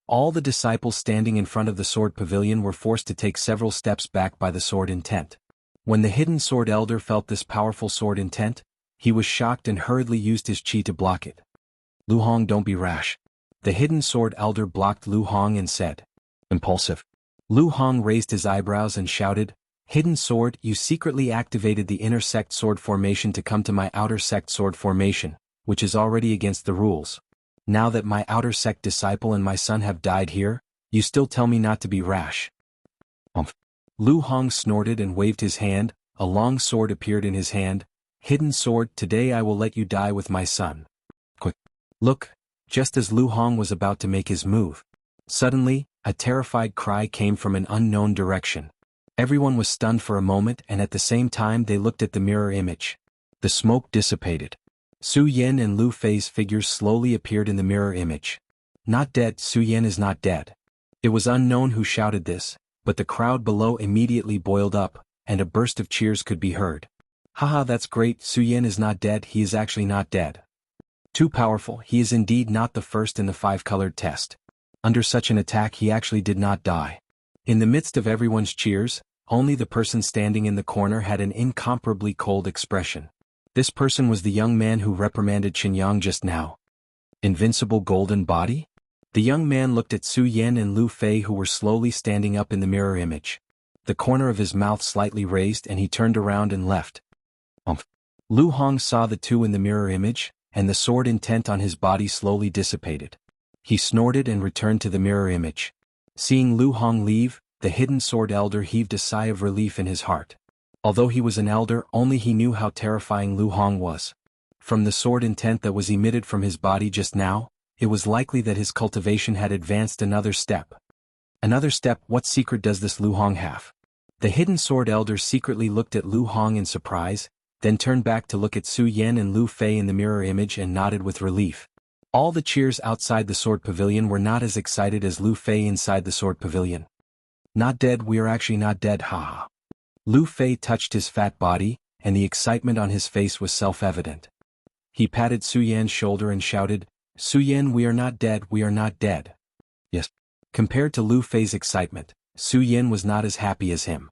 All the disciples standing in front of the sword pavilion were forced to take several steps back by the sword intent. When the hidden sword elder felt this powerful sword intent, he was shocked and hurriedly used his chi to block it. Lu Hong, don't be rash. The hidden sword elder blocked Lu Hong and said, impulsive. Lu Hong raised his eyebrows and shouted, Hidden sword, you secretly activated the inner sect sword formation to come to my outer sect sword formation, which is already against the rules. Now that my outer sect disciple and my son have died here, you still tell me not to be rash. Lu Hong snorted and waved his hand. A long sword appeared in his hand. Hidden sword, today I will let you die with my son. Quick. Look, just as Lu Hong was about to make his move. Suddenly, a terrified cry came from an unknown direction. Everyone was stunned for a moment and at the same time they looked at the mirror image. The smoke dissipated. Su Yan and Lu Fei's figures slowly appeared in the mirror image. Not dead, Su Yan is not dead. It was unknown who shouted this, but the crowd below immediately boiled up, and a burst of cheers could be heard. Haha, that's great, Su Yan is not dead, he is actually not dead. Too powerful, he is indeed not the first in the 5-colored test. Under such an attack he actually did not die. In the midst of everyone's cheers, only the person standing in the corner had an incomparably cold expression. This person was the young man who reprimanded Qinyang just now. Invincible golden body? The young man looked at Su Yan and Lu Fei who were slowly standing up in the mirror image. The corner of his mouth slightly raised and he turned around and left. Lu Hong saw the two in the mirror image, and the sword intent on his body slowly dissipated. He snorted and returned to the mirror image. Seeing Lu Hong leave, the hidden sword elder heaved a sigh of relief in his heart. Although he was an elder, only he knew how terrifying Lu Hong was. From the sword intent that was emitted from his body just now, it was likely that his cultivation had advanced another step. Another step, what secret does this Lu Hong have? The hidden sword elder secretly looked at Lu Hong in surprise, then turned back to look at Su Yan and Lu Fei in the mirror image and nodded with relief. All the cheers outside the sword pavilion were not as excited as Lu Fei inside the sword pavilion. Not dead, we are actually not dead, haha. Lu Fei touched his fat body, and the excitement on his face was self-evident. He patted Su Yan's shoulder and shouted, Su Yan, we are not dead, we are not dead. Yes. Compared to Lu Fei's excitement, Su Yan was not as happy as him.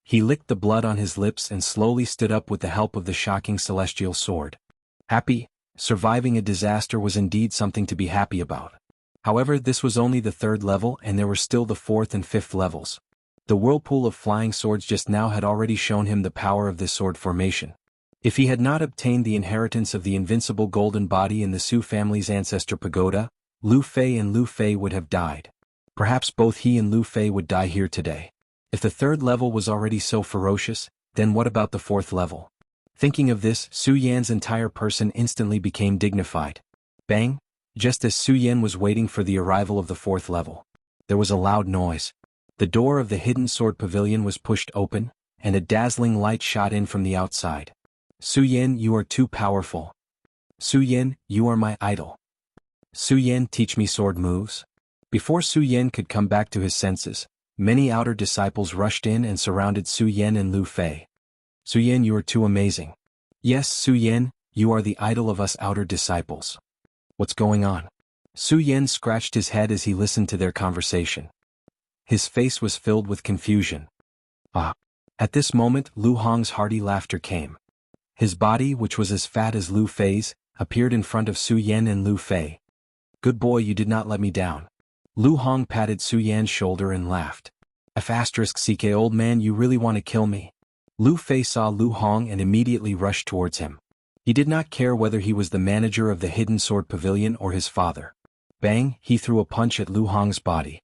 He licked the blood on his lips and slowly stood up with the help of the shocking celestial sword. Happy? Surviving a disaster was indeed something to be happy about. However, this was only the 3rd level and there were still the 4th and 5th levels. The whirlpool of flying swords just now had already shown him the power of this sword formation. If he had not obtained the inheritance of the invincible golden body in the Su family's ancestor pagoda, Lu Fei and Lu Fei would have died. Perhaps both he and Lu Fei would die here today. If the 3rd level was already so ferocious, then what about the 4th level? Thinking of this, Su Yan's entire person instantly became dignified. Bang! Just as Su Yan was waiting for the arrival of the 4th level, there was a loud noise. The door of the hidden sword pavilion was pushed open, and a dazzling light shot in from the outside. Su Yan, you are too powerful. Su Yan, you are my idol. Su Yan, teach me sword moves. Before Su Yan could come back to his senses, many outer disciples rushed in and surrounded Su Yan and Lu Fei. Su Yan, you are too amazing. Yes, Su Yan, you are the idol of us outer disciples. What's going on? Su Yan scratched his head as he listened to their conversation. His face was filled with confusion. At this moment, Lu Hong's hearty laughter came. His body, which was as fat as Lu Fei's, appeared in front of Su Yan and Lu Fei. Good boy, you did not let me down. Lu Hong patted Su Yan's shoulder and laughed. *CK old man, you really want to kill me? Lu Fei saw Lu Hong and immediately rushed towards him. He did not care whether he was the manager of the Hidden Sword Pavilion or his father. Bang, he threw a punch at Lu Hong's body.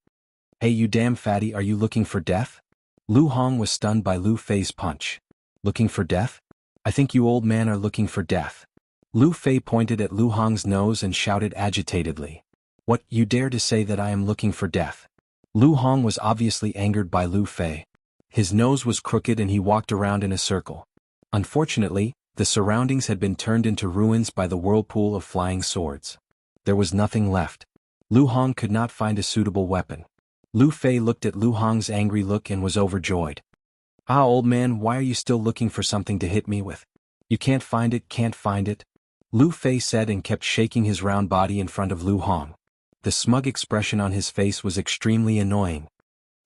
Hey you damn fatty, are you looking for death? Lu Hong was stunned by Lu Fei's punch. Looking for death? I think you old man are looking for death. Lu Fei pointed at Lu Hong's nose and shouted agitatedly. What, you dare to say that I am looking for death? Lu Hong was obviously angered by Lu Fei. His nose was crooked and he walked around in a circle. Unfortunately, the surroundings had been turned into ruins by the whirlpool of flying swords. There was nothing left. Lu Hong could not find a suitable weapon. Lu Fei looked at Lu Hong's angry look and was overjoyed. Ah old man, why are you still looking for something to hit me with? You can't find it, can't find it? Lu Fei said and kept shaking his round body in front of Lu Hong. The smug expression on his face was extremely annoying.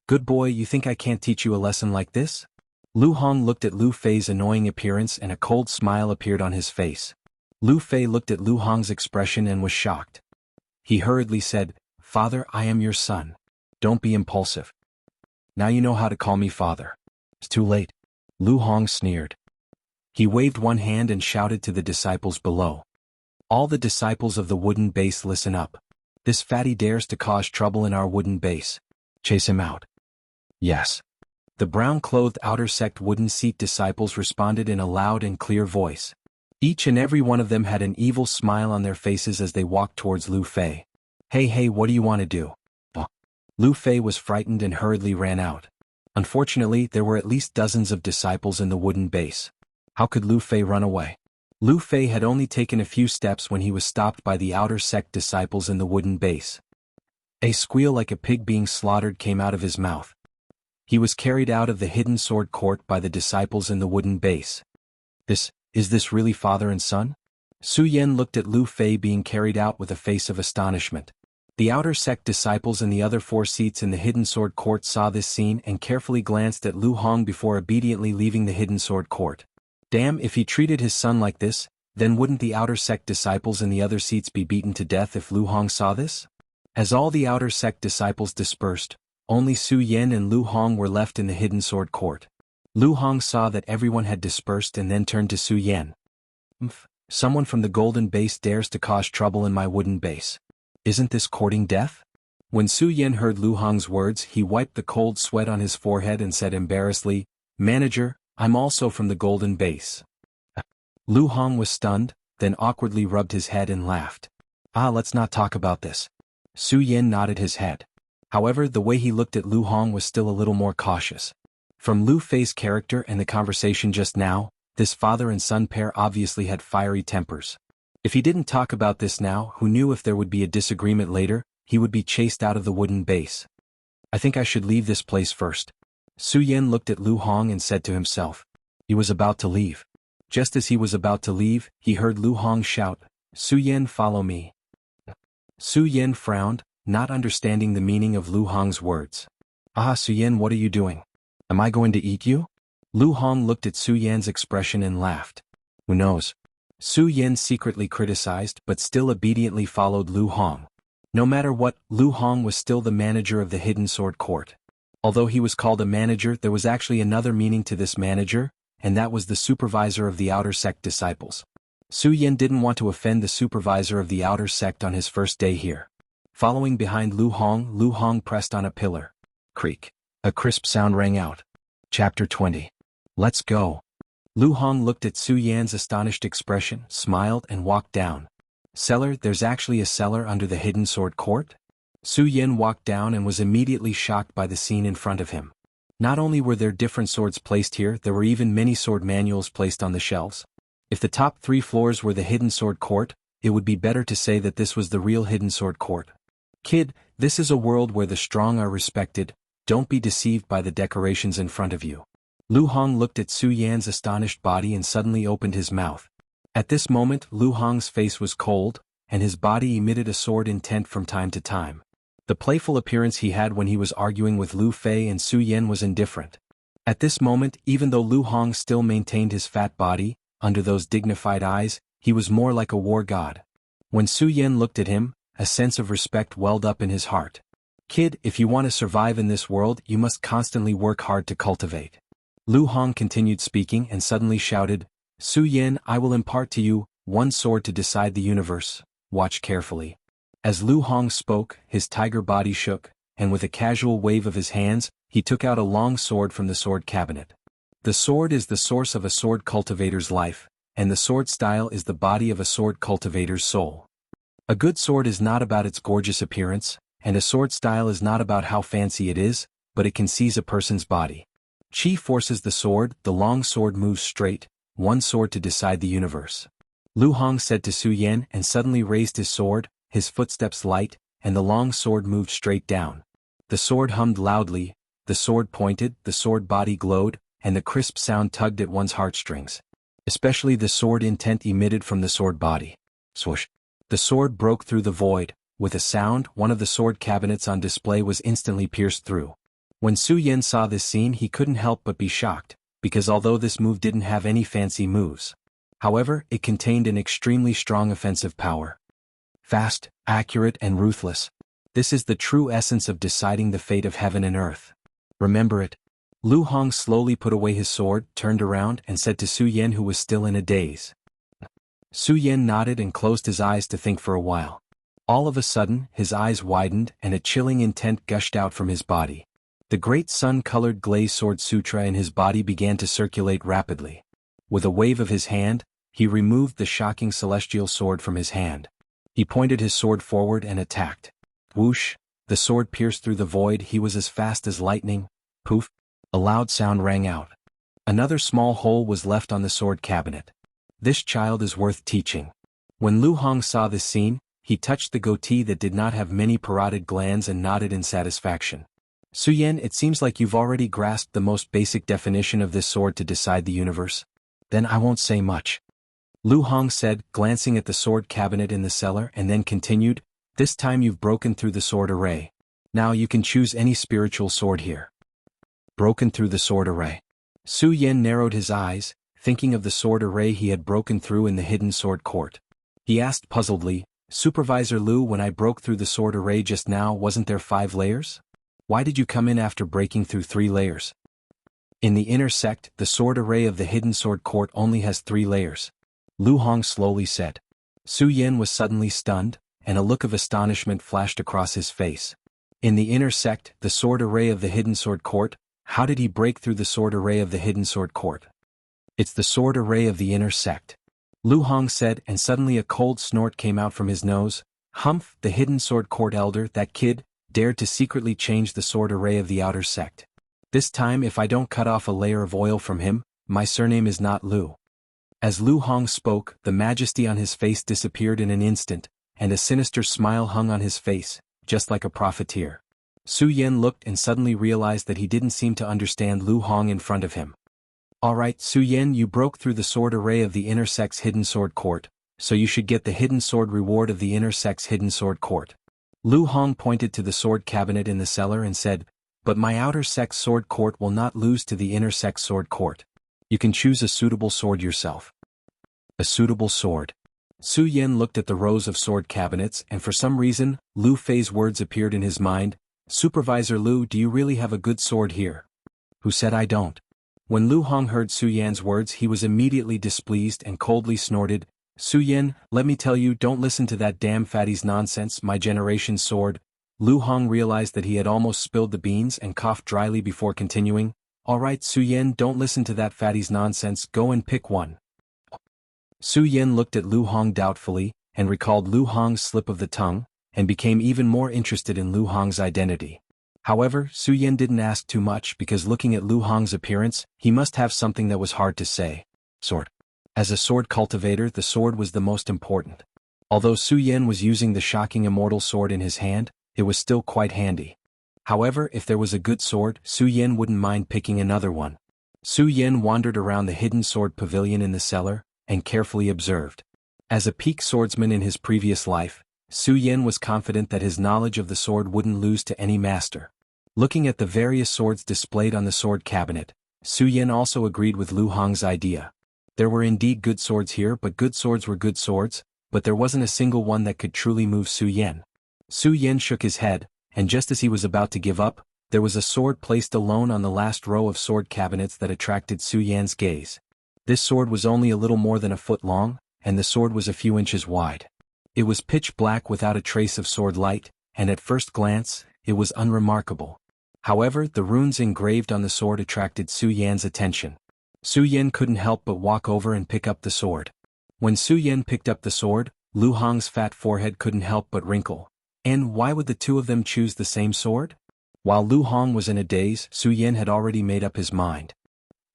Good boy, you think I can't teach you a lesson like this? Lu Hong looked at Lu Fei's annoying appearance and a cold smile appeared on his face. Lu Fei looked at Lu Hong's expression and was shocked. He hurriedly said, Father, I am your son. Don't be impulsive. Now you know how to call me father. It's too late. Lu Hong sneered. He waved one hand and shouted to the disciples below. All the disciples of the wooden base, listen up. This fatty dares to cause trouble in our wooden base. Chase him out. Yes. The brown-clothed outer sect wooden seat disciples responded in a loud and clear voice. Each and every one of them had an evil smile on their faces as they walked towards Lu Fei. Hey, what do you want to do? Lu Fei was frightened and hurriedly ran out. Unfortunately, there were at least dozens of disciples in the wooden base. How could Lu Fei run away? Lu Fei had only taken a few steps when he was stopped by the outer sect disciples in the wooden base. A squeal like a pig being slaughtered came out of his mouth. He was carried out of the hidden sword court by the disciples in the wooden base. Is this really father and son? Su Yan looked at Lu Fei being carried out with a face of astonishment. The outer sect disciples in the other 4 seats in the hidden sword court saw this scene and carefully glanced at Lu Hong before obediently leaving the hidden sword court. Damn, if he treated his son like this, then wouldn't the outer sect disciples in the other seats be beaten to death if Lu Hong saw this? As all the outer sect disciples dispersed, only Su Yan and Lu Hong were left in the hidden sword court. Lu Hong saw that everyone had dispersed and then turned to Su Yan. Someone from the golden base dares to cause trouble in my wooden base. Isn't this courting death? When Su Yan heard Lu Hong's words, he wiped the cold sweat on his forehead and said embarrassedly, Manager, I'm also from the golden base. Lu Hong was stunned, then awkwardly rubbed his head and laughed. Let's not talk about this. Su Yan nodded his head. However, the way he looked at Lu Hong was still a little more cautious. From Lu Fei's character and the conversation just now, this father and son pair obviously had fiery tempers. If he didn't talk about this now, who knew if there would be a disagreement later, he would be chased out of the wooden base. I think I should leave this place first. Su Yan looked at Lu Hong and said to himself. He was about to leave. Just as he was about to leave, he heard Lu Hong shout, Su Yan, follow me. Su Yan frowned, not understanding the meaning of Lu Hong's words. Su Yan, what are you doing? Am I going to eat you? Lu Hong looked at Su Yan's expression and laughed. Who knows? Su Yan secretly criticized but still obediently followed Lu Hong. No matter what, Lu Hong was still the manager of the hidden sword court. Although he was called a manager, there was actually another meaning to this manager, and that was the supervisor of the outer sect disciples. Su Yan didn't want to offend the supervisor of the outer sect on his first day here. Following behind Lu Hong pressed on a pillar. Creak. A crisp sound rang out. Chapter 20. Let's go. Lu Hong looked at Su Yan's astonished expression, smiled and walked down. Cellar, there's actually a cellar under the hidden sword court? Su Yan walked down and was immediately shocked by the scene in front of him. Not only were there different swords placed here, there were even many sword manuals placed on the shelves. If the top 3 floors were the hidden sword court, it would be better to say that this was the real hidden sword court. Kid, this is a world where the strong are respected, don't be deceived by the decorations in front of you. Lu Hong looked at Su Yan's astonished body and suddenly opened his mouth. At this moment, Lu Hong's face was cold, and his body emitted a sword intent from time to time. The playful appearance he had when he was arguing with Lu Fei and Su Yan was indifferent. At this moment, even though Lu Hong still maintained his fat body, under those dignified eyes, he was more like a war god. When Su Yan looked at him, a sense of respect welled up in his heart. Kid, if you want to survive in this world, you must constantly work hard to cultivate. Lu Hong continued speaking and suddenly shouted, Su Yan, I will impart to you one sword to decide the universe. Watch carefully. As Lu Hong spoke, his tiger body shook, and with a casual wave of his hands, he took out a long sword from the sword cabinet. The sword is the source of a sword cultivator's life, and the sword style is the body of a sword cultivator's soul. A good sword is not about its gorgeous appearance, and a sword style is not about how fancy it is, but it can seize a person's body. Qi forces the sword, the long sword moves straight, one sword to decide the universe. Lu Hong said to Su Yan and suddenly raised his sword, his footsteps light, and the long sword moved straight down. The sword hummed loudly, the sword pointed, the sword body glowed, and the crisp sound tugged at one's heartstrings. Especially the sword intent emitted from the sword body. Swoosh. The sword broke through the void. With a sound, one of the sword cabinets on display was instantly pierced through. When Su Yan saw this scene, he couldn't help but be shocked, because although this move didn't have any fancy moves, however, it contained an extremely strong offensive power. Fast, accurate and ruthless. This is the true essence of deciding the fate of heaven and earth. Remember it. Lu Hong slowly put away his sword, turned around and said to Su Yan, who was still in a daze. Su Yan nodded and closed his eyes to think for a while. All of a sudden, his eyes widened and a chilling intent gushed out from his body. The great sun-colored glaze sword sutra in his body began to circulate rapidly. With a wave of his hand, he removed the shocking celestial sword from his hand. He pointed his sword forward and attacked. Whoosh! The sword pierced through the void. He was as fast as lightning. Poof! A loud sound rang out. Another small hole was left on the sword cabinet. This child is worth teaching. When Lu Hong saw this scene, he touched the goatee that did not have many parotid glands and nodded in satisfaction. Su Yan, it seems like you've already grasped the most basic definition of this sword to decide the universe. Then I won't say much. Lu Hong said, glancing at the sword cabinet in the cellar, and then continued, this time you've broken through the sword array. Now you can choose any spiritual sword here. Broken through the sword array. Su Yan narrowed his eyes, thinking of the sword array he had broken through in the hidden sword court. He asked puzzledly, Supervisor Lu, when I broke through the sword array just now, wasn't there 5 layers? Why did you come in after breaking through 3 layers? In the inner sect, the sword array of the hidden sword court only has 3 layers. Lu Hong slowly said. Su Yan was suddenly stunned, and a look of astonishment flashed across his face. In the inner sect, the sword array of the hidden sword court, how did he break through the sword array of the hidden sword court? It's the sword array of the inner sect. Lu Hong said, and suddenly a cold snort came out from his nose. Humph, the hidden sword court elder, that kid, dared to secretly change the sword array of the outer sect. This time if I don't cut off a layer of oil from him, my surname is not Lu. As Lu Hong spoke, the majesty on his face disappeared in an instant, and a sinister smile hung on his face, just like a profiteer. Su Yan looked and suddenly realized that he didn't seem to understand Lu Hong in front of him. Alright, Su Yan, you broke through the sword array of the inner sect's hidden sword court, so you should get the hidden sword reward of the inner sect's hidden sword court. Lu Hong pointed to the sword cabinet in the cellar and said, but my outer sect's sword court will not lose to the inner sect's sword court. You can choose a suitable sword yourself. A suitable sword. Su Yan looked at the rows of sword cabinets and for some reason, Lu Fei's words appeared in his mind. Supervisor Lu, do you really have a good sword here? Who said I don't? When Lu Hong heard Su Yan's words, he was immediately displeased and coldly snorted, Su Yan, let me tell you, don't listen to that damn fatty's nonsense, my generation's sword. Lu Hong realized that he had almost spilled the beans and coughed dryly before continuing, alright Su Yan, don't listen to that fatty's nonsense, go and pick one. Su Yan looked at Lu Hong doubtfully, and recalled Lu Hong's slip of the tongue, and became even more interested in Lu Hong's identity. However, Su Yan didn't ask too much because looking at Lu Hong's appearance, he must have something that was hard to say. Sword. As a sword cultivator, the sword was the most important. Although Su Yan was using the shocking immortal sword in his hand, it was still quite handy. However, if there was a good sword, Su Yan wouldn't mind picking another one. Su Yan wandered around the hidden sword pavilion in the cellar, and carefully observed. As a peak swordsman in his previous life, Su Yan was confident that his knowledge of the sword wouldn't lose to any master. Looking at the various swords displayed on the sword cabinet, Su Yan also agreed with Lu Hong's idea. There were indeed good swords here, but good swords were good swords, but there wasn't a single one that could truly move Su Yan. Su Yan shook his head, and just as he was about to give up, there was a sword placed alone on the last row of sword cabinets that attracted Su Yan's gaze. This sword was only a little more than a foot long, and the sword was a few inches wide. It was pitch black without a trace of sword light, and at first glance, it was unremarkable. However, the runes engraved on the sword attracted Su Yan's attention. Su Yan couldn't help but walk over and pick up the sword. When Su Yan picked up the sword, Lu Hong's fat forehead couldn't help but wrinkle. And why would the two of them choose the same sword? While Lu Hong was in a daze, Su Yan had already made up his mind.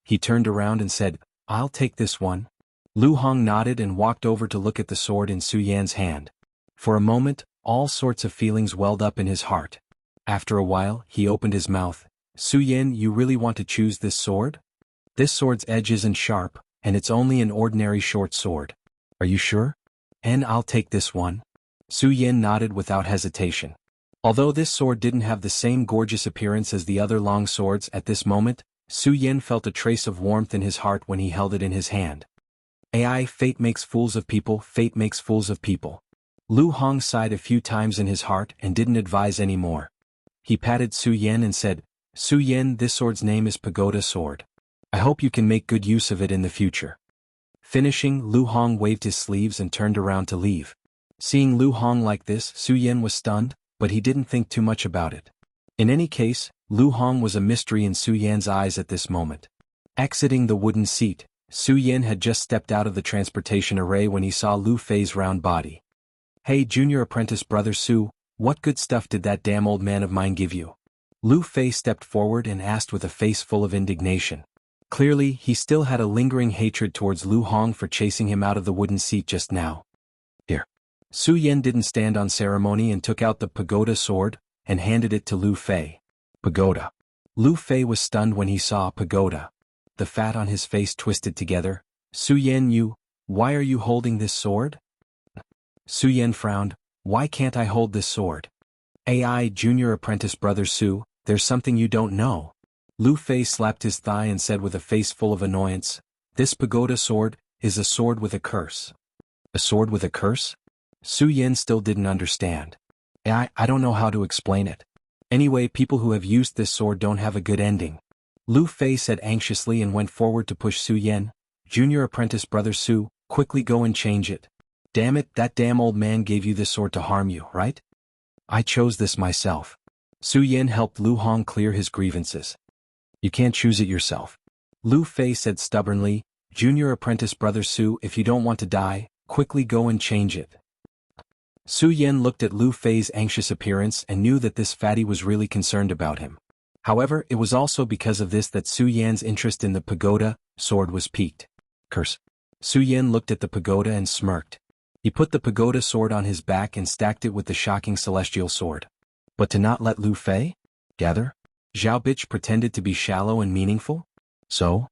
He turned around and said, "I'll take this one." Lu Hong nodded and walked over to look at the sword in Su Yan's hand. For a moment, all sorts of feelings welled up in his heart. After a while, he opened his mouth. "Su Yan, you really want to choose this sword? This sword's edge isn't sharp, and it's only an ordinary short sword. Are you sure?" "And I'll take this one." Su Yan nodded without hesitation. Although this sword didn't have the same gorgeous appearance as the other long swords at this moment, Su Yan felt a trace of warmth in his heart when he held it in his hand. Fate makes fools of people, fate makes fools of people. Lu Hong sighed a few times in his heart and didn't advise any more. He patted Su Yan and said, "Su Yan, this sword's name is Pagoda Sword. I hope you can make good use of it in the future." Finishing, Lu Hong waved his sleeves and turned around to leave. Seeing Lu Hong like this, Su Yan was stunned, but he didn't think too much about it. In any case, Lu Hong was a mystery in Su Yan's eyes at this moment. Exiting the wooden seat, Su Yan had just stepped out of the transportation array when he saw Lu Fei's round body. "Hey, junior apprentice brother Su, what good stuff did that damn old man of mine give you?" Lu Fei stepped forward and asked with a face full of indignation. Clearly, he still had a lingering hatred towards Lu Hong for chasing him out of the wooden seat just now. "Here." Su Yan didn't stand on ceremony and took out the Pagoda Sword and handed it to Lu Fei. "Pagoda." Lu Fei was stunned when he saw Pagoda. The fat on his face twisted together. "Su Yan, why are you holding this sword?" Su Yan frowned. "Why can't I hold this sword?" Junior apprentice brother Su, there's something you don't know." Lu Fei slapped his thigh and said with a face full of annoyance, "This Pagoda Sword is a sword with a curse." "A sword with a curse?" Su Yan still didn't understand. I don't know how to explain it. Anyway, people who have used this sword don't have a good ending." Lu Fei said anxiously and went forward to push Su Yan. "Junior apprentice brother Su, quickly go and change it. Damn it, that damn old man gave you this sword to harm you, right? I chose this myself." Su Yan helped Lu Hong clear his grievances. "You can't choose it yourself." Lu Fei said stubbornly, "Junior apprentice brother Su, if you don't want to die, quickly go and change it." Su Yan looked at Lu Fei's anxious appearance and knew that this fatty was really concerned about him. However, it was also because of this that Su Yan's interest in the Pagoda Sword was piqued. "Curse." Su Yan looked at the pagoda and smirked. He put the Pagoda Sword on his back and stacked it with the shocking celestial sword. But to not let Lu Fei gather? Zhao Bitch pretended to be shallow and meaningful? So?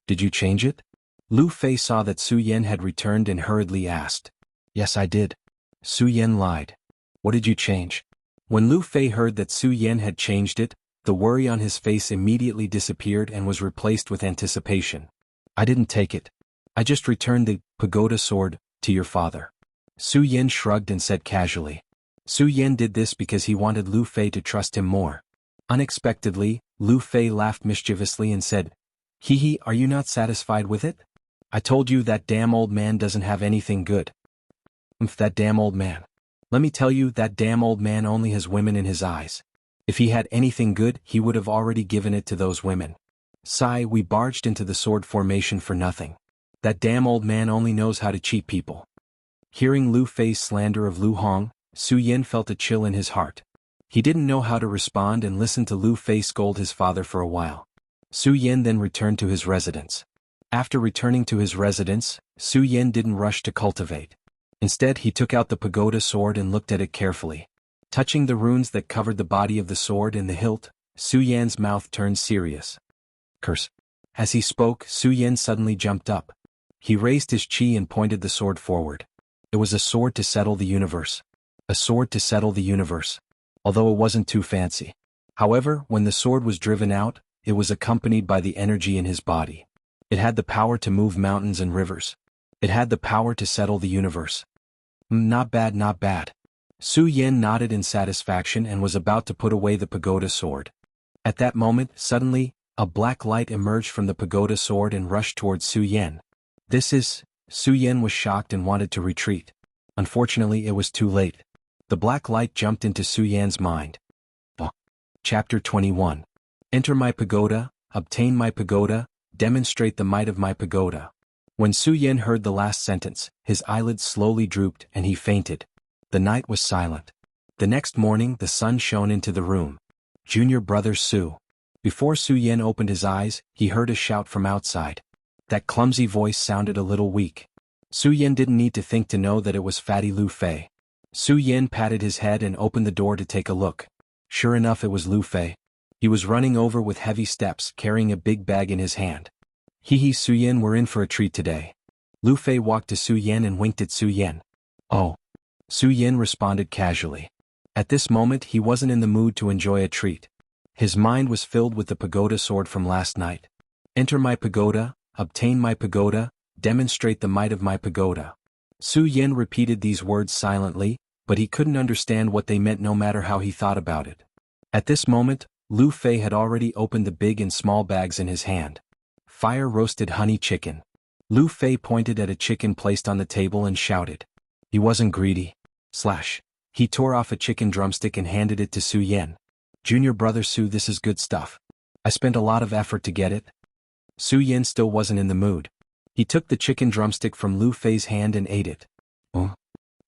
Did you change it? Lu Fei saw that Su Yan had returned and hurriedly asked. "Yes, I did." Su Yan lied. "What did you change?" When Lu Fei heard that Su Yan had changed it, the worry on his face immediately disappeared and was replaced with anticipation. "I didn't take it. I just returned the Pagoda Sword to your father." Su Yan shrugged and said casually. Su Yan did this because he wanted Lu Fei to trust him more. Unexpectedly, Lu Fei laughed mischievously and said, "Hee, are you not satisfied with it? I told you that damn old man doesn't have anything good." That damn old man. Let me tell you, that damn old man only has women in his eyes. If he had anything good, he would have already given it to those women. Sigh, we barged into the sword formation for nothing. That damn old man only knows how to cheat people. Hearing Lu Fei's slander of Lu Hong, Su Yan felt a chill in his heart. He didn't know how to respond and listened to Lu Fei scold his father for a while. Su Yan then returned to his residence. After returning to his residence, Su Yan didn't rush to cultivate. Instead, he took out the Pagoda Sword and looked at it carefully. Touching the runes that covered the body of the sword and the hilt, Su Yan's mouth turned serious. "Curse." As he spoke, Su Yan suddenly jumped up. He raised his chi and pointed the sword forward. It was a sword to settle the universe. A sword to settle the universe. Although it wasn't too fancy. However, when the sword was driven out, it was accompanied by the energy in his body. It had the power to move mountains and rivers. It had the power to settle the universe. Not bad, not bad. Su Yen nodded in satisfaction and was about to put away the pagoda sword. At that moment, suddenly, a black light emerged from the pagoda sword and rushed towards Su Yen. Su Yen was shocked and wanted to retreat. Unfortunately, it was too late. The black light jumped into Su Yan's mind. Chapter 21. Enter my pagoda, obtain my pagoda, demonstrate the might of my pagoda. When Su Yen heard the last sentence, his eyelids slowly drooped and he fainted. The night was silent. The next morning the sun shone into the room. Junior brother Su. Before Su Yen opened his eyes, he heard a shout from outside. That clumsy voice sounded a little weak. Su Yen didn't need to think to know that it was Fatty Lu Fei. Su Yen patted his head and opened the door to take a look. Sure enough, it was Lu Fei. He was running over with heavy steps, carrying a big bag in his hand. Hee, Su Yen, we're in for a treat today. Lu Fei walked to Su Yen and winked at Su Yen. Oh. Su Yen responded casually. At this moment he wasn't in the mood to enjoy a treat. His mind was filled with the pagoda sword from last night. Enter my pagoda, obtain my pagoda, demonstrate the might of my pagoda. Su Yen repeated these words silently, but he couldn't understand what they meant no matter how he thought about it. At this moment, Lu Fei had already opened the big and small bags in his hand. Fire-roasted honey chicken. Lu Fei pointed at a chicken placed on the table and shouted. He wasn't greedy. He tore off a chicken drumstick and handed it to Su Yen. Junior brother Su, this is good stuff. I spent a lot of effort to get it. Su Yen still wasn't in the mood. He took the chicken drumstick from Lu Fei's hand and ate it.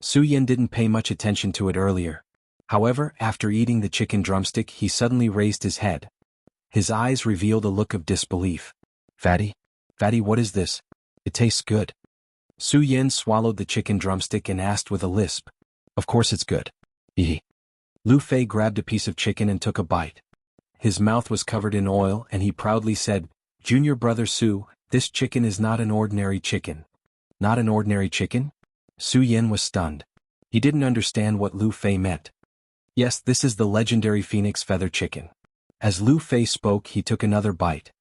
Su Yen didn't pay much attention to it earlier. However, after eating the chicken drumstick he suddenly raised his head. His eyes revealed a look of disbelief. Fatty, what is this? It tastes good. Su Yen swallowed the chicken drumstick and asked with a lisp. Of course it's good. Lu Fei grabbed a piece of chicken and took a bite. His mouth was covered in oil and he proudly said, Junior brother Su, this chicken is not an ordinary chicken. Not an ordinary chicken? Su Yen was stunned. He didn't understand what Lu Fei meant. Yes, this is the legendary phoenix feather chicken. As Lu Fei spoke he took another bite.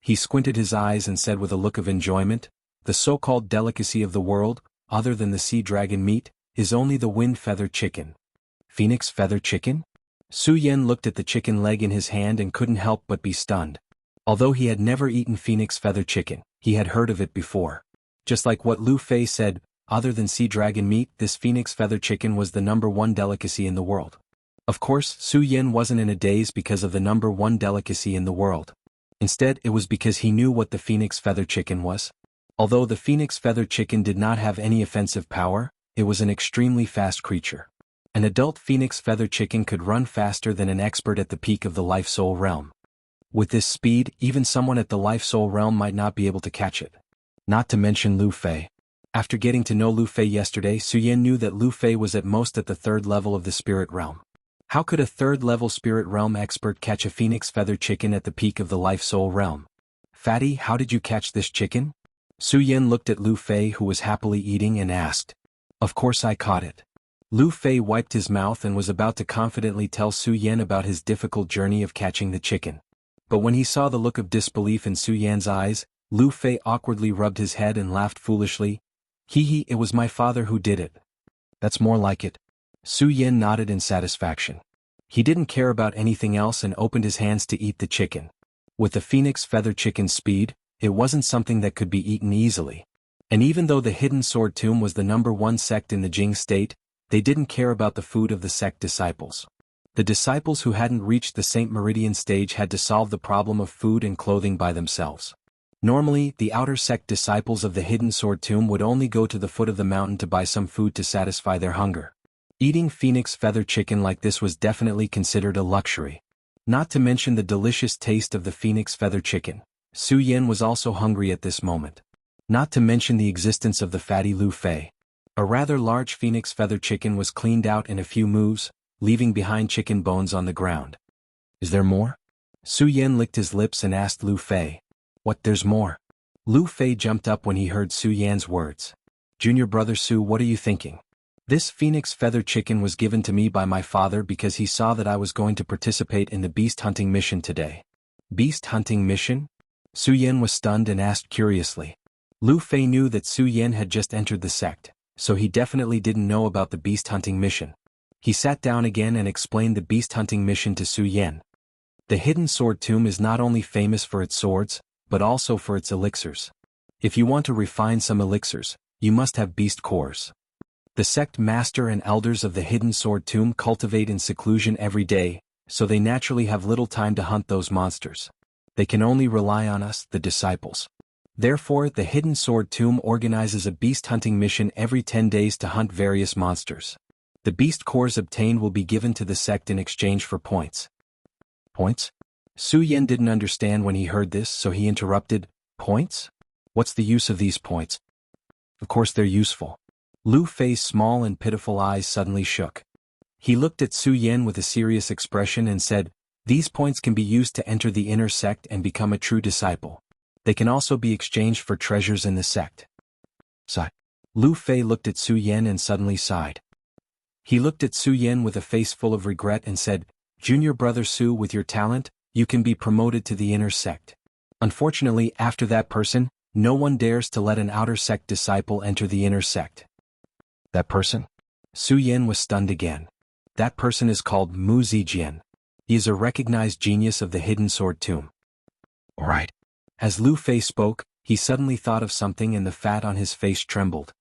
He squinted his eyes and said with a look of enjoyment, the so-called delicacy of the world, other than the sea dragon meat, is only the wind feather chicken. Phoenix feather chicken? Su Yen looked at the chicken leg in his hand and couldn't help but be stunned. Although he had never eaten phoenix feather chicken, he had heard of it before. Just like what Lu Fei said, other than sea dragon meat, this phoenix feather chicken was the #1 delicacy in the world. Of course, Su Yen wasn't in a daze because of the #1 delicacy in the world. Instead, it was because he knew what the phoenix feather chicken was. Although the phoenix feather chicken did not have any offensive power, it was an extremely fast creature. An adult phoenix feather chicken could run faster than an expert at the peak of the life-soul realm. With this speed, even someone at the life-soul realm might not be able to catch it. Not to mention Lu Fei. After getting to know Lu Fei yesterday, Su Yen knew that Lu Fei was at most at the 3rd level of the spirit realm. How could a 3rd level spirit realm expert catch a phoenix feather chicken at the peak of the life-soul realm? Fatty, how did you catch this chicken? Su Yen looked at Lu Fei, who was happily eating, and asked. Of course I caught it. Lu Fei wiped his mouth and was about to confidently tell Su Yen about his difficult journey of catching the chicken. But when he saw the look of disbelief in Su Yan's eyes, Lu Fei awkwardly rubbed his head and laughed foolishly. It was my father who did it. That's more like it. Su Yen nodded in satisfaction. He didn't care about anything else and opened his hands to eat the chicken. With the phoenix feather chicken's speed, it wasn't something that could be eaten easily. And even though the Hidden Sword Tomb was the #1 sect in the Jing state, they didn't care about the food of the sect disciples. The disciples who hadn't reached the Saint Meridian stage had to solve the problem of food and clothing by themselves. Normally, the outer sect disciples of the Hidden Sword Tomb would only go to the foot of the mountain to buy some food to satisfy their hunger. Eating phoenix feather chicken like this was definitely considered a luxury. Not to mention the delicious taste of the phoenix feather chicken. Su Yen was also hungry at this moment. Not to mention the existence of the fatty Lu Fei. A rather large phoenix feather chicken was cleaned out in a few moves, leaving behind chicken bones on the ground. Is there more? Su Yen licked his lips and asked Lu Fei. What, there's more? Lu Fei jumped up when he heard Su Yan's words. Junior brother Su, what are you thinking? This phoenix feather chicken was given to me by my father because he saw that I was going to participate in the beast hunting mission today. Beast hunting mission? Su Yan was stunned and asked curiously. Lu Fei knew that Su Yan had just entered the sect, so he definitely didn't know about the beast hunting mission. He sat down again and explained the beast hunting mission to Su Yan. The hidden sword tomb is not only famous for its swords, but also for its elixirs. If you want to refine some elixirs, you must have beast cores. The sect master and elders of the hidden sword tomb cultivate in seclusion every day, so they naturally have little time to hunt those monsters. They can only rely on us, the disciples. Therefore, the hidden sword tomb organizes a beast hunting mission every 10 days to hunt various monsters. The beast cores obtained will be given to the sect in exchange for points. Points? Su Yan didn't understand when he heard this, so he interrupted. Points? What's the use of these points? Of course they're useful. Lu Fei's small and pitiful eyes suddenly shook. He looked at Su Yan with a serious expression and said, "These points can be used to enter the inner sect and become a true disciple. They can also be exchanged for treasures in the sect." Sigh. Lu Fei looked at Su Yan and suddenly sighed. He looked at Su Yan with a face full of regret and said, "Junior brother Su, with your talent, you can be promoted to the inner sect. Unfortunately, after that person, no one dares to let an outer sect disciple enter the inner sect." That person? Su Yan was stunned again. That person is called Mu Zijian. He is a recognized genius of the hidden sword tomb. Alright. As Lu Fei spoke, he suddenly thought of something and the fat on his face trembled.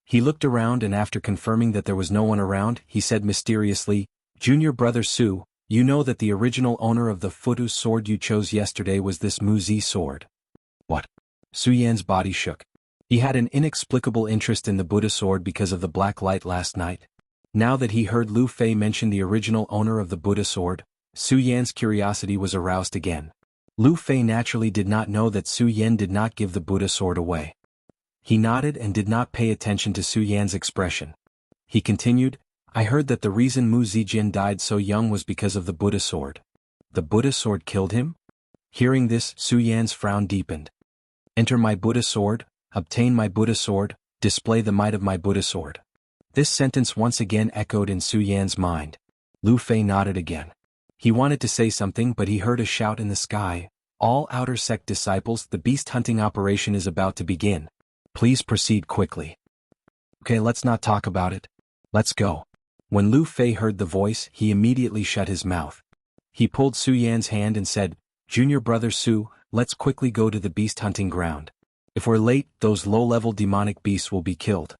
He looked around and after confirming that there was no one around, he said mysteriously, "Junior brother Su, you know that the original owner of the Futu sword you chose yesterday was this Mu Zi sword." What? Su Yan's body shook. He had an inexplicable interest in the Buddha sword because of the black light last night. Now that he heard Lu Fei mention the original owner of the Buddha sword, Su Yan's curiosity was aroused again. Lu Fei naturally did not know that Su Yan did not give the Buddha sword away. He nodded and did not pay attention to Su Yan's expression. He continued, "I heard that the reason Mu Zijian died so young was because of the Buddha sword. The Buddha sword killed him?" Hearing this, Su Yan's frown deepened. "Enter my Buddha sword, obtain my Buddha sword, display the might of my Buddha sword." This sentence once again echoed in Su Yan's mind. Lu Fei nodded again. He wanted to say something but he heard a shout in the sky. "All outer sect disciples, the beast hunting operation is about to begin. Please proceed quickly." "Okay, let's not talk about it. Let's go." When Lu Fei heard the voice, he immediately shut his mouth. He pulled Su Yan's hand and said, "Junior brother Su, let's quickly go to the beast hunting ground. If we're late, those low-level demonic beasts will be killed."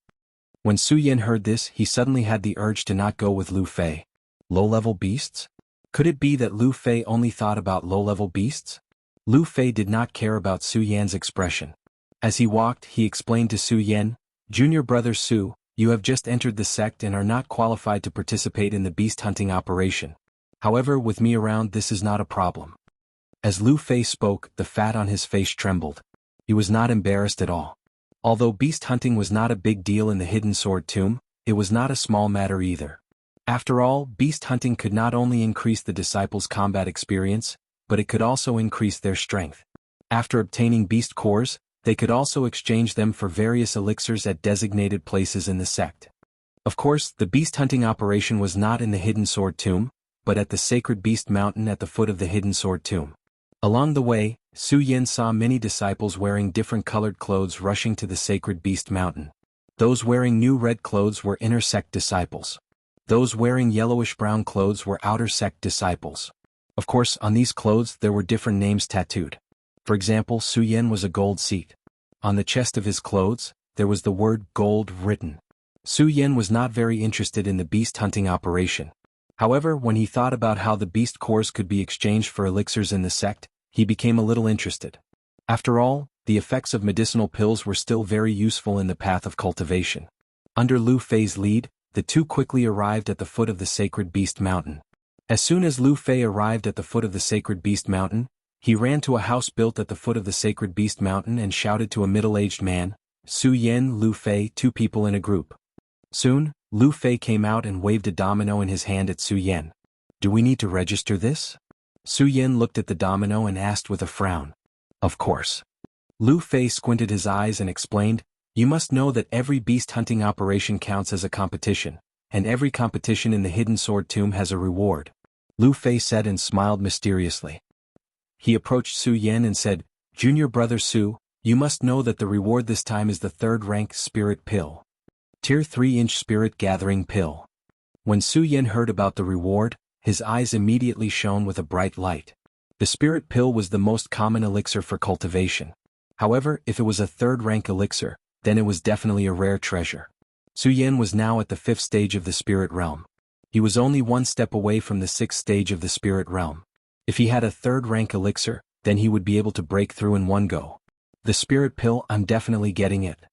When Su Yan heard this, he suddenly had the urge to not go with Lu Fei. Low-level beasts? Could it be that Lu Fei only thought about low-level beasts? Lu Fei did not care about Su Yan's expression. As he walked, he explained to Su Yan, "Junior brother Su, you have just entered the sect and are not qualified to participate in the beast hunting operation. However, with me around, this is not a problem." As Lu Fei spoke, the fat on his face trembled. He was not embarrassed at all. Although beast hunting was not a big deal in the hidden sword tomb, it was not a small matter either. After all, beast hunting could not only increase the disciples' combat experience, but it could also increase their strength. After obtaining beast cores, they could also exchange them for various elixirs at designated places in the sect. Of course, the beast hunting operation was not in the hidden sword tomb, but at the sacred beast mountain at the foot of the hidden sword tomb. Along the way, Su Yan saw many disciples wearing different colored clothes rushing to the sacred beast mountain. Those wearing new red clothes were inner sect disciples. Those wearing yellowish-brown clothes were outer sect disciples. Of course, on these clothes there were different names tattooed. For example, Su Yan was a gold seat. On the chest of his clothes, there was the word gold written. Su Yan was not very interested in the beast hunting operation. However, when he thought about how the beast cores could be exchanged for elixirs in the sect, he became a little interested. After all, the effects of medicinal pills were still very useful in the path of cultivation. Under Lu Fei's lead, the two quickly arrived at the foot of the sacred beast mountain. As soon as Lu Fei arrived at the foot of the sacred beast mountain, he ran to a house built at the foot of the sacred beast mountain and shouted to a middle-aged man, "Su Yan, Lu Fei, two people in a group." Soon, Lu Fei came out and waved a domino in his hand at Su Yan. "Do we need to register this?" Su Yan looked at the domino and asked with a frown. "Of course." Lu Fei squinted his eyes and explained, "You must know that every beast hunting operation counts as a competition, and every competition in the hidden sword tomb has a reward." Lu Fei said and smiled mysteriously. He approached Su Yan and said, "Junior brother Su, you must know that the reward this time is the third rank spirit pill. Tier 3-inch spirit gathering pill." When Su Yan heard about the reward, his eyes immediately shone with a bright light. The spirit pill was the most common elixir for cultivation. However, if it was a third-rank elixir, then it was definitely a rare treasure. Su Yan was now at the 5th stage of the spirit realm. He was only one step away from the 6th stage of the spirit realm. If he had a third-rank elixir, then he would be able to break through in one go. The spirit pill, I'm definitely getting it.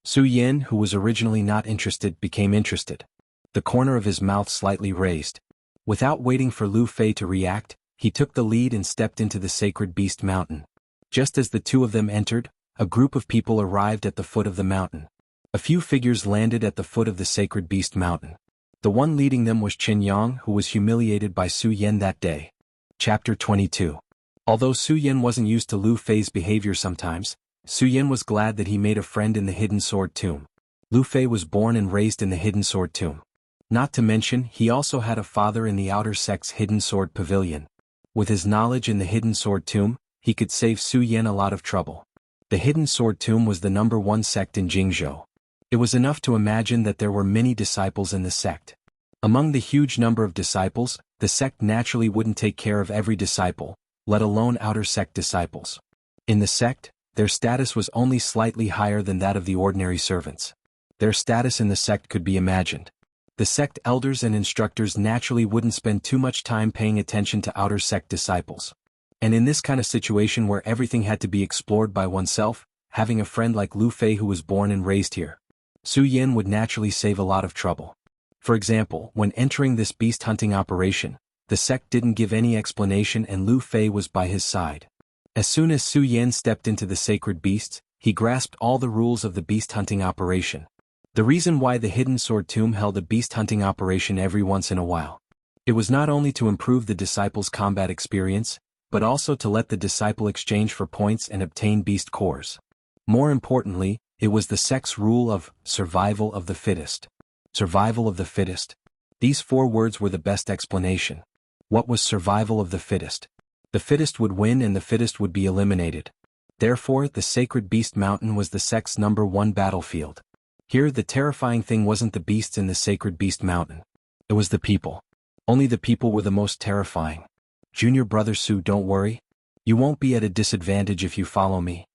Su Yan, who was originally not interested, became interested. The corner of his mouth slightly raised. Without waiting for Lu Fei to react, he took the lead and stepped into the sacred beast mountain. Just as the two of them entered, a group of people arrived at the foot of the mountain. A few figures landed at the foot of the sacred beast mountain. The one leading them was Chen Yang, who was humiliated by Su Yan that day. Chapter 22. Although Su Yan wasn't used to Lu Fei's behavior sometimes, Su Yan was glad that he made a friend in the Hidden Sword Tomb. Lu Fei was born and raised in the Hidden Sword Tomb. Not to mention, he also had a father in the Outer Sect's Hidden Sword Pavilion. With his knowledge in the Hidden Sword Tomb, he could save Su Yan a lot of trouble. The Hidden Sword Tomb was the #1 sect in Jianghu. It was enough to imagine that there were many disciples in the sect. Among the huge number of disciples, the sect naturally wouldn't take care of every disciple, let alone Outer Sect disciples. In the sect, their status was only slightly higher than that of the ordinary servants. Their status in the sect could be imagined. The sect elders and instructors naturally wouldn't spend too much time paying attention to Outer Sect disciples. And in this kind of situation where everything had to be explored by oneself, having a friend like Lu Fei who was born and raised here, Su Yan would naturally save a lot of trouble. For example, when entering this beast hunting operation, the sect didn't give any explanation and Lu Fei was by his side. As soon as Su Yan stepped into the sacred beasts, he grasped all the rules of the beast hunting operation. The reason why the Hidden Sword Tomb held a beast hunting operation every once in a while. It was not only to improve the disciples' combat experience, but also to let the disciple exchange for points and obtain beast cores. More importantly, it was the sect's rule of survival of the fittest. Survival of the fittest. These 4 words were the best explanation. What was survival of the fittest? The fittest would win and the fittest would be eliminated. Therefore, the sacred beast mountain was the sect's #1 battlefield. Here, the terrifying thing wasn't the beasts in the sacred beast mountain. It was the people. Only the people were the most terrifying. Junior brother Su, don't worry. You won't be at a disadvantage if you follow me.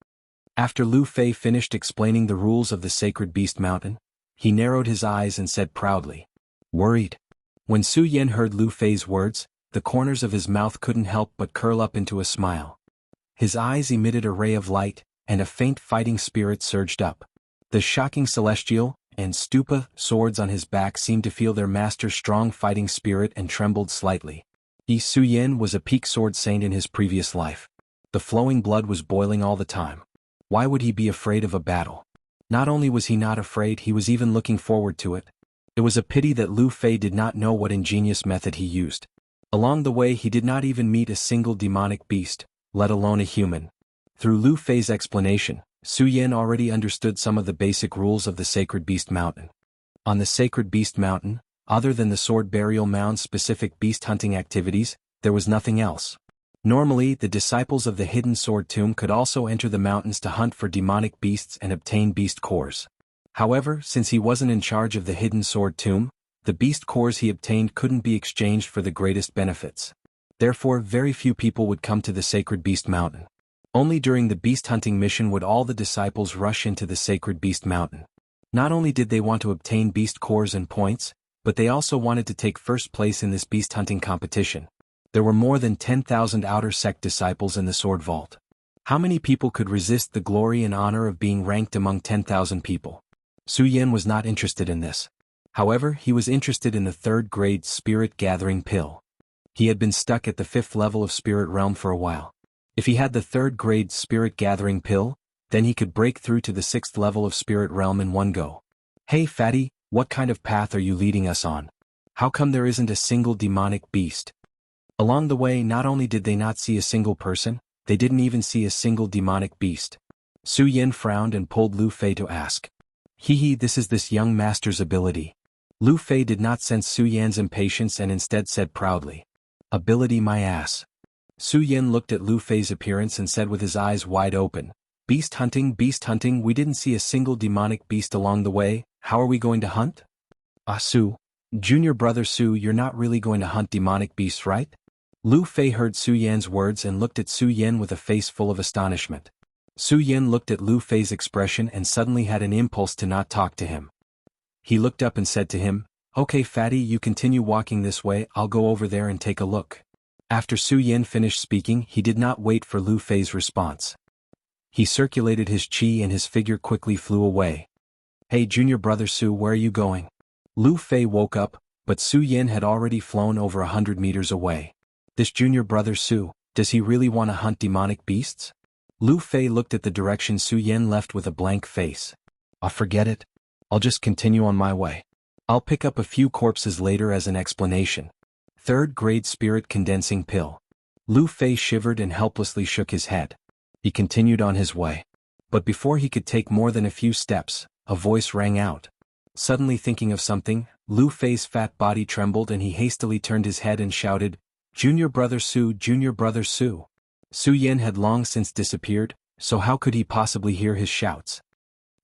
After Lu Fei finished explaining the rules of the sacred beast mountain, he narrowed his eyes and said proudly, "Worried?" When Su Yan heard Lu Fei's words, the corners of his mouth couldn't help but curl up into a smile. His eyes emitted a ray of light, and a faint fighting spirit surged up. The shocking celestial and stupa swords on his back seemed to feel their master's strong fighting spirit and trembled slightly. Su Yan was a peak sword saint in his previous life. The flowing blood was boiling all the time. Why would he be afraid of a battle? Not only was he not afraid, he was even looking forward to it. It was a pity that Lu Fei did not know what ingenious method he used. Along the way he did not even meet a single demonic beast, let alone a human. Through Lu Fei's explanation, Su Yan already understood some of the basic rules of the Sacred Beast Mountain. On the Sacred Beast Mountain, other than the sword burial mound's specific beast hunting activities, there was nothing else. Normally, the disciples of the Hidden Sword Tomb could also enter the mountains to hunt for demonic beasts and obtain beast cores. However, since he wasn't in charge of the Hidden Sword Tomb, the beast cores he obtained couldn't be exchanged for the greatest benefits. Therefore, very few people would come to the Sacred Beast Mountain. Only during the beast hunting mission would all the disciples rush into the Sacred Beast Mountain. Not only did they want to obtain beast cores and points, but they also wanted to take first place in this beast hunting competition. There were more than 10,000 Outer Sect disciples in the Sword Vault. How many people could resist the glory and honor of being ranked among 10,000 people? Su Yan was not interested in this. However, he was interested in the third-grade Spirit Gathering Pill. He had been stuck at the 5th level of Spirit Realm for a while. If he had the third-grade Spirit Gathering Pill, then he could break through to the 6th level of Spirit Realm in one go. Hey fatty, what kind of path are you leading us on? How come there isn't a single demonic beast? Along the way, not only did they not see a single person, they didn't even see a single demonic beast. Su Yan frowned and pulled Lu Fei to ask. This is this young master's ability. Lu Fei did not sense Su Yan's impatience and instead said proudly. Ability my ass. Su Yen looked at Lu Fei's appearance and said with his eyes wide open, beast hunting, we didn't see a single demonic beast along the way, how are we going to hunt? Ah Su, junior brother Su, you're not really going to hunt demonic beasts, right? Lu Fei heard Su Yan's words and looked at Su Yen with a face full of astonishment. Su Yen looked at Lu Fei's expression and suddenly had an impulse to not talk to him. He looked up and said to him, okay fatty, you continue walking this way, I'll go over there and take a look. After Su Yen finished speaking, he did not wait for Lu Fei's response. He circulated his chi and his figure quickly flew away. Hey junior brother Su, where are you going? Lu Fei woke up, but Su Yen had already flown over 100 meters away. This junior brother Su, does he really want to hunt demonic beasts? Lu Fei looked at the direction Su Yen left with a blank face. Ah, forget it. I'll just continue on my way. I'll pick up a few corpses later as an explanation. Third grade spirit condensing pill. Lu Fei shivered and helplessly shook his head. He continued on his way. But before he could take more than a few steps, a voice rang out. Suddenly thinking of something, Lu Fei's fat body trembled and he hastily turned his head and shouted, Junior brother Su, junior brother Su. Su Yen had long since disappeared, so how could he possibly hear his shouts?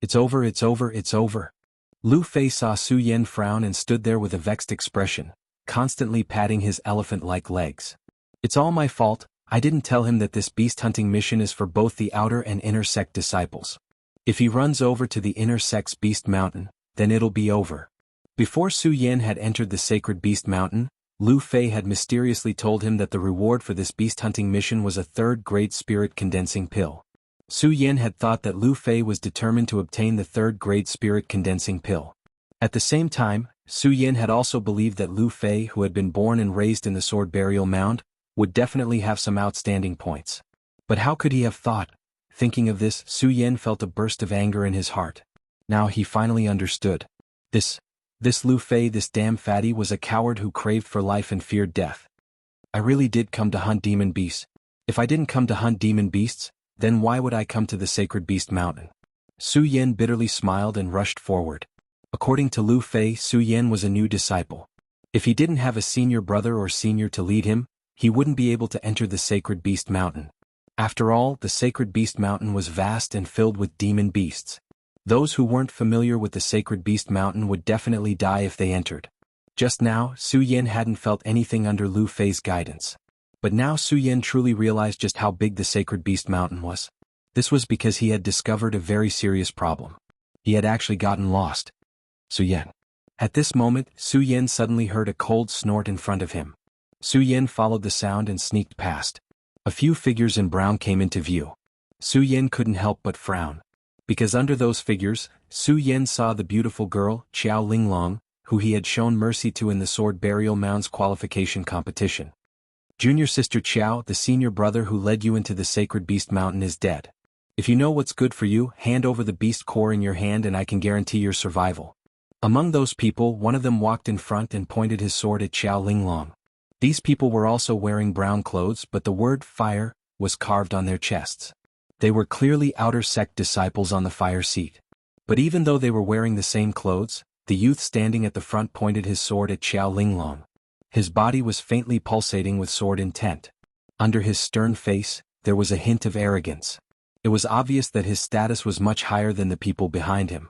It's over, it's over, it's over. Lu Fei saw Su Yen frown and stood there with a vexed expression, constantly patting his elephant-like legs. It's all my fault, I didn't tell him that this beast-hunting mission is for both the outer and inner sect disciples. If he runs over to the inner sect's beast mountain, then it'll be over. Before Su Yen had entered the sacred beast mountain, Lu Fei had mysteriously told him that the reward for this beast-hunting mission was a third-grade spirit condensing pill. Su Yen had thought that Lu Fei was determined to obtain the third-grade spirit condensing pill. At the same time, Su Yen had also believed that Lu Fei, who had been born and raised in the sword burial mound, would definitely have some outstanding points. But how could he have thought? Thinking of this, Su Yen felt a burst of anger in his heart. Now he finally understood. This Lu Fei, this damn fatty, was a coward who craved for life and feared death. I really did come to hunt demon beasts. If I didn't come to hunt demon beasts, then why would I come to the sacred beast mountain? Su Yen bitterly smiled and rushed forward. According to Lu Fei, Su Yen was a new disciple. If he didn't have a senior brother or senior to lead him, he wouldn't be able to enter the sacred beast mountain. After all, the sacred beast mountain was vast and filled with demon beasts. Those who weren't familiar with the sacred beast mountain would definitely die if they entered. Just now, Su Yen hadn't felt anything under Lu Fei's guidance. But now Su Yen truly realized just how big the sacred beast mountain was. This was because he had discovered a very serious problem. He had actually gotten lost. Su Yen. At this moment, Su Yen suddenly heard a cold snort in front of him. Su Yen followed the sound and sneaked past. A few figures in brown came into view. Su Yen couldn't help but frown. Because under those figures, Su Yen saw the beautiful girl, Qiao Linglong, who he had shown mercy to in the sword burial mound's qualification competition. Junior sister Qiao, the senior brother who led you into the sacred beast mountain, is dead. If you know what's good for you, hand over the beast core in your hand and I can guarantee your survival. Among those people, one of them walked in front and pointed his sword at Qiao Linglong. These people were also wearing brown clothes, but the word fire was carved on their chests. They were clearly outer sect disciples on the fire seat. But even though they were wearing the same clothes, the youth standing at the front pointed his sword at Qiao Linglong. His body was faintly pulsating with sword intent. Under his stern face, there was a hint of arrogance. It was obvious that his status was much higher than the people behind him.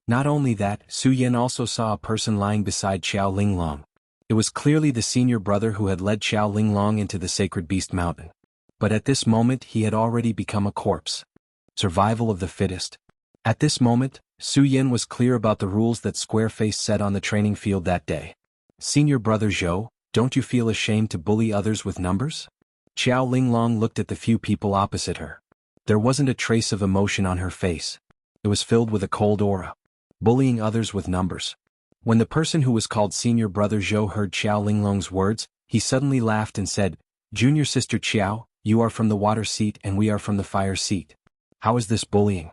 Not only that, Su Yen also saw a person lying beside Qiao Linglong. It was clearly the senior brother who had led Qiao Linglong into the sacred beast mountain. But at this moment he had already become a corpse. Survival of the fittest. At this moment, Su Yen was clear about the rules that Squareface set on the training field that day. Senior brother Zhou, don't you feel ashamed to bully others with numbers? Qiao Linglong looked at the few people opposite her. There wasn't a trace of emotion on her face. It was filled with a cold aura. Bullying others with numbers. When the person who was called senior brother Zhou heard Qiao Linglong's words, he suddenly laughed and said, Junior sister Qiao, you are from the water seat and we are from the fire seat. How is this bullying?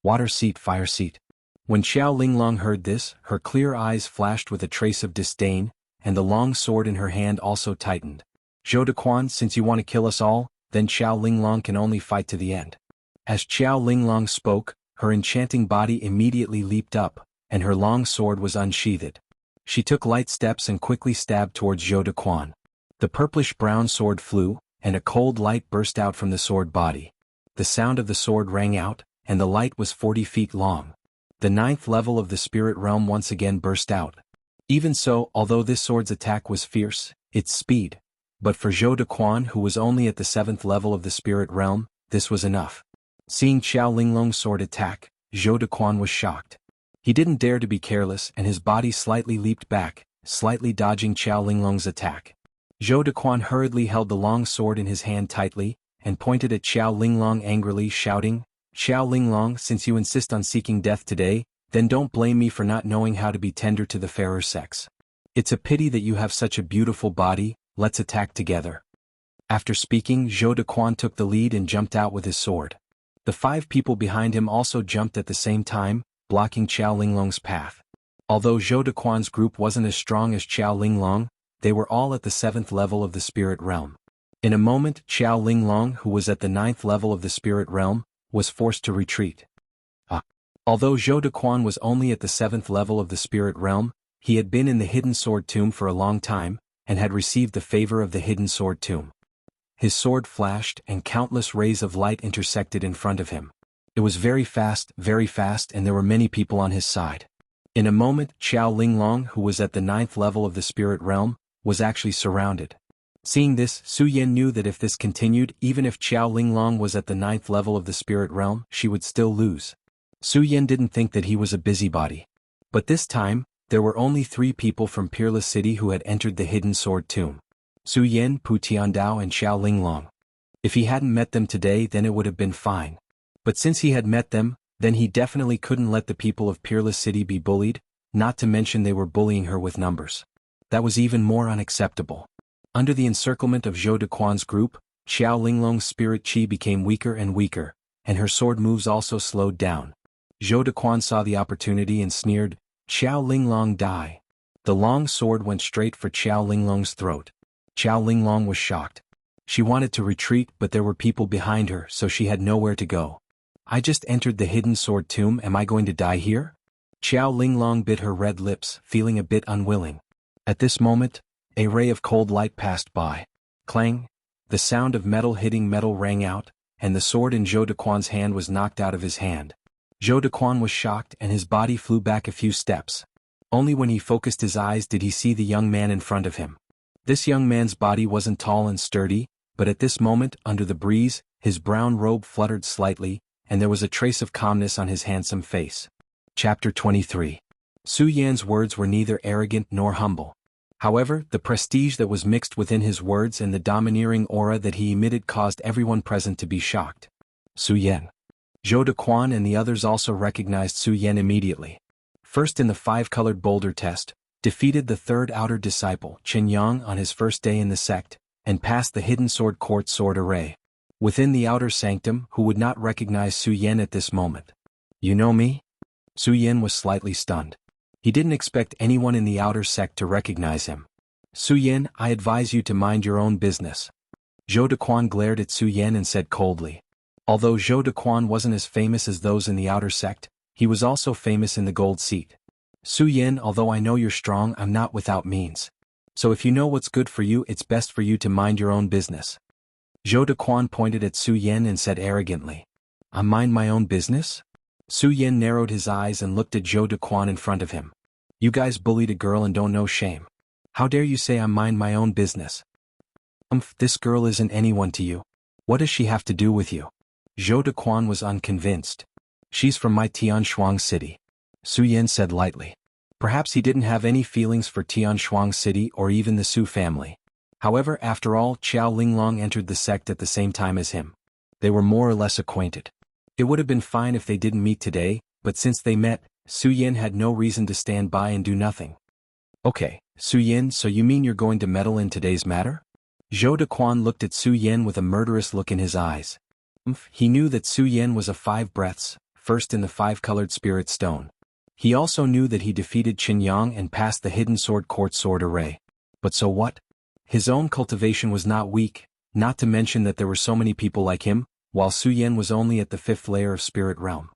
Water seat, fire seat. When Qiao Linglong heard this, her clear eyes flashed with a trace of disdain, and the long sword in her hand also tightened. Zhou Dequan, since you want to kill us all, then Qiao Linglong can only fight to the end. As Qiao Linglong spoke, her enchanting body immediately leaped up, and her long sword was unsheathed. She took light steps and quickly stabbed towards Zhou Dequan. The purplish-brown sword flew, and a cold light burst out from the sword body. The sound of the sword rang out, and the light was 40 feet long. The 9th level of the spirit realm once again burst out. Even so, although this sword's attack was fierce, its speed. But for Zhou Dequan, who was only at the 7th level of the spirit realm, this was enough. Seeing Qiao Linglong's sword attack, Zhou Dequan was shocked. He didn't dare to be careless, and his body slightly leaped back, slightly dodging Qiao Linglong's attack. Zhou Dequan hurriedly held the long sword in his hand tightly, and pointed at Qiao Linglong angrily, shouting, "Qiao Linglong, since you insist on seeking death today, then don't blame me for not knowing how to be tender to the fairer sex. It's a pity that you have such a beautiful body, let's attack together." After speaking, Zhou Dequan took the lead and jumped out with his sword. The 5 people behind him also jumped at the same time, blocking Qiao Linglong's path. Although Zhou Dequan's group wasn't as strong as Qiao Linglong, they were all at the 7th level of the spirit realm. In a moment, Qiao Linglong, who was at the 9th level of the spirit realm, was forced to retreat. Although Zhou Dequan was only at the 7th level of the spirit realm, he had been in the hidden sword tomb for a long time, and had received the favor of the hidden sword tomb. His sword flashed, and countless rays of light intersected in front of him. It was very fast, and there were many people on his side. In a moment, Qiao Linglong, who was at the 9th level of the spirit realm, was actually surrounded. Seeing this, Su Yan knew that if this continued, even if Qiao Linglong was at the 9th level of the spirit realm, she would still lose. Su Yan didn't think that he was a busybody. But this time, there were only 3 people from Peerless City who had entered the hidden sword tomb. Su Yan, Pu Tiandao and Qiao Linglong. If he hadn't met them today, then it would have been fine. But since he had met them, then he definitely couldn't let the people of Peerless City be bullied, not to mention they were bullying her with numbers. That was even more unacceptable. Under the encirclement of Zhou Dequan's group, Qiao Linglong's spirit chi became weaker and weaker, and her sword moves also slowed down. Zhou Dequan saw the opportunity and sneered, "Qiao Linglong, die." The long sword went straight for Qiao Linglong's throat. Qiao Linglong was shocked. She wanted to retreat, but there were people behind her, so she had nowhere to go. "I just entered the hidden sword tomb, am I going to die here?" Qiao Linglong bit her red lips, feeling a bit unwilling. At this moment, a ray of cold light passed by. Clang! The sound of metal hitting metal rang out, and the sword in Zhou Dequan's hand was knocked out of his hand. Zhou Dequan was shocked and his body flew back a few steps. Only when he focused his eyes did he see the young man in front of him. This young man's body wasn't tall and sturdy, but at this moment, under the breeze, his brown robe fluttered slightly, and there was a trace of calmness on his handsome face. Chapter 23. Su Yan's words were neither arrogant nor humble. However, the prestige that was mixed within his words and the domineering aura that he emitted caused everyone present to be shocked. Su Yan. Zhou Dequan and the others also recognized Su Yan immediately. First in the 5-colored boulder test, defeated the 3rd outer disciple, Chen Yang, on his first day in the sect, and passed the hidden sword court sword array. Within the outer sanctum, who would not recognize Su Yan at this moment? "You know me?" Su Yan was slightly stunned. He didn't expect anyone in the outer sect to recognize him. "Su Yan, I advise you to mind your own business." Zhou Dequan glared at Su Yan and said coldly. Although Zhou Dequan wasn't as famous as those in the outer sect, he was also famous in the gold seat. "Su Yan, although I know you're strong, I'm not without means. So if you know what's good for you, it's best for you to mind your own business." Zhou Dequan pointed at Su Yan and said arrogantly, "I mind my own business?" Su Yan narrowed his eyes and looked at Zhou Dequan in front of him. "You guys bullied a girl and don't know shame. How dare you say I mind my own business?" This girl isn't anyone to you. What does she have to do with you?" Zhou Dequan was unconvinced. "She's from my Tianshuang city," Su Yan said lightly. Perhaps he didn't have any feelings for Tianshuang city or even the Su family. However, after all, Qiao Linglong entered the sect at the same time as him. They were more or less acquainted. It would have been fine if they didn't meet today, but since they met, Su Yan had no reason to stand by and do nothing. "Okay, Su Yan, so you mean you're going to meddle in today's matter?" Zhou Dequan looked at Su Yan with a murderous look in his eyes. He knew that Su Yan was a 5 breaths, first in the 5-colored spirit stone. He also knew that he defeated Qin Yang and passed the hidden sword court sword array. But so what? His own cultivation was not weak, not to mention that there were so many people like him, while Su Yan was only at the 5th layer of spirit realm.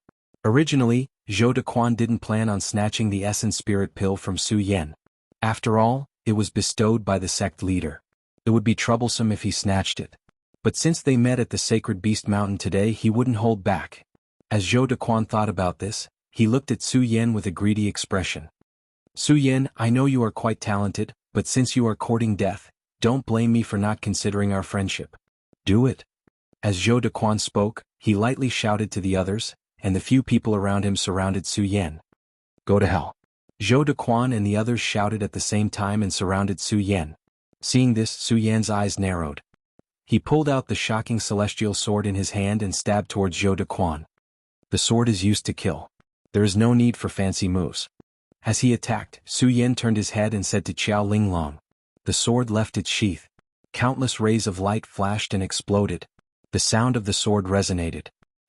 Originally, Zhou Dequan didn't plan on snatching the essence spirit pill from Su Yan. After all, it was bestowed by the sect leader. It would be troublesome if he snatched it. But since they met at the Sacred Beast Mountain today, he wouldn't hold back. As Zhou Dequan thought about this, he looked at Su Yan with a greedy expression. Su Yan, I know you are quite talented, but since you are courting death, don't blame me for not considering our friendship. Do it. As Zhou Dequan spoke, he lightly shouted to the others, and the few people around him surrounded Su Yan. Go to hell. Zhou Dequan and the others shouted at the same time and surrounded Su Yan. Seeing this, Su Yan's eyes narrowed. He pulled out the shocking celestial sword in his hand and stabbed towards Zhou Dequan. The sword is used to kill. There is no need for fancy moves. As he attacked, Su Yan turned his head and said to Qiao Linglong. The sword left its sheath. Countless rays of light flashed and exploded. The sound of the sword resonated.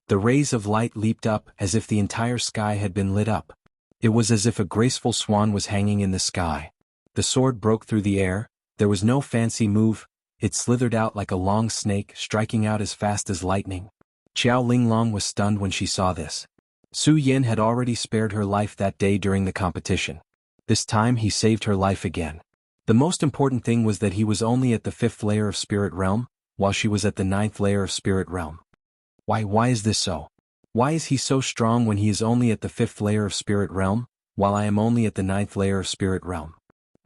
The rays of light leaped up as if the entire sky had been lit up. It was as if a graceful swan was hanging in the sky. The sword broke through the air. There was no fancy move. It slithered out like a long snake, striking out as fast as lightning. Qiao Linglong was stunned when she saw this. Su Yan had already spared her life that day during the competition. This time he saved her life again. The most important thing was that he was only at the 5th layer of Spirit Realm, while she was at the 9th layer of Spirit Realm. Why is this so? Why is he so strong when he is only at the 5th layer of Spirit Realm, while I am only at the 9th layer of Spirit Realm?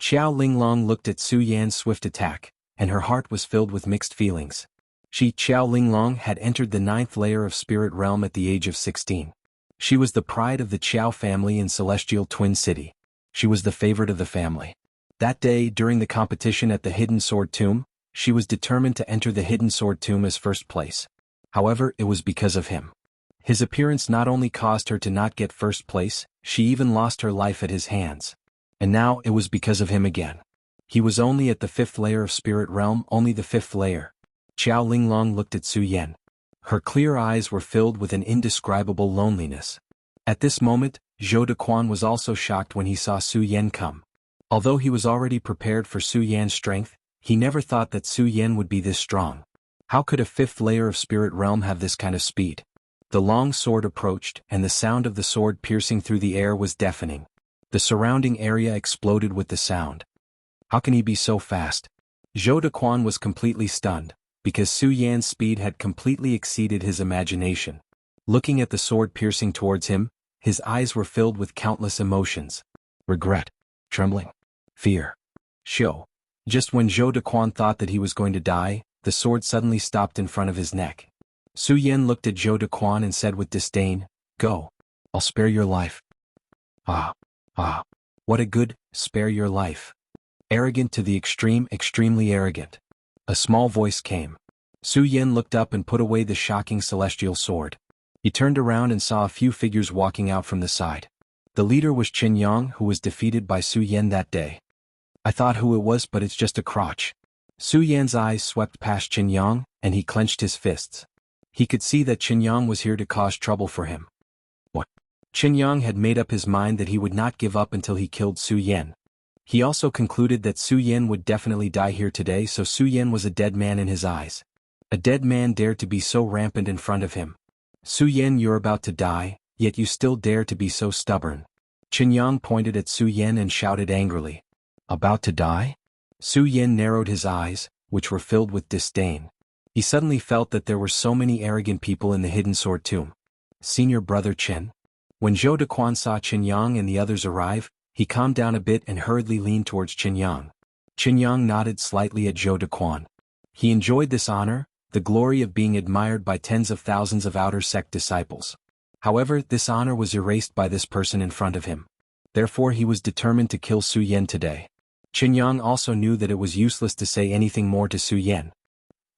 Qiao Linglong looked at Su Yan's swift attack, and her heart was filled with mixed feelings. She, Qiao Linglong, had entered the 9th layer of Spirit Realm at the age of 16. She was the pride of the Qiao family in Celestial Twin City. She was the favorite of the family. That day, during the competition at the Hidden Sword Tomb, she was determined to enter the Hidden Sword Tomb as first place. However, it was because of him. His appearance not only caused her to not get first place, she even lost her life at his hands. And now it was because of him again. He was only at the 5th layer of Spirit Realm, only the 5th layer. Qiao Linglong looked at Su Yan. Her clear eyes were filled with an indescribable loneliness. At this moment, Zhou Dequan was also shocked when he saw Su Yan come. Although he was already prepared for Su Yan's strength, he never thought that Su Yan would be this strong. How could a 5th layer of Spirit Realm have this kind of speed? The long sword approached, and the sound of the sword piercing through the air was deafening. The surrounding area exploded with the sound. How can he be so fast? Zhou Dequan was completely stunned, because Su Yan's speed had completely exceeded his imagination. Looking at the sword piercing towards him, his eyes were filled with countless emotions. Regret, trembling, fear. Show. Just when Zhou Dequan thought that he was going to die, the sword suddenly stopped in front of his neck. Su Yan looked at Zhou Dequan and said with disdain, Go. I'll spare your life. What a good, spare your life. Arrogant to the extreme, extremely arrogant. A small voice came. Su Yan looked up and put away the shocking celestial sword. He turned around and saw a few figures walking out from the side. The leader was Qin Yang, who was defeated by Su Yan that day. I thought who it was, but it's just a crotch. Su Yan's eyes swept past Qin Yang, and he clenched his fists. He could see that Qin Yang was here to cause trouble for him. What? Qin Yang had made up his mind that he would not give up until he killed Su Yan. He also concluded that Su Yan would definitely die here today, so Su Yan was a dead man in his eyes. A dead man dared to be so rampant in front of him. Su Yan, you're about to die, yet you still dare to be so stubborn. Qin Yang pointed at Su Yan and shouted angrily. About to die? Su Yan narrowed his eyes, which were filled with disdain. He suddenly felt that there were so many arrogant people in the Hidden Sword Tomb. Senior brother Chen. When Zhou Dequan saw Qin Yang and the others arrive, he calmed down a bit and hurriedly leaned towards Qin Yang. Qin Yang nodded slightly at Zhou Dequan. He enjoyed this honor, the glory of being admired by tens of thousands of outer sect disciples. However, this honor was erased by this person in front of him. Therefore he was determined to kill Su Yan today. Qin Yang also knew that it was useless to say anything more to Su Yan.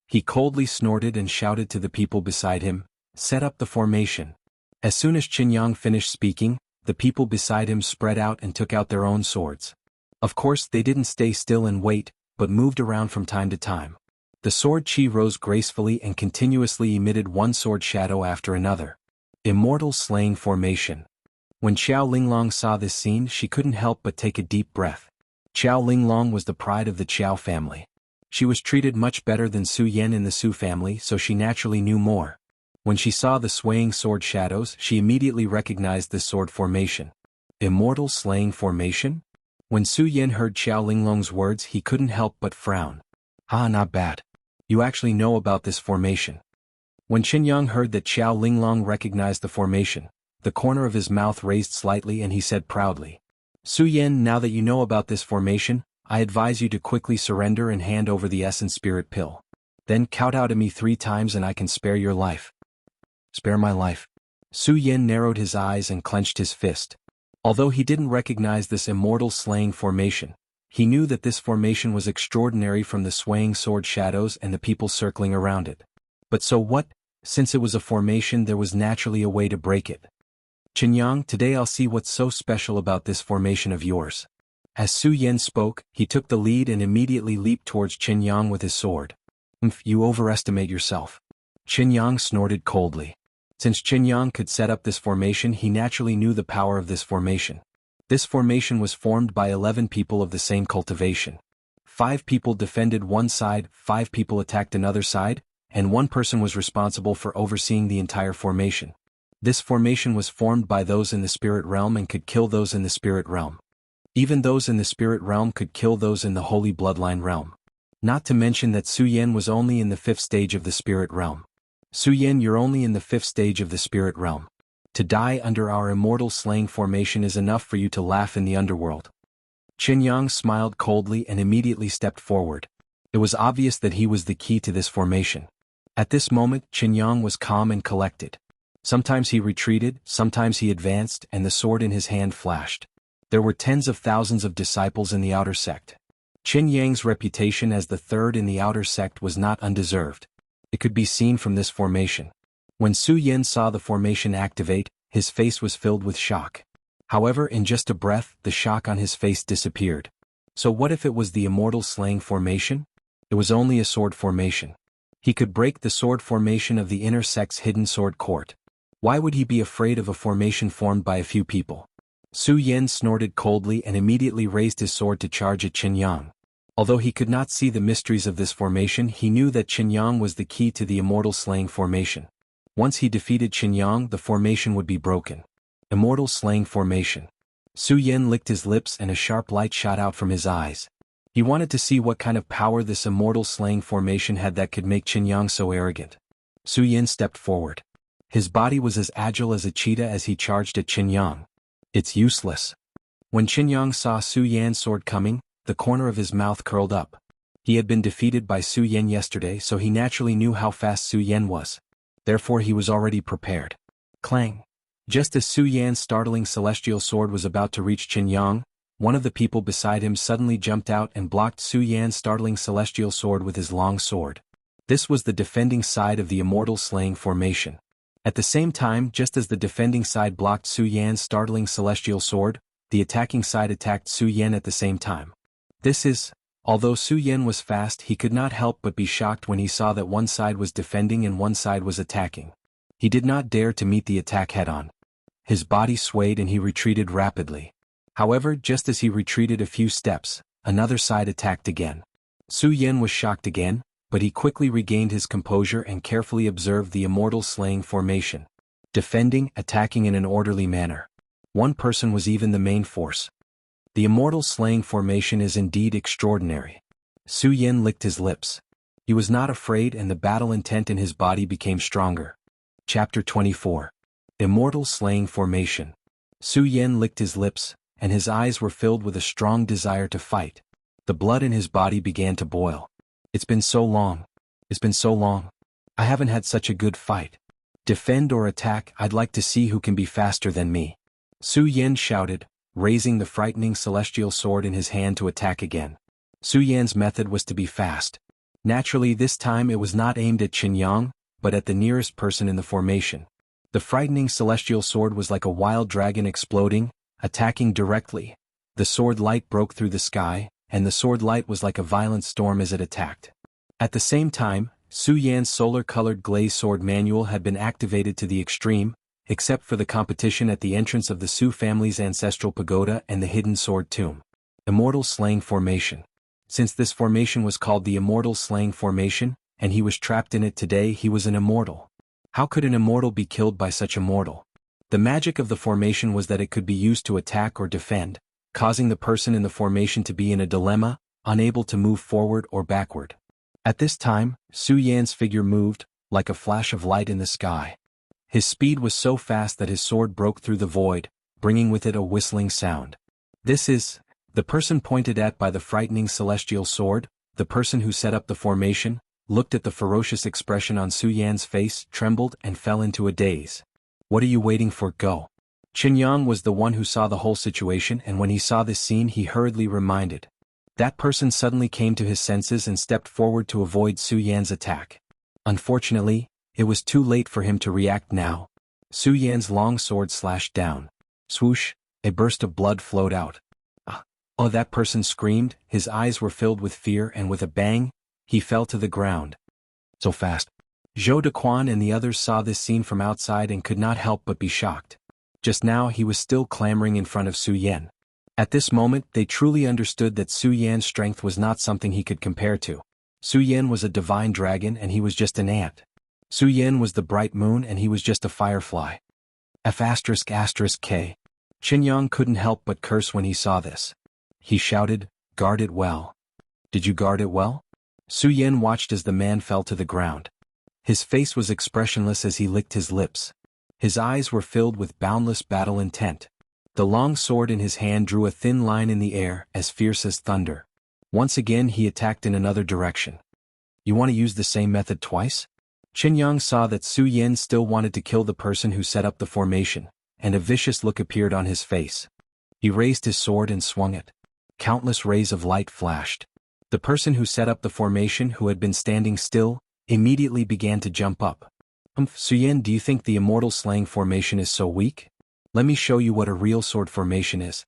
He coldly snorted and shouted to the people beside him, Set up the formation. As soon as Qin Yang finished speaking, the people beside him spread out and took out their own swords. Of course, they didn't stay still and wait, but moved around from time to time. The sword chi rose gracefully and continuously emitted one sword shadow after another. Immortal slaying formation. When Qiao Linglong saw this scene, she couldn't help but take a deep breath. Qiao Linglong was the pride of the Qiao family. She was treated much better than Su Yan in the Su family, so she naturally knew more. When she saw the swaying sword shadows, she immediately recognized this sword formation. Immortal slaying formation? When Su Yan heard Qiao Linglong's words, he couldn't help but frown. Not bad. You actually know about this formation. When Qinyang heard that Xiao Linglong recognized the formation, the corner of his mouth raised slightly and he said proudly, Su Yen, now that you know about this formation, I advise you to quickly surrender and hand over the essence spirit pill. Then count out to me 3 times and I can spare your life. Spare my life. Su Yen narrowed his eyes and clenched his fist. Although he didn't recognize this immortal slaying formation, he knew that this formation was extraordinary from the swaying sword shadows and the people circling around it. But so what? Since it was a formation, there was naturally a way to break it. Qinyang, today I'll see what's so special about this formation of yours. As Su Yen spoke, he took the lead and immediately leaped towards Qinyang with his sword. You overestimate yourself. Qinyang snorted coldly. Since Qinyang could set up this formation, he naturally knew the power of this formation. This formation was formed by 11 people of the same cultivation. 5 people defended one side, 5 people attacked another side, and 1 person was responsible for overseeing the entire formation. This formation was formed by those in the spirit realm and could kill those in the spirit realm. Even those in the spirit realm could kill those in the holy bloodline realm. Not to mention that Su Yen was only in the 5th stage of the spirit realm. Su Yen, you're only in the 5th stage of the spirit realm. To die under our immortal slaying formation is enough for you to laugh in the underworld. Qinyang smiled coldly and immediately stepped forward. It was obvious that he was the key to this formation. At this moment, Qinyang was calm and collected. Sometimes he retreated, sometimes he advanced, and the sword in his hand flashed. There were tens of thousands of disciples in the outer sect. Qinyang's reputation as the 3rd in the outer sect was not undeserved. It could be seen from this formation. When Su Yen saw the formation activate, his face was filled with shock. However, in just a breath, the shock on his face disappeared. So what if it was the immortal slaying formation? It was only a sword formation. He could break the sword formation of the inner sect's hidden sword court. Why would he be afraid of a formation formed by a few people? Su Yen snorted coldly and immediately raised his sword to charge at Qinyang. Although he could not see the mysteries of this formation, he knew that Qinyang was the key to the immortal slaying formation. Once he defeated Qinyang, the formation would be broken. Immortal slaying formation. Su Yen licked his lips and a sharp light shot out from his eyes. He wanted to see what kind of power this immortal slaying formation had that could make Qinyang so arrogant. Su Yen stepped forward. His body was as agile as a cheetah as he charged at Qinyang. It's useless. When Qinyang saw Su Yan's sword coming, the corner of his mouth curled up. He had been defeated by Su Yen yesterday, so he naturally knew how fast Su Yen was. Therefore he was already prepared. Clang! Just as Su Yan's startling celestial sword was about to reach Qinyang, one of the people beside him suddenly jumped out and blocked Su Yan's startling celestial sword with his long sword. This was the defending side of the immortal slaying formation. At the same time, just as the defending side blocked Su Yan's startling celestial sword, the attacking side attacked Su Yen at the same time. Although Su Yen was fast, he could not help but be shocked when he saw that one side was defending and one side was attacking. He did not dare to meet the attack head-on. His body swayed and he retreated rapidly. However, just as he retreated a few steps, another side attacked again. Su Yen was shocked again, but he quickly regained his composure and carefully observed the immortal slaying formation. Defending, attacking in an orderly manner. One person was even the main force. The immortal slaying formation is indeed extraordinary. Su Yen licked his lips. He was not afraid and the battle intent in his body became stronger. Chapter 24. Immortal Slaying Formation. Su Yen licked his lips, and his eyes were filled with a strong desire to fight. The blood in his body began to boil. It's been so long. It's been so long. I haven't had such a good fight. Defend or attack, I'd like to see who can be faster than me. Su Yen shouted, raising the frightening celestial sword in his hand to attack again. Su Yan's method was to be fast. Naturally, this time it was not aimed at Qinyang, but at the nearest person in the formation. The frightening celestial sword was like a wild dragon exploding, attacking directly. The sword light broke through the sky, and the sword light was like a violent storm as it attacked. At the same time, Su Yan's solar-colored glaze sword manual had been activated to the extreme, except for the competition at the entrance of the Su family's ancestral pagoda and the hidden sword tomb. Immortal Slaying Formation. Since this formation was called the Immortal Slaying Formation, and he was trapped in it today, he was an immortal. How could an immortal be killed by such a mortal? The magic of the formation was that it could be used to attack or defend, causing the person in the formation to be in a dilemma, unable to move forward or backward. At this time, Su Yan's figure moved, like a flash of light in the sky. His speed was so fast that his sword broke through the void, bringing with it a whistling sound. This is the person pointed at by the frightening celestial sword, the person who set up the formation, looked at the ferocious expression on Su Yan's face, trembled and fell into a daze. What are you waiting for? Go. Qin Yang was the one who saw the whole situation, and when he saw this scene he hurriedly reminded. That person suddenly came to his senses and stepped forward to avoid Su Yan's attack. Unfortunately, it was too late for him to react now. Su Yan's long sword slashed down. Swoosh, a burst of blood flowed out. Oh, that person screamed, his eyes were filled with fear, and with a bang, he fell to the ground. So fast. Zhou Dequan and the others saw this scene from outside and could not help but be shocked. Just now he was still clambering in front of Su Yan. At this moment they truly understood that Su Yan's strength was not something he could compare to. Su Yan was a divine dragon and he was just an ant. Su Yan was the bright moon and he was just a firefly. F***K. Qin Yang couldn't help but curse when he saw this. He shouted, "Guard it well." Did you guard it well? Su Yan watched as the man fell to the ground. His face was expressionless as he licked his lips. His eyes were filled with boundless battle intent. The long sword in his hand drew a thin line in the air, as fierce as thunder. Once again he attacked in another direction. You want to use the same method twice? Qin Yang saw that Su Yan still wanted to kill the person who set up the formation, and a vicious look appeared on his face. He raised his sword and swung it. Countless rays of light flashed. The person who set up the formation, who had been standing still, immediately began to jump up. Su Yan, do you think the immortal slaying formation is so weak? Let me show you what a real sword formation is.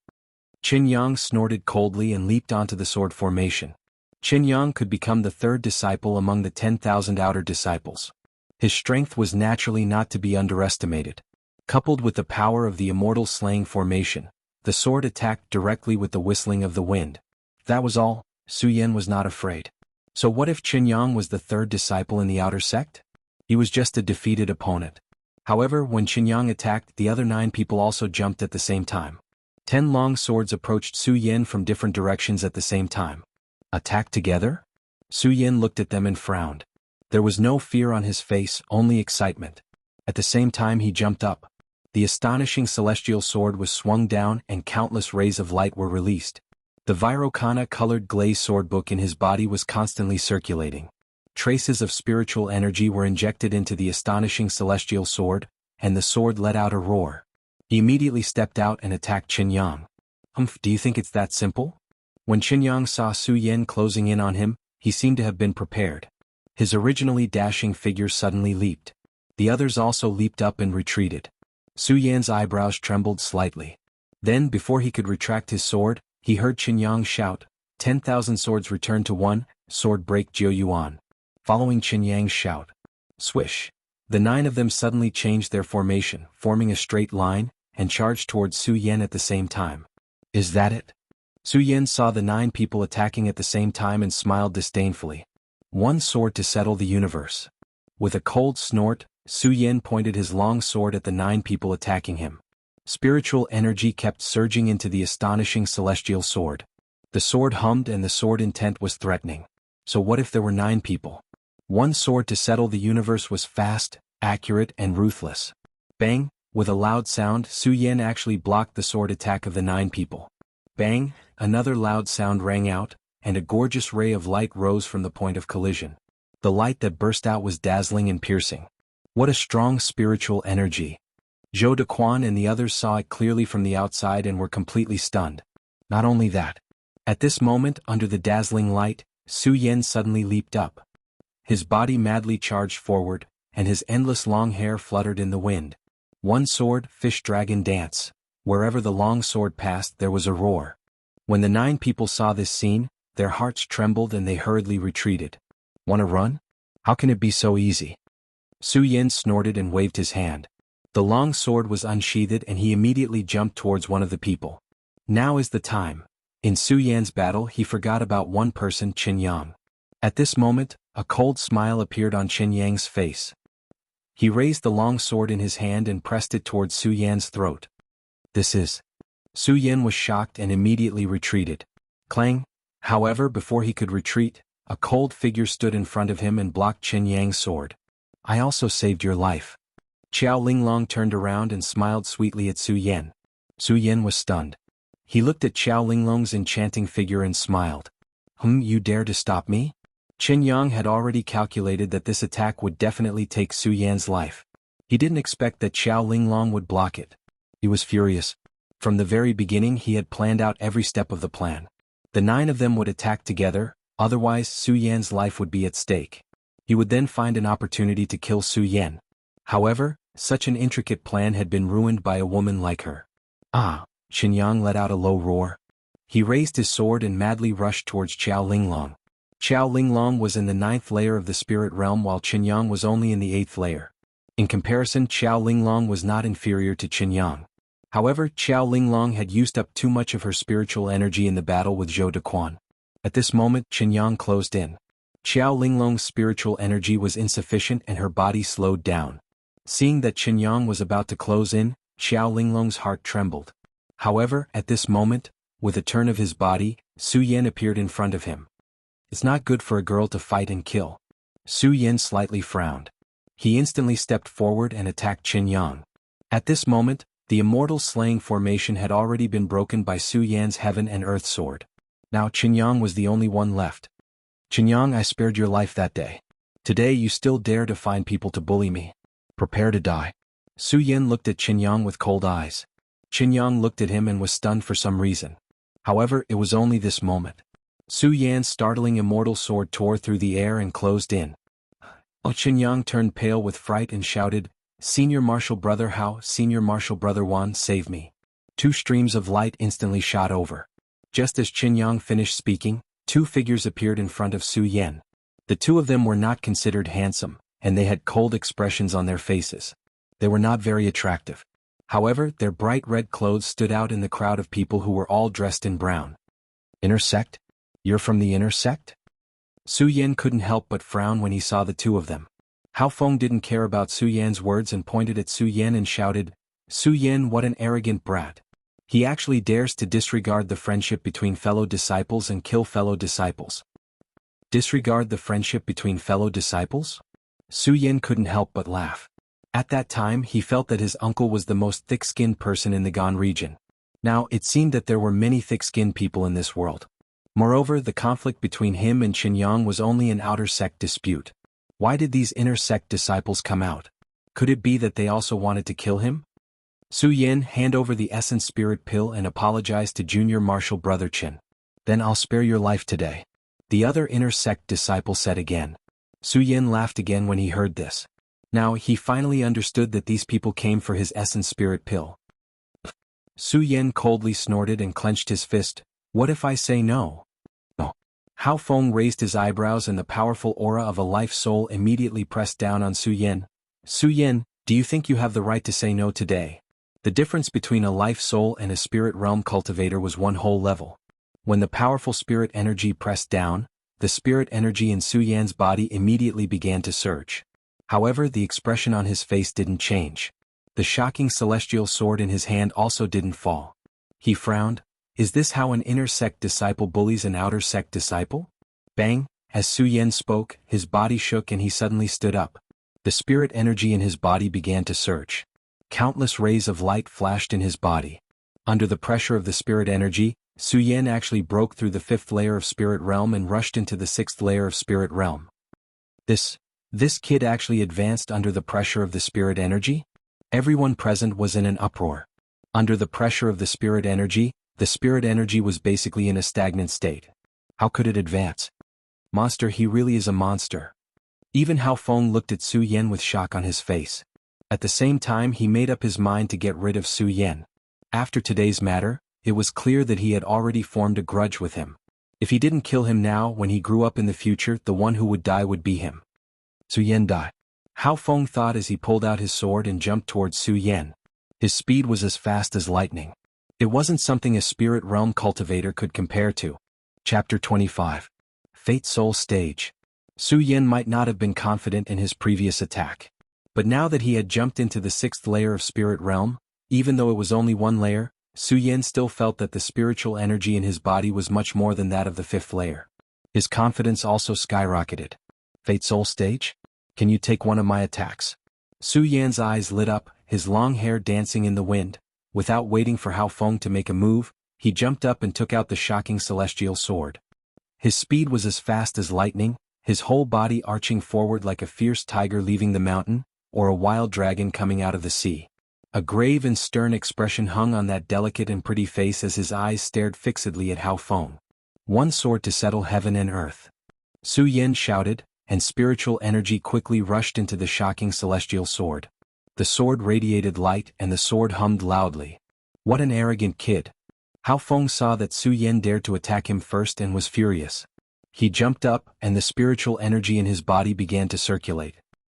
Qin Yang snorted coldly and leaped onto the sword formation. Qin Yang could become the third disciple among the 10,000 outer disciples. His strength was naturally not to be underestimated. Coupled with the power of the immortal slaying formation, the sword attacked directly with the whistling of the wind. That was all. Su Yan was not afraid. So what if Qin Yang was the third disciple in the outer sect? He was just a defeated opponent. However, when Qin Yang attacked, the other 9 people also jumped at the same time. 10 long swords approached Su Yan from different directions at the same time. Attack together? Su Yan looked at them and frowned. There was no fear on his face, only excitement. At the same time he jumped up. The astonishing celestial sword was swung down and countless rays of light were released. The Virokana-colored glaze swordbook in his body was constantly circulating. Traces of spiritual energy were injected into the astonishing celestial sword, and the sword let out a roar. He immediately stepped out and attacked Qin Yang. Do you think it's that simple? When Qin Yang saw Su Yan closing in on him, he seemed to have been prepared. His originally dashing figure suddenly leaped. The others also leaped up and retreated. Su Yan's eyebrows trembled slightly. Then, before he could retract his sword, he heard Qin Yang shout, 10,000 swords return to one, sword break Jiu Yuan. Following Qin Yang's shout. Swish. The 9 of them suddenly changed their formation, forming a straight line, and charged towards Su Yan at the same time. Is that it? Su Yan saw the 9 people attacking at the same time and smiled disdainfully. One sword to settle the universe. With a cold snort, Su Yan pointed his long sword at the 9 people attacking him. Spiritual energy kept surging into the astonishing celestial sword. The sword hummed and the sword intent was threatening. So what if there were 9 people? One sword to settle the universe was fast, accurate, and ruthless. Bang! With a loud sound, Su Yan actually blocked the sword attack of the 9 people. Bang! Another loud sound rang out, and a gorgeous ray of light rose from the point of collision. The light that burst out was dazzling and piercing. What a strong spiritual energy. Zhou Dequan and the others saw it clearly from the outside and were completely stunned. Not only that. At this moment, under the dazzling light, Su Yan suddenly leaped up. His body madly charged forward, and his endless long hair fluttered in the wind. One sword, fish dragon dance. Wherever the long sword passed there was a roar. When the 9 people saw this scene, their hearts trembled and they hurriedly retreated. Wanna run? How can it be so easy? Su Yan snorted and waved his hand. The long sword was unsheathed and he immediately jumped towards one of the people. Now is the time. In Su Yan's battle he forgot about one person, Qin Yang. At this moment, a cold smile appeared on Qin Yang's face. He raised the long sword in his hand and pressed it towards Su Yan's throat. This is... Su Yan was shocked and immediately retreated. Clang! However, before he could retreat, A cold figure stood in front of him and blocked Chen Yang's sword. I also saved your life. Xiao Linglong turned around and smiled sweetly at Su Yan. Su Yan was stunned. He looked at Xiao Linglong's enchanting figure and smiled. You dare to stop me? Chen Yang had already calculated that this attack would definitely take Su Yan's life. He didn't expect that Xiao Linglong would block it. He was furious. From the very beginning he had planned out every step of the plan. The 9 of them would attack together, otherwise Su Yan's life would be at stake. He would then find an opportunity to kill Su Yan. However, such an intricate plan had been ruined by a woman like her. Chen Yang let out a low roar. He raised his sword and madly rushed towards Xiao Linglong. Xiao Linglong was in the 9th layer of the spirit realm while Chen Yang was only in the 8th layer. In comparison, Xiao Linglong was not inferior to Chen Yang. However, Xiao Linglong had used up too much of her spiritual energy in the battle with Zhou Dequan. At this moment, Chen Yang closed in. Xiao Linglong's spiritual energy was insufficient and her body slowed down. Seeing that Chen Yang was about to close in, Xiao Linglong's heart trembled. However, at this moment, with a turn of his body, Su Yan appeared in front of him. It's not good for a girl to fight and kill. Su Yan slightly frowned. He instantly stepped forward and attacked Chen Yang. At this moment, the immortal slaying formation had already been broken by Su Yan's heaven and earth sword. Now Chen Yang was the only one left. Chen Yang, I spared your life that day. Today you still dare to find people to bully me. Prepare to die. Su Yan looked at Chen Yang with cold eyes. Chen Yang looked at him and was stunned for some reason. However, it was only this moment. Su Yan's startling immortal sword tore through the air and closed in. Chen Yang turned pale with fright and shouted, Senior Martial Brother Hao, Senior Martial Brother Wan, save me. 2 streams of light instantly shot over. Just as Chen Yang finished speaking, 2 figures appeared in front of Su Yan. The 2 of them were not considered handsome, and they had cold expressions on their faces. They were not very attractive. However, their bright red clothes stood out in the crowd of people who were all dressed in brown. Inner sect? You're from the inner sect? Su Yan couldn't help but frown when he saw the 2 of them. Hao Feng didn't care about Su Yan's words and pointed at Su Yan and shouted, Su Yan, what an arrogant brat. He actually dares to disregard the friendship between fellow disciples and kill fellow disciples. Disregard the friendship between fellow disciples? Su Yan couldn't help but laugh. At that time he felt that his uncle was the most thick-skinned person in the Gan region. Now it seemed that there were many thick-skinned people in this world. Moreover, the conflict between him and Chen Yang was only an outer sect dispute. Why did these inner sect disciples come out? Could it be that they also wanted to kill him? Su Yan, hand over the essence spirit pill and apologize to Junior Martial Brother Chen. Then I'll spare your life today. The other inner sect disciple said again. Su Yan laughed again when he heard this. Now he finally understood that these people came for his essence spirit pill. Su Yan coldly snorted and clenched his fist. What if I say no? No. Hao Feng raised his eyebrows and the powerful aura of a life soul immediately pressed down on Su Yan. Su Yan, do you think you have the right to say no today? The difference between a life soul and a spirit realm cultivator was 1 whole level. When the powerful spirit energy pressed down, the spirit energy in Su Yan's body immediately began to surge. However, the expression on his face didn't change. The shocking celestial sword in his hand also didn't fall. He frowned. Is this how an inner sect disciple bullies an outer sect disciple? Bang! As Su Yan spoke, his body shook and he suddenly stood up. The spirit energy in his body began to surge. Countless rays of light flashed in his body. Under the pressure of the spirit energy, Su Yan actually broke through the 5th layer of spirit realm and rushed into the 6th layer of spirit realm. This kid actually advanced under the pressure of the spirit energy? Everyone present was in an uproar. Under the pressure of the spirit energy was basically in a stagnant state. How could it advance? Monster, he really is a monster. Even Hao Feng looked at Su Yan with shock on his face. At the same time he made up his mind to get rid of Su Yan. After today's matter, it was clear that he had already formed a grudge with him. If he didn't kill him now, when he grew up in the future, the one who would die would be him. Su Yan die. Hao Feng thought as he pulled out his sword and jumped towards Su Yan. His speed was as fast as lightning. It wasn't something a spirit realm cultivator could compare to. Chapter 25. Fate Soul Stage. Su Yan might not have been confident in his previous attack. But now that he had jumped into the 6th layer of spirit realm, even though it was only 1 layer, Su Yan still felt that the spiritual energy in his body was much more than that of the 5th layer. His confidence also skyrocketed. Fate Soul stage? Can you take one of my attacks? Su Yan's eyes lit up, his long hair dancing in the wind. Without waiting for Hao Feng to make a move, he jumped up and took out the shocking celestial sword. His speed was as fast as lightning, his whole body arching forward like a fierce tiger leaving the mountain, or a wild dragon coming out of the sea. A grave and stern expression hung on that delicate and pretty face as his eyes stared fixedly at Hao Feng. One sword to settle heaven and earth. Su Yan shouted, and spiritual energy quickly rushed into the shocking celestial sword. The sword radiated light and the sword hummed loudly. What an arrogant kid. Hao Feng saw that Su Yan dared to attack him first and was furious. He jumped up and the spiritual energy in his body began to circulate.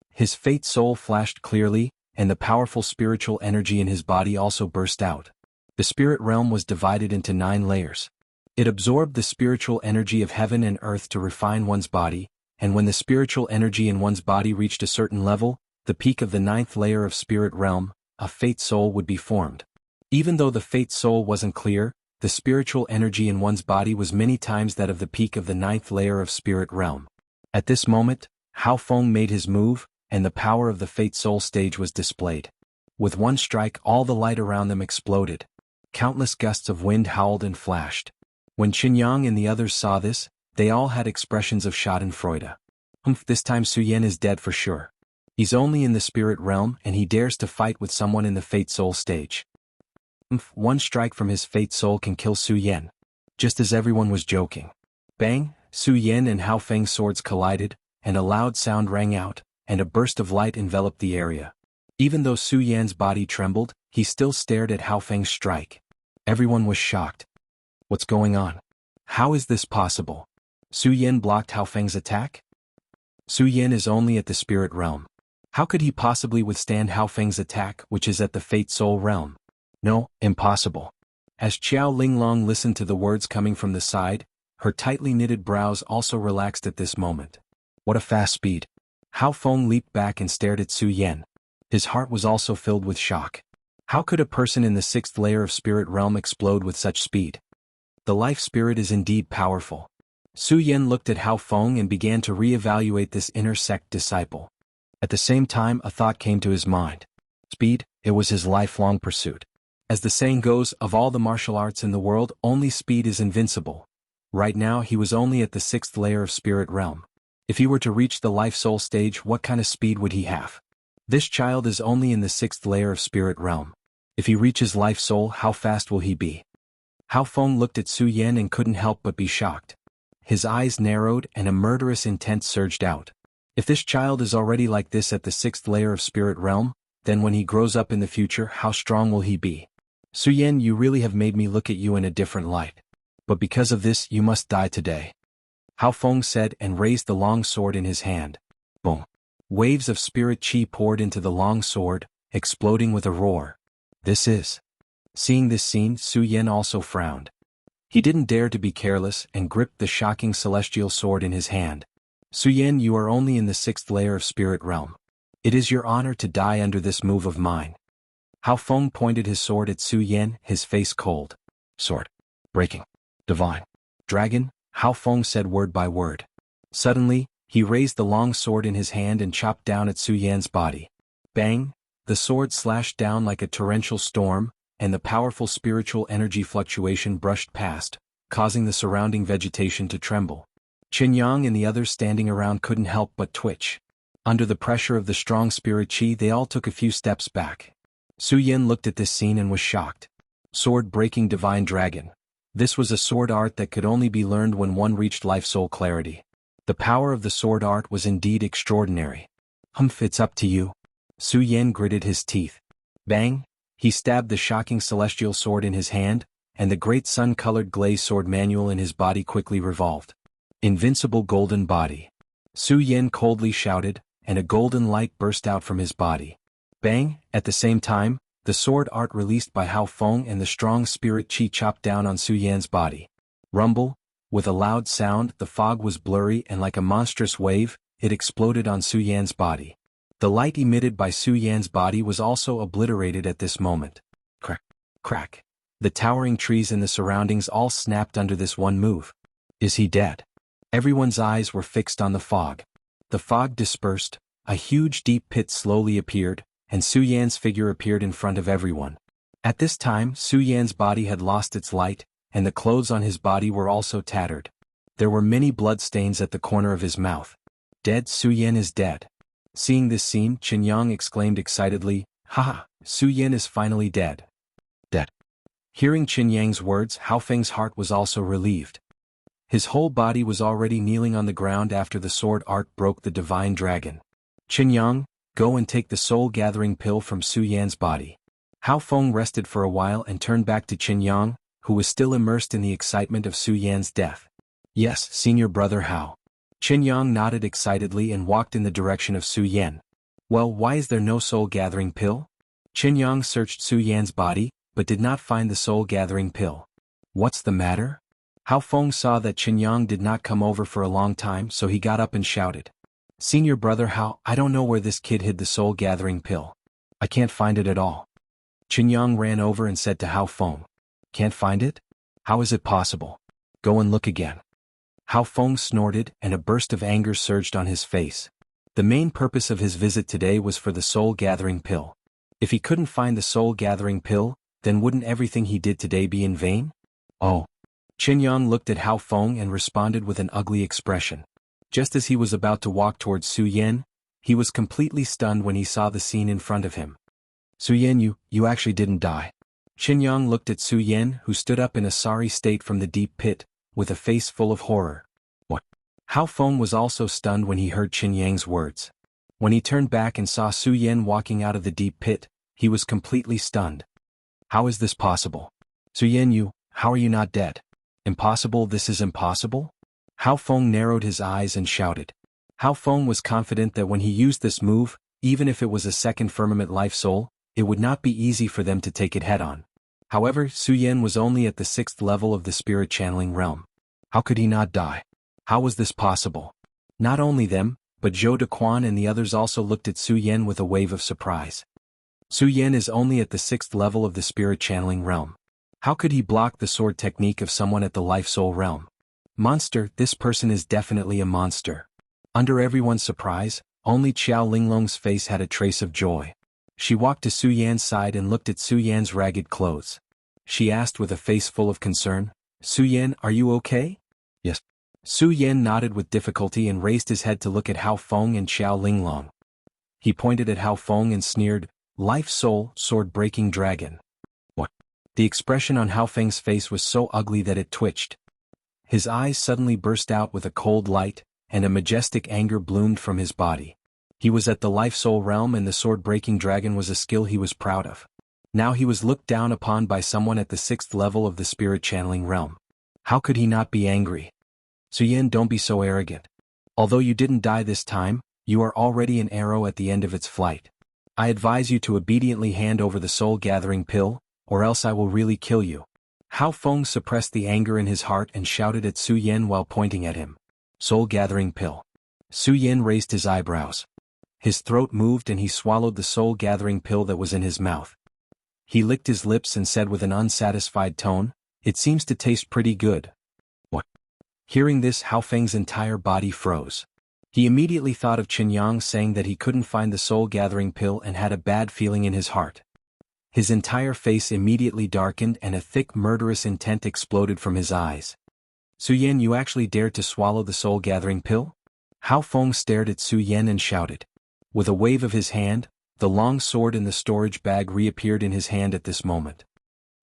His fate soul flashed clearly, and the powerful spiritual energy in his body also burst out. The spirit realm was divided into 9 layers. It absorbed the spiritual energy of heaven and earth to refine one's body, and when the spiritual energy in one's body reached a certain level, the peak of the 9th layer of spirit realm, a fate soul would be formed. Even though the fate soul wasn't clear, the spiritual energy in one's body was many times that of the peak of the 9th layer of spirit realm. At this moment, Hao Feng made his move, and the power of the fate soul stage was displayed. With one strike, all the light around them exploded. Countless gusts of wind howled and flashed. When Qinyang and the others saw this, they all had expressions of schadenfreude. This time Su Yan is dead for sure. He's only in the spirit realm and he dares to fight with someone in the fate soul stage. One strike from his fate soul can kill Su Yan. Just as everyone was joking. Bang, Su Yan and Hao Feng's swords collided, and a loud sound rang out, and a burst of light enveloped the area. Even though Su Yan's body trembled, he still stared at Hao Feng's strike. Everyone was shocked. What's going on? How is this possible? Su Yan blocked Hao Feng's attack? Su Yan is only at the spirit realm. How could he possibly withstand Hao Feng's attack, which is at the fate soul realm? No, impossible. As Qiao Linglong listened to the words coming from the side, her tightly knitted brows also relaxed at this moment. What a fast speed. Hao Feng leaped back and stared at Su Yan. His heart was also filled with shock. How could a person in the 6th layer of spirit realm explode with such speed? The life spirit is indeed powerful. Su Yan looked at Hao Feng and began to re-evaluate this inner sect disciple. At the same time, a thought came to his mind. Speed, it was his lifelong pursuit. As the saying goes, of all the martial arts in the world, only speed is invincible. Right now he was only at the 6th layer of spirit realm. If he were to reach the life soul stage, what kind of speed would he have? This child is only in the 6th layer of spirit realm. If he reaches life soul, how fast will he be? Hao Feng looked at Su Yan and couldn't help but be shocked. His eyes narrowed and a murderous intent surged out. If this child is already like this at the 6th layer of spirit realm, then when he grows up in the future, how strong will he be? Su Yan, you really have made me look at you in a different light. But because of this, you must die today. Hao Feng said and raised the long sword in his hand. Boom. Waves of spirit chi poured into the long sword, exploding with a roar. This is. Seeing this scene, Su Yan also frowned. He didn't dare to be careless and gripped the shocking celestial sword in his hand. Su Yan, you are only in the 6th layer of spirit realm. It is your honor to die under this move of mine. Hao Feng pointed his sword at Su Yan, his face cold. Sword. Breaking. Divine. Dragon, Hao Feng said word by word. Suddenly, he raised the long sword in his hand and chopped down at Su Yan's body. Bang! The sword slashed down like a torrential storm, and the powerful spiritual energy fluctuation brushed past, causing the surrounding vegetation to tremble. Qinyang and the others standing around couldn't help but twitch. Under the pressure of the strong spirit chi, they all took a few steps back. Su Yan looked at this scene and was shocked. Sword-breaking divine dragon. This was a sword art that could only be learned when one reached life-soul clarity. The power of the sword art was indeed extraordinary. It's up to you. Su Yan gritted his teeth. Bang! He stabbed the shocking celestial sword in his hand, and the great sun-colored glaze sword manual in his body quickly revolved. Invincible golden body. Su Yan coldly shouted, and a golden light burst out from his body. Bang! At the same time, the sword art released by Hao Feng and the strong spirit chi chopped down on Su Yan's body. Rumble! With a loud sound, the fog was blurry and like a monstrous wave, it exploded on Su Yan's body. The light emitted by Su Yan's body was also obliterated at this moment. Crack! Crack! The towering trees in the surroundings all snapped under this one move. Is he dead? Everyone's eyes were fixed on the fog. The fog dispersed, a huge deep pit slowly appeared, and Su Yan's figure appeared in front of everyone. At this time, Su Yan's body had lost its light, and the clothes on his body were also tattered. There were many bloodstains at the corner of his mouth. Dead, Su Yan is dead. Seeing this scene, Qinyang exclaimed excitedly, "Haha, Su Yan is finally dead." Dead. Hearing Qinyang's words, Hao Feng's heart was also relieved. His whole body was already kneeling on the ground after the sword art broke the divine dragon. "Qinyang, go and take the soul-gathering pill from Su Yan's body." Hao Feng rested for a while and turned back to Qinyang, who was still immersed in the excitement of Su Yan's death. "Yes, senior brother Hao." Qinyang nodded excitedly and walked in the direction of Su Yan. "Well, why is there no soul-gathering pill?" Qinyang searched Su Yan's body, but did not find the soul-gathering pill. "What's the matter?" Hao Feng saw that Qinyang did not come over for a long time, so he got up and shouted, "Senior brother Hao, I don't know where this kid hid the soul-gathering pill. I can't find it at all." Qinyang ran over and said to Hao Feng, "Can't find it? How is it possible? Go and look again." Hao Feng snorted, and a burst of anger surged on his face. The main purpose of his visit today was for the soul-gathering pill. If he couldn't find the soul-gathering pill, then wouldn't everything he did today be in vain? "Oh." Qinyang looked at Hao Feng and responded with an ugly expression. Just as he was about to walk towards Su Yan, he was completely stunned when he saw the scene in front of him. "Su Yan, you actually didn't die." Qinyang looked at Su Yan, who stood up in a sorry state from the deep pit, with a face full of horror. "What?" Hao Feng was also stunned when he heard Qinyang's words. When he turned back and saw Su Yan walking out of the deep pit, he was completely stunned. "How is this possible? Su Yan, how are you not dead? Impossible, this is impossible?" Hao Feng narrowed his eyes and shouted. Hao Feng was confident that when he used this move, even if it was a second firmament life soul, it would not be easy for them to take it head-on. However, Su Yan was only at the 6th level of the spirit channeling realm. How could he not die? How was this possible? Not only them, but Zhou Dequan and the others also looked at Su Yan with a wave of surprise. Su Yan is only at the 6th level of the spirit channeling realm. How could he block the sword technique of someone at the life soul realm? Monster, this person is definitely a monster. Under everyone's surprise, only Qiao Linglong's face had a trace of joy. She walked to Su Yan's side and looked at Su Yan's ragged clothes. She asked with a face full of concern, "Su Yan, are you okay?" "Yes." Su Yan nodded with difficulty and raised his head to look at Hao Feng and Qiao Linglong. He pointed at Hao Feng and sneered, "Life soul, sword-breaking dragon." "What?" The expression on Hao Feng's face was so ugly that it twitched. His eyes suddenly burst out with a cold light, and a majestic anger bloomed from his body. He was at the life soul realm and the sword-breaking dragon was a skill he was proud of. Now he was looked down upon by someone at the 6th level of the spirit channeling realm. How could he not be angry? "Su Yan, don't be so arrogant. Although you didn't die this time, you are already an arrow at the end of its flight. I advise you to obediently hand over the soul-gathering pill, or else I will really kill you." Hao Feng suppressed the anger in his heart and shouted at Su Yan while pointing at him. "Soul-gathering pill." Su Yan raised his eyebrows. His throat moved and he swallowed the soul-gathering pill that was in his mouth. He licked his lips and said with an unsatisfied tone, "It seems to taste pretty good." "What?" Hearing this, Hao Feng's entire body froze. He immediately thought of Qinyang saying that he couldn't find the soul-gathering pill and had a bad feeling in his heart. His entire face immediately darkened and a thick murderous intent exploded from his eyes. "Su Yan, you actually dared to swallow the soul-gathering pill?" Hao Feng stared at Su Yan and shouted. With a wave of his hand, the long sword in the storage bag reappeared in his hand at this moment.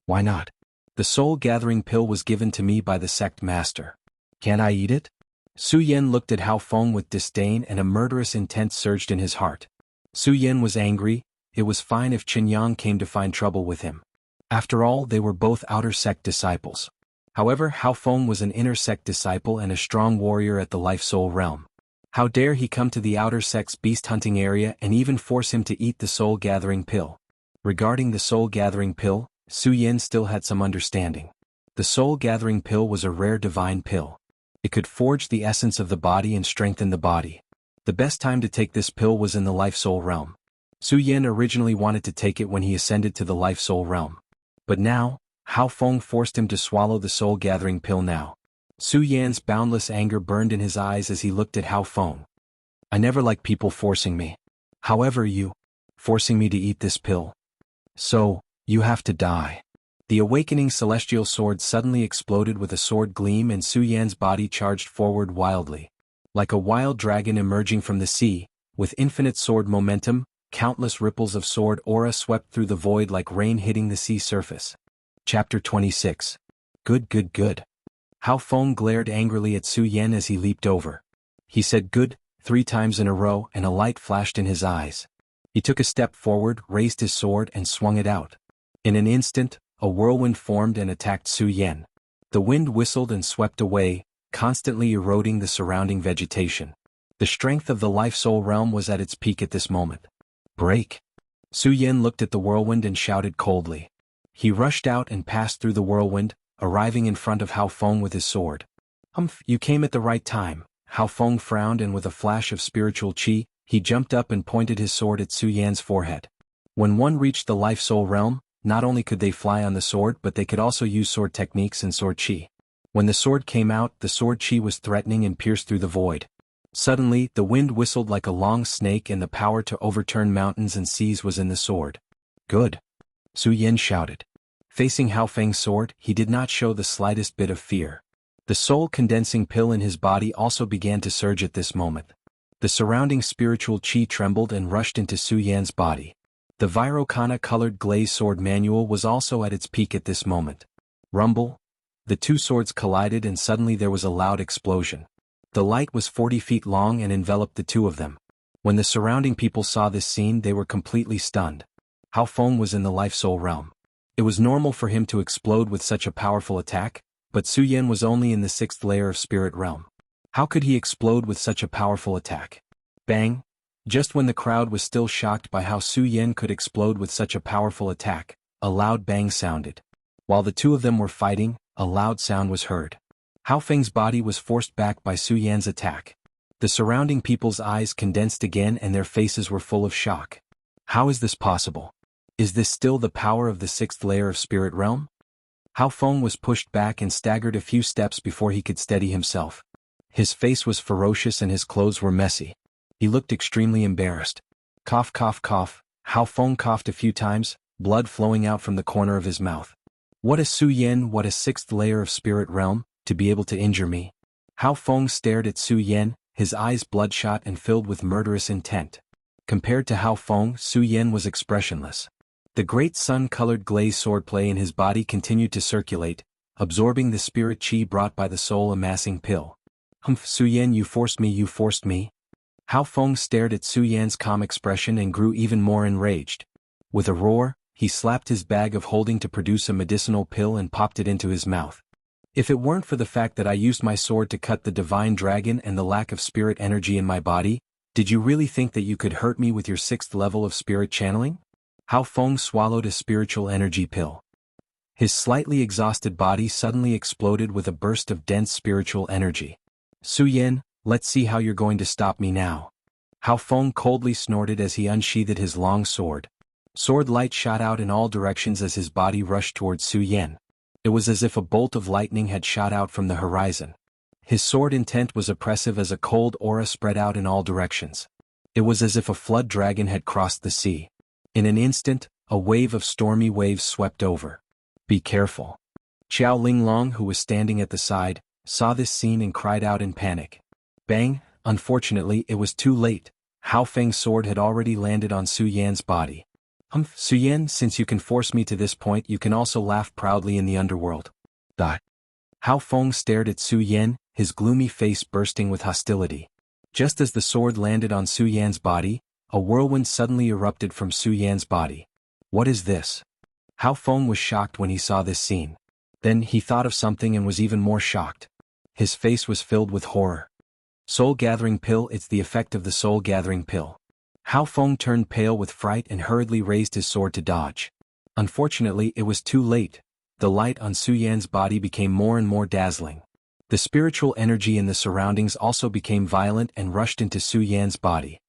"Why not? The soul-gathering pill was given to me by the sect master. Can't I eat it?" Su Yan looked at Hao Feng with disdain and a murderous intent surged in his heart. Su Yan was angry. It was fine if Qinyang came to find trouble with him. After all, they were both outer sect disciples. However, Hao Feng was an inner sect disciple and a strong warrior at the life soul realm. How dare he come to the outer sect's beast hunting area and even force him to eat the soul-gathering pill? Regarding the soul-gathering pill, Su Yan still had some understanding. The soul-gathering pill was a rare divine pill. It could forge the essence of the body and strengthen the body. The best time to take this pill was in the life soul realm. Su Yan originally wanted to take it when he ascended to the life soul realm. But now, Hao Feng forced him to swallow the soul-gathering pill now. Su Yan's boundless anger burned in his eyes as he looked at Hao Feng. I never like people forcing me. However, you forcing me to eat this pill. So, you have to die. The awakening celestial sword suddenly exploded with a sword gleam and Su Yan's body charged forward wildly. Like a wild dragon emerging from the sea, with infinite sword momentum, countless ripples of sword aura swept through the void like rain hitting the sea surface. Chapter 26. Good, good, good. Hao Feng glared angrily at Su Yan as he leaped over. He said good 3 times in a row and a light flashed in his eyes. He took a step forward, raised his sword and swung it out. In an instant, a whirlwind formed and attacked Su Yan. The wind whistled and swept away, constantly eroding the surrounding vegetation. The strength of the life-soul realm was at its peak at this moment. Break! Su Yan looked at the whirlwind and shouted coldly. He rushed out and passed through the whirlwind, arriving in front of Hao Feng with his sword. Humph, you came at the right time. Hao Feng frowned and with a flash of spiritual qi, he jumped up and pointed his sword at Su Yan's forehead. When one reached the life-soul realm, not only could they fly on the sword but they could also use sword techniques and sword qi. When the sword came out, the sword qi was threatening and pierced through the void. Suddenly, the wind whistled like a long snake and the power to overturn mountains and seas was in the sword. Good! Su Yan shouted. Facing Hao Feng's sword, he did not show the slightest bit of fear. The soul-condensing pill in his body also began to surge at this moment. The surrounding spiritual qi trembled and rushed into Su Yan's body. The Virokana-colored glaze sword manual was also at its peak at this moment. Rumble! The 2 swords collided and suddenly there was a loud explosion. The light was 40 feet long and enveloped the 2 of them. When the surrounding people saw this scene, they were completely stunned. Hao Feng was in the life-soul realm. It was normal for him to explode with such a powerful attack, but Su Yan was only in the 6th layer of spirit realm. How could he explode with such a powerful attack? Bang! Just when the crowd was still shocked by how Su Yan could explode with such a powerful attack, a loud bang sounded. While the 2 of them were fighting, a loud sound was heard. Hao Feng's body was forced back by Su Yan's attack. The surrounding people's eyes condensed again and their faces were full of shock. How is this possible? Is this still the power of the 6th layer of spirit realm? Hao Feng was pushed back and staggered a few steps before he could steady himself. His face was ferocious and his clothes were messy. He looked extremely embarrassed. Cough, cough, cough. Hao Feng coughed a few times, blood flowing out from the corner of his mouth. What a Su Yan, what a 6th layer of spirit realm, to be able to injure me. Hao Feng stared at Su Yan, his eyes bloodshot and filled with murderous intent. Compared to Hao Feng, Su Yan was expressionless. The great sun-colored glaze swordplay in his body continued to circulate, absorbing the spirit qi brought by the soul-amassing pill. Humph, Su Yan, you forced me, you forced me. Hao Feng stared at Su Yan's calm expression and grew even more enraged. With a roar, he slapped his bag of holding to produce a medicinal pill and popped it into his mouth. If it weren't for the fact that I used my sword to cut the divine dragon and the lack of spirit energy in my body, did you really think that you could hurt me with your 6th level of spirit channeling? Hao Feng swallowed a spiritual energy pill. His slightly exhausted body suddenly exploded with a burst of dense spiritual energy. Su Yan, let's see how you're going to stop me now. Hao Feng coldly snorted as he unsheathed his long sword. Sword light shot out in all directions as his body rushed towards Su Yan. It was as if a bolt of lightning had shot out from the horizon. His sword intent was oppressive as a cold aura spread out in all directions. It was as if a flood dragon had crossed the sea. In an instant, a wave of stormy waves swept over. Be careful. Xiao Linglong, who was standing at the side, saw this scene and cried out in panic. Bang! Unfortunately, it was too late. Hao Feng's sword had already landed on Su Yan's body. Humph, Su Yan, since you can force me to this point, you can also laugh proudly in the underworld. Hao Feng stared at Su Yan, his gloomy face bursting with hostility. Just as the sword landed on Su Yan's body, a whirlwind suddenly erupted from Su Yan's body. What is this? Hao Feng was shocked when he saw this scene. Then he thought of something and was even more shocked. His face was filled with horror. Soul-gathering pill, it's the effect of the soul-gathering pill. Hao Feng turned pale with fright and hurriedly raised his sword to dodge. Unfortunately, it was too late. The light on Su Yan's body became more and more dazzling. The spiritual energy in the surroundings also became violent and rushed into Su Yan's body.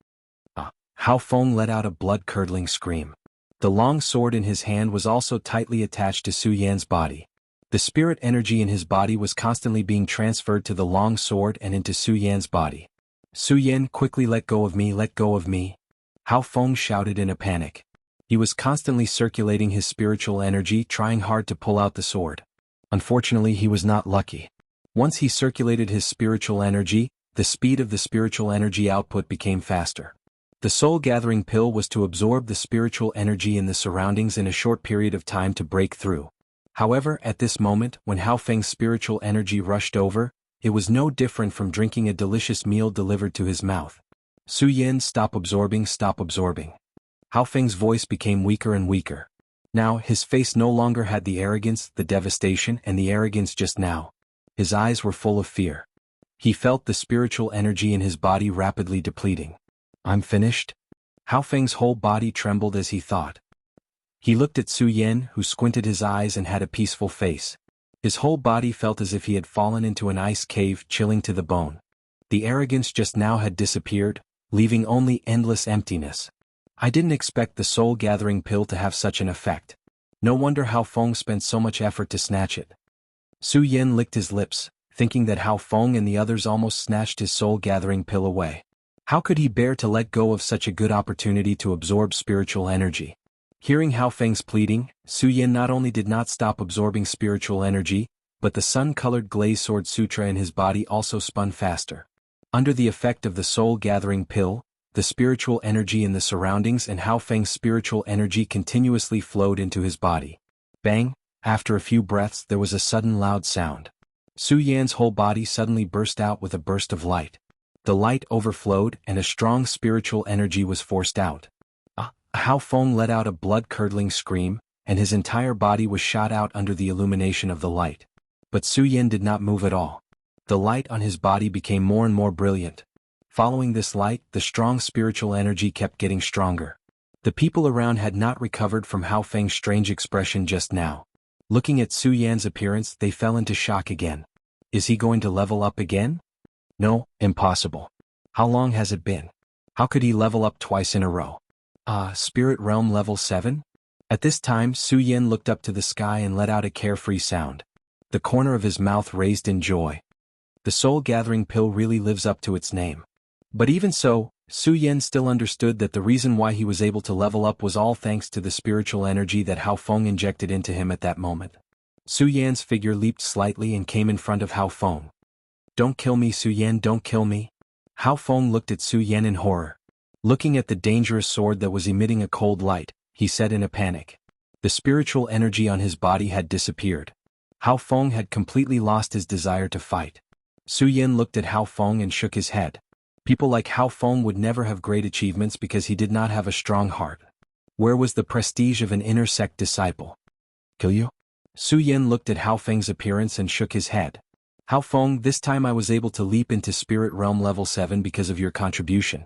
Hao Feng let out a blood-curdling scream. The long sword in his hand was also tightly attached to Su Yan's body. The spirit energy in his body was constantly being transferred to the long sword and into Su Yan's body. Su Yan, quickly let go of me, let go of me. Hao Feng shouted in a panic. He was constantly circulating his spiritual energy, trying hard to pull out the sword. Unfortunately, he was not lucky. Once he circulated his spiritual energy, the speed of the spiritual energy output became faster. The soul-gathering pill was to absorb the spiritual energy in the surroundings in a short period of time to break through. However, at this moment, when Hao Feng's spiritual energy rushed over, it was no different from drinking a delicious meal delivered to his mouth. Su Yan, stop absorbing, stop absorbing. Hao Feng's voice became weaker and weaker. Now, his face no longer had the arrogance, the devastation, and the arrogance just now. His eyes were full of fear. He felt the spiritual energy in his body rapidly depleting. I'm finished? Hao Feng's whole body trembled as he thought. He looked at Su Yan, who squinted his eyes and had a peaceful face. His whole body felt as if he had fallen into an ice cave, chilling to the bone. The arrogance just now had disappeared, leaving only endless emptiness. I didn't expect the soul-gathering pill to have such an effect. No wonder Hao Feng spent so much effort to snatch it. Su Yan licked his lips, thinking that Hao Feng and the others almost snatched his soul-gathering pill away. How could he bear to let go of such a good opportunity to absorb spiritual energy? Hearing Hao Feng's pleading, Su Yan not only did not stop absorbing spiritual energy, but the sun-colored glazed sword sutra in his body also spun faster. Under the effect of the soul-gathering pill, the spiritual energy in the surroundings and Hao Feng's spiritual energy continuously flowed into his body. Bang! After a few breaths there was a sudden loud sound. Su Yan's whole body suddenly burst out with a burst of light. The light overflowed and a strong spiritual energy was forced out. Hao Feng let out a blood-curdling scream, and his entire body was shot out under the illumination of the light. But Su Yan did not move at all. The light on his body became more and more brilliant. Following this light, the strong spiritual energy kept getting stronger. The people around had not recovered from Hao Feng's strange expression just now. Looking at Su Yan's appearance, they fell into shock again. Is he going to level up again? No, impossible. How long has it been? How could he level up twice in a row? Spirit Realm level 7? At this time, Su Yan looked up to the sky and let out a carefree sound. The corner of his mouth raised in joy. The soul-gathering pill really lives up to its name. But even so, Su Yan still understood that the reason why he was able to level up was all thanks to the spiritual energy that Hao Feng injected into him at that moment. Su Yan's figure leaped slightly and came in front of Hao Feng. Don't kill me, Su Yan, don't kill me. Hao Feng looked at Su Yan in horror. Looking at the dangerous sword that was emitting a cold light, he said in a panic. The spiritual energy on his body had disappeared. Hao Feng had completely lost his desire to fight. Su Yan looked at Hao Feng and shook his head. People like Hao Feng would never have great achievements because he did not have a strong heart. Where was the prestige of an inner sect disciple? Kill you? Su Yan looked at Hao Feng's appearance and shook his head. Hao Feng, this time I was able to leap into Spirit Realm level 7 because of your contribution.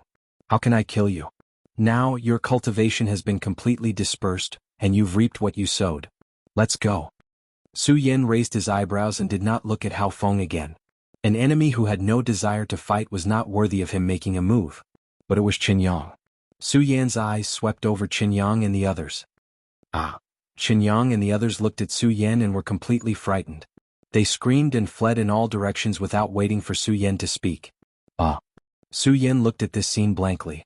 How can I kill you? Now, your cultivation has been completely dispersed, and you've reaped what you sowed. Let's go. Su Yan raised his eyebrows and did not look at Hao Feng again. An enemy who had no desire to fight was not worthy of him making a move. But it was Qinyang. Su Yan's eyes swept over Qinyang and the others. Qinyang and the others looked at Su Yan and were completely frightened. They screamed and fled in all directions without waiting for Su Yan to speak. Su Yan looked at this scene blankly.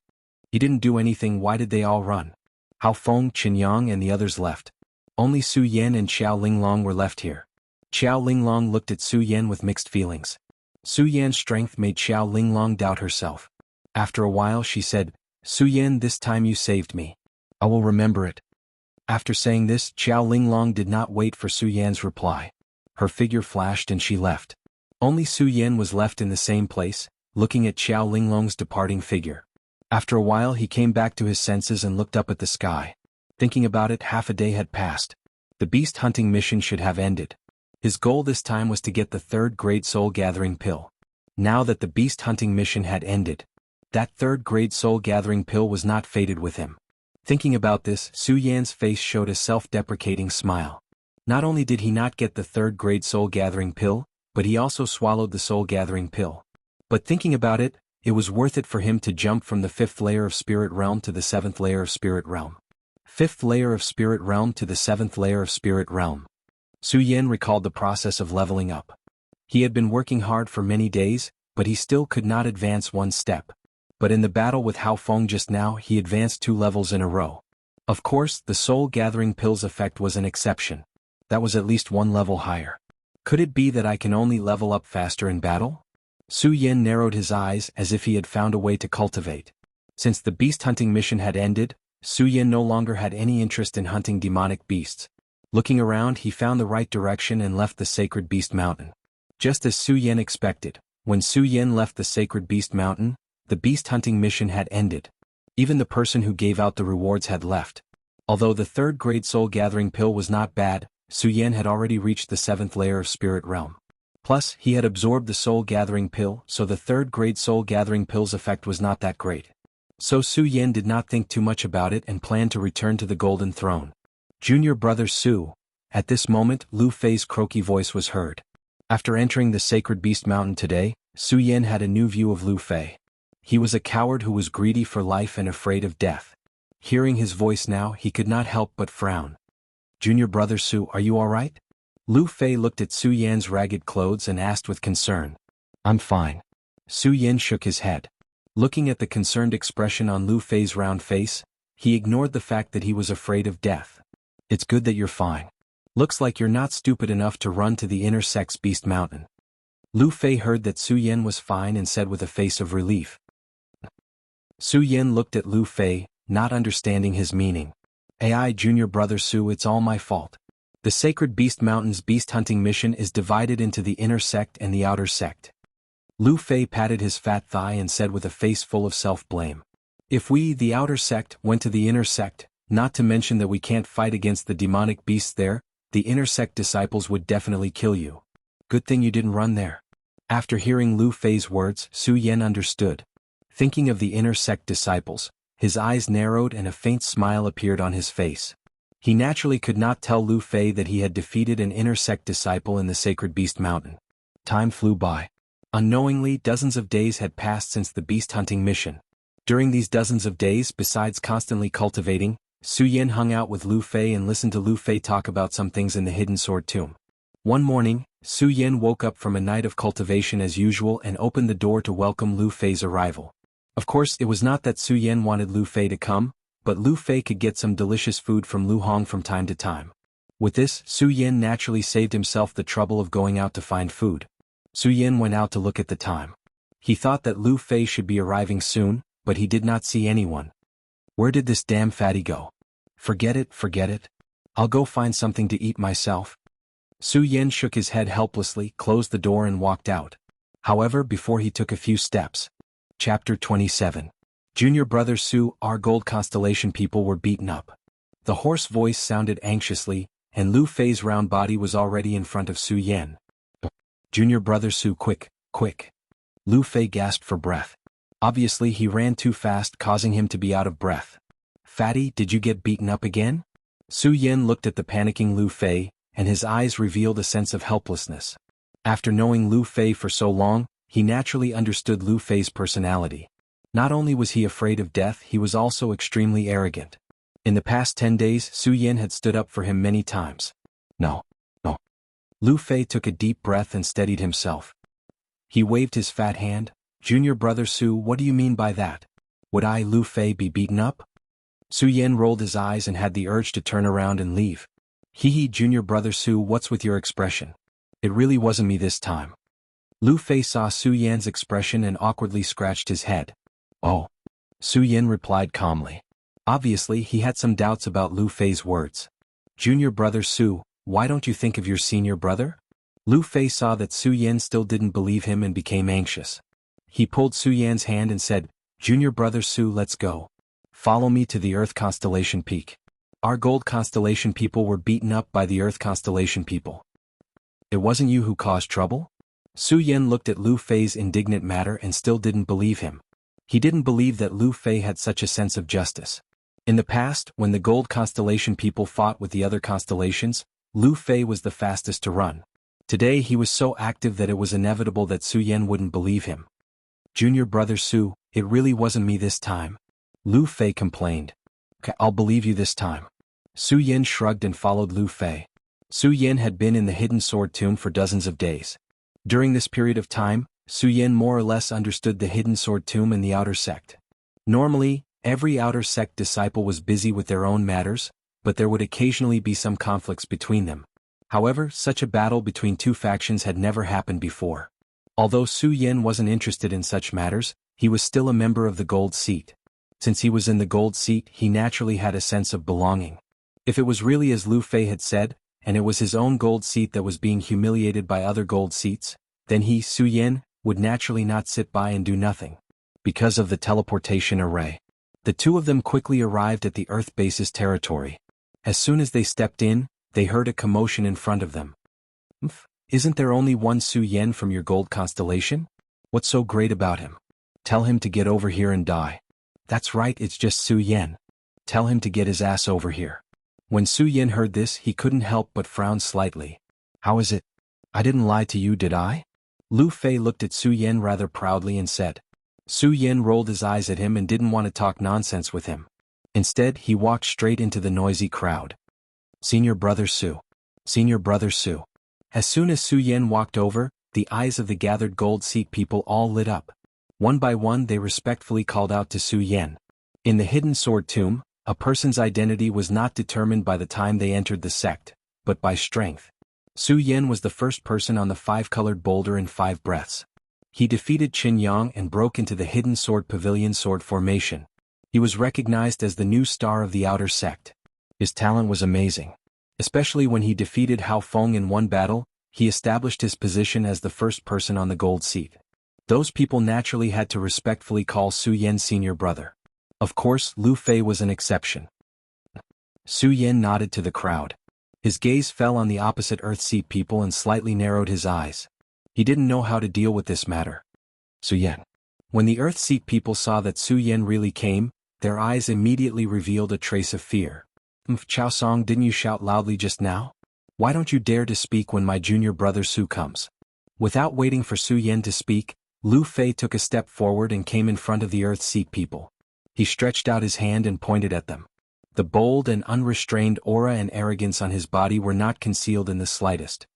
He didn't do anything, why did they all run? Hao Feng, Qinyang and the others left. Only Su Yan and Xiao Linglong were left here. Xiao Linglong looked at Su Yan with mixed feelings. Su Yan's strength made Xiao Linglong doubt herself. After a while she said, Su Yan, this time you saved me. I will remember it. After saying this, Xiao Linglong did not wait for Su Yan's reply. Her figure flashed and she left. Only Su Yan was left in the same place, looking at Xiao Linglong's departing figure. After a while he came back to his senses and looked up at the sky. Thinking about it, half a day had passed. The beast hunting mission should have ended. His goal this time was to get the third-grade soul-gathering pill. Now that the beast hunting mission had ended, that third-grade soul-gathering pill was not fated with him. Thinking about this, Su Yan's face showed a self-deprecating smile. Not only did he not get the third-grade soul-gathering pill, but he also swallowed the soul-gathering pill. But thinking about it, it was worth it for him to jump from the 5th layer of Spirit Realm to the 7th layer of Spirit Realm. 5th layer of Spirit Realm to the 7th layer of Spirit Realm. Su Yan recalled the process of leveling up. He had been working hard for many days, but he still could not advance one step. But in the battle with Hao Feng just now he advanced 2 levels in a row. Of course, the soul-gathering pills effect was an exception. That was at least 1 level higher. Could it be that I can only level up faster in battle? Su Yan narrowed his eyes as if he had found a way to cultivate. Since the beast hunting mission had ended, Su Yan no longer had any interest in hunting demonic beasts. Looking around he found the right direction and left the sacred beast mountain. Just as Su Yan expected, when Su Yan left the sacred beast mountain, the beast hunting mission had ended. Even the person who gave out the rewards had left. Although the 3rd grade soul gathering pill was not bad, Su Yan had already reached the 7th layer of spirit realm. Plus, he had absorbed the soul gathering pill, so the 3rd grade soul gathering pill's effect was not that great. So Su Yan did not think too much about it and planned to return to the golden throne. Junior brother Su. At this moment, Lu Fei's croaky voice was heard. After entering the sacred beast mountain today, Su Yan had a new view of Lu Fei. He was a coward who was greedy for life and afraid of death. Hearing his voice now, he could not help but frown. Junior brother Su, are you alright? Lu Fei looked at Su Yan's ragged clothes and asked with concern. I'm fine. Su Yan shook his head. Looking at the concerned expression on Lu Fei's round face, he ignored the fact that he was afraid of death. It's good that you're fine. Looks like you're not stupid enough to run to the inner sex beast mountain. Lu Fei heard that Su Yan was fine and said with a face of relief. Su Yan looked at Lu Fei, not understanding his meaning. AI junior brother Su, it's all my fault. The Sacred Beast Mountain's beast hunting mission is divided into the inner sect and the outer sect. Lu Fei patted his fat thigh and said with a face full of self-blame. If we, the outer sect, went to the inner sect, not to mention that we can't fight against the demonic beasts there, the inner sect disciples would definitely kill you. Good thing you didn't run there. After hearing Lu Fei's words, Su Yan understood. Thinking of the inner sect disciples, his eyes narrowed and a faint smile appeared on his face. He naturally could not tell Lu Fei that he had defeated an inner sect disciple in the Sacred Beast Mountain. Time flew by. Unknowingly, dozens of days had passed since the beast hunting mission. During these dozens of days, besides constantly cultivating, Su Yan hung out with Lu Fei and listened to Lu Fei talk about some things in the hidden sword tomb. One morning, Su Yan woke up from a night of cultivation as usual and opened the door to welcome Lu Fei's arrival. Of course, it was not that Su Yan wanted Lu Fei to come, but Lu Fei could get some delicious food from Lu Hong from time to time. With this, Su Yan naturally saved himself the trouble of going out to find food. Su Yan went out to look at the time. He thought that Lu Fei should be arriving soon, but he did not see anyone. Where did this damn fatty go? Forget it, forget it. I'll go find something to eat myself. Su Yan shook his head helplessly, closed the door and walked out. However, before he took a few steps. Chapter 27. Junior brother Su, our gold constellation people were beaten up. The hoarse voice sounded anxiously, and Lu Fei's round body was already in front of Su Yan. Junior brother Su, quick, quick. Lu Fei gasped for breath. Obviously he ran too fast, causing him to be out of breath. Fatty, did you get beaten up again? Su Yan looked at the panicking Lu Fei, and his eyes revealed a sense of helplessness. After knowing Lu Fei for so long, he naturally understood Lu Fei's personality. Not only was he afraid of death, he was also extremely arrogant. In the past 10 days, Su Yan had stood up for him many times. No. Lu Fei took a deep breath and steadied himself. He waved his fat hand. Junior brother Su, what do you mean by that? Would I, Lu Fei, be beaten up? Su Yan rolled his eyes and had the urge to turn around and leave. Hee junior brother Su, what's with your expression? It really wasn't me this time. Lu Fei saw Su Yan's expression and awkwardly scratched his head. Oh. Su Yan replied calmly. Obviously, he had some doubts about Lu Fei's words. Junior brother Su, why don't you think of your senior brother? Lu Fei saw that Su Yan still didn't believe him and became anxious. He pulled Su Yan's hand and said, Junior brother Su, let's go. Follow me to the Earth Constellation Peak. Our gold constellation people were beaten up by the Earth Constellation people. It wasn't you who caused trouble? Su Yan looked at Lu Fei's indignant manner and still didn't believe him. He didn't believe that Lu Fei had such a sense of justice. In the past, when the gold constellation people fought with the other constellations, Lu Fei was the fastest to run. Today he was so active that it was inevitable that Su Yan wouldn't believe him. Junior brother Su, it really wasn't me this time. Lu Fei complained. Okay, I'll believe you this time. Su Yan shrugged and followed Lu Fei. Su Yin had been in the hidden sword tomb for dozens of days. During this period of time, Su Yin more or less understood the hidden sword tomb and the outer sect. Normally, every outer sect disciple was busy with their own matters, but there would occasionally be some conflicts between them. However, such a battle between two factions had never happened before. Although Su Yin wasn't interested in such matters, he was still a member of the Gold Seat. Since he was in the Gold Seat, he naturally had a sense of belonging. If it was really as Lu Fei had said, and it was his own Gold Seat that was being humiliated by other Gold Seats, then he, Su Yin, would naturally not sit by and do nothing. Because of the teleportation array. The two of them quickly arrived at the Earth base's territory. As soon as they stepped in, they heard a commotion in front of them. Isn't there only one Su Yin from your gold constellation? What's so great about him? Tell him to get over here and die. That's right, it's just Su Yin. Tell him to get his ass over here. When Su Yin heard this, he couldn't help but frown slightly. How is it? I didn't lie to you, did I? Lu Fei looked at Su Yin rather proudly and said. Su Yin rolled his eyes at him and didn't want to talk nonsense with him. Instead, he walked straight into the noisy crowd. Senior Brother Su. Senior Brother Su. As soon as Su Yin walked over, the eyes of the gathered Gold Seat people all lit up. One by one they respectfully called out to Su Yin. In the hidden sword tomb, a person's identity was not determined by the time they entered the sect, but by strength. Su Yin was the first person on the five-colored boulder in 5 breaths. He defeated Qin Yang and broke into the hidden sword pavilion sword formation. He was recognized as the new star of the outer sect. His talent was amazing. Especially when he defeated Hao Feng in one battle, he established his position as the first person on the Gold Seat. Those people naturally had to respectfully call Su Yin senior brother. Of course, Lu Fei was an exception. Su Yin nodded to the crowd. His gaze fell on the opposite Earth Seat people and slightly narrowed his eyes. He didn't know how to deal with this matter. Su Yin. When the Earth Seat people saw that Su Yin really came, their eyes immediately revealed a trace of fear. Chao Song, didn't you shout loudly just now? Why don't you dare to speak when my junior brother Su comes? Without waiting for Su Yin to speak, Lu Fei took a step forward and came in front of the Earth Seat people. He stretched out his hand and pointed at them. The bold and unrestrained aura and arrogance on his body were not concealed in the slightest.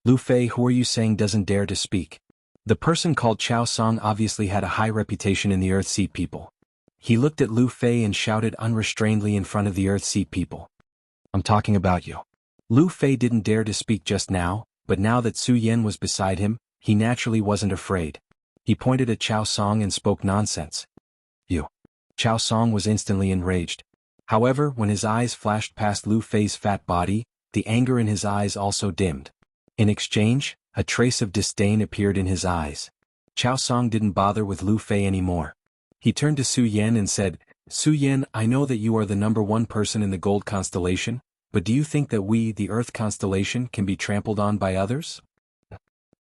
Lu Fei, who are you saying doesn't dare to speak? The person called Chao Song obviously had a high reputation in the Earth Seat people. He looked at Lu Fei and shouted unrestrainedly in front of the Earth Seat people. I'm talking about you. Lu Fei didn't dare to speak just now, but now that Su Yin was beside him, he naturally wasn't afraid. He pointed at Chao Song and spoke nonsense. You. Chao Song was instantly enraged. However, when his eyes flashed past Lu Fei's fat body, the anger in his eyes also dimmed. In exchange, a trace of disdain appeared in his eyes. Chao Song didn't bother with Lu Fei anymore. He turned to Su Yin and said, Su Yin, I know that you are the #1 person in the gold constellation, but do you think that we, the Earth constellation, can be trampled on by others?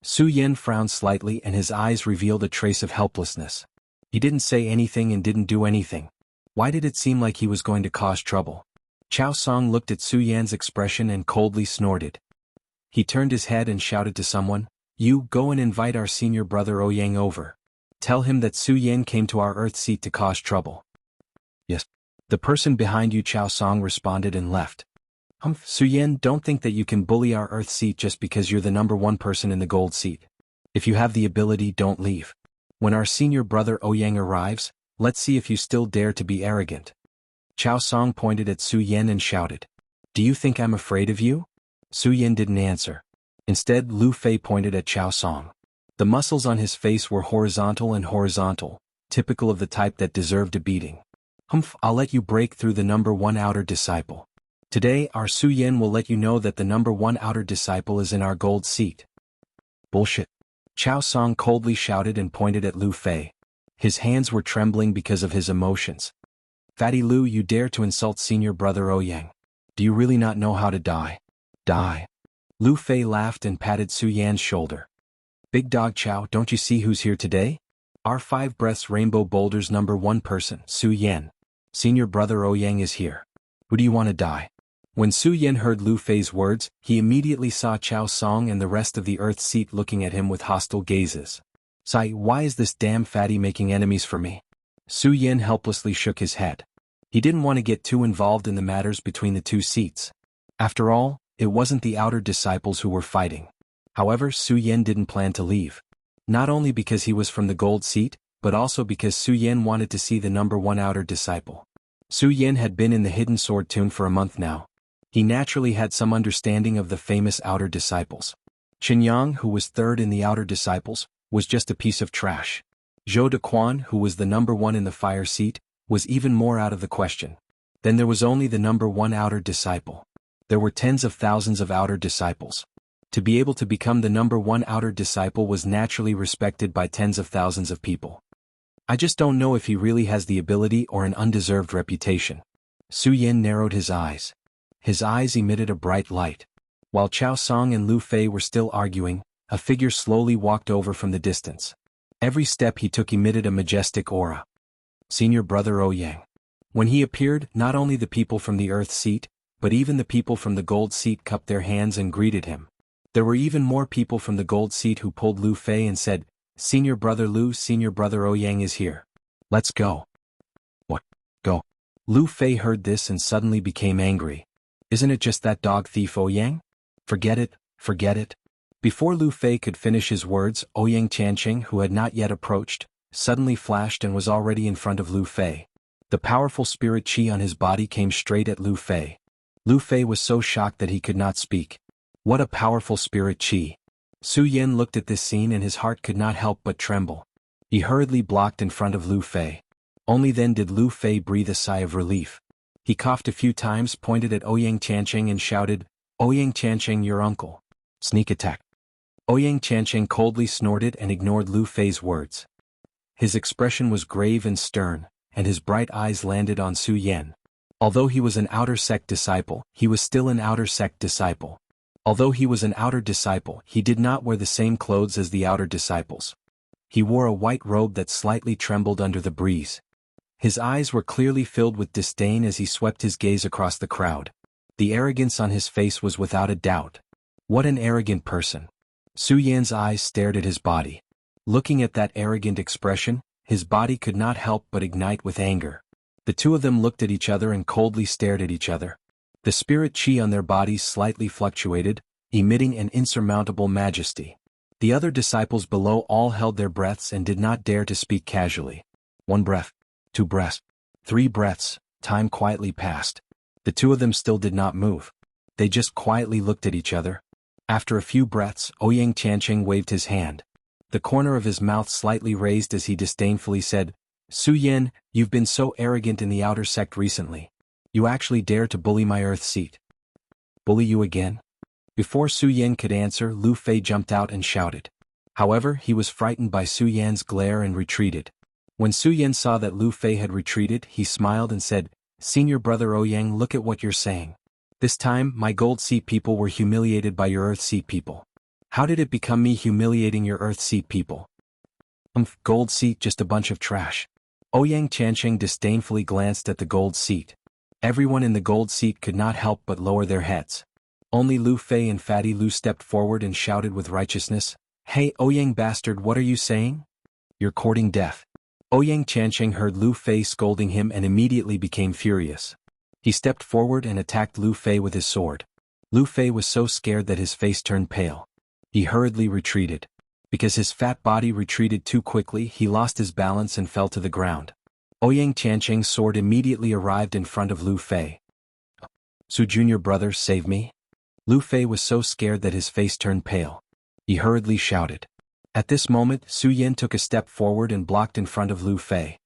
Su Yin frowned slightly and his eyes revealed a trace of helplessness. He didn't say anything and didn't do anything. Why did it seem like he was going to cause trouble? Chao Song looked at Su Yin's expression and coldly snorted. He turned his head and shouted to someone, You, go and invite our senior brother Ouyang over. Tell him that Su Yin came to our Earth Seat to cause trouble. Yes. The person behind you, Chao Song responded and left. Su Yin, don't think that you can bully our Earth Seat just because you're the #1 person in the Gold Seat. If you have the ability, don't leave. When our senior brother Ouyang arrives, let's see if you still dare to be arrogant. Chao Song pointed at Su Yin and shouted. Do you think I'm afraid of you? Su Yin didn't answer. Instead, Lu Fei pointed at Chao Song. The muscles on his face were horizontal, typical of the type that deserved a beating. I'll let you break through the #1 outer disciple. Today, our Su Yin will let you know that the #1 outer disciple is in our Gold Seat. Bullshit. Chao Song coldly shouted and pointed at Lu Fei. His hands were trembling because of his emotions. Fatty Lu, you dare to insult senior brother Ouyang. Do you really not know how to die? Die. Lu Fei laughed and patted Su Yan's shoulder. Big dog Chao, don't you see who's here today? Our 5 breaths rainbow boulders #1 person, Su Yin. Senior brother Ouyang is here. Who do you want to die? When Su Yin heard Lu Fei's words, he immediately saw Chao Song and the rest of the Earth Seat looking at him with hostile gazes. Sai, why is this damn fatty making enemies for me? Su Yin helplessly shook his head. He didn't want to get too involved in the matters between the two seats. After all, It wasn't the outer disciples who were fighting. However, Su Yen didn't plan to leave. Not only because he was from the gold seat, but also because Su Yen wanted to see the number one outer disciple. Su Yen had been in the hidden sword tomb for a month now. He naturally had some understanding of the famous outer disciples. Qinyang, who was third in the outer disciples, was just a piece of trash. Zhou Dequan, who was the number one in the fire seat, was even more out of the question. Then there was only the number one outer disciple. There were tens of thousands of outer disciples. To be able to become the number one outer disciple was naturally respected by tens of thousands of people. I just don't know if he really has the ability or an undeserved reputation. Su Yen narrowed his eyes. His eyes emitted a bright light. While Chao Song and Lu Fei were still arguing, a figure slowly walked over from the distance. Every step he took emitted a majestic aura. Senior brother Ouyang. When he appeared, not only the people from the earth seat, but even the people from the gold seat cupped their hands and greeted him. There were even more people from the gold seat who pulled Lu Fei and said, Senior brother Lu, senior brother Ouyang is here. Let's go. What? Go. Lu Fei heard this and suddenly became angry. Isn't it just that dog thief Ouyang? Forget it, forget it. Before Lu Fei could finish his words, Ouyang Chanqing, who had not yet approached, suddenly flashed and was already in front of Lu Fei. The powerful spirit qi on his body came straight at Lu Fei. Lu Fei was so shocked that he could not speak. What a powerful spirit qi. Su Yen looked at this scene and his heart could not help but tremble. He hurriedly blocked in front of Lu Fei. Only then did Lu Fei breathe a sigh of relief. He coughed a few times, pointed at Ouyang Chanqing and shouted, Ouyang Chanqing, your uncle. Sneak attack. Ouyang Chanqing coldly snorted and ignored Lu Fei's words. His expression was grave and stern, and his bright eyes landed on Su Yen. Although he was an outer sect disciple, he was still an outer sect disciple. Although he was an outer disciple, he did not wear the same clothes as the outer disciples. He wore a white robe that slightly trembled under the breeze. His eyes were clearly filled with disdain as he swept his gaze across the crowd. The arrogance on his face was without a doubt. What an arrogant person. Su Yan's eyes stared at his body. Looking at that arrogant expression, his body could not help but ignite with anger. The two of them looked at each other and coldly stared at each other. The spirit qi on their bodies slightly fluctuated, emitting an insurmountable majesty. The other disciples below all held their breaths and did not dare to speak casually. 1 breath, 2 breaths, 3 breaths, time quietly passed. The two of them still did not move. They just quietly looked at each other. After a few breaths, Ouyang Chanqing waved his hand. The corner of his mouth slightly raised as he disdainfully said, Su Yen, you've been so arrogant in the outer sect recently. You actually dare to bully my earth seat. Bully you again? Before Su Yen could answer, Lu Fei jumped out and shouted. However, he was frightened by Su Yan's glare and retreated. When Su Yen saw that Lu Fei had retreated, he smiled and said, Senior brother Ouyang, look at what you're saying. This time, my gold seat people were humiliated by your earth seat people. How did it become me humiliating your earth seat people? Gold seat, just a bunch of trash. Ouyang Chanqing disdainfully glanced at the gold seat. Everyone in the gold seat could not help but lower their heads. Only Lu Fei and Fatty Lu stepped forward and shouted with righteousness, Hey Ouyang bastard, what are you saying? You're courting death. Ouyang Chanqing heard Lu Fei scolding him and immediately became furious. He stepped forward and attacked Lu Fei with his sword. Lu Fei was so scared that his face turned pale. He hurriedly retreated. Because his fat body retreated too quickly, he lost his balance and fell to the ground. Ouyang Chanqing's sword immediately arrived in front of Lu Fei. Su Junior brother, save me? Lu Fei was so scared that his face turned pale. He hurriedly shouted. At this moment, Su Yen took a step forward and blocked in front of Lu Fei.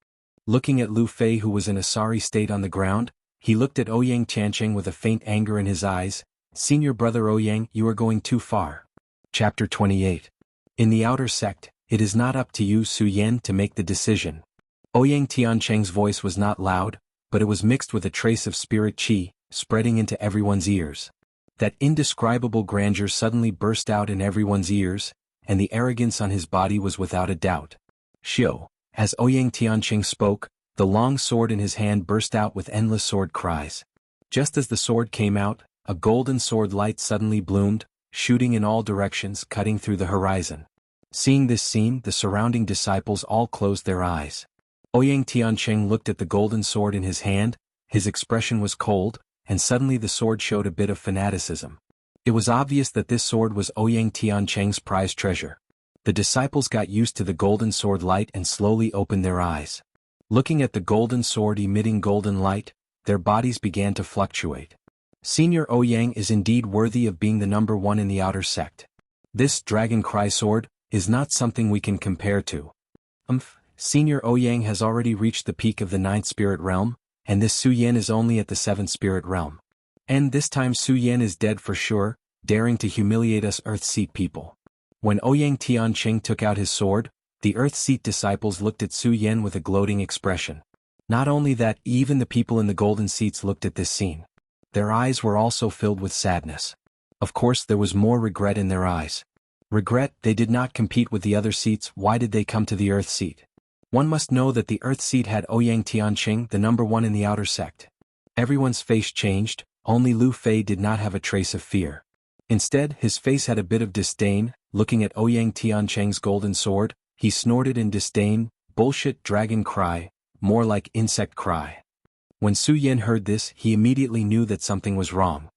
Looking at Lu Fei, who was in a sorry state on the ground, he looked at Ouyang Chanqing with a faint anger in his eyes. Senior brother Ouyang, you are going too far. Chapter 28. In the outer sect, it is not up to you, Su Yen, to make the decision. Ouyang Tiancheng's voice was not loud, but it was mixed with a trace of spirit qi, spreading into everyone's ears. That indescribable grandeur suddenly burst out in everyone's ears, and the arrogance on his body was without a doubt. Shio. As Ouyang Tiancheng spoke, the long sword in his hand burst out with endless sword cries. Just as the sword came out, a golden sword light suddenly bloomed, shooting in all directions, cutting through the horizon. Seeing this scene, the surrounding disciples all closed their eyes. Ouyang Tiancheng looked at the golden sword in his hand, his expression was cold, and suddenly the sword showed a bit of fanaticism. It was obvious that this sword was Ouyang Tiancheng's prized treasure. The disciples got used to the golden sword light and slowly opened their eyes. Looking at the golden sword emitting golden light, their bodies began to fluctuate. Senior Ouyang is indeed worthy of being the number one in the outer sect. This Dragon Cry sword is not something we can compare to. Senior Ouyang has already reached the peak of the 9th spirit realm, and this Su Yan is only at the 7th spirit realm. And this time Su Yan is dead for sure, daring to humiliate us Earth Seat people. When Ouyang Tiancheng took out his sword, the Earth Seat disciples looked at Su Yan with a gloating expression. Not only that, even the people in the golden seats looked at this scene. Their eyes were also filled with sadness. Of course there was more regret in their eyes. Regret, they did not compete with the other seats. Why did they come to the Earth Seat? One must know that the Earth Seat had Ouyang Tiancheng, the number one in the outer sect. Everyone's face changed, only Lu Fei did not have a trace of fear. Instead, his face had a bit of disdain. Looking at Ouyang Tiancheng's golden sword, he snorted in disdain, "Bullshit dragon cry, more like insect cry." When Su Yan heard this, he immediately knew that something was wrong.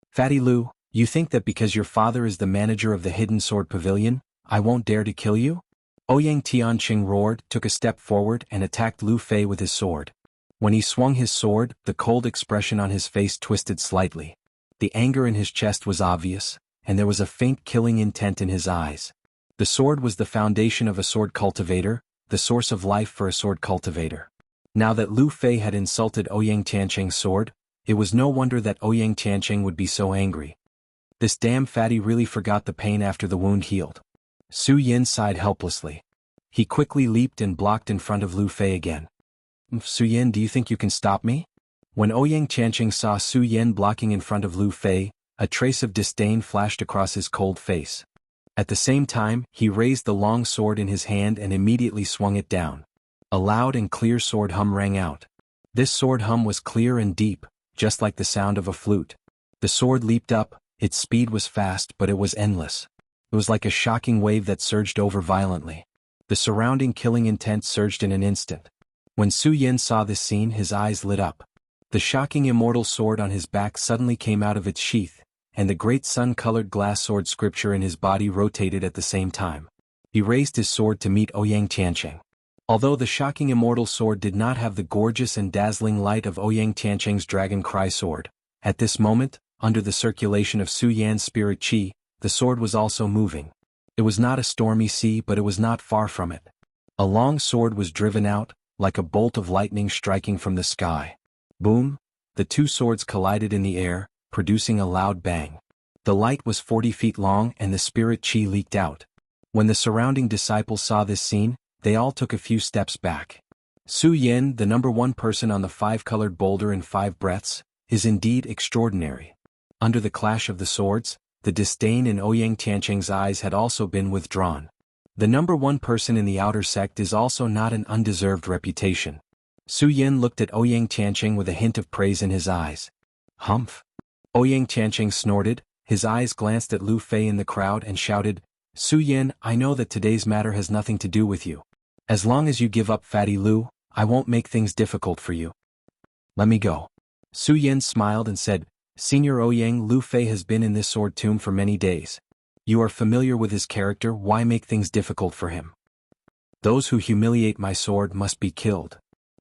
"Fatty Lu, you think that because your father is the manager of the Hidden Sword Pavilion, I won't dare to kill you?" Ouyang Tiancheng roared, took a step forward and attacked Lu Fei with his sword. When he swung his sword, the cold expression on his face twisted slightly. The anger in his chest was obvious, and there was a faint killing intent in his eyes. The sword was the foundation of a sword cultivator, the source of life for a sword cultivator. Now that Lu Fei had insulted Ouyang Tiancheng's sword, it was no wonder that Ouyang Tiancheng would be so angry. This damn fatty really forgot the pain after the wound healed. Su Yan sighed helplessly. He quickly leaped and blocked in front of Lu Fei again. "Su Yan, do you think you can stop me?" When Ouyang Tiancheng saw Su Yan blocking in front of Lu Fei, a trace of disdain flashed across his cold face. At the same time, he raised the long sword in his hand and immediately swung it down. A loud and clear sword hum rang out. This sword hum was clear and deep, just like the sound of a flute. The sword leaped up, its speed was fast but it was endless. It was like a shocking wave that surged over violently. The surrounding killing intent surged in an instant. When Su Yan saw this scene, his eyes lit up. The shocking immortal sword on his back suddenly came out of its sheath, and the great sun-colored glass sword scripture in his body rotated at the same time. He raised his sword to meet Ouyang Tiancheng. Although the shocking immortal sword did not have the gorgeous and dazzling light of Ouyang Tiancheng's Dragon Cry sword, at this moment, under the circulation of Su Yan's spirit qi, the sword was also moving. It was not a stormy sea, but it was not far from it. A long sword was driven out, like a bolt of lightning striking from the sky. Boom! The two swords collided in the air, producing a loud bang. The light was 40 feet long and the spirit qi leaked out. When the surrounding disciples saw this scene, they all took a few steps back. Su Yan, the number one person on the 5-colored boulder in 5 breaths, is indeed extraordinary. Under the clash of the swords, the disdain in Ouyang Tiancheng's eyes had also been withdrawn. The number one person in the outer sect is also not an undeserved reputation. Su Yan looked at Ouyang Tiancheng with a hint of praise in his eyes. "Humph." Ouyang Tiancheng snorted, his eyes glanced at Lu Fei in the crowd and shouted, "Su Yan, I know that today's matter has nothing to do with you. As long as you give up Fatty Lu, I won't make things difficult for you. Let me go." Su Yan smiled and said, "Senior Ouyang, Lu Fei has been in this sword tomb for many days. You are familiar with his character, why make things difficult for him? Those who humiliate my sword must be killed."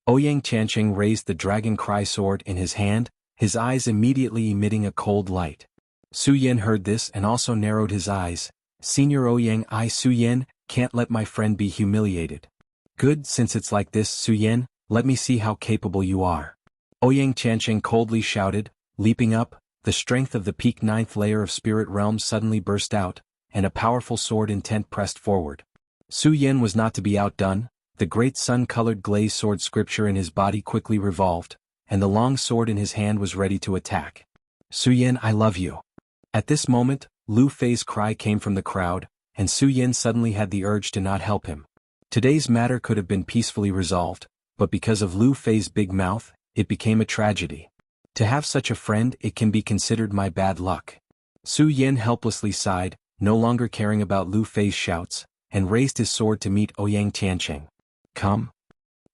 Ouyang Tiancheng raised the Dragon Cry sword in his hand, his eyes immediately emitting a cold light. Su Yan heard this and also narrowed his eyes. "Senior Ouyang, I, Su Yan, can't let my friend be humiliated." "Good, since it's like this, Su Yan, let me see how capable you are." Ouyang Tiancheng coldly shouted, leaping up. The strength of the peak 9th layer of spirit realms suddenly burst out, and a powerful sword intent pressed forward. Su Yan was not to be outdone. The great sun-colored glazed sword scripture in his body quickly revolved, and the long sword in his hand was ready to attack. "Su Yan, I love you." At this moment, Lu Fei's cry came from the crowd, and Su Yan suddenly had the urge to not help him. Today's matter could have been peacefully resolved, but because of Lu Fei's big mouth, it became a tragedy. To have such a friend, it can be considered my bad luck. Su Yan helplessly sighed, no longer caring about Lu Fei's shouts, and raised his sword to meet Ouyang Tiancheng. "Come."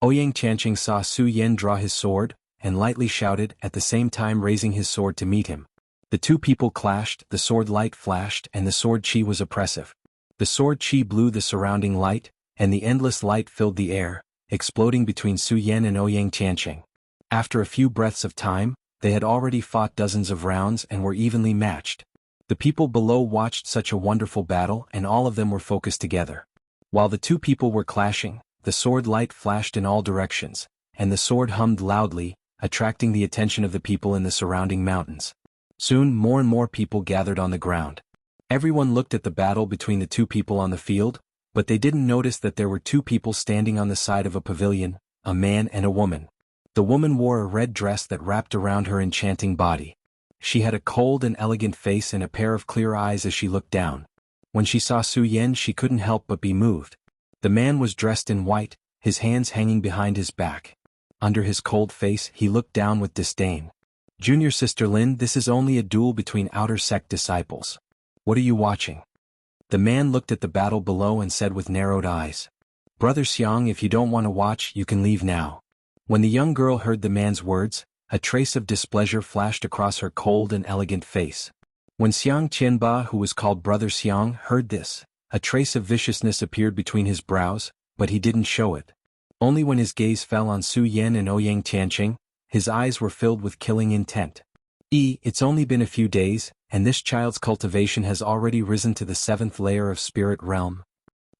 Ouyang Tiancheng saw Su Yan draw his sword, and lightly shouted, at the same time raising his sword to meet him. The two people clashed, the sword light flashed, and the sword chi was oppressive. The sword chi blew the surrounding light, and the endless light filled the air, exploding between Su Yan and Ouyang Tianqing. After a few breaths of time, they had already fought dozens of rounds and were evenly matched. The people below watched such a wonderful battle and all of them were focused together. While the two people were clashing, the sword light flashed in all directions, and the sword hummed loudly, attracting the attention of the people in the surrounding mountains. Soon more and more people gathered on the ground. Everyone looked at the battle between the two people on the field, but they didn't notice that there were two people standing on the side of a pavilion, a man and a woman. The woman wore a red dress that wrapped around her enchanting body. She had a cold and elegant face and a pair of clear eyes as she looked down. When she saw Su Yan, she couldn't help but be moved. The man was dressed in white, his hands hanging behind his back. Under his cold face, he looked down with disdain. "Junior Sister Lin, this is only a duel between outer sect disciples. What are you watching?" The man looked at the battle below and said with narrowed eyes, "Brother Xiang, if you don't want to watch, you can leave now." When the young girl heard the man's words, a trace of displeasure flashed across her cold and elegant face. When Xiang Qianba, who was called Brother Xiang, heard this, a trace of viciousness appeared between his brows, but he didn't show it. Only when his gaze fell on Su Yan and Ouyang Tianqing, his eyes were filled with killing intent. It's only been a few days, and this child's cultivation has already risen to the 7th layer of spirit realm.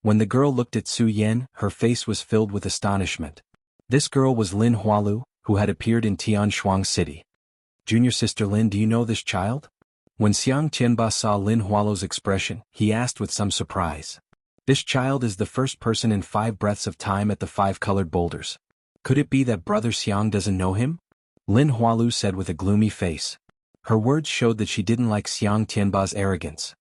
When the girl looked at Su Yan, her face was filled with astonishment. This girl was Lin Hualu, who had appeared in Tianshuang City. "Junior Sister Lin, do you know this child?" When Xiang Qianba saw Lin Hualu's expression, he asked with some surprise. "This child is the first person in 5 breaths of time at the 5 colored boulders. Could it be that Brother Xiang doesn't know him?" Lin Hualu said with a gloomy face. Her words showed that she didn't like Xiang Tianba's arrogance.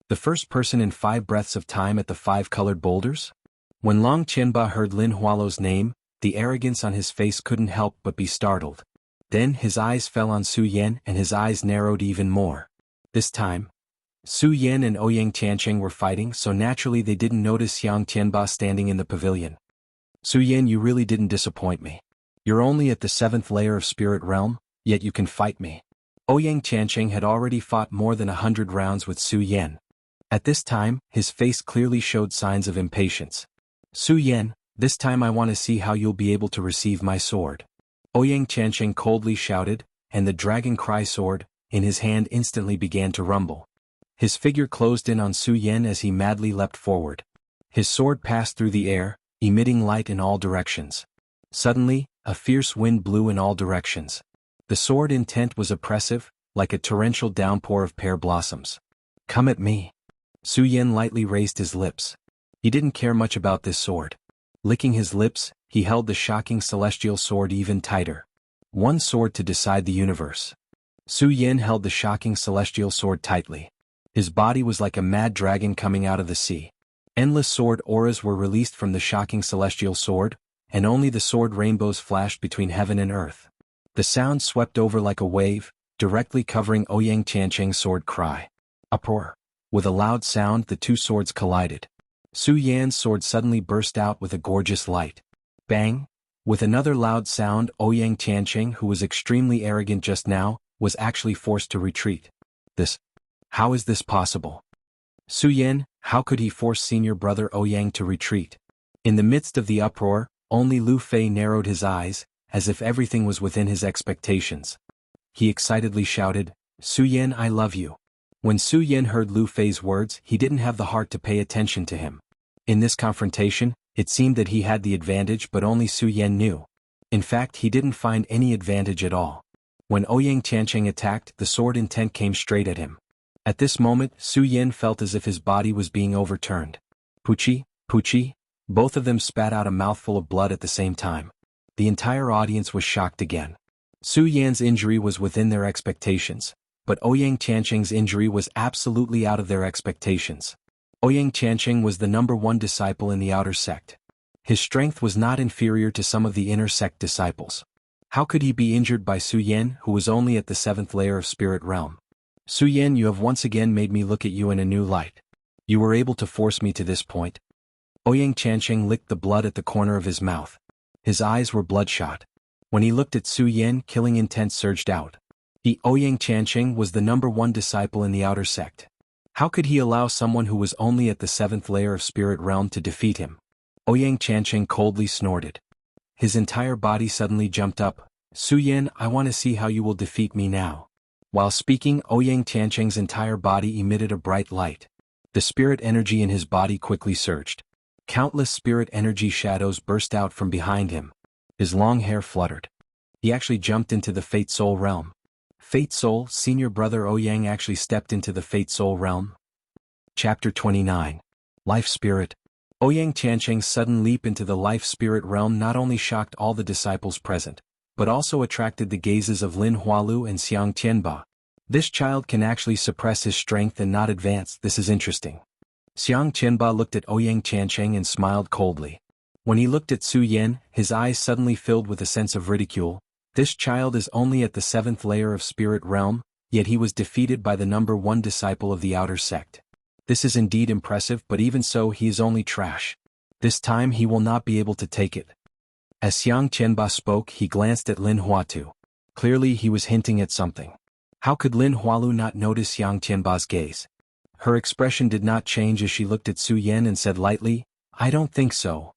The first person in 5 breaths of time at the 5 colored boulders? When Long Qianba heard Lin Hualu's name, the arrogance on his face couldn't help but be startled. Then his eyes fell on Su Yan and his eyes narrowed even more. This time, Su Yan and Ouyang Tianqing were fighting, so naturally they didn't notice Xiang Tianba standing in the pavilion. "Su Yan, you really didn't disappoint me. You're only at the 7th layer of spirit realm, yet you can fight me." Ouyang Tianqing had already fought more than 100 rounds with Su Yan. At this time, his face clearly showed signs of impatience. "Su Yan, this time I want to see how you'll be able to receive my sword." Ouyang Tianqing coldly shouted, and the dragon cry sword, in his hand instantly began to rumble. His figure closed in on Su Yan as he madly leapt forward. His sword passed through the air, emitting light in all directions. Suddenly, a fierce wind blew in all directions. The sword intent was oppressive, like a torrential downpour of pear blossoms. "Come at me." Su Yan lightly raised his lips. He didn't care much about this sword. Licking his lips, he held the shocking celestial sword even tighter. One sword to decide the universe. Su Yan held the shocking celestial sword tightly. His body was like a mad dragon coming out of the sea. Endless sword auras were released from the shocking celestial sword, and only the sword rainbows flashed between heaven and earth. The sound swept over like a wave, directly covering Ouyang Tianqing's sword cry. Uproar. With a loud sound, the two swords collided. Su Yan's sword suddenly burst out with a gorgeous light. Bang! With another loud sound, Ouyang Tianqing, who was extremely arrogant just now, was actually forced to retreat. How is this possible? Su Yan, how could he force senior brother Ouyang to retreat? In the midst of the uproar, only Lu Fei narrowed his eyes, as if everything was within his expectations. He excitedly shouted, "Su Yan, I love you." When Su Yan heard Lu Fei's words, he didn't have the heart to pay attention to him. In this confrontation, it seemed that he had the advantage, but only Su Yan knew. In fact, he didn't find any advantage at all. When Ouyang Tianqing attacked, the sword intent came straight at him. At this moment, Su Yan felt as if his body was being overturned. Puchi, Puchi, both of them spat out a mouthful of blood at the same time. The entire audience was shocked again. Su Yan's injury was within their expectations, but Ouyang Tianqing's injury was absolutely out of their expectations. Ouyang Tianqing was the #1 disciple in the outer sect. His strength was not inferior to some of the inner sect disciples. How could he be injured by Su Yan, who was only at the 7th layer of spirit realm? "Su Yan, you have once again made me look at you in a new light. You were able to force me to this point." Ouyang Tianqing licked the blood at the corner of his mouth. His eyes were bloodshot. When he looked at Su Yan, killing intent surged out. He Ouyang Chanqing was the #1 disciple in the outer sect. How could he allow someone who was only at the 7th layer of spirit realm to defeat him? Ouyang Chanqing coldly snorted. His entire body suddenly jumped up. Su Yan, I want to see how you will defeat me now. While speaking, Ouyang Chanqing's entire body emitted a bright light. The spirit energy in his body quickly surged. Countless spirit energy shadows burst out from behind him. His long hair fluttered. He actually jumped into the Fate Soul realm. Fate Soul, senior brother Ouyang actually stepped into the Fate Soul realm. Chapter 29. Life Spirit. Ouyang Chanqing's sudden leap into the life spirit realm not only shocked all the disciples present, but also attracted the gazes of Lin Hualu and Xiang Tianba. This child can actually suppress his strength and not advance. This is interesting. Xiang Tianba looked at Ouyang Chanqing and smiled coldly. When he looked at Su Yan, his eyes suddenly filled with a sense of ridicule. This child is only at the 7th layer of spirit realm, yet he was defeated by the #1 disciple of the outer sect. This is indeed impressive, but even so he is only trash. This time he will not be able to take it. As Xiang Tianba spoke, he glanced at Lin Huatu. Clearly he was hinting at something. How could Lin Hualu not notice Xiang Tianba's gaze? Her expression did not change as she looked at Su Yan and said lightly, I don't think so.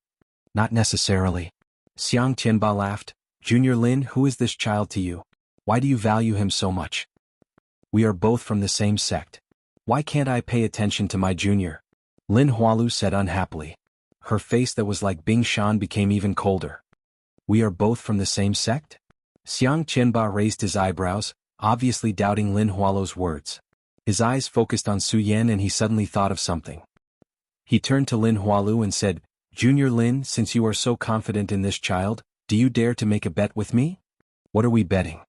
Not necessarily. Xiang Tianba laughed. Junior Lin, who is this child to you? Why do you value him so much? We are both from the same sect. Why can't I pay attention to my junior? Lin Hualu said unhappily. Her face that was like Bing Shan became even colder. We are both from the same sect? Xiang Tianba raised his eyebrows, obviously doubting Lin Hualu's words. His eyes focused on Su Yan and he suddenly thought of something. He turned to Lin Hualu and said, Junior Lin, since you are so confident in this child, do you dare to make a bet with me? What are we betting?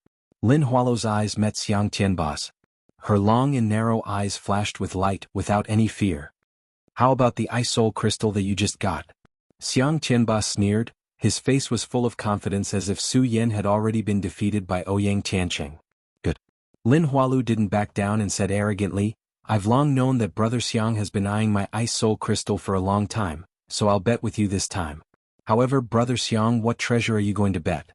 Lin Hualu's eyes met Xiang Tianba's. Her long and narrow eyes flashed with light without any fear. How about the ice soul crystal that you just got? Xiang Tianba sneered. His face was full of confidence as if Su Yan had already been defeated by Ouyang Chanqing. Good. Lin Hualu didn't back down and said arrogantly, I've long known that Brother Xiang has been eyeing my ice soul crystal for a long time, so I'll bet with you this time. However, Brother Xiang, what treasure are you going to bet?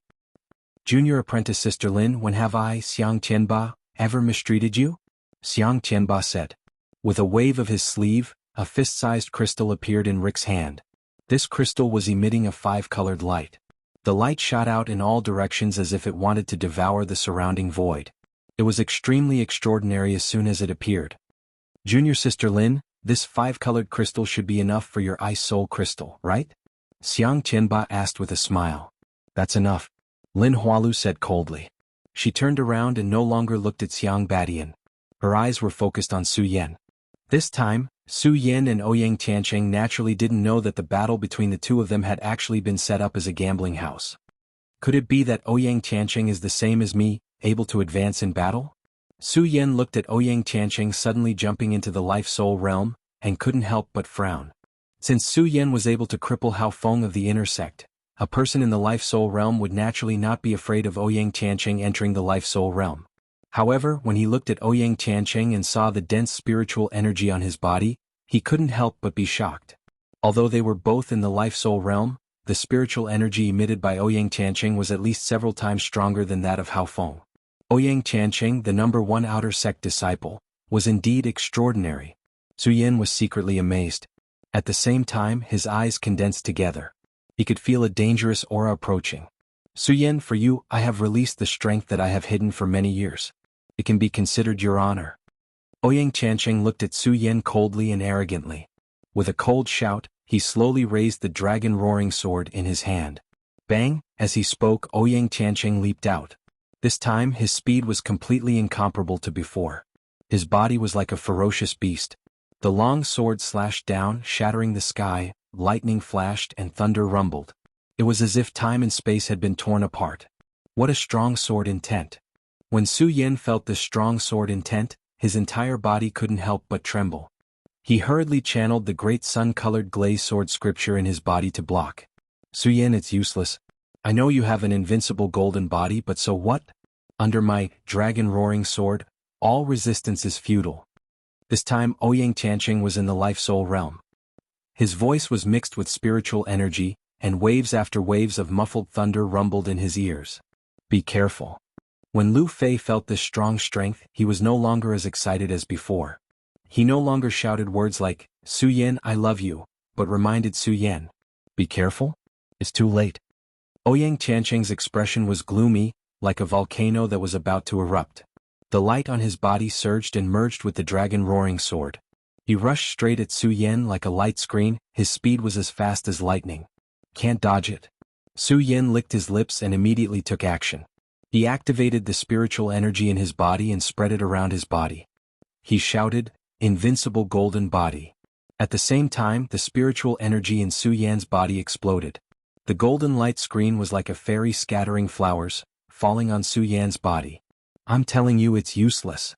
Junior apprentice Sister Lin, when have I, Xiang Tianba, ever mistreated you? Xiang Tianba said. With a wave of his sleeve, a fist-sized crystal appeared in Rick's hand. This crystal was emitting a 5-colored light. The light shot out in all directions as if it wanted to devour the surrounding void. It was extremely extraordinary as soon as it appeared. Junior Sister Lin, this 5-colored crystal should be enough for your ice soul crystal, right? Xiang Tianba asked with a smile. That's enough. Lin Hualu said coldly. She turned around and no longer looked at Xiang Badian. Her eyes were focused on Su Yan. This time, Su Yan and Ouyang Chanqing naturally didn't know that the battle between the two of them had actually been set up as a gambling house. Could it be that Ouyang Chanqing is the same as me, able to advance in battle? Su Yan looked at Ouyang Chanqing suddenly jumping into the life-soul realm, and couldn't help but frown. Since Su Yan was able to cripple Hao Feng of the inner sect, a person in the life-soul realm would naturally not be afraid of Ouyang Chanqing entering the life-soul realm. However, when he looked at Ouyang Chanqing and saw the dense spiritual energy on his body, he couldn't help but be shocked. Although they were both in the life-soul realm, the spiritual energy emitted by Ouyang Chanqing was at least several times stronger than that of Hao Feng. Ouyang Chanqing, the #1 outer sect disciple, was indeed extraordinary. Su Yan was secretly amazed. At the same time, his eyes condensed together. He could feel a dangerous aura approaching. Su Yan, for you, I have released the strength that I have hidden for many years. It can be considered your honor. Ouyang Chanqing looked at Su Yan coldly and arrogantly. With a cold shout, he slowly raised the dragon roaring sword in his hand. Bang! As he spoke, Ouyang Chanqing leaped out. This time his speed was completely incomparable to before. His body was like a ferocious beast. The long sword slashed down, shattering the sky, lightning flashed and thunder rumbled. It was as if time and space had been torn apart. What a strong sword intent! When Su Yan felt this strong sword intent, his entire body couldn't help but tremble. He hurriedly channeled the great sun-colored glaze sword scripture in his body to block. Su Yan, it's useless. I know you have an invincible golden body, but so what? Under my dragon roaring sword, all resistance is futile. This time Ouyang Chanqing was in the life-soul realm. His voice was mixed with spiritual energy, and waves after waves of muffled thunder rumbled in his ears. Be careful. When Lu Fei felt this strong strength, he was no longer as excited as before. He no longer shouted words like, "Su Yan, I love you," but reminded Su Yan, "Be careful? It's too late." Ouyang Tiancheng's expression was gloomy, like a volcano that was about to erupt. The light on his body surged and merged with the dragon roaring sword. He rushed straight at Su Yan like a light screen. His speed was as fast as lightning. Can't dodge it. Su Yan licked his lips and immediately took action. He activated the spiritual energy in his body and spread it around his body. He shouted, "Invincible golden body." At the same time, the spiritual energy in Su Yan's body exploded. The golden light screen was like a fairy scattering flowers, falling on Su Yan's body. "I'm telling you it's useless."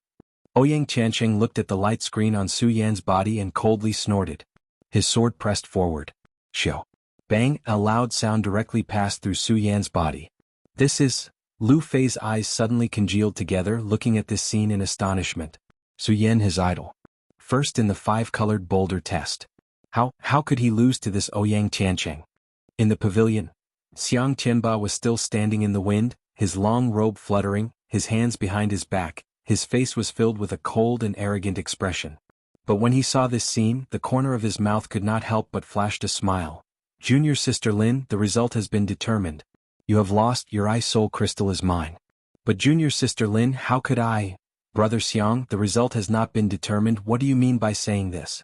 Ouyang Tiancheng looked at the light screen on Su Yan's body and coldly snorted. His sword pressed forward. Shio. Bang! A loud sound directly passed through Su Yan's body. "This is..." Lu Fei's eyes suddenly congealed together, looking at this scene in astonishment. Su Yan, his idol. First in the 5-colored boulder test. How could he lose to this Ouyang Tiancheng? In the pavilion, Xiang Tianba was still standing in the wind, his long robe fluttering, his hands behind his back. His face was filled with a cold and arrogant expression. But when he saw this scene, the corner of his mouth could not help but flashed a smile. "Junior Sister Lin, the result has been determined. You have lost, your eye soul crystal is mine." "But Junior Sister Lin, how could I?" "Brother Xiang, the result has not been determined. What do you mean by saying this?"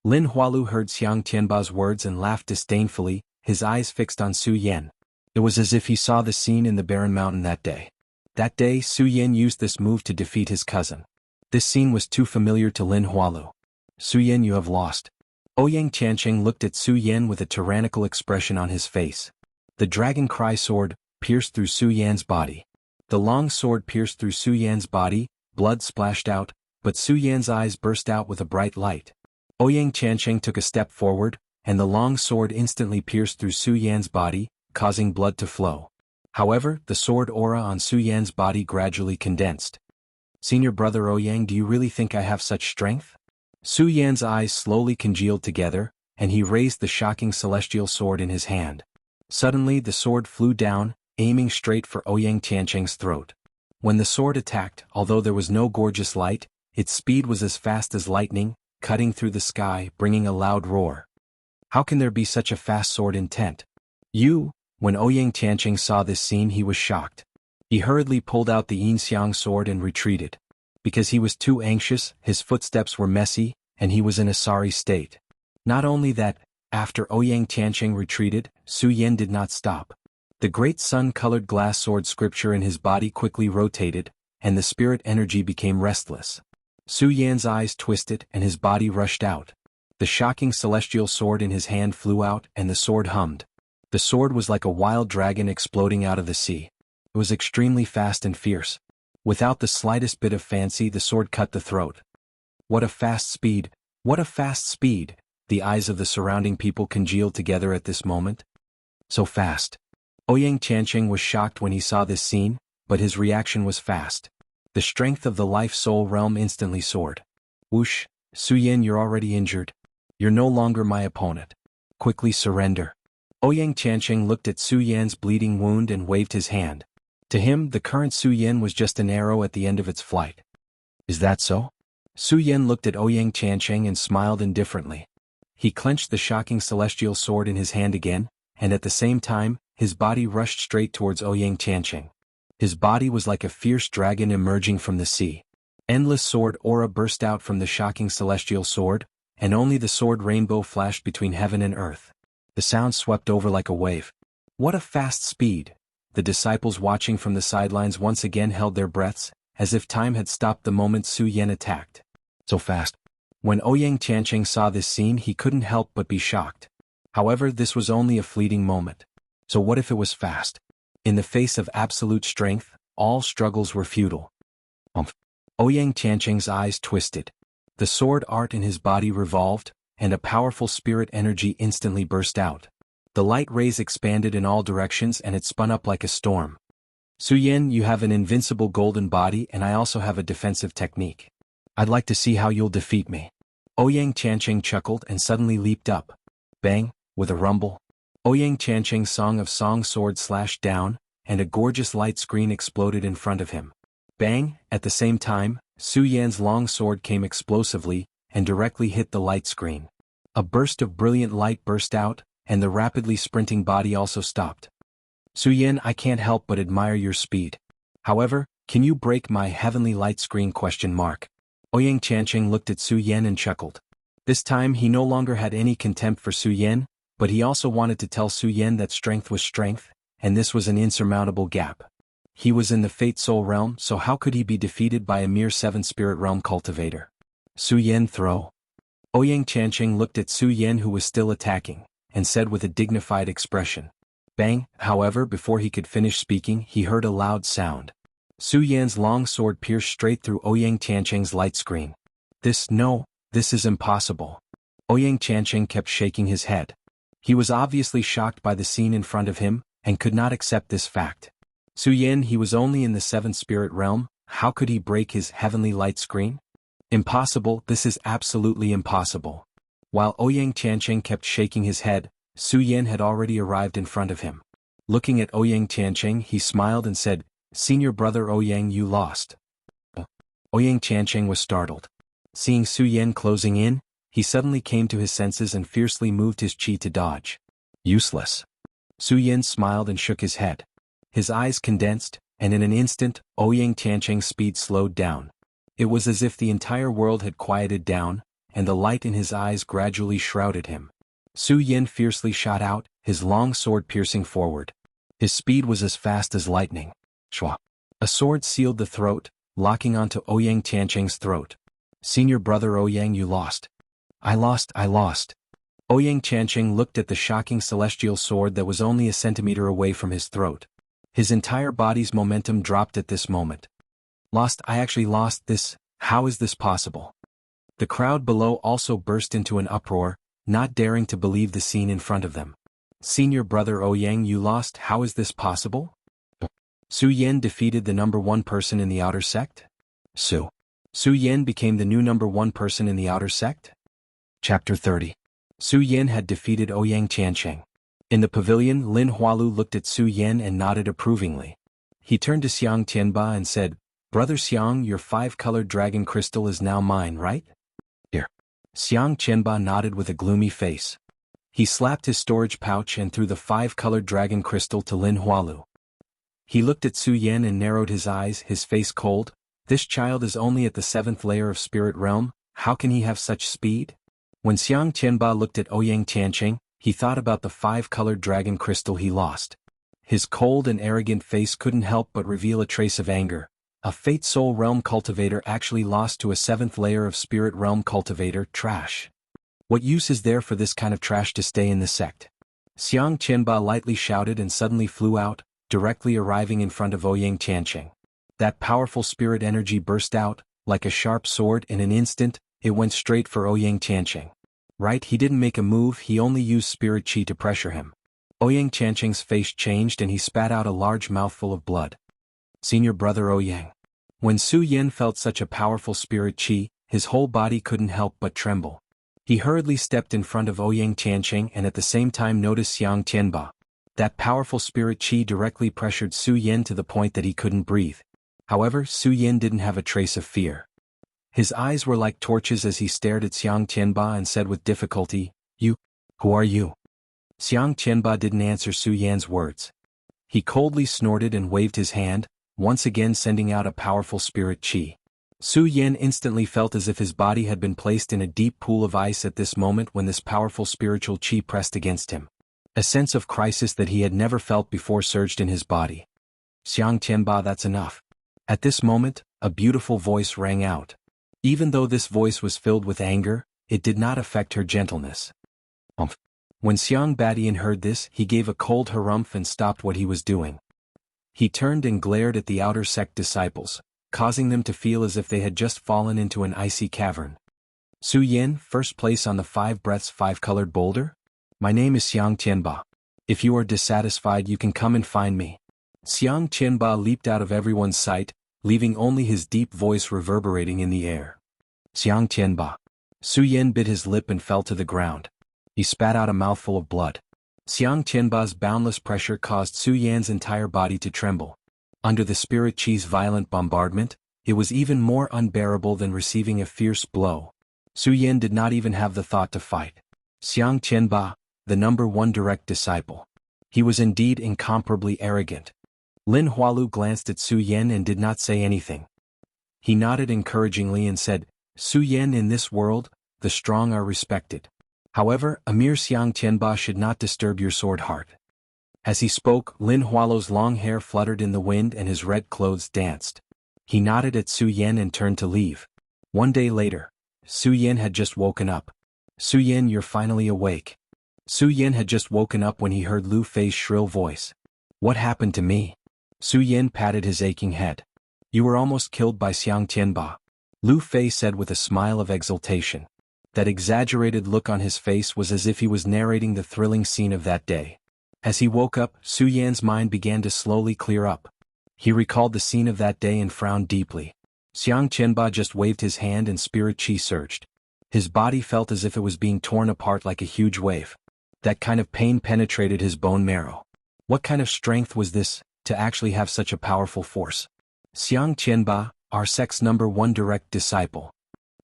Lin Hualu heard Xiang Tianba's words and laughed disdainfully, his eyes fixed on Su Yan. It was as if he saw the scene in the barren mountain that day. That day, Su Yan used this move to defeat his cousin. This scene was too familiar to Lin Hualu. "Su Yan, you have lost." Ouyang Tiancheng looked at Su Yan with a tyrannical expression on his face. The dragon cry sword pierced through Su Yan's body. The long sword pierced through Su Yan's body, blood splashed out, but Su Yan's eyes burst out with a bright light. Ouyang Tiancheng took a step forward, and the long sword instantly pierced through Su Yan's body, causing blood to flow. However, the sword aura on Su Yan's body gradually condensed. "Senior brother Ouyang, do you really think I have such strength?" Su Yan's eyes slowly congealed together, and he raised the shocking celestial sword in his hand. Suddenly the sword flew down, aiming straight for Ouyang Tiancheng's throat. When the sword attacked, although there was no gorgeous light, its speed was as fast as lightning, cutting through the sky, bringing a loud roar. How can there be such a fast sword intent? When Ouyang Tiancheng saw this scene, he was shocked. He hurriedly pulled out the Yin Xiang sword and retreated. Because he was too anxious, his footsteps were messy, and he was in a sorry state. Not only that, after Ouyang Tiancheng retreated, Su Yan did not stop. The great sun-colored glass sword scripture in his body quickly rotated, and the spirit energy became restless. Su Yan's eyes twisted and his body rushed out. The shocking celestial sword in his hand flew out and the sword hummed. The sword was like a wild dragon exploding out of the sea. It was extremely fast and fierce. Without the slightest bit of fancy, the sword cut the throat. What a fast speed! What a fast speed! The eyes of the surrounding people congealed together at this moment. So fast. Ouyang Tiancheng was shocked when he saw this scene, but his reaction was fast. The strength of the life-soul realm instantly soared. "Whoosh, Su Yan, you're already injured. You're no longer my opponent. Quickly surrender." Ouyang Tiancheng looked at Su Yan's bleeding wound and waved his hand. To him, the current Su Yan was just an arrow at the end of its flight. "Is that so?" Su Yan looked at Ouyang Tiancheng and smiled indifferently. He clenched the shocking celestial sword in his hand again, and at the same time, his body rushed straight towards Ouyang Tiancheng. His body was like a fierce dragon emerging from the sea. Endless sword aura burst out from the shocking celestial sword, and only the sword rainbow flashed between heaven and earth. The sound swept over like a wave. What a fast speed! The disciples watching from the sidelines once again held their breaths, as if time had stopped the moment Su Yan attacked. So fast. When Ouyang Tiancheng saw this scene, he couldn't help but be shocked. However, this was only a fleeting moment. So what if it was fast? In the face of absolute strength, all struggles were futile. Ouyang Tiancheng's eyes twisted. The sword art in his body revolved, and a powerful spirit energy instantly burst out. The light rays expanded in all directions and it spun up like a storm. "Su Yan, you have an invincible golden body and I also have a defensive technique. I'd like to see how you'll defeat me." Ouyang Tiancheng chuckled and suddenly leaped up. Bang! With a rumble, Ouyang Tiancheng's Song of Song sword slashed down, and a gorgeous light screen exploded in front of him. Bang! At the same time, Su Yan's long sword came explosively, and directly hit the light screen. A burst of brilliant light burst out, and the rapidly sprinting body also stopped. Su Yan, I can't help but admire your speed. However, can you break my heavenly light screen? Ouyang Chancheng looked at Su Yan and chuckled. This time he no longer had any contempt for Su Yan, but he also wanted to tell Su Yan that strength was strength, and this was an insurmountable gap. He was in the Fate Soul realm, so how could he be defeated by a mere 7th Spirit realm cultivator? Su Yan throw. Ouyang Chancheng looked at Su Yan, who was still attacking, and said with a dignified expression. Bang! However, before he could finish speaking, he heard a loud sound. Su Yan's long sword pierced straight through Ouyang Chancheng's light screen. This is impossible. Ouyang Chancheng kept shaking his head. He was obviously shocked by the scene in front of him, and could not accept this fact. Su Yan, he was only in the 7th Spirit realm, how could he break his heavenly light screen? Impossible, this is absolutely impossible. While Ouyang Chancheng kept shaking his head, Su Yan had already arrived in front of him. Looking at Ouyang Chancheng, he smiled and said, Senior brother Ouyang, you lost. Ouyang Chancheng was startled. Seeing Su Yan closing in, he suddenly came to his senses and fiercely moved his chi to dodge. Useless. Su Yan smiled and shook his head. His eyes condensed, and in an instant, Ouyang Chancheng's speed slowed down. It was as if the entire world had quieted down, and the light in his eyes gradually shrouded him. Su Yan fiercely shot out, his long sword piercing forward. His speed was as fast as lightning. Shwa. A sword sealed the throat, locking onto Ouyang Chancheng's throat. Senior brother Ouyang, you lost. I lost. Ouyang Chancheng looked at the shocking celestial sword that was only a centimeter away from his throat. His entire body's momentum dropped at this moment. Lost, I actually lost this, how is this possible? The crowd below also burst into an uproar, not daring to believe the scene in front of them. Senior brother Ouyang, you lost, how is this possible? Su Yan defeated the number 1 person in the outer sect? Su Yan became the new number 1 person in the outer sect? Chapter 30. Su Yan had defeated Ouyang Chancheng. In the pavilion, Lin Hualu looked at Su Yan and nodded approvingly. He turned to Xiang Tianba and said, Brother Xiang, your 5-colored dragon crystal is now mine, right? Here. Xiang Tianba nodded with a gloomy face. He slapped his storage pouch and threw the 5-colored dragon crystal to Lin Hualu. He looked at Su Yan and narrowed his eyes, his face cold. This child is only at the 7th layer of Spirit Realm, how can he have such speed? When Xiang Tianba looked at Ouyang Chancheng, he thought about the 5-colored dragon crystal he lost. His cold and arrogant face couldn't help but reveal a trace of anger. A Fate Soul Realm cultivator actually lost to a 7th layer of Spirit Realm cultivator, trash. What use is there for this kind of trash to stay in the sect? Xiang Tianba lightly shouted and suddenly flew out, directly arriving in front of Ouyang Chancheng. That powerful spirit energy burst out, like a sharp sword. In an instant, it went straight for Ouyang Chancheng. Right, he didn't make a move, he only used spirit chi to pressure him. Ouyang Chancheng's face changed and he spat out a large mouthful of blood. Senior brother Ouyang. When Su Yan felt such a powerful spirit chi, his whole body couldn't help but tremble. He hurriedly stepped in front of Ouyang Chancheng and at the same time noticed Xiang Tianba. That powerful spirit chi directly pressured Su Yan to the point that he couldn't breathe. However, Su Yan didn't have a trace of fear. His eyes were like torches as he stared at Xiang Tianba and said with difficulty, who are you? Xiang Tianba didn't answer Su Yan's words. He coldly snorted and waved his hand, once again sending out a powerful spirit chi. Su Yan instantly felt as if his body had been placed in a deep pool of ice at this moment when this powerful spiritual chi pressed against him. A sense of crisis that he had never felt before surged in his body. Xiang Tianba, that's enough. At this moment, a beautiful voice rang out. Even though this voice was filled with anger, it did not affect her gentleness. When Xiang Badian heard this, he gave a cold harumph and stopped what he was doing. He turned and glared at the outer sect disciples, causing them to feel as if they had just fallen into an icy cavern. Su Yan, first place on the 5 breaths 5-colored boulder? My name is Xiang Tianba. If you are dissatisfied, you can come and find me. Xiang Tianba leaped out of everyone's sight, leaving only his deep voice reverberating in the air. Xiang Tianba. Su Yan bit his lip and fell to the ground. He spat out a mouthful of blood. Xiang Qianba's boundless pressure caused Su Yan's entire body to tremble. Under the spirit chi's violent bombardment, it was even more unbearable than receiving a fierce blow. Su Yan did not even have the thought to fight. Xiang Qianba, the #1 direct disciple. He was indeed incomparably arrogant. Lin Hualu glanced at Su Yan and did not say anything. He nodded encouragingly and said, Su Yan, in this world, the strong are respected. However, a mere Xiang Qianba should not disturb your sword heart. As he spoke, Lin Hualu's long hair fluttered in the wind and his red clothes danced. He nodded at Su Yan and turned to leave. One day later, Su Yan had just woken up. Su Yan, you're finally awake. Su Yan had just woken up when he heard Lu Fei's shrill voice. What happened to me? Su Yan patted his aching head. You were almost killed by Xiang Qianba. Lu Fei said with a smile of exultation. That exaggerated look on his face was as if he was narrating the thrilling scene of that day. As he woke up, Su Yan's mind began to slowly clear up. He recalled the scene of that day and frowned deeply. Xiang Qianba just waved his hand and spirit chi surged. His body felt as if it was being torn apart like a huge wave. That kind of pain penetrated his bone marrow. What kind of strength was this, to actually have such a powerful force? Xiang Qianba, our sect's #1 direct disciple.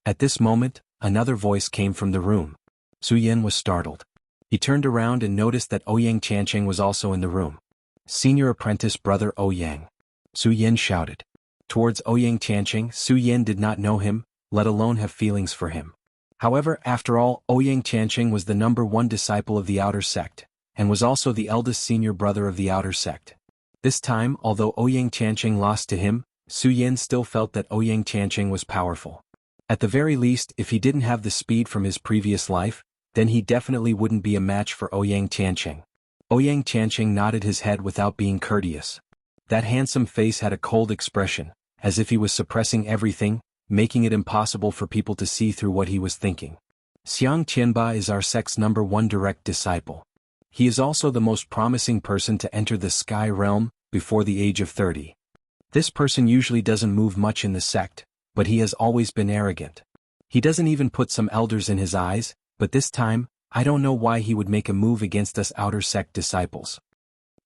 At this moment, another voice came from the room. Su Yan was startled. He turned around and noticed that Ouyang Tianqing was also in the room. Senior apprentice brother Ouyang. Su Yan shouted. Towards Ouyang Tianqing, Su Yan did not know him, let alone have feelings for him. However, after all, Ouyang Tianqing was the #1 disciple of the outer sect, and was also the eldest senior brother of the outer sect. This time, although Ouyang Tianqing lost to him, Su Yan still felt that Ouyang Tianqing was powerful. At the very least, if he didn't have the speed from his previous life, then he definitely wouldn't be a match for Ouyang Tianqing. Ouyang Tianqing nodded his head without being courteous. That handsome face had a cold expression, as if he was suppressing everything, making it impossible for people to see through what he was thinking. Xiang Qianba is our sect's #1 direct disciple. He is also the most promising person to enter the sky realm before the age of 30. This person usually doesn't move much in the sect, but he has always been arrogant. He doesn't even put some elders in his eyes, but this time, I don't know why he would make a move against us outer sect disciples.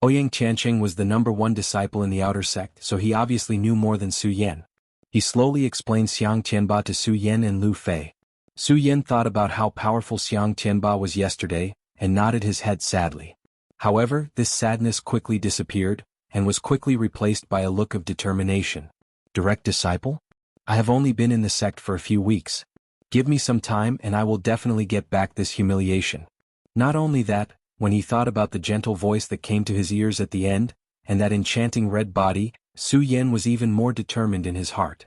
Ouyang Tianqing was the #1 disciple in the outer sect, so he obviously knew more than Su Yan. He slowly explained Xiang Qianba to Su Yan and Lu Fei. Su Yan thought about how powerful Xiang Qianba was yesterday, and nodded his head sadly. However, this sadness quickly disappeared, and was quickly replaced by a look of determination. Direct disciple? I have only been in the sect for a few weeks. Give me some time and I will definitely get back this humiliation. Not only that, when he thought about the gentle voice that came to his ears at the end, and that enchanting red body, Su Yan was even more determined in his heart.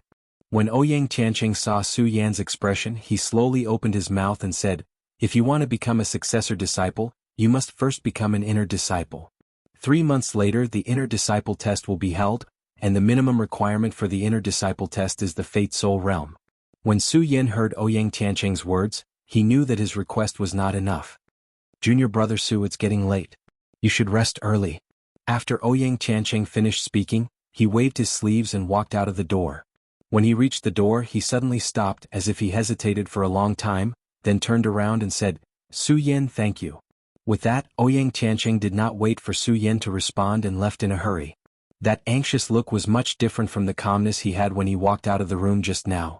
When Ouyang Tianqing saw Su Yan's expression, he slowly opened his mouth and said, If you want to become a successor disciple, you must first become an inner disciple. 3 months later the inner disciple test will be held, and the minimum requirement for the inner disciple test is the Fate Soul Realm. When Su Yan heard Ouyang Tianqing's words, he knew that his request was not enough. Junior brother Su, it's getting late. You should rest early. After Ouyang Tianqing finished speaking, he waved his sleeves and walked out of the door. When he reached the door he suddenly stopped as if he hesitated for a long time, then turned around and said, Su Yan, thank you. With that, Ouyang Tianqing did not wait for Su Yan to respond and left in a hurry. That anxious look was much different from the calmness he had when he walked out of the room just now.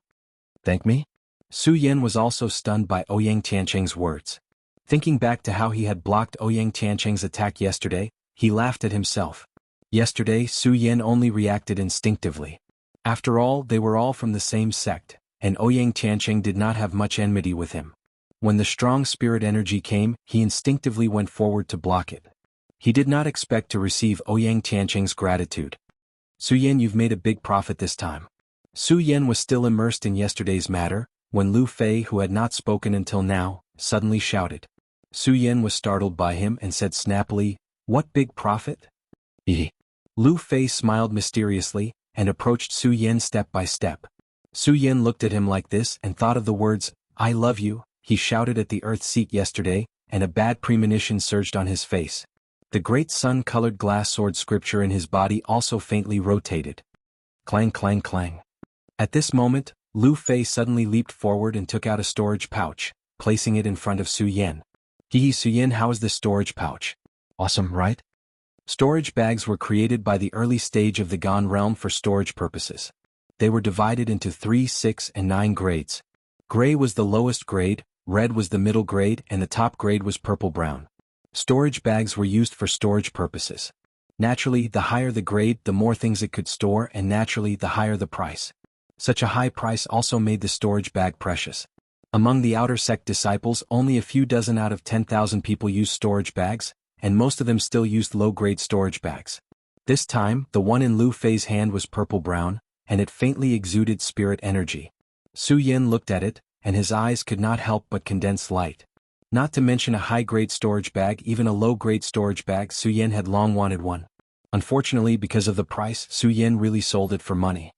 Thank me? Su Yan was also stunned by Ouyang Tianqing's words. Thinking back to how he had blocked Ouyang Tianqing's attack yesterday, he laughed at himself. Yesterday Su Yan only reacted instinctively. After all, they were all from the same sect, and Ouyang Tianqing did not have much enmity with him. When the strong spirit energy came, he instinctively went forward to block it. He did not expect to receive Ouyang Tianqing's gratitude. Su Yan, you've made a big profit this time. Su Yan was still immersed in yesterday's matter, when Lu Fei, who had not spoken until now, suddenly shouted. Su Yan was startled by him and said snappily, What big profit? Lu Fei smiled mysteriously, and approached Su Yan step by step. Su Yan looked at him like this and thought of the words, I love you, he shouted at the earth seat yesterday, and a bad premonition surged on his face. The great sun-colored glass sword scripture in his body also faintly rotated. Clang clang clang. At this moment, Lu Fei suddenly leaped forward and took out a storage pouch, placing it in front of Su Yan. Su Yan, how is this storage pouch? Awesome, right? Storage bags were created by the early stage of the Gan realm for storage purposes. They were divided into 3, 6, and 9 grades. Gray was the lowest grade, red was the middle grade, and the top grade was purple-brown. Storage bags were used for storage purposes. Naturally, the higher the grade, the more things it could store, and naturally, the higher the price. Such a high price also made the storage bag precious. Among the outer sect disciples, only a few dozen out of 10,000 people used storage bags, and most of them still used low-grade storage bags. This time, the one in Lu Fei's hand was purple-brown, and it faintly exuded spirit energy. Su Yin looked at it, and his eyes could not help but condense light. Not to mention a high-grade storage bag, even a low-grade storage bag, Su Yin had long wanted one. Unfortunately, because of the price, Su Yin really sold it for money.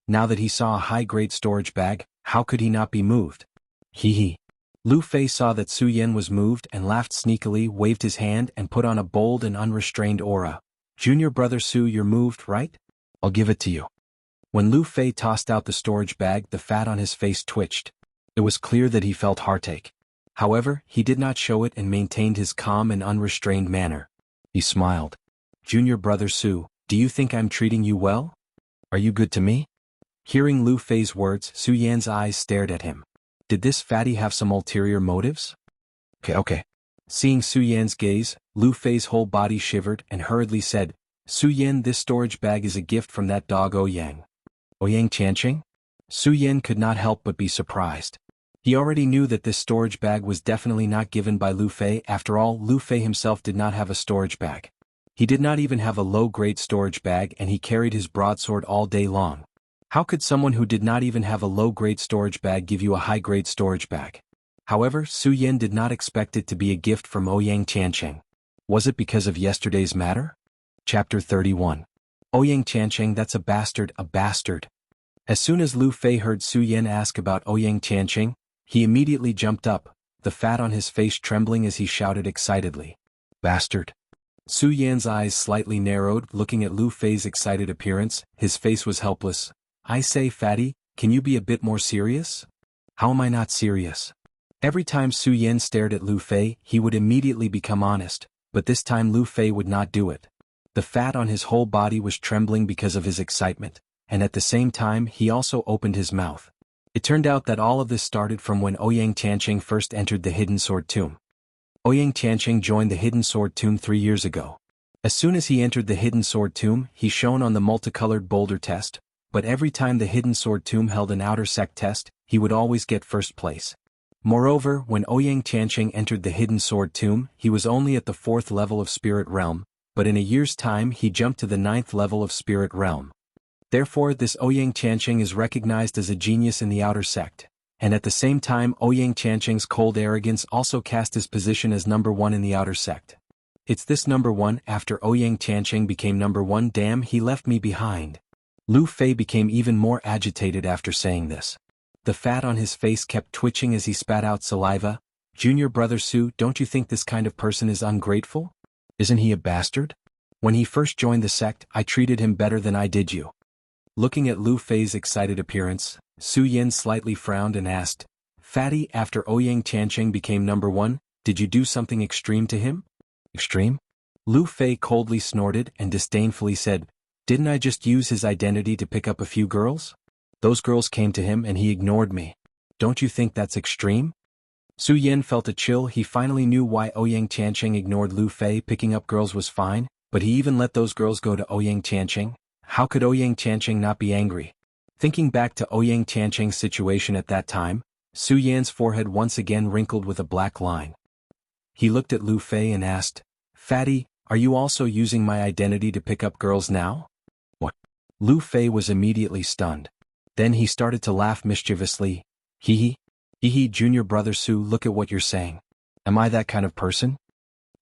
Now that he saw a high-grade storage bag, how could he not be moved? Hee hee. Lu Fei saw that Su Yin was moved and laughed sneakily, waved his hand and put on a bold and unrestrained aura. Junior brother Su, you're moved, right? I'll give it to you. When Lu Fei tossed out the storage bag, the fat on his face twitched. It was clear that he felt heartache. However, he did not show it and maintained his calm and unrestrained manner. He smiled. Junior brother Su, do you think I'm treating you well? Are you good to me? Hearing Lu Fei's words, Su Yan's eyes stared at him. Did this fatty have some ulterior motives? Okay. Seeing Su Yan's gaze, Lu Fei's whole body shivered and hurriedly said, Su Yan, this storage bag is a gift from that dog Ouyang. Ouyang Tianqing? Su Yan could not help but be surprised. He already knew that this storage bag was definitely not given by Lu Fei. After all, Lu Fei himself did not have a storage bag. He did not even have a low-grade storage bag, and he carried his broadsword all day long. How could someone who did not even have a low-grade storage bag give you a high-grade storage bag? However, Su Yan did not expect it to be a gift from Ouyang Tianqing. Was it because of yesterday's matter? Chapter 31. Ouyang Tianqing, that's a bastard, a bastard. As soon as Lu Fei heard Su Yan ask about Ouyang Tianqing, he immediately jumped up, the fat on his face trembling as he shouted excitedly. Bastard. Su Yan's eyes slightly narrowed, looking at Lu Fei's excited appearance. His face was helpless. I say, fatty, can you be a bit more serious? How am I not serious? Every time Su Yan stared at Lu Fei, he would immediately become honest, but this time Lu Fei would not do it. The fat on his whole body was trembling because of his excitement, and at the same time he also opened his mouth. It turned out that all of this started from when Ouyang Tianqing first entered the Hidden Sword Tomb. Ouyang Tianqing joined the Hidden Sword Tomb 3 years ago. As soon as he entered the Hidden Sword Tomb, he shone on the multicolored boulder test, but every time the Hidden Sword Tomb held an outer sect test, he would always get first place. Moreover, when Ouyang Tianqing entered the Hidden Sword Tomb, he was only at the 4th level of Spirit Realm, but in a year's time he jumped to the 9th level of Spirit Realm. Therefore, this Ouyang Tianqing is recognized as a genius in the outer sect, and at the same time Ouyang Tianqing's cold arrogance also cast his position as number 1 in the outer sect. It's this number 1, after Ouyang Tianqing became number 1, damn, he left me behind. Lu Fei became even more agitated after saying this. The fat on his face kept twitching as he spat out saliva. Junior brother Su, don't you think this kind of person is ungrateful? Isn't he a bastard? When he first joined the sect, I treated him better than I did you. Looking at Lu Fei's excited appearance, Su Yin slightly frowned and asked, Fatty, after Ouyang Tianqing became number 1, did you do something extreme to him? Extreme? Lu Fei coldly snorted and disdainfully said, Didn't I just use his identity to pick up a few girls? Those girls came to him and he ignored me. Don't you think that's extreme? Su Yin felt a chill. He finally knew why Ouyang Tianqing ignored Lu Fei. Picking up girls was fine, but he even let those girls go to Ouyang Tianqing. How could Ouyang Tianqing not be angry? Thinking back to Ouyang Tianqing's situation at that time, Su Yan's forehead once again wrinkled with a black line. He looked at Lu Fei and asked, Fatty, are you also using my identity to pick up girls now? What? Lu Fei was immediately stunned. Then he started to laugh mischievously. Hee hee. Hee hee, junior brother Su, look at what you're saying. Am I that kind of person?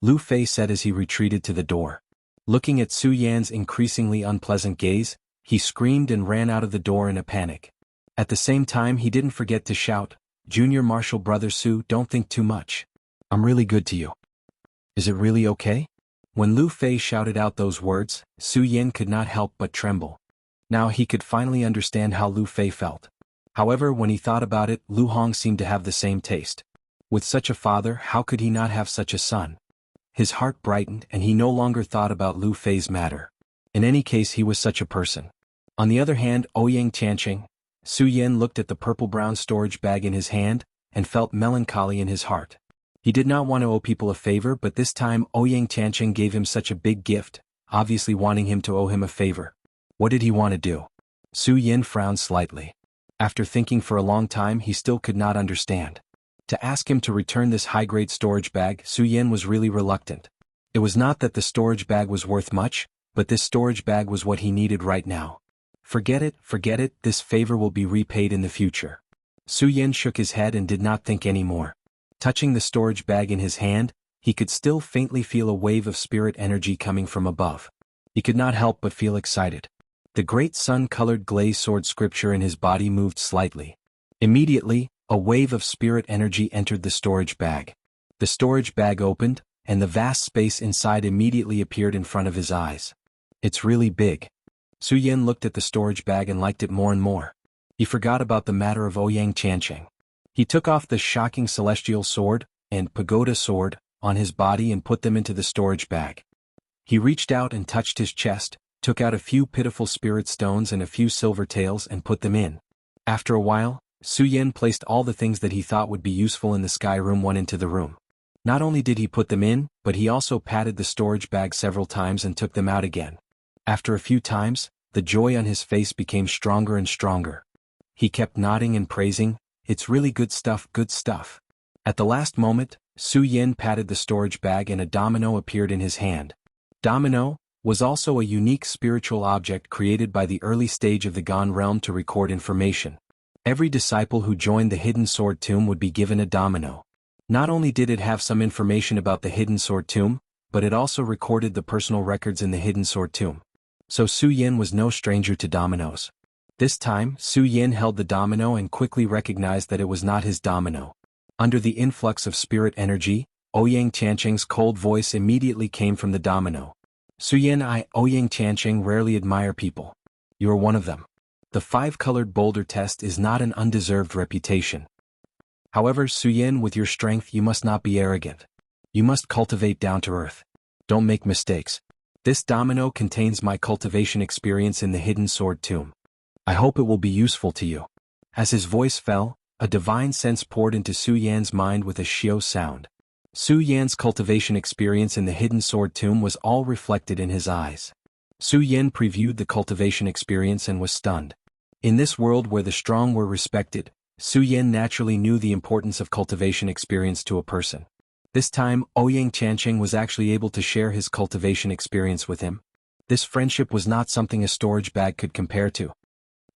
Lu Fei said as he retreated to the door. Looking at Su Yan's increasingly unpleasant gaze, he screamed and ran out of the door in a panic. At the same time he didn't forget to shout, Junior martial brother Su, don't think too much. I'm really good to you. Is it really okay? When Lu Fei shouted out those words, Su Yan could not help but tremble. Now he could finally understand how Lu Fei felt. However, when he thought about it, Lu Hong seemed to have the same taste. With such a father, how could he not have such a son? His heart brightened and he no longer thought about Lu Fei's matter. In any case, he was such a person. On the other hand, Ouyang Tianqing, Su Yin looked at the purple-brown storage bag in his hand and felt melancholy in his heart. He did not want to owe people a favor, but this time Ouyang Tianqing gave him such a big gift, obviously wanting him to owe him a favor. What did he want to do? Su Yin frowned slightly. After thinking for a long time, he still could not understand. To ask him to return this high-grade storage bag, Su Yin was really reluctant. It was not that the storage bag was worth much, but this storage bag was what he needed right now. Forget it, this favor will be repaid in the future. Su Yin shook his head and did not think any more. Touching the storage bag in his hand, he could still faintly feel a wave of spirit energy coming from above. He could not help but feel excited. The great sun-colored glazed sword scripture in his body moved slightly. Immediately, a wave of spirit energy entered the storage bag. The storage bag opened, and the vast space inside immediately appeared in front of his eyes. It's really big. Su Yin looked at the storage bag and liked it more and more. He forgot about the matter of Ouyang Tianqing. He took off the shocking celestial sword and pagoda sword on his body and put them into the storage bag. He reached out and touched his chest, took out a few pitiful spirit stones and a few silver tails and put them in. After a while, Su Yin placed all the things that he thought would be useful in the sky room one into the room. Not only did he put them in, but he also patted the storage bag several times and took them out again. After a few times, the joy on his face became stronger and stronger. He kept nodding and praising, "It's really good stuff, good stuff." At the last moment, Su Yin patted the storage bag and a domino appeared in his hand. Domino was also a unique spiritual object created by the early stage of the Gone realm to record information. Every disciple who joined the Hidden Sword Tomb would be given a domino. Not only did it have some information about the Hidden Sword Tomb, but it also recorded the personal records in the Hidden Sword Tomb. So Su Yin was no stranger to dominoes. This time, Su Yin held the domino and quickly recognized that it was not his domino. Under the influx of spirit energy, Ouyang Tianqing's cold voice immediately came from the domino. "Su Yin, Ouyang Tianqing, rarely admire people. You are one of them. The five-colored boulder test is not an undeserved reputation. However, Su Yin, with your strength you must not be arrogant. You must cultivate down to earth. Don't make mistakes. This domino contains my cultivation experience in the Hidden Sword Tomb. I hope it will be useful to you." As his voice fell, a divine sense poured into Su Yan's mind with a xiao sound. Su Yan's cultivation experience in the Hidden Sword Tomb was all reflected in his eyes. Su Yan previewed the cultivation experience and was stunned. In this world where the strong were respected, Su Yan naturally knew the importance of cultivation experience to a person. This time, Ouyang Tianqing was actually able to share his cultivation experience with him. This friendship was not something a storage bag could compare to.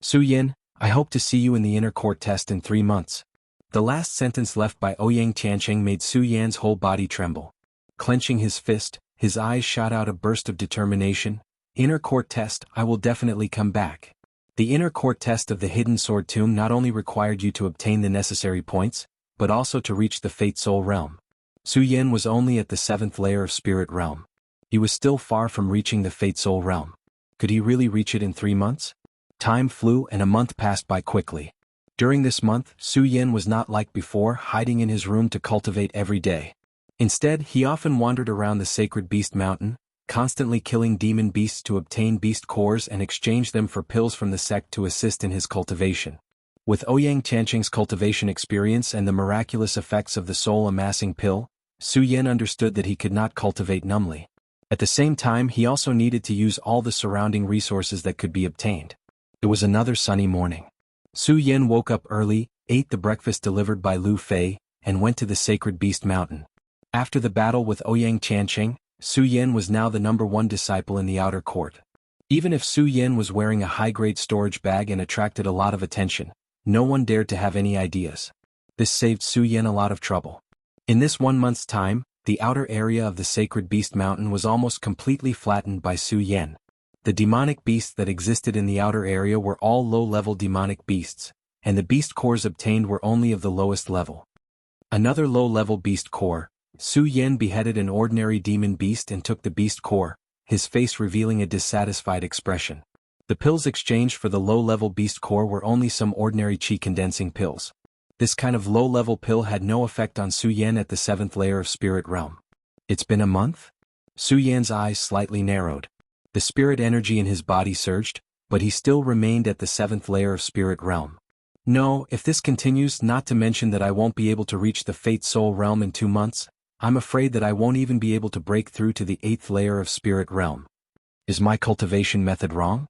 "Su Yin, I hope to see you in the inner court test in 3 months." The last sentence left by Ouyang Tianqing made Su Yan's whole body tremble. Clenching his fist, his eyes shot out a burst of determination. "Inner court test, I will definitely come back." The inner court test of the Hidden Sword Tomb not only required you to obtain the necessary points, but also to reach the Fate Soul realm. Su Yin was only at the 7th layer of Spirit realm. He was still far from reaching the Fate Soul realm. Could he really reach it in 3 months? Time flew and a month passed by quickly. During this month, Su Yin was not like before, hiding in his room to cultivate every day. Instead, he often wandered around the Sacred Beast Mountain, constantly killing demon beasts to obtain beast cores and exchange them for pills from the sect to assist in his cultivation. With Ouyang Tianqing's cultivation experience and the miraculous effects of the soul-amassing pill, Su Yin understood that he could not cultivate numbly. At the same time, he also needed to use all the surrounding resources that could be obtained. It was another sunny morning. Su Yin woke up early, ate the breakfast delivered by Lu Fei, and went to the Sacred Beast Mountain. After the battle with Ouyang Tianqing, Su Yin was now the #1 disciple in the outer court. Even if Su Yin was wearing a high-grade storage bag and attracted a lot of attention, no one dared to have any ideas. This saved Su Yin a lot of trouble. In this 1 month's time, the outer area of the Sacred Beast Mountain was almost completely flattened by Su Yin. The demonic beasts that existed in the outer area were all low-level demonic beasts, and the beast cores obtained were only of the lowest level. Another low-level beast core, Su Yin beheaded an ordinary demon beast and took the beast core, his face revealing a dissatisfied expression. The pills exchanged for the low-level beast core were only some ordinary qi-condensing pills. This kind of low-level pill had no effect on Su Yin at the 7th layer of Spirit realm. It's been a month? Su Yan's eyes slightly narrowed. The spirit energy in his body surged, but he still remained at the 7th layer of spirit realm. No, if this continues, not to mention that I won't be able to reach the Fate Soul realm in 2 months, I'm afraid that I won't even be able to break through to the 8th layer of spirit realm. Is my cultivation method wrong?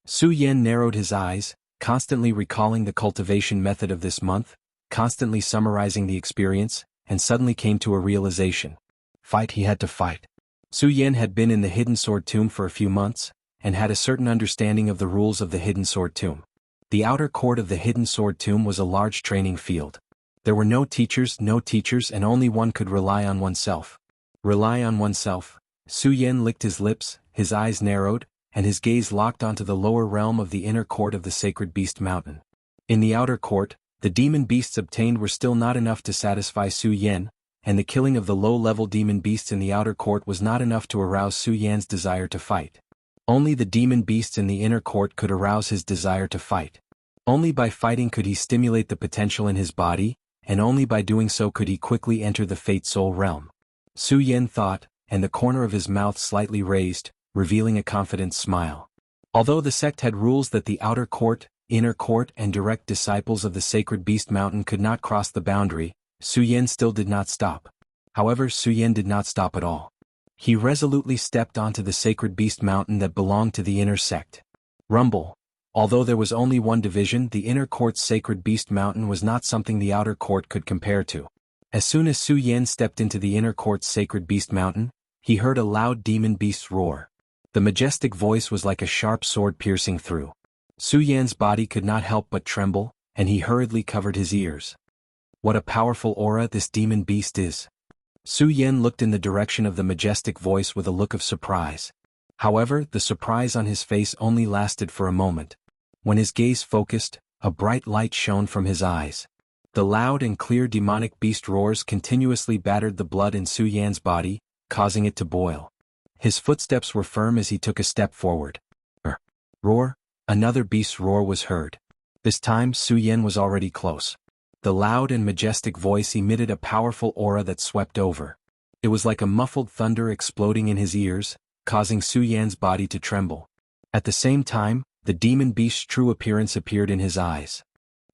Su Yan narrowed his eyes, constantly recalling the cultivation method of this month, constantly summarizing the experience, and suddenly came to a realization. Fight he had to fight. Su Yan had been in the Hidden Sword Tomb for a few months, and had a certain understanding of the rules of the Hidden Sword Tomb. The outer court of the Hidden Sword Tomb was a large training field. There were no teachers, and only one could rely on oneself. Rely on oneself. Su Yan licked his lips, his eyes narrowed, and his gaze locked onto the lower realm of the inner court of the Sacred Beast Mountain. In the outer court, the demon beasts obtained were still not enough to satisfy Su Yan, and the killing of the low-level demon beasts in the outer court was not enough to arouse Su Yan's desire to fight. Only the demon beasts in the inner court could arouse his desire to fight. Only by fighting could he stimulate the potential in his body, and only by doing so could he quickly enter the Fate Soul realm. Su Yan thought, and the corner of his mouth slightly raised, revealing a confident smile. Although the sect had rules that the outer court, inner court, and direct disciples of the Sacred Beast Mountain could not cross the boundary, Su Yan still did not stop. However, Su Yan did not stop at all. He resolutely stepped onto the Sacred Beast Mountain that belonged to the inner sect. Rumble. Although there was only one division, the inner court's Sacred Beast Mountain was not something the outer court could compare to. As soon as Su Yan stepped into the inner court's Sacred Beast Mountain, he heard a loud demon beast's roar. The majestic voice was like a sharp sword piercing through. Su Yan's body could not help but tremble, and he hurriedly covered his ears. What a powerful aura this demon beast is. Su Yan looked in the direction of the majestic voice with a look of surprise. However, the surprise on his face only lasted for a moment. When his gaze focused, a bright light shone from his eyes. The loud and clear demonic beast roars continuously battered the blood in Su Yan's body, causing it to boil. His footsteps were firm as he took a step forward. Roar. Another beast's roar was heard. This time Su Yan was already close. The loud and majestic voice emitted a powerful aura that swept over. It was like a muffled thunder exploding in his ears, causing Su Yan's body to tremble. At the same time, the demon beast's true appearance appeared in his eyes.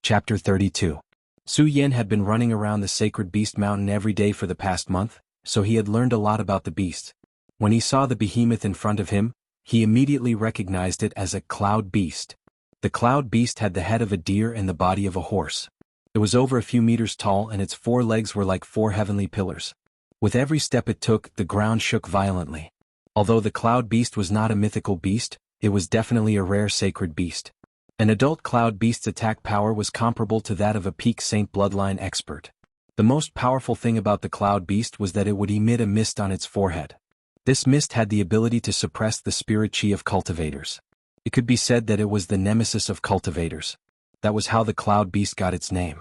Chapter 32. Su Yan had been running around the Sacred Beast Mountain every day for the past month, so he had learned a lot about the beast. When he saw the behemoth in front of him, he immediately recognized it as a cloud beast. The cloud beast had the head of a deer and the body of a horse. It was over a few meters tall and its 4 legs were like 4 heavenly pillars. With every step it took, the ground shook violently. Although the cloud beast was not a mythical beast, it was definitely a rare sacred beast. An adult cloud beast's attack power was comparable to that of a peak saint bloodline expert. The most powerful thing about the cloud beast was that it would emit a mist on its forehead. This mist had the ability to suppress the spirit chi of cultivators. It could be said that it was the nemesis of cultivators. That was how the cloud beast got its name.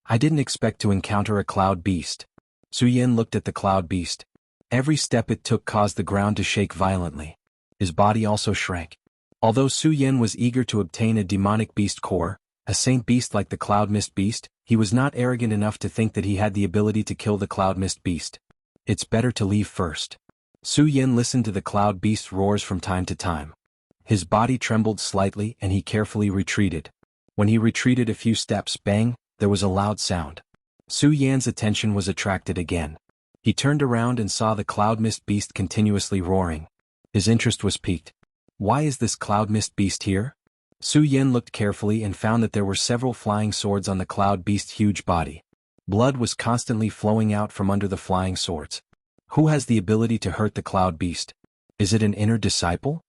I didn't expect to encounter a cloud beast. Su Yan looked at the cloud beast. Every step it took caused the ground to shake violently. His body also shrank. Although Su Yan was eager to obtain a demonic beast core, a saint beast like the cloud mist beast, he was not arrogant enough to think that he had the ability to kill the cloud mist beast. It's better to leave first. Su Yan listened to the cloud beast's roars from time to time. His body trembled slightly and he carefully retreated. When he retreated a few steps, bang, there was a loud sound. Su Yan's attention was attracted again. He turned around and saw the cloud mist beast continuously roaring. His interest was piqued. Why is this cloud mist beast here? Su Yan looked carefully and found that there were several flying swords on the cloud beast's huge body. Blood was constantly flowing out from under the flying swords. Who has the ability to hurt the cloud beast? Is it an inner disciple?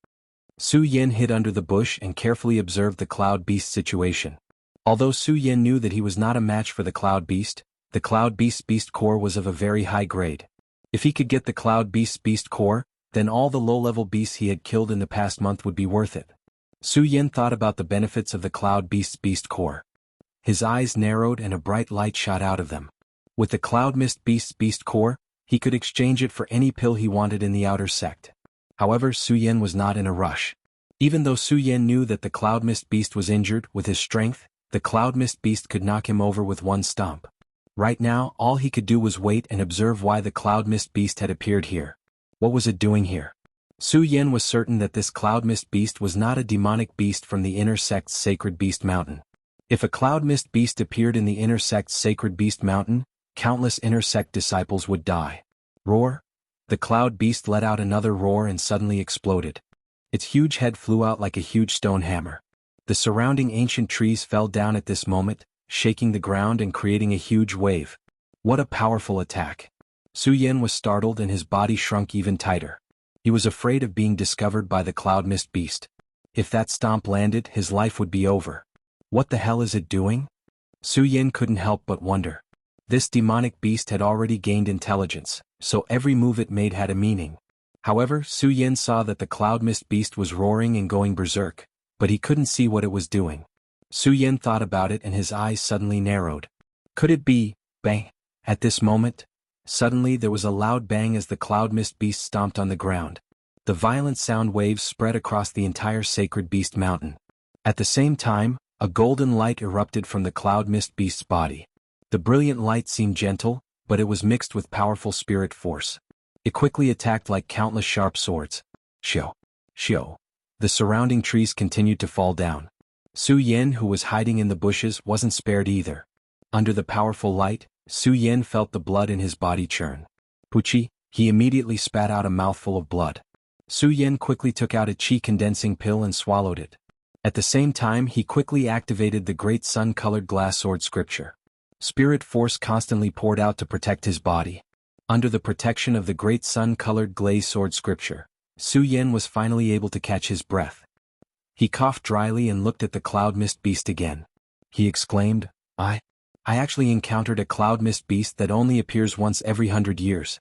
Su Yan hid under the bush and carefully observed the cloud beast's situation. Although Su Yan knew that he was not a match for the cloud beast beast core was of a very high grade. If he could get the cloud beast core, then all the low-level beasts he had killed in the past month would be worth it. Su Yan thought about the benefits of the cloud beast core. His eyes narrowed and a bright light shot out of them. With the cloud beast core, he could exchange it for any pill he wanted in the outer sect. However, Su Yan was not in a rush. Even though Su Yan knew that the cloud mist beast was injured, with his strength, the cloud mist beast could knock him over with one stomp. Right now, all he could do was wait and observe why the cloud mist beast had appeared here. What was it doing here? Su Yin was certain that this cloud mist beast was not a demonic beast from the inner sect's Sacred Beast Mountain. If a cloud mist beast appeared in the inner sect's Sacred Beast Mountain, countless inner sect disciples would die. Roar! The cloud beast let out another roar and suddenly exploded. Its huge head flew out like a huge stone hammer. The surrounding ancient trees fell down at this moment, shaking the ground and creating a huge wave. What a powerful attack! Su Yin was startled and his body shrunk even tighter. He was afraid of being discovered by the cloud mist beast. If that stomp landed, his life would be over. What the hell is it doing? Su Yin couldn't help but wonder. This demonic beast had already gained intelligence, so every move it made had a meaning. However, Su Yin saw that the cloud mist beast was roaring and going berserk, but he couldn't see what it was doing. Su Yin thought about it and his eyes suddenly narrowed. Could it be, bang? At this moment, suddenly there was a loud bang as the cloud mist beast stomped on the ground. The violent sound waves spread across the entire Sacred Beast Mountain. At the same time, a golden light erupted from the cloud mist beast's body. The brilliant light seemed gentle, but it was mixed with powerful spirit force. It quickly attacked like countless sharp swords. Shio! Shio! The surrounding trees continued to fall down. Su Yin, who was hiding in the bushes, wasn't spared either. Under the powerful light, Su Yin felt the blood in his body churn. Puchi! He immediately spat out a mouthful of blood. Su Yin quickly took out a qi-condensing pill and swallowed it. At the same time, he quickly activated the great sun-colored glass sword scripture. Spirit force constantly poured out to protect his body. Under the protection of the great sun-colored glaze sword scripture, Su Yin was finally able to catch his breath. He coughed dryly and looked at the cloud mist beast again. He exclaimed, I actually encountered a cloud mist beast that only appears once every 100 years.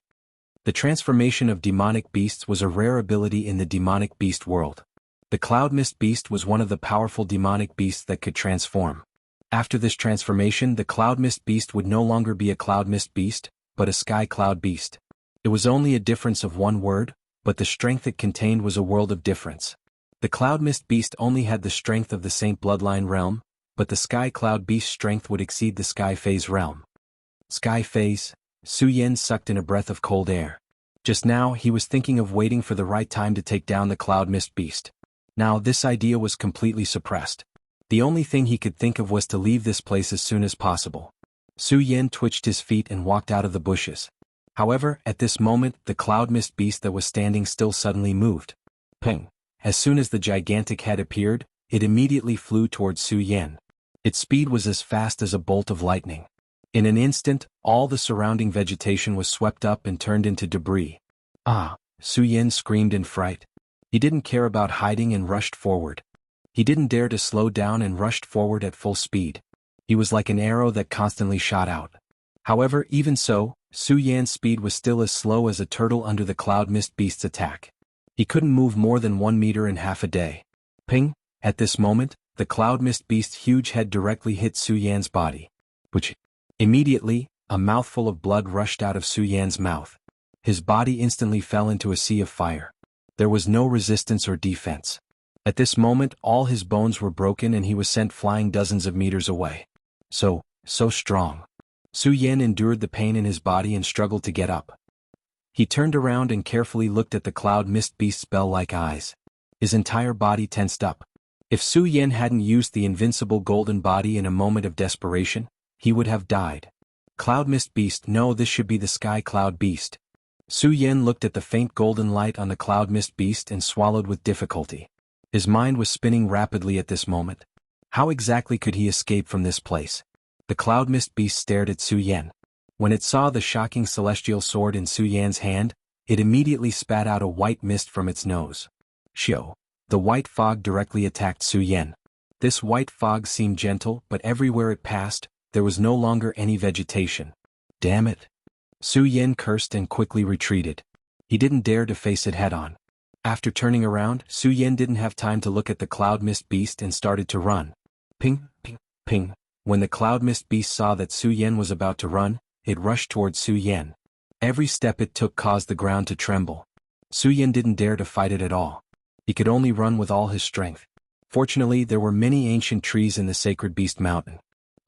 The transformation of demonic beasts was a rare ability in the demonic beast world. The cloud mist beast was one of the powerful demonic beasts that could transform. After this transformation, the cloud mist beast would no longer be a cloud mist beast, but a sky cloud beast. It was only a difference of one word, but the strength it contained was a world of difference. The cloud mist beast only had the strength of the Saint Bloodline realm, but the sky cloud beast's strength would exceed the sky phase realm. Sky phase? Su Yin sucked in a breath of cold air. Just now, he was thinking of waiting for the right time to take down the cloud mist beast. Now, this idea was completely suppressed. The only thing he could think of was to leave this place as soon as possible. Su Yin twitched his feet and walked out of the bushes. However, at this moment, the cloud mist beast that was standing still suddenly moved. Ping! As soon as the gigantic head appeared, it immediately flew towards Su Yin. Its speed was as fast as a bolt of lightning. In an instant, all the surrounding vegetation was swept up and turned into debris. Ah! Su Yin screamed in fright. He didn't care about hiding and rushed forward. He didn't dare to slow down and rushed forward at full speed. He was like an arrow that constantly shot out. However, even so, Su Yin's speed was still as slow as a turtle under the cloud mist beast's attack. He couldn't move more than 1 meter in half a day. Ping! At this moment, the cloud mist beast's huge head directly hit Su Yan's body. Which, immediately, a mouthful of blood rushed out of Su Yan's mouth. His body instantly fell into a sea of fire. There was no resistance or defense. At this moment, all his bones were broken and he was sent flying dozens of meters away. So strong. Su Yan endured the pain in his body and struggled to get up. He turned around and carefully looked at the cloud mist beast's bell-like eyes. His entire body tensed up. If Su Yan hadn't used the invincible golden body in a moment of desperation, he would have died. Cloud mist beast, no, this should be the sky cloud beast. Su Yan looked at the faint golden light on the cloud mist beast and swallowed with difficulty. His mind was spinning rapidly at this moment. How exactly could he escape from this place? The cloud mist beast stared at Su Yan. When it saw the shocking celestial sword in Su Yan's hand, it immediately spat out a white mist from its nose. Shio! The white fog directly attacked Su Yan. This white fog seemed gentle, but everywhere it passed, there was no longer any vegetation. Damn it! Su Yan cursed and quickly retreated. He didn't dare to face it head-on. After turning around, Su Yan didn't have time to look at the cloud mist beast and started to run. Ping, ping, ping. When the cloud mist beast saw that Su Yan was about to run, it rushed towards Su Yan. Every step it took caused the ground to tremble. Su Yan didn't dare to fight it at all. He could only run with all his strength. Fortunately, there were many ancient trees in the Sacred Beast Mountain.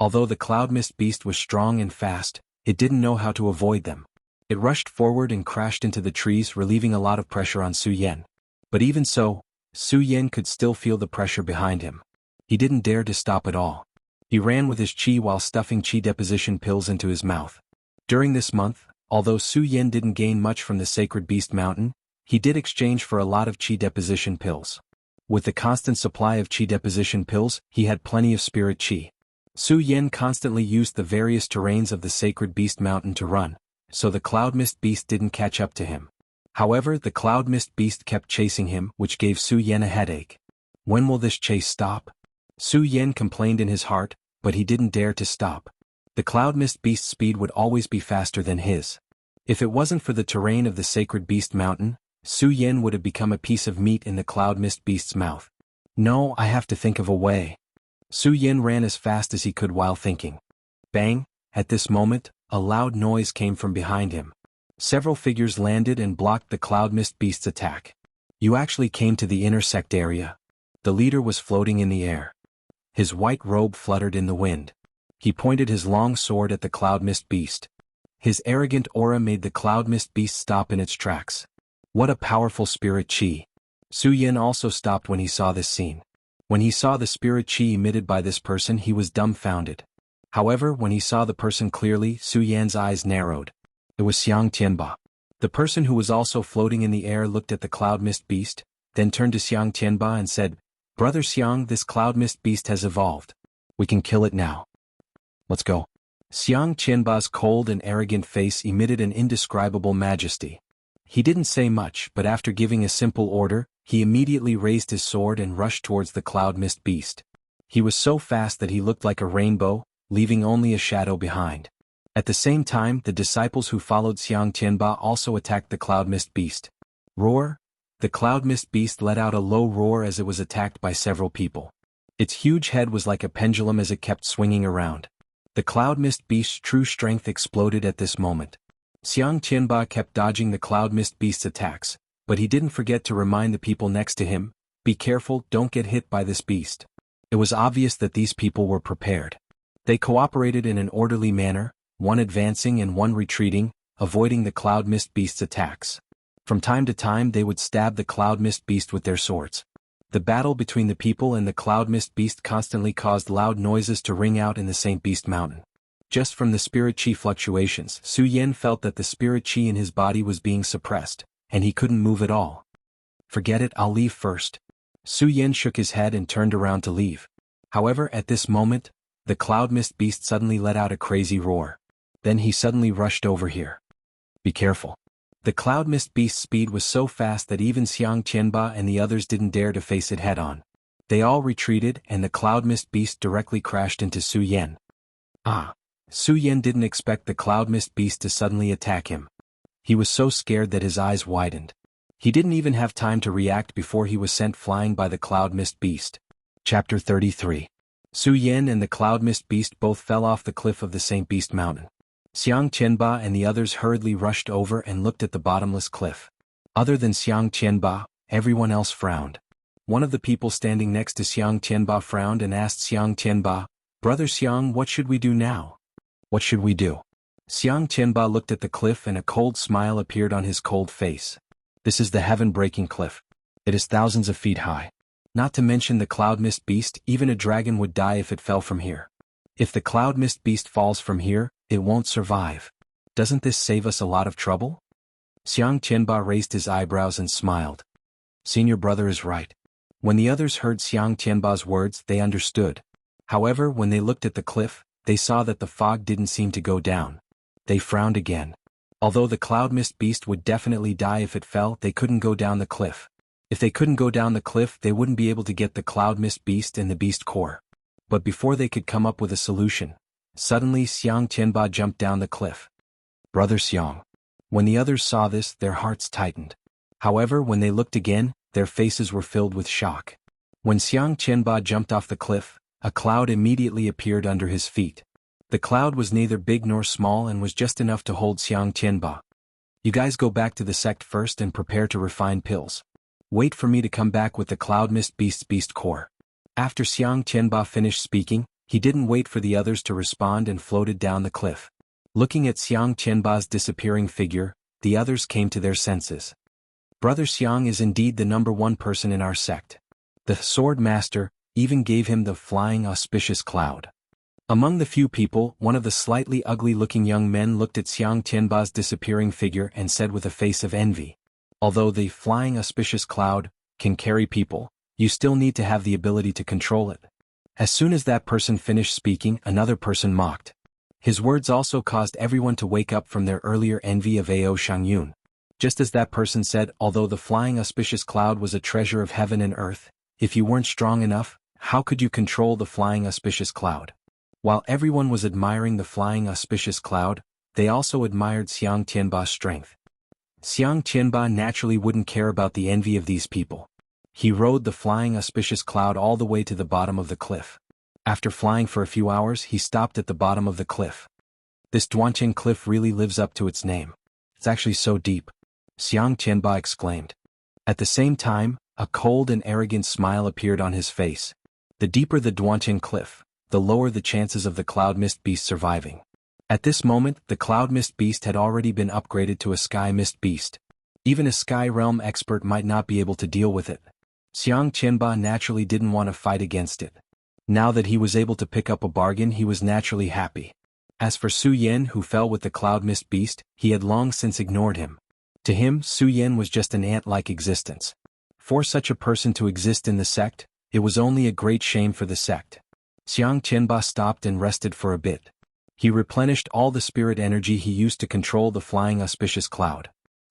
Although the cloud mist beast was strong and fast, it didn't know how to avoid them. It rushed forward and crashed into the trees, relieving a lot of pressure on Su Yan. But even so, Su Yan could still feel the pressure behind him. He didn't dare to stop at all. He ran with his chi while stuffing chi deposition pills into his mouth. During this month, although Su Yan didn't gain much from the Sacred Beast Mountain, he did exchange for a lot of chi deposition pills. With the constant supply of chi deposition pills, he had plenty of spirit chi. Su Yan constantly used the various terrains of the Sacred Beast Mountain to run, so the Cloud Mist Beast didn't catch up to him. However, the Cloud Mist Beast kept chasing him, which gave Su Yan a headache. When will this chase stop? Su Yan complained in his heart, but he didn't dare to stop. The Cloud Mist Beast's speed would always be faster than his. If it wasn't for the terrain of the Sacred Beast Mountain, Su Yan would have become a piece of meat in the Cloud Mist Beast's mouth. No, I have to think of a way. Su Yan ran as fast as he could while thinking. Bang! At this moment, a loud noise came from behind him. Several figures landed and blocked the Cloud Mist Beast's attack. You actually came to the intersect area. The leader was floating in the air. His white robe fluttered in the wind. He pointed his long sword at the Cloud Mist Beast. His arrogant aura made the Cloud Mist Beast stop in its tracks. What a powerful spirit chi. Su Yan also stopped when he saw this scene. When he saw the spirit chi emitted by this person, he was dumbfounded. However, when he saw the person clearly, Su Yan's eyes narrowed. It was Xiang Tianba. The person who was also floating in the air looked at the Cloud Mist Beast, then turned to Xiang Tianba and said, "Brother Xiang, this Cloud Mist Beast has evolved. We can kill it now. Let's go." Xiang Tianba's cold and arrogant face emitted an indescribable majesty. He didn't say much, but after giving a simple order, he immediately raised his sword and rushed towards the Cloud Mist Beast. He was so fast that he looked like a rainbow, leaving only a shadow behind. At the same time, the disciples who followed Xiang Tianba also attacked the Cloud Mist Beast. Roar! The Cloud Mist Beast let out a low roar as it was attacked by several people. Its huge head was like a pendulum as it kept swinging around. The Cloud Mist Beast's true strength exploded at this moment. Xiang Tianba kept dodging the Cloud Mist Beast's attacks, but he didn't forget to remind the people next to him, "Be careful, don't get hit by this beast." It was obvious that these people were prepared. They cooperated in an orderly manner, one advancing and one retreating, avoiding the Cloud Mist Beast's attacks. From time to time they would stab the Cloud Mist Beast with their swords. The battle between the people and the Cloud Mist Beast constantly caused loud noises to ring out in the Saint Beast Mountain. Just from the spirit chi fluctuations, Su Yan felt that the spirit chi in his body was being suppressed, and he couldn't move at all. "Forget it, I'll leave first." Su Yan shook his head and turned around to leave. However, at this moment, the Cloud Mist Beast suddenly let out a crazy roar. Then he suddenly rushed over here. "Be careful." The Cloud Mist Beast's speed was so fast that even Xiang Tianba and the others didn't dare to face it head-on. They all retreated and the Cloud Mist Beast directly crashed into Su Yan. Su Yan didn't expect the Cloud Mist Beast to suddenly attack him. He was so scared that his eyes widened. He didn't even have time to react before he was sent flying by the Cloud Mist Beast. Chapter 33. Su Yan and the Cloud Mist Beast both fell off the cliff of the Saint Beast Mountain. Xiang Tianba and the others hurriedly rushed over and looked at the bottomless cliff. Other than Xiang Tianba, everyone else frowned. One of the people standing next to Xiang Tianba frowned and asked Xiang Tianba, "Brother Xiang, what should we do now?" "What should we do?" Xiang Tianba looked at the cliff and a cold smile appeared on his cold face. "This is the heaven-breaking cliff. It is thousands of feet high. Not to mention the Cloud Mist Beast, even a dragon would die if it fell from here. If the Cloud Mist Beast falls from here, it won't survive. Doesn't this save us a lot of trouble?" Xiang Tianba raised his eyebrows and smiled. "Senior brother is right." When the others heard Xiang Tianba's words, they understood. However, when they looked at the cliff, they saw that the fog didn't seem to go down. They frowned again. Although the Cloud Mist Beast would definitely die if it fell, they couldn't go down the cliff. If they couldn't go down the cliff, they wouldn't be able to get the Cloud Mist Beast and the Beast Core. But before they could come up with a solution, suddenly Xiang Tianba jumped down the cliff. "Brother Xiang." When the others saw this, their hearts tightened. However, when they looked again, their faces were filled with shock. When Xiang Tianba jumped off the cliff, a cloud immediately appeared under his feet. The cloud was neither big nor small and was just enough to hold Xiang Tianba. "You guys go back to the sect first and prepare to refine pills. Wait for me to come back with the Cloud Mist Beast's Beast Core." After Xiang Tianba finished speaking, He didn't wait for the others to respond and floated down the cliff. Looking at Xiang Qianba's disappearing figure, the others came to their senses. Brother Xiang is indeed the #1 person in our sect. The sword master even gave him the flying auspicious cloud. Among the few people, one of the slightly ugly-looking young men looked at Xiang Qianba's disappearing figure and said with a face of envy, "Although the flying auspicious cloud can carry people, you still need to have the ability to control it." As soon as that person finished speaking, another person mocked. His words also caused everyone to wake up from their earlier envy of Ao Shangyun. Just as that person said, although the flying auspicious cloud was a treasure of heaven and earth, if you weren't strong enough, how could you control the flying auspicious cloud? While everyone was admiring the flying auspicious cloud, they also admired Xiang Tianba's strength. Xiang Tianba naturally wouldn't care about the envy of these people. He rode the flying auspicious cloud all the way to the bottom of the cliff. After flying for a few hours, he stopped at the bottom of the cliff. This Duanqing cliff really lives up to its name. It's actually so deep, Xiang Tianba exclaimed. At the same time, a cold and arrogant smile appeared on his face. The deeper the Duanqing cliff, the lower the chances of the Cloud Mist Beast surviving. At this moment, the Cloud Mist Beast had already been upgraded to a Sky Mist Beast. Even a Sky Realm expert might not be able to deal with it. Xiang Qianba naturally didn't want to fight against it. Now that he was able to pick up a bargain, he was naturally happy. As for Su Yan, who fell with the Cloud Mist Beast, he had long since ignored him. To him, Su Yan was just an ant-like existence. For such a person to exist in the sect, it was only a great shame for the sect. Xiang Qianba stopped and rested for a bit. He replenished all the spirit energy he used to control the flying auspicious cloud.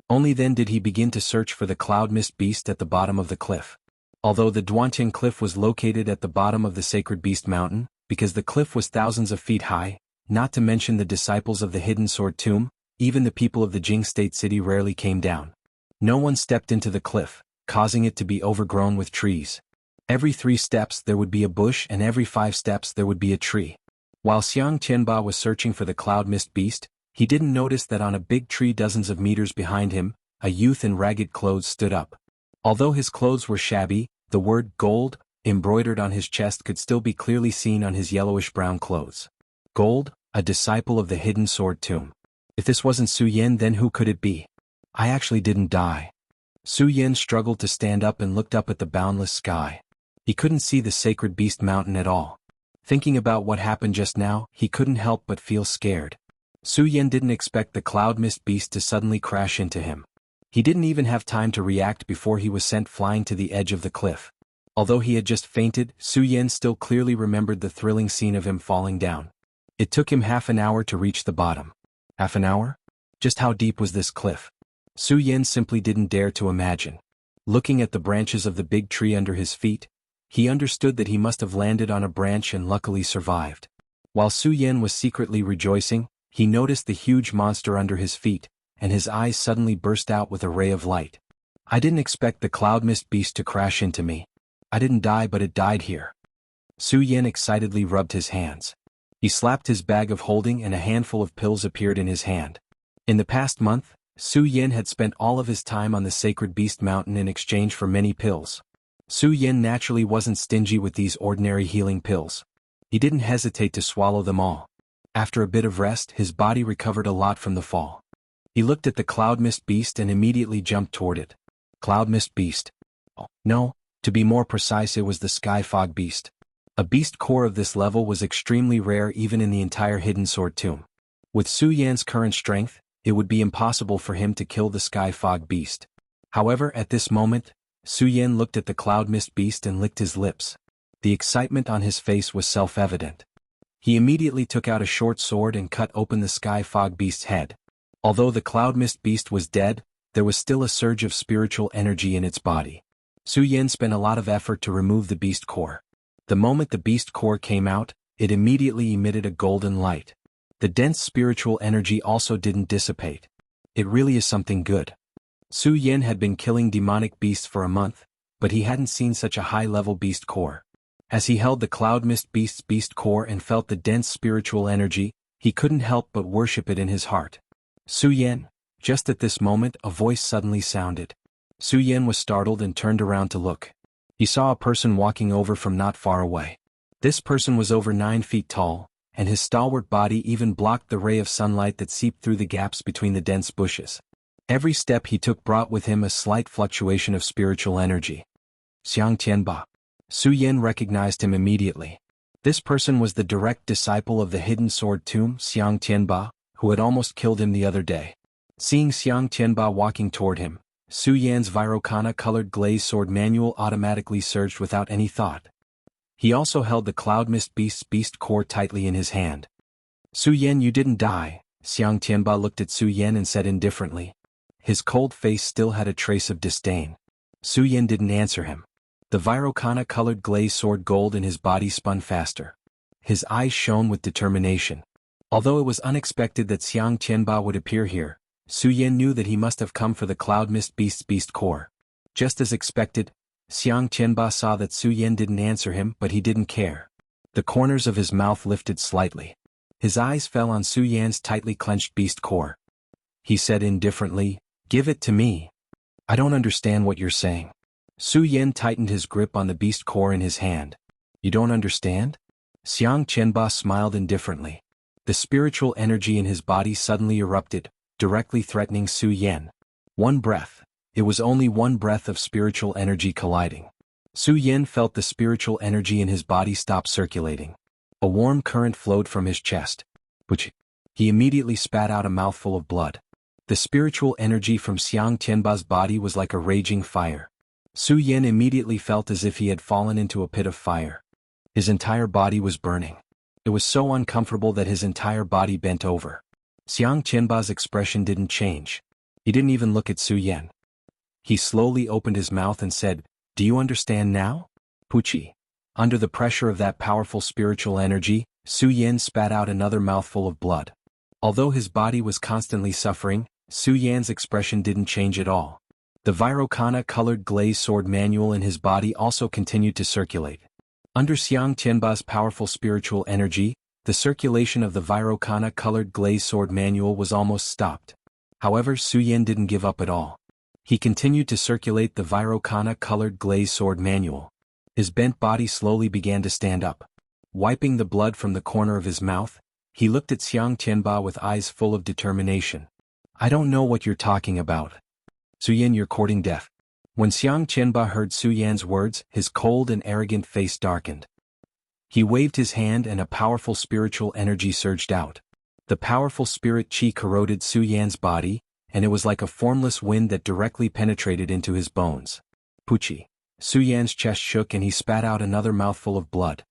Only then did he begin to search for the Cloud Mist Beast at the bottom of the cliff. Although the Duanqing cliff was located at the bottom of the Sacred Beast Mountain, because the cliff was thousands of feet high, not to mention the disciples of the Hidden Sword Tomb, even the people of the Jing State City rarely came down. No one stepped into the cliff, causing it to be overgrown with trees. Every 3 steps there would be a bush, and every 5 steps there would be a tree. While Xiang Qianba was searching for the Cloud Mist Beast, he didn't notice that on a big tree dozens of meters behind him, a youth in ragged clothes stood up. Although his clothes were shabby, the word gold, embroidered on his chest, could still be clearly seen on his yellowish-brown clothes. Gold, a disciple of the Hidden Sword Tomb. If this wasn't Su Yan, then who could it be? I actually didn't die. Su Yan struggled to stand up and looked up at the boundless sky. He couldn't see the Sacred Beast Mountain at all. Thinking about what happened just now, he couldn't help but feel scared. Su Yan didn't expect the Cloud Mist Beast to suddenly crash into him. He didn't even have time to react before he was sent flying to the edge of the cliff. Although he had just fainted, Su Yan still clearly remembered the thrilling scene of him falling down. It took him half an hour to reach the bottom. Half an hour? Just how deep was this cliff? Su Yan simply didn't dare to imagine. Looking at the branches of the big tree under his feet, he understood that he must have landed on a branch and luckily survived. While Su Yan was secretly rejoicing, he noticed the huge monster under his feet, and his eyes suddenly burst out with a ray of light. I didn't expect the Cloud Mist Beast to crash into me. I didn't die, but it died here. Su Yan excitedly rubbed his hands. He slapped his bag of holding and a handful of pills appeared in his hand. In the past month, Su Yan had spent all of his time on the Sacred Beast Mountain in exchange for many pills. Su Yan naturally wasn't stingy with these ordinary healing pills. He didn't hesitate to swallow them all. After a bit of rest, his body recovered a lot from the fall. He looked at the Cloud Mist Beast and immediately jumped toward it. Cloud Mist Beast. Oh, no, to be more precise, it was the Sky Fog Beast. A beast core of this level was extremely rare even in the entire Hidden Sword Tomb. With Su Yan's current strength, it would be impossible for him to kill the Sky Fog Beast. However, at this moment, Su Yan looked at the Cloud Mist Beast and licked his lips. The excitement on his face was self-evident. He immediately took out a short sword and cut open the Sky Fog Beast's head. Although the Cloud Mist Beast was dead, there was still a surge of spiritual energy in its body. Su Yan spent a lot of effort to remove the beast core. The moment the beast core came out, it immediately emitted a golden light. The dense spiritual energy also didn't dissipate. It really is something good. Su Yan had been killing demonic beasts for a month, but he hadn't seen such a high-level beast core. As he held the Cloud Mist Beast's beast core and felt the dense spiritual energy, he couldn't help but worship it in his heart. Su Yan. Just at this moment, a voice suddenly sounded. Su Yan was startled and turned around to look. He saw a person walking over from not far away. This person was over 9 feet tall, and his stalwart body even blocked the ray of sunlight that seeped through the gaps between the dense bushes. Every step he took brought with him a slight fluctuation of spiritual energy. Xiang Tianba. Su Yan recognized him immediately. This person was the direct disciple of the hidden sword tomb, Xiang Tianba, who had almost killed him the other day. Seeing Xiang Tianba walking toward him, Su Yan's Virokana-colored glazed sword manual automatically surged without any thought. He also held the Cloud Mist Beast's beast core tightly in his hand. Su Yan, you didn't die. Xiang Tianba looked at Su Yan and said indifferently. His cold face still had a trace of disdain. Su Yan didn't answer him. The Virokana-colored glazed sword gold in his body spun faster. His eyes shone with determination. Although it was unexpected that Xiang Tianba would appear here, Su Yan knew that he must have come for the Cloud Mist Beast's beast core. Just as expected, Xiang Tianba saw that Su Yan didn't answer him, but he didn't care. The corners of his mouth lifted slightly. His eyes fell on Su Yan's tightly clenched beast core. He said indifferently, "Give it to me. I don't understand what you're saying." Su Yan tightened his grip on the beast core in his hand. "You don't understand?" Xiang Tianba smiled indifferently. The spiritual energy in his body suddenly erupted, directly threatening Su Yan. One breath. It was only one breath of spiritual energy colliding. Su Yan felt the spiritual energy in his body stop circulating. A warm current flowed from his chest. Which he immediately spat out a mouthful of blood. The spiritual energy from Xiang Tianba's body was like a raging fire. Su Yan immediately felt as if he had fallen into a pit of fire. His entire body was burning. It was so uncomfortable that his entire body bent over. Xiang Tianba's expression didn't change. He didn't even look at Su Yan. He slowly opened his mouth and said, "Do you understand now?" Puchi. Under the pressure of that powerful spiritual energy, Su Yan spat out another mouthful of blood. Although his body was constantly suffering, Su Yan's expression didn't change at all. The Virokana-colored glazed sword manual in his body also continued to circulate. Under Xiang Tianba's powerful spiritual energy, the circulation of the Virokana-colored glazed sword manual was almost stopped. However, Su Yan didn't give up at all. He continued to circulate the Virokana-colored glazed sword manual. His bent body slowly began to stand up. Wiping the blood from the corner of his mouth, he looked at Xiang Tianba with eyes full of determination. "I don't know what you're talking about. Su Yan, you're courting death." When Xiang Tianba heard Su Yan's words, his cold and arrogant face darkened. He waved his hand and a powerful spiritual energy surged out. The powerful spirit qi corroded Su Yan's body, and it was like a formless wind that directly penetrated into his bones. Puchi. Su Yan's chest shook and he spat out another mouthful of blood.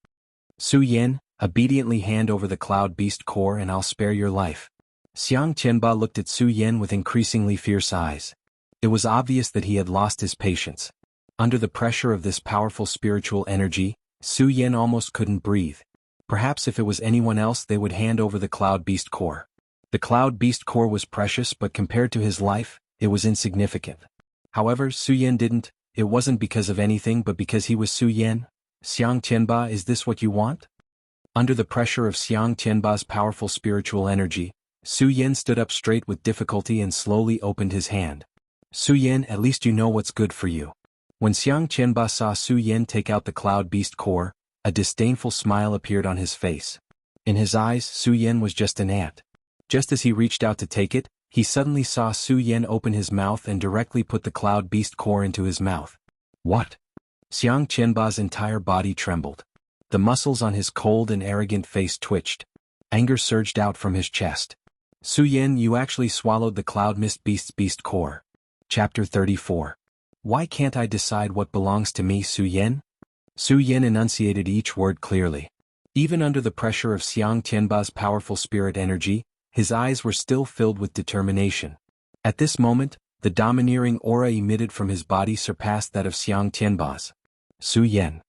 "Su Yan, obediently hand over the Cloud Beast core and I'll spare your life." Xiang Tianba looked at Su Yan with increasingly fierce eyes. It was obvious that he had lost his patience. Under the pressure of this powerful spiritual energy, Su Yan almost couldn't breathe. Perhaps if it was anyone else they would hand over the Cloud Beast core. The Cloud Beast core was precious, but compared to his life, it was insignificant. However, Su Yan didn't. It wasn't because of anything but because he was Su Yan. "Xiang Tianba, is this what you want?" Under the pressure of Xiang Tianba's powerful spiritual energy, Su Yan stood up straight with difficulty and slowly opened his hand. "Su Yan, at least you know what's good for you." When Xiang Tianba saw Su Yan take out the Cloud Beast core, a disdainful smile appeared on his face. In his eyes, Su Yan was just an ant. Just as he reached out to take it, he suddenly saw Su Yan open his mouth and directly put the Cloud Beast core into his mouth. "What?" Xiang Tianba's entire body trembled. The muscles on his cold and arrogant face twitched. Anger surged out from his chest. "Su Yan, you actually swallowed the Cloud Mist Beast's beast core." Chapter 34. Why can't I decide what belongs to me, Su Yan? Su Yan enunciated each word clearly. Even under the pressure of Xiang Tianba's powerful spirit energy, his eyes were still filled with determination. At this moment, the domineering aura emitted from his body surpassed that of Xiang Tianba's. "Su Yan."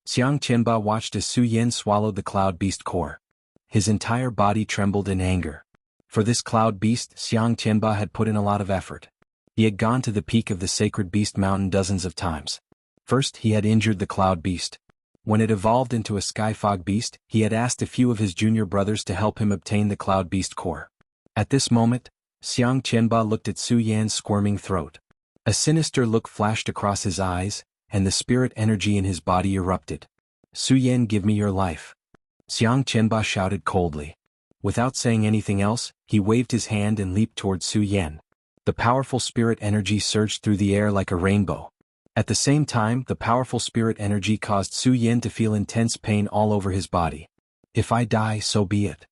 Xiang Tianba watched as Su Yan swallowed the Cloud Beast core. His entire body trembled in anger. For this Cloud Beast, Xiang Tianba had put in a lot of effort. He had gone to the peak of the Sacred Beast Mountain dozens of times. First, he had injured the Cloud Beast. When it evolved into a Skyfog Beast, he had asked a few of his junior brothers to help him obtain the Cloud Beast core. At this moment, Xiang Tianba looked at Su Yan's squirming throat. A sinister look flashed across his eyes, and the spirit energy in his body erupted. Su Yan, give me your life. Xiang Qianba shouted coldly. Without saying anything else, he waved his hand and leaped toward Su Yan. The powerful spirit energy surged through the air like a rainbow. At the same time, the powerful spirit energy caused Su Yan to feel intense pain all over his body. If I die, so be it.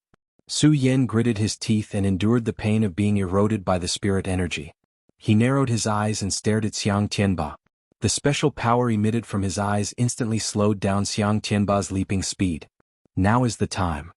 Su Yan gritted his teeth and endured the pain of being eroded by the spirit energy. He narrowed his eyes and stared at Xiang Qianba. The special power emitted from his eyes instantly slowed down Xiang Qianba's leaping speed. Now is the time.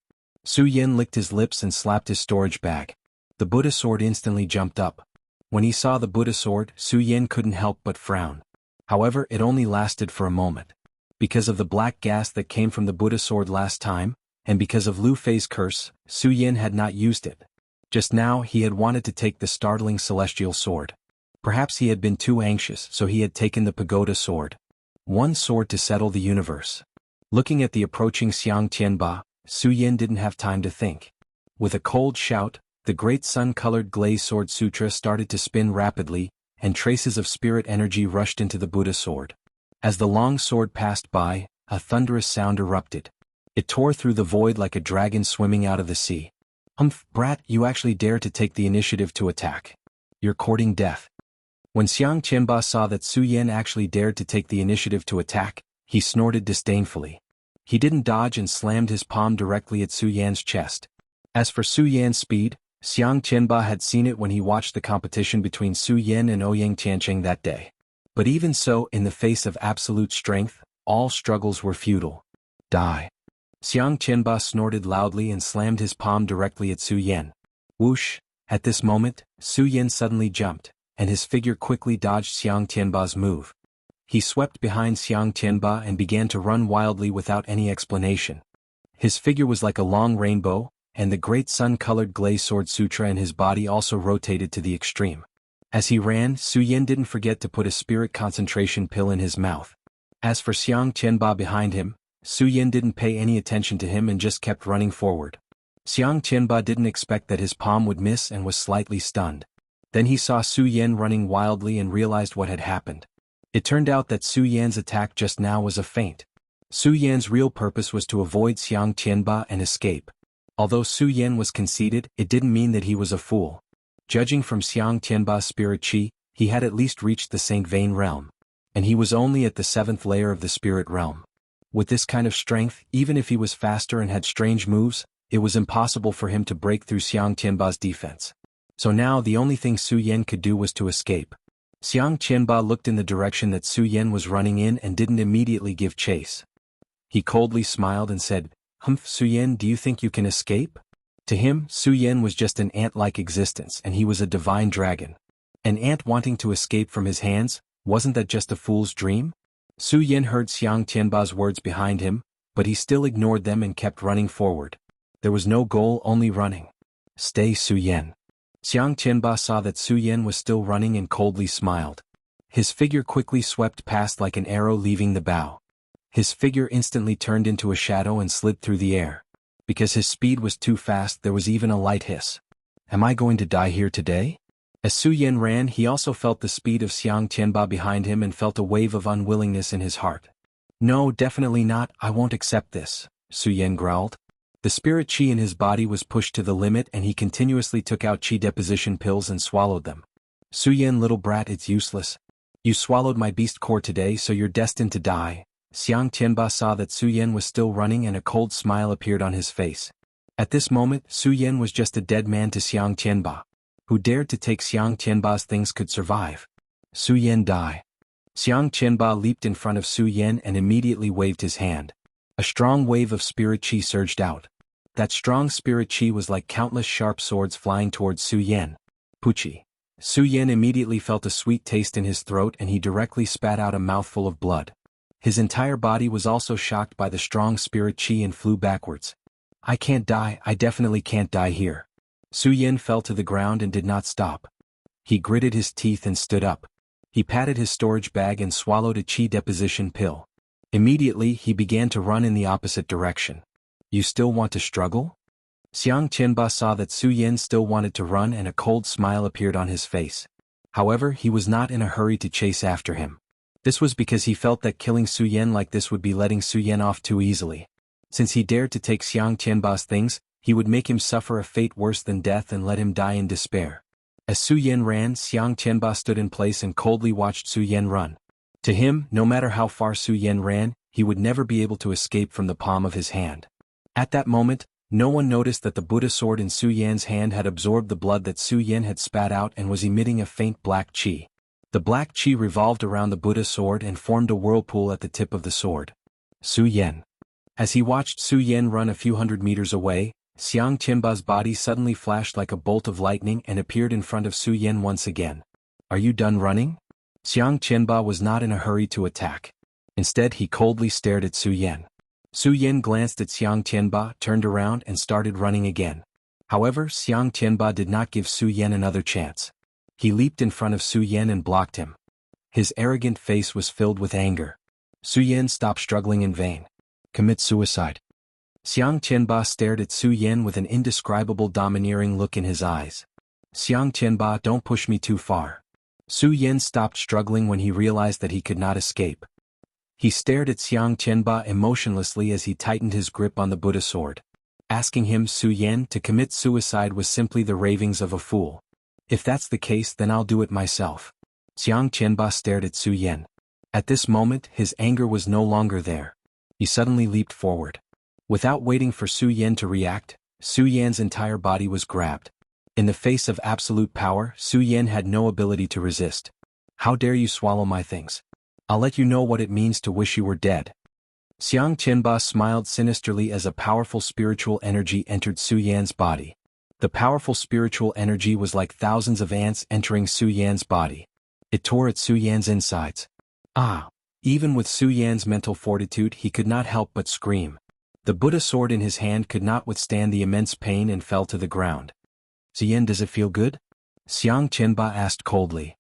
Su Yan licked his lips and slapped his storage bag. The Buddha sword instantly jumped up. When he saw the Buddha sword, Su Yan couldn't help but frown. However, it only lasted for a moment. Because of the black gas that came from the Buddha sword last time, and because of Lu Fei's curse, Su Yan had not used it. Just now he had wanted to take the startling celestial sword. Perhaps he had been too anxious, so he had taken the pagoda sword. One sword to settle the universe. Looking at the approaching Xiang Qianba, Su Yan didn't have time to think. With a cold shout, the great sun-colored glaze sword sutra started to spin rapidly, and traces of spirit energy rushed into the Buddha sword. As the long sword passed by, a thunderous sound erupted. It tore through the void like a dragon swimming out of the sea. Humph, brat, you actually dare to take the initiative to attack. You're courting death. When Xiang Qianba saw that Su Yan actually dared to take the initiative to attack, he snorted disdainfully. He didn't dodge and slammed his palm directly at Su Yan's chest. As for Su Yan's speed, Xiang Qianba had seen it when he watched the competition between Su Yan and Ouyang Tiancheng that day. But even so, in the face of absolute strength, all struggles were futile. Die. Xiang Qianba snorted loudly and slammed his palm directly at Su Yan. Whoosh! At this moment, Su Yan suddenly jumped, and his figure quickly dodged Xiang Tianba's move. He swept behind Xiang Tianba and began to run wildly without any explanation. His figure was like a long rainbow, and the great sun-colored glaze sword sutra in his body also rotated to the extreme. As he ran, Su Yan didn't forget to put a spirit concentration pill in his mouth. As for Xiang Qianba behind him, Su Yan didn't pay any attention to him and just kept running forward. Xiang Qianba didn't expect that his palm would miss and was slightly stunned. Then he saw Su Yan running wildly and realized what had happened. It turned out that Su Yan's attack just now was a feint. Su Yan's real purpose was to avoid Xiang Qianba and escape. Although Su Yan was conceited, it didn't mean that he was a fool. Judging from Xiang Tianba's spirit chi, he had at least reached the Saint Vein realm. And he was only at the 7th layer of the spirit realm. With this kind of strength, even if he was faster and had strange moves, it was impossible for him to break through Xiang Tianba's defense. So now the only thing Su Yan could do was to escape. Xiang Qianba looked in the direction that Su Yan was running in and didn't immediately give chase. He coldly smiled and said, "Humph, Su Yan, do you think you can escape?" To him, Su Yan was just an ant-like existence and he was a divine dragon. An ant wanting to escape from his hands, wasn't that just a fool's dream? Su Yan heard Xiang Tianba's words behind him, but he still ignored them and kept running forward. There was no goal, only running. Stay, Su Yan. Xiang Qianba saw that Su Yan was still running and coldly smiled. His figure quickly swept past like an arrow leaving the bow. His figure instantly turned into a shadow and slid through the air. Because his speed was too fast, there was even a light hiss. Am I going to die here today? As Su Yan ran, he also felt the speed of Xiang Tianba behind him and felt a wave of unwillingness in his heart. No, definitely not, I won't accept this, Su Yan growled. The spirit chi in his body was pushed to the limit and he continuously took out chi deposition pills and swallowed them. Su Yan, little brat, it's useless. You swallowed my beast core today, so you're destined to die. Xiang Tianba saw that Su Yan was still running and a cold smile appeared on his face. At this moment, Su Yan was just a dead man to Xiang Tianba. Who dared to take Xiang Tianba's things could survive. Su Yan, die. Xiang Tianba leaped in front of Su Yan and immediately waved his hand. A strong wave of spirit chi surged out. That strong spirit chi was like countless sharp swords flying towards Su Yan. Puchi. Su Yan immediately felt a sweet taste in his throat and he directly spat out a mouthful of blood. His entire body was also shocked by the strong spirit chi and flew backwards. I can't die, I definitely can't die here. Su Yan fell to the ground and did not stop. He gritted his teeth and stood up. He patted his storage bag and swallowed a chi deposition pill. Immediately he began to run in the opposite direction. You still want to struggle? Xiang Tianba saw that Su Yan still wanted to run and a cold smile appeared on his face. However, he was not in a hurry to chase after him. This was because he felt that killing Su Yan like this would be letting Su Yan off too easily. Since he dared to take Xiang Qianba's things, he would make him suffer a fate worse than death and let him die in despair. As Su Yan ran, Xiang Qianba stood in place and coldly watched Su Yan run. To him, no matter how far Su Yan ran, he would never be able to escape from the palm of his hand. At that moment, no one noticed that the Buddha sword in Su Yan's hand had absorbed the blood that Su Yan had spat out and was emitting a faint black qi. The black qi revolved around the Buddha sword and formed a whirlpool at the tip of the sword. Su Yan. As he watched Su Yan run a few hundred meters away, Xiang Qianba's body suddenly flashed like a bolt of lightning and appeared in front of Su Yan once again. Are you done running? Xiang Qianba was not in a hurry to attack. Instead, he coldly stared at Su Yan. Su Yan glanced at Xiang Qianba, turned around and started running again. However, Xiang Qianba did not give Su Yan another chance. He leaped in front of Su Yan and blocked him. His arrogant face was filled with anger. Su Yan stopped struggling in vain. Commit suicide. Xiang Qianba stared at Su Yan with an indescribable domineering look in his eyes. Xiang Qianba, don't push me too far. Su Yan stopped struggling when he realized that he could not escape. He stared at Xiang Qianba emotionlessly as he tightened his grip on the Buddha sword. Asking him, Su Yan, to commit suicide was simply the ravings of a fool. If that's the case, then I'll do it myself. Xiang Qianba stared at Su Yan. At this moment, his anger was no longer there. He suddenly leaped forward. Without waiting for Su Yan to react, Su Yan's entire body was grabbed. In the face of absolute power, Su Yan had no ability to resist. How dare you swallow my things? I'll let you know what it means to wish you were dead. Xiang Qianba smiled sinisterly as a powerful spiritual energy entered Su Yan's body. The powerful spiritual energy was like thousands of ants entering Su Yan's body. It tore at Su Yan's insides. Ah! Even with Su Yan's mental fortitude, he could not help but scream. The Buddha sword in his hand could not withstand the immense pain and fell to the ground. Su Yan, does it feel good? Xiang Qianba asked coldly.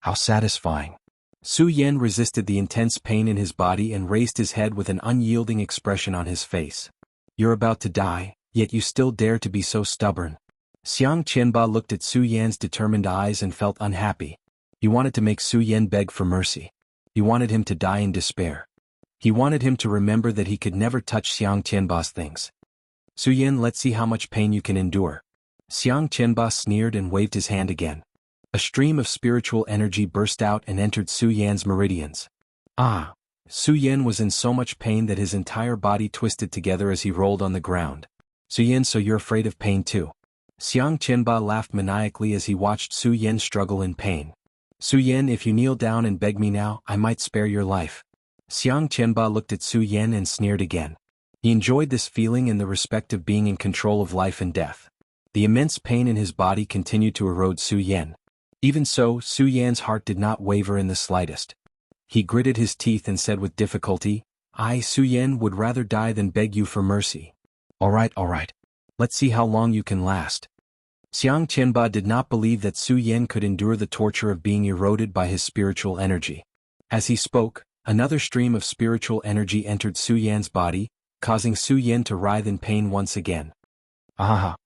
How satisfying. Su Yan resisted the intense pain in his body and raised his head with an unyielding expression on his face. You're about to die, yet you still dare to be so stubborn. Xiang Qianba looked at Su Yan's determined eyes and felt unhappy. He wanted to make Su Yan beg for mercy. He wanted him to die in despair. He wanted him to remember that he could never touch Xiang Qianba's things. Su Yan, let's see how much pain you can endure. Xiang Qianba sneered and waved his hand again. A stream of spiritual energy burst out and entered Su Yan's meridians. Ah! Su Yan was in so much pain that his entire body twisted together as he rolled on the ground. Su Yan, so you're afraid of pain too? Xiang Qianba laughed maniacally as he watched Su Yan struggle in pain. Su Yan, if you kneel down and beg me now, I might spare your life. Xiang Qianba looked at Su Yan and sneered again. He enjoyed this feeling and the respect of being in control of life and death. The immense pain in his body continued to erode Su Yan. Even so, Su Yan's heart did not waver in the slightest. He gritted his teeth and said with difficulty, I, Su Yan, would rather die than beg you for mercy. All right. Let's see how long you can last. Xiang Qianba did not believe that Su Yan could endure the torture of being eroded by his spiritual energy. As he spoke, another stream of spiritual energy entered Su Yan's body, causing Su Yan to writhe in pain once again. Ah!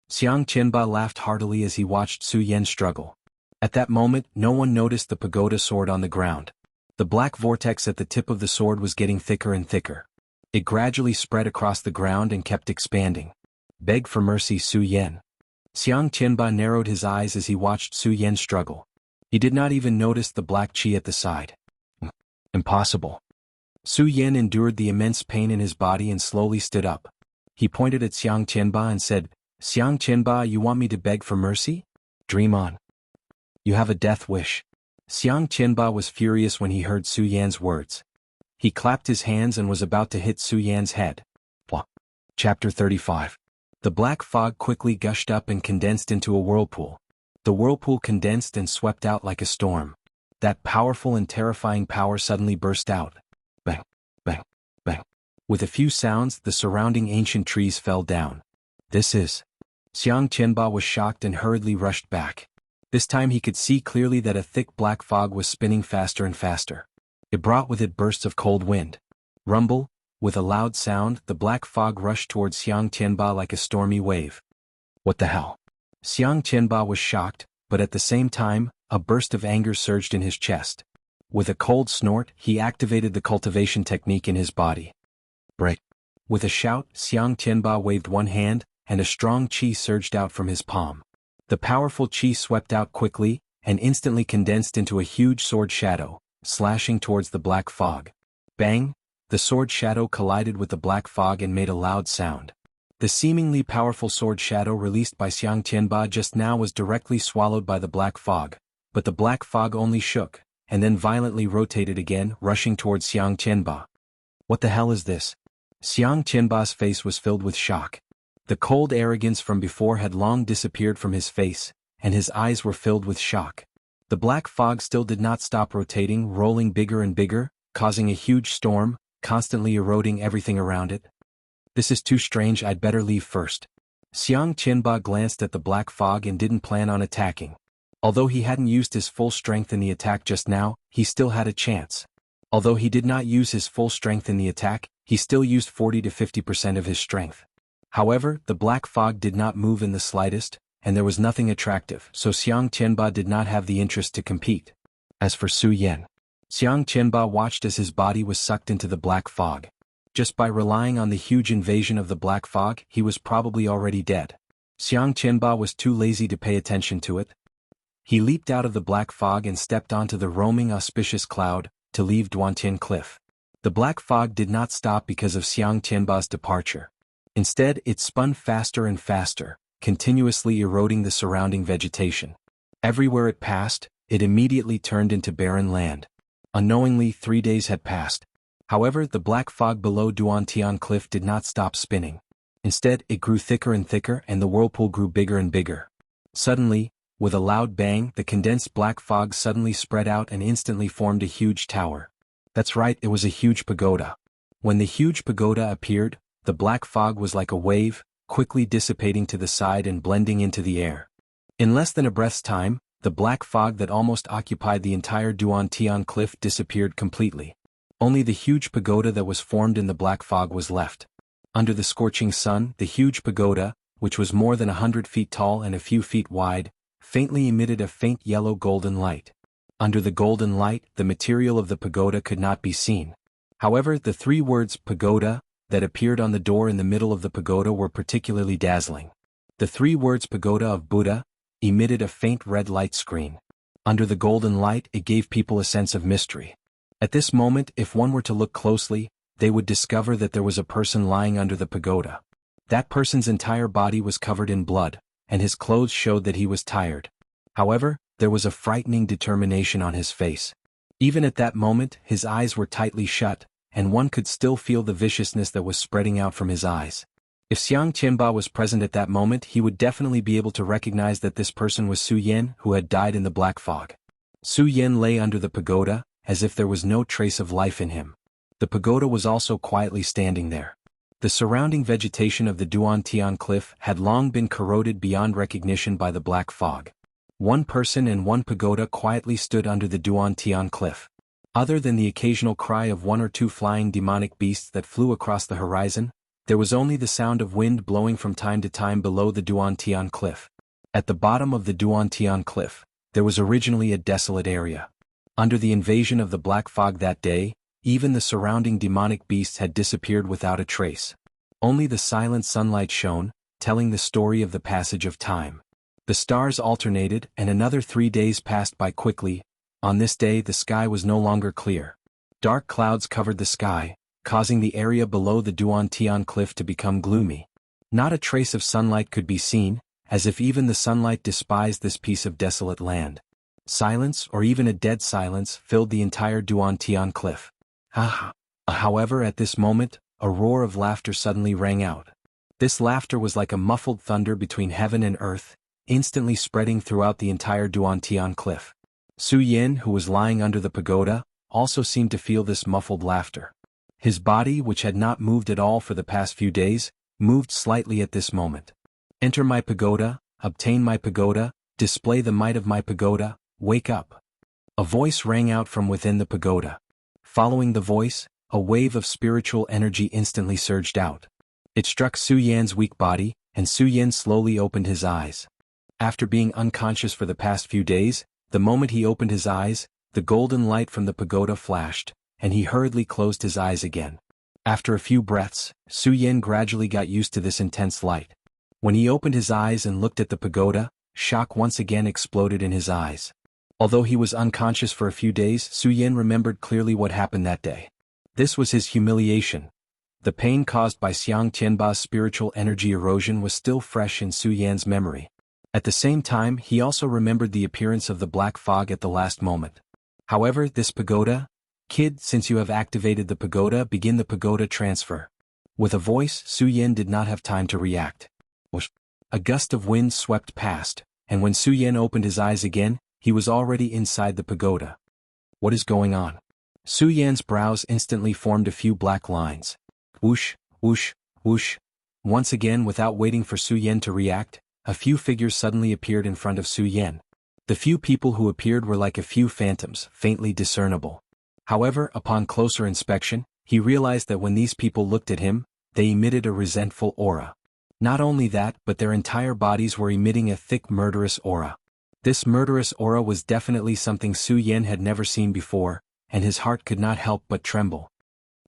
Xiang Qianba laughed heartily as he watched Su Yan struggle. At that moment, no one noticed the pagoda sword on the ground. The black vortex at the tip of the sword was getting thicker and thicker. It gradually spread across the ground and kept expanding. Beg for mercy, Su Yan. Xiang Qianba narrowed his eyes as he watched Su Yan struggle. He did not even notice the black qi at the side. Impossible. Su Yan endured the immense pain in his body and slowly stood up. He pointed at Xiang Qianba and said, Xiang Qianba, you want me to beg for mercy? Dream on. You have a death wish. Xiang Qianba was furious when he heard Su Yan's words. He clapped his hands and was about to hit Su Yan's head. Chapter 35. The black fog quickly gushed up and condensed into a whirlpool. The whirlpool condensed and swept out like a storm. That powerful and terrifying power suddenly burst out. Bang, bang, bang. With a few sounds, the surrounding ancient trees fell down. This is. Xiang Qianba was shocked and hurriedly rushed back. This time he could see clearly that a thick black fog was spinning faster and faster. It brought with it bursts of cold wind. Rumble, with a loud sound, the black fog rushed towards Xiang Qianba like a stormy wave. What the hell? Xiang Qianba was shocked, but at the same time, a burst of anger surged in his chest. With a cold snort, he activated the cultivation technique in his body. Break. With a shout, Xiang Tianba waved one hand, and a strong qi surged out from his palm. The powerful qi swept out quickly, and instantly condensed into a huge sword shadow, slashing towards the black fog. Bang! The sword shadow collided with the black fog and made a loud sound. The seemingly powerful sword shadow released by Xiang Tianba just now was directly swallowed by the black fog, but the black fog only shook, and then violently rotated again, rushing towards Xiang Tianba. What the hell is this? Xiang Tianba's face was filled with shock. The cold arrogance from before had long disappeared from his face, and his eyes were filled with shock. The black fog still did not stop rotating, rolling bigger and bigger, causing a huge storm, constantly eroding everything around it. This is too strange, I'd better leave first. Xiang Tianba glanced at the black fog and didn't plan on attacking. Although he hadn't used his full strength in the attack just now, he still had a chance. Although he did not use his full strength in the attack, he still used 40 to 50% of his strength. However, the black fog did not move in the slightest, and there was nothing attractive, so Xiang Tianba did not have the interest to compete. As for Su Yan, Xiang Tianba watched as his body was sucked into the black fog. Just by relying on the huge invasion of the black fog, he was probably already dead. Xiang Tianba was too lazy to pay attention to it. He leaped out of the black fog and stepped onto the roaming auspicious cloud, to leave Duantian Cliff. The black fog did not stop because of Xiang Tianba's departure. Instead, it spun faster and faster, continuously eroding the surrounding vegetation. Everywhere it passed, it immediately turned into barren land. Unknowingly, 3 days had passed. However, the black fog below Duantian Cliff did not stop spinning. Instead, it grew thicker and thicker and the whirlpool grew bigger and bigger. Suddenly, with a loud bang, the condensed black fog suddenly spread out and instantly formed a huge tower. That's right, it was a huge pagoda. When the huge pagoda appeared, the black fog was like a wave, quickly dissipating to the side and blending into the air. In less than a breath's time, the black fog that almost occupied the entire Duantian Cliff disappeared completely. Only the huge pagoda that was formed in the black fog was left. Under the scorching sun, the huge pagoda, which was more than 100 feet tall and a few feet wide, faintly emitted a faint yellow golden light. Under the golden light, the material of the pagoda could not be seen. However, the 3 words pagoda that appeared on the door in the middle of the pagoda were particularly dazzling. The 3 words pagoda of Buddha emitted a faint red light screen. Under the golden light, it gave people a sense of mystery. At this moment, if one were to look closely, they would discover that there was a person lying under the pagoda. That person's entire body was covered in blood, and his clothes showed that he was tired. However, there was a frightening determination on his face. Even at that moment, his eyes were tightly shut, and one could still feel the viciousness that was spreading out from his eyes. If Xiang Tianba was present at that moment, he would definitely be able to recognize that this person was Su Yan, who had died in the black fog. Su Yan lay under the pagoda, as if there was no trace of life in him. The pagoda was also quietly standing there. The surrounding vegetation of the Duantian Cliff had long been corroded beyond recognition by the black fog. One person and one pagoda quietly stood under the Duantian Cliff. Other than the occasional cry of 1 or 2 flying demonic beasts that flew across the horizon, there was only the sound of wind blowing from time to time below the Duantian Cliff. At the bottom of the Duantian Cliff, there was originally a desolate area. Under the invasion of the black fog that day, even the surrounding demonic beasts had disappeared without a trace. Only the silent sunlight shone, telling the story of the passage of time. The stars alternated and another 3 days passed by quickly. On this day the sky was no longer clear. Dark clouds covered the sky, causing the area below the Duantian Cliff to become gloomy. Not a trace of sunlight could be seen, as if even the sunlight despised this piece of desolate land. Silence, or even a dead silence, filled the entire Duantian Cliff. However, at this moment, a roar of laughter suddenly rang out. This laughter was like a muffled thunder between heaven and earth, instantly spreading throughout the entire Duantian Cliff. Su Yan, who was lying under the pagoda, also seemed to feel this muffled laughter. His body, which had not moved at all for the past few days, moved slightly at this moment. Enter my pagoda, obtain my pagoda, display the might of my pagoda, wake up. A voice rang out from within the pagoda. Following the voice, a wave of spiritual energy instantly surged out. It struck Su Yan's weak body, and Su Yan slowly opened his eyes. After being unconscious for the past few days, the moment he opened his eyes, the golden light from the pagoda flashed, and he hurriedly closed his eyes again. After a few breaths, Su Yin gradually got used to this intense light. When he opened his eyes and looked at the pagoda, shock once again exploded in his eyes. Although he was unconscious for a few days, Su Yin remembered clearly what happened that day. This was his humiliation. The pain caused by Xiang Tianba's spiritual energy erosion was still fresh in Su Yan's memory. At the same time, he also remembered the appearance of the black fog at the last moment. However, this pagoda, kid, since you have activated the pagoda, begin the pagoda transfer. With a voice, Su Yin did not have time to react. A gust of wind swept past, and when Su Yin opened his eyes again, he was already inside the pagoda. What is going on? Su Yan's brows instantly formed a few black lines. Whoosh, whoosh, whoosh. Once again, without waiting for Su Yin to react, a few figures suddenly appeared in front of Su Yin. The few people who appeared were like a few phantoms, faintly discernible. However, upon closer inspection, he realized that when these people looked at him, they emitted a resentful aura. Not only that, but their entire bodies were emitting a thick murderous aura. This murderous aura was definitely something Su Yin had never seen before, and his heart could not help but tremble.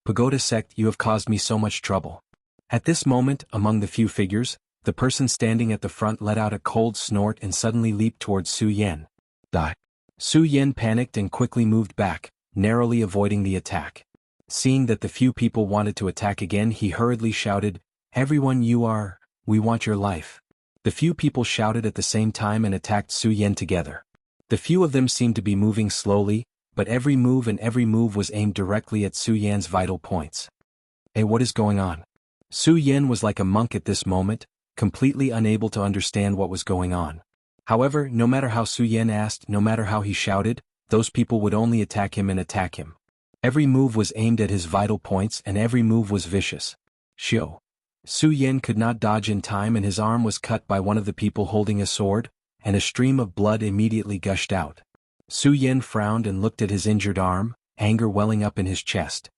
Pagoda sect, you have caused me so much trouble. At this moment, among the few figures, the person standing at the front let out a cold snort and suddenly leaped towards Su Yin. Die. Su Yin panicked and quickly moved back, narrowly avoiding the attack. Seeing that the few people wanted to attack again, he hurriedly shouted, "Everyone, we want your life." The few people shouted at the same time and attacked Su Yin together. The few of them seemed to be moving slowly, but every move was aimed directly at Su Yan's vital points. Hey, what is going on? Su Yin was like a monk at this moment, completely unable to understand what was going on. However, no matter how Su Yin asked, no matter how he shouted, those people would only attack him and attack him. Every move was aimed at his vital points and every move was vicious. Shio. Su Yin could not dodge in time and his arm was cut by one of the people holding a sword, and a stream of blood immediately gushed out. Su Yin frowned and looked at his injured arm, anger welling up in his chest.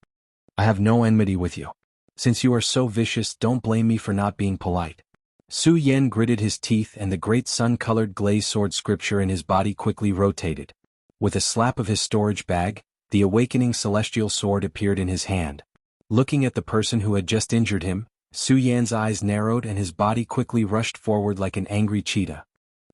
I have no enmity with you. Since you are so vicious, don't blame me for not being polite. Su Yin gritted his teeth and the great sun-colored glazed sword scripture in his body quickly rotated. With a slap of his storage bag, the awakening celestial sword appeared in his hand. Looking at the person who had just injured him, Su Yan's eyes narrowed and his body quickly rushed forward like an angry cheetah.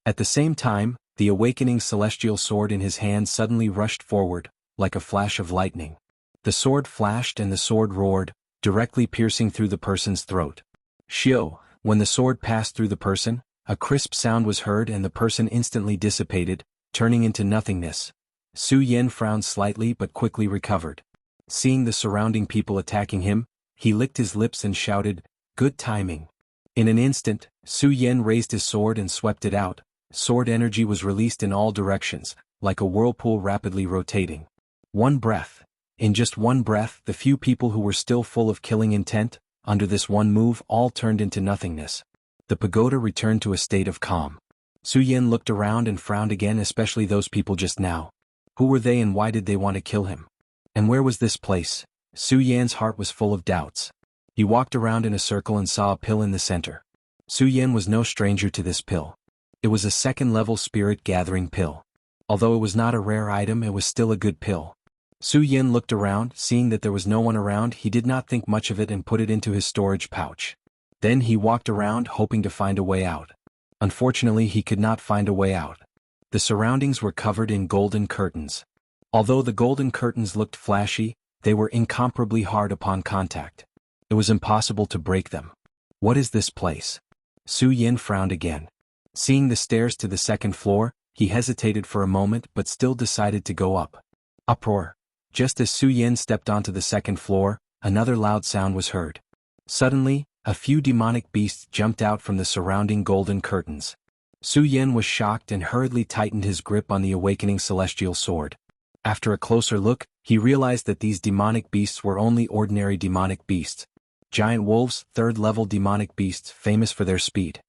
At the same time, the awakening celestial sword in his hand suddenly rushed forward, like a flash of lightning. The sword flashed and the sword roared, directly piercing through the person's throat. Shio. When the sword passed through the person, a crisp sound was heard and the person instantly dissipated, turning into nothingness. Su Yin frowned slightly but quickly recovered. Seeing the surrounding people attacking him, he licked his lips and shouted, "Good timing." In an instant, Su Yin raised his sword and swept it out. Sword energy was released in all directions, like a whirlpool rapidly rotating. One breath. In just one breath, the few people who were still full of killing intent, under this one move, all turned into nothingness. The pagoda returned to a state of calm. Su Yin looked around and frowned again, especially those people just now. Who were they and why did they want to kill him? And where was this place? Su Yan's heart was full of doubts. He walked around in a circle and saw a pill in the center. Su Yin was no stranger to this pill. It was a second-level spirit-gathering pill. Although it was not a rare item, it was still a good pill. Su Yin looked around, seeing that there was no one around, he did not think much of it and put it into his storage pouch. Then he walked around hoping to find a way out. Unfortunately, he could not find a way out. The surroundings were covered in golden curtains. Although the golden curtains looked flashy, they were incomparably hard upon contact. It was impossible to break them. What is this place? Su Yin frowned again. Seeing the stairs to the second floor, he hesitated for a moment but still decided to go up. Uproar. Just as Su Yin stepped onto the second floor, another loud sound was heard. Suddenly, a few demonic beasts jumped out from the surrounding golden curtains. Su Yin was shocked and hurriedly tightened his grip on the awakening celestial sword. After a closer look, he realized that these demonic beasts were only ordinary demonic beasts. Giant wolves, third-level demonic beasts famous for their speed.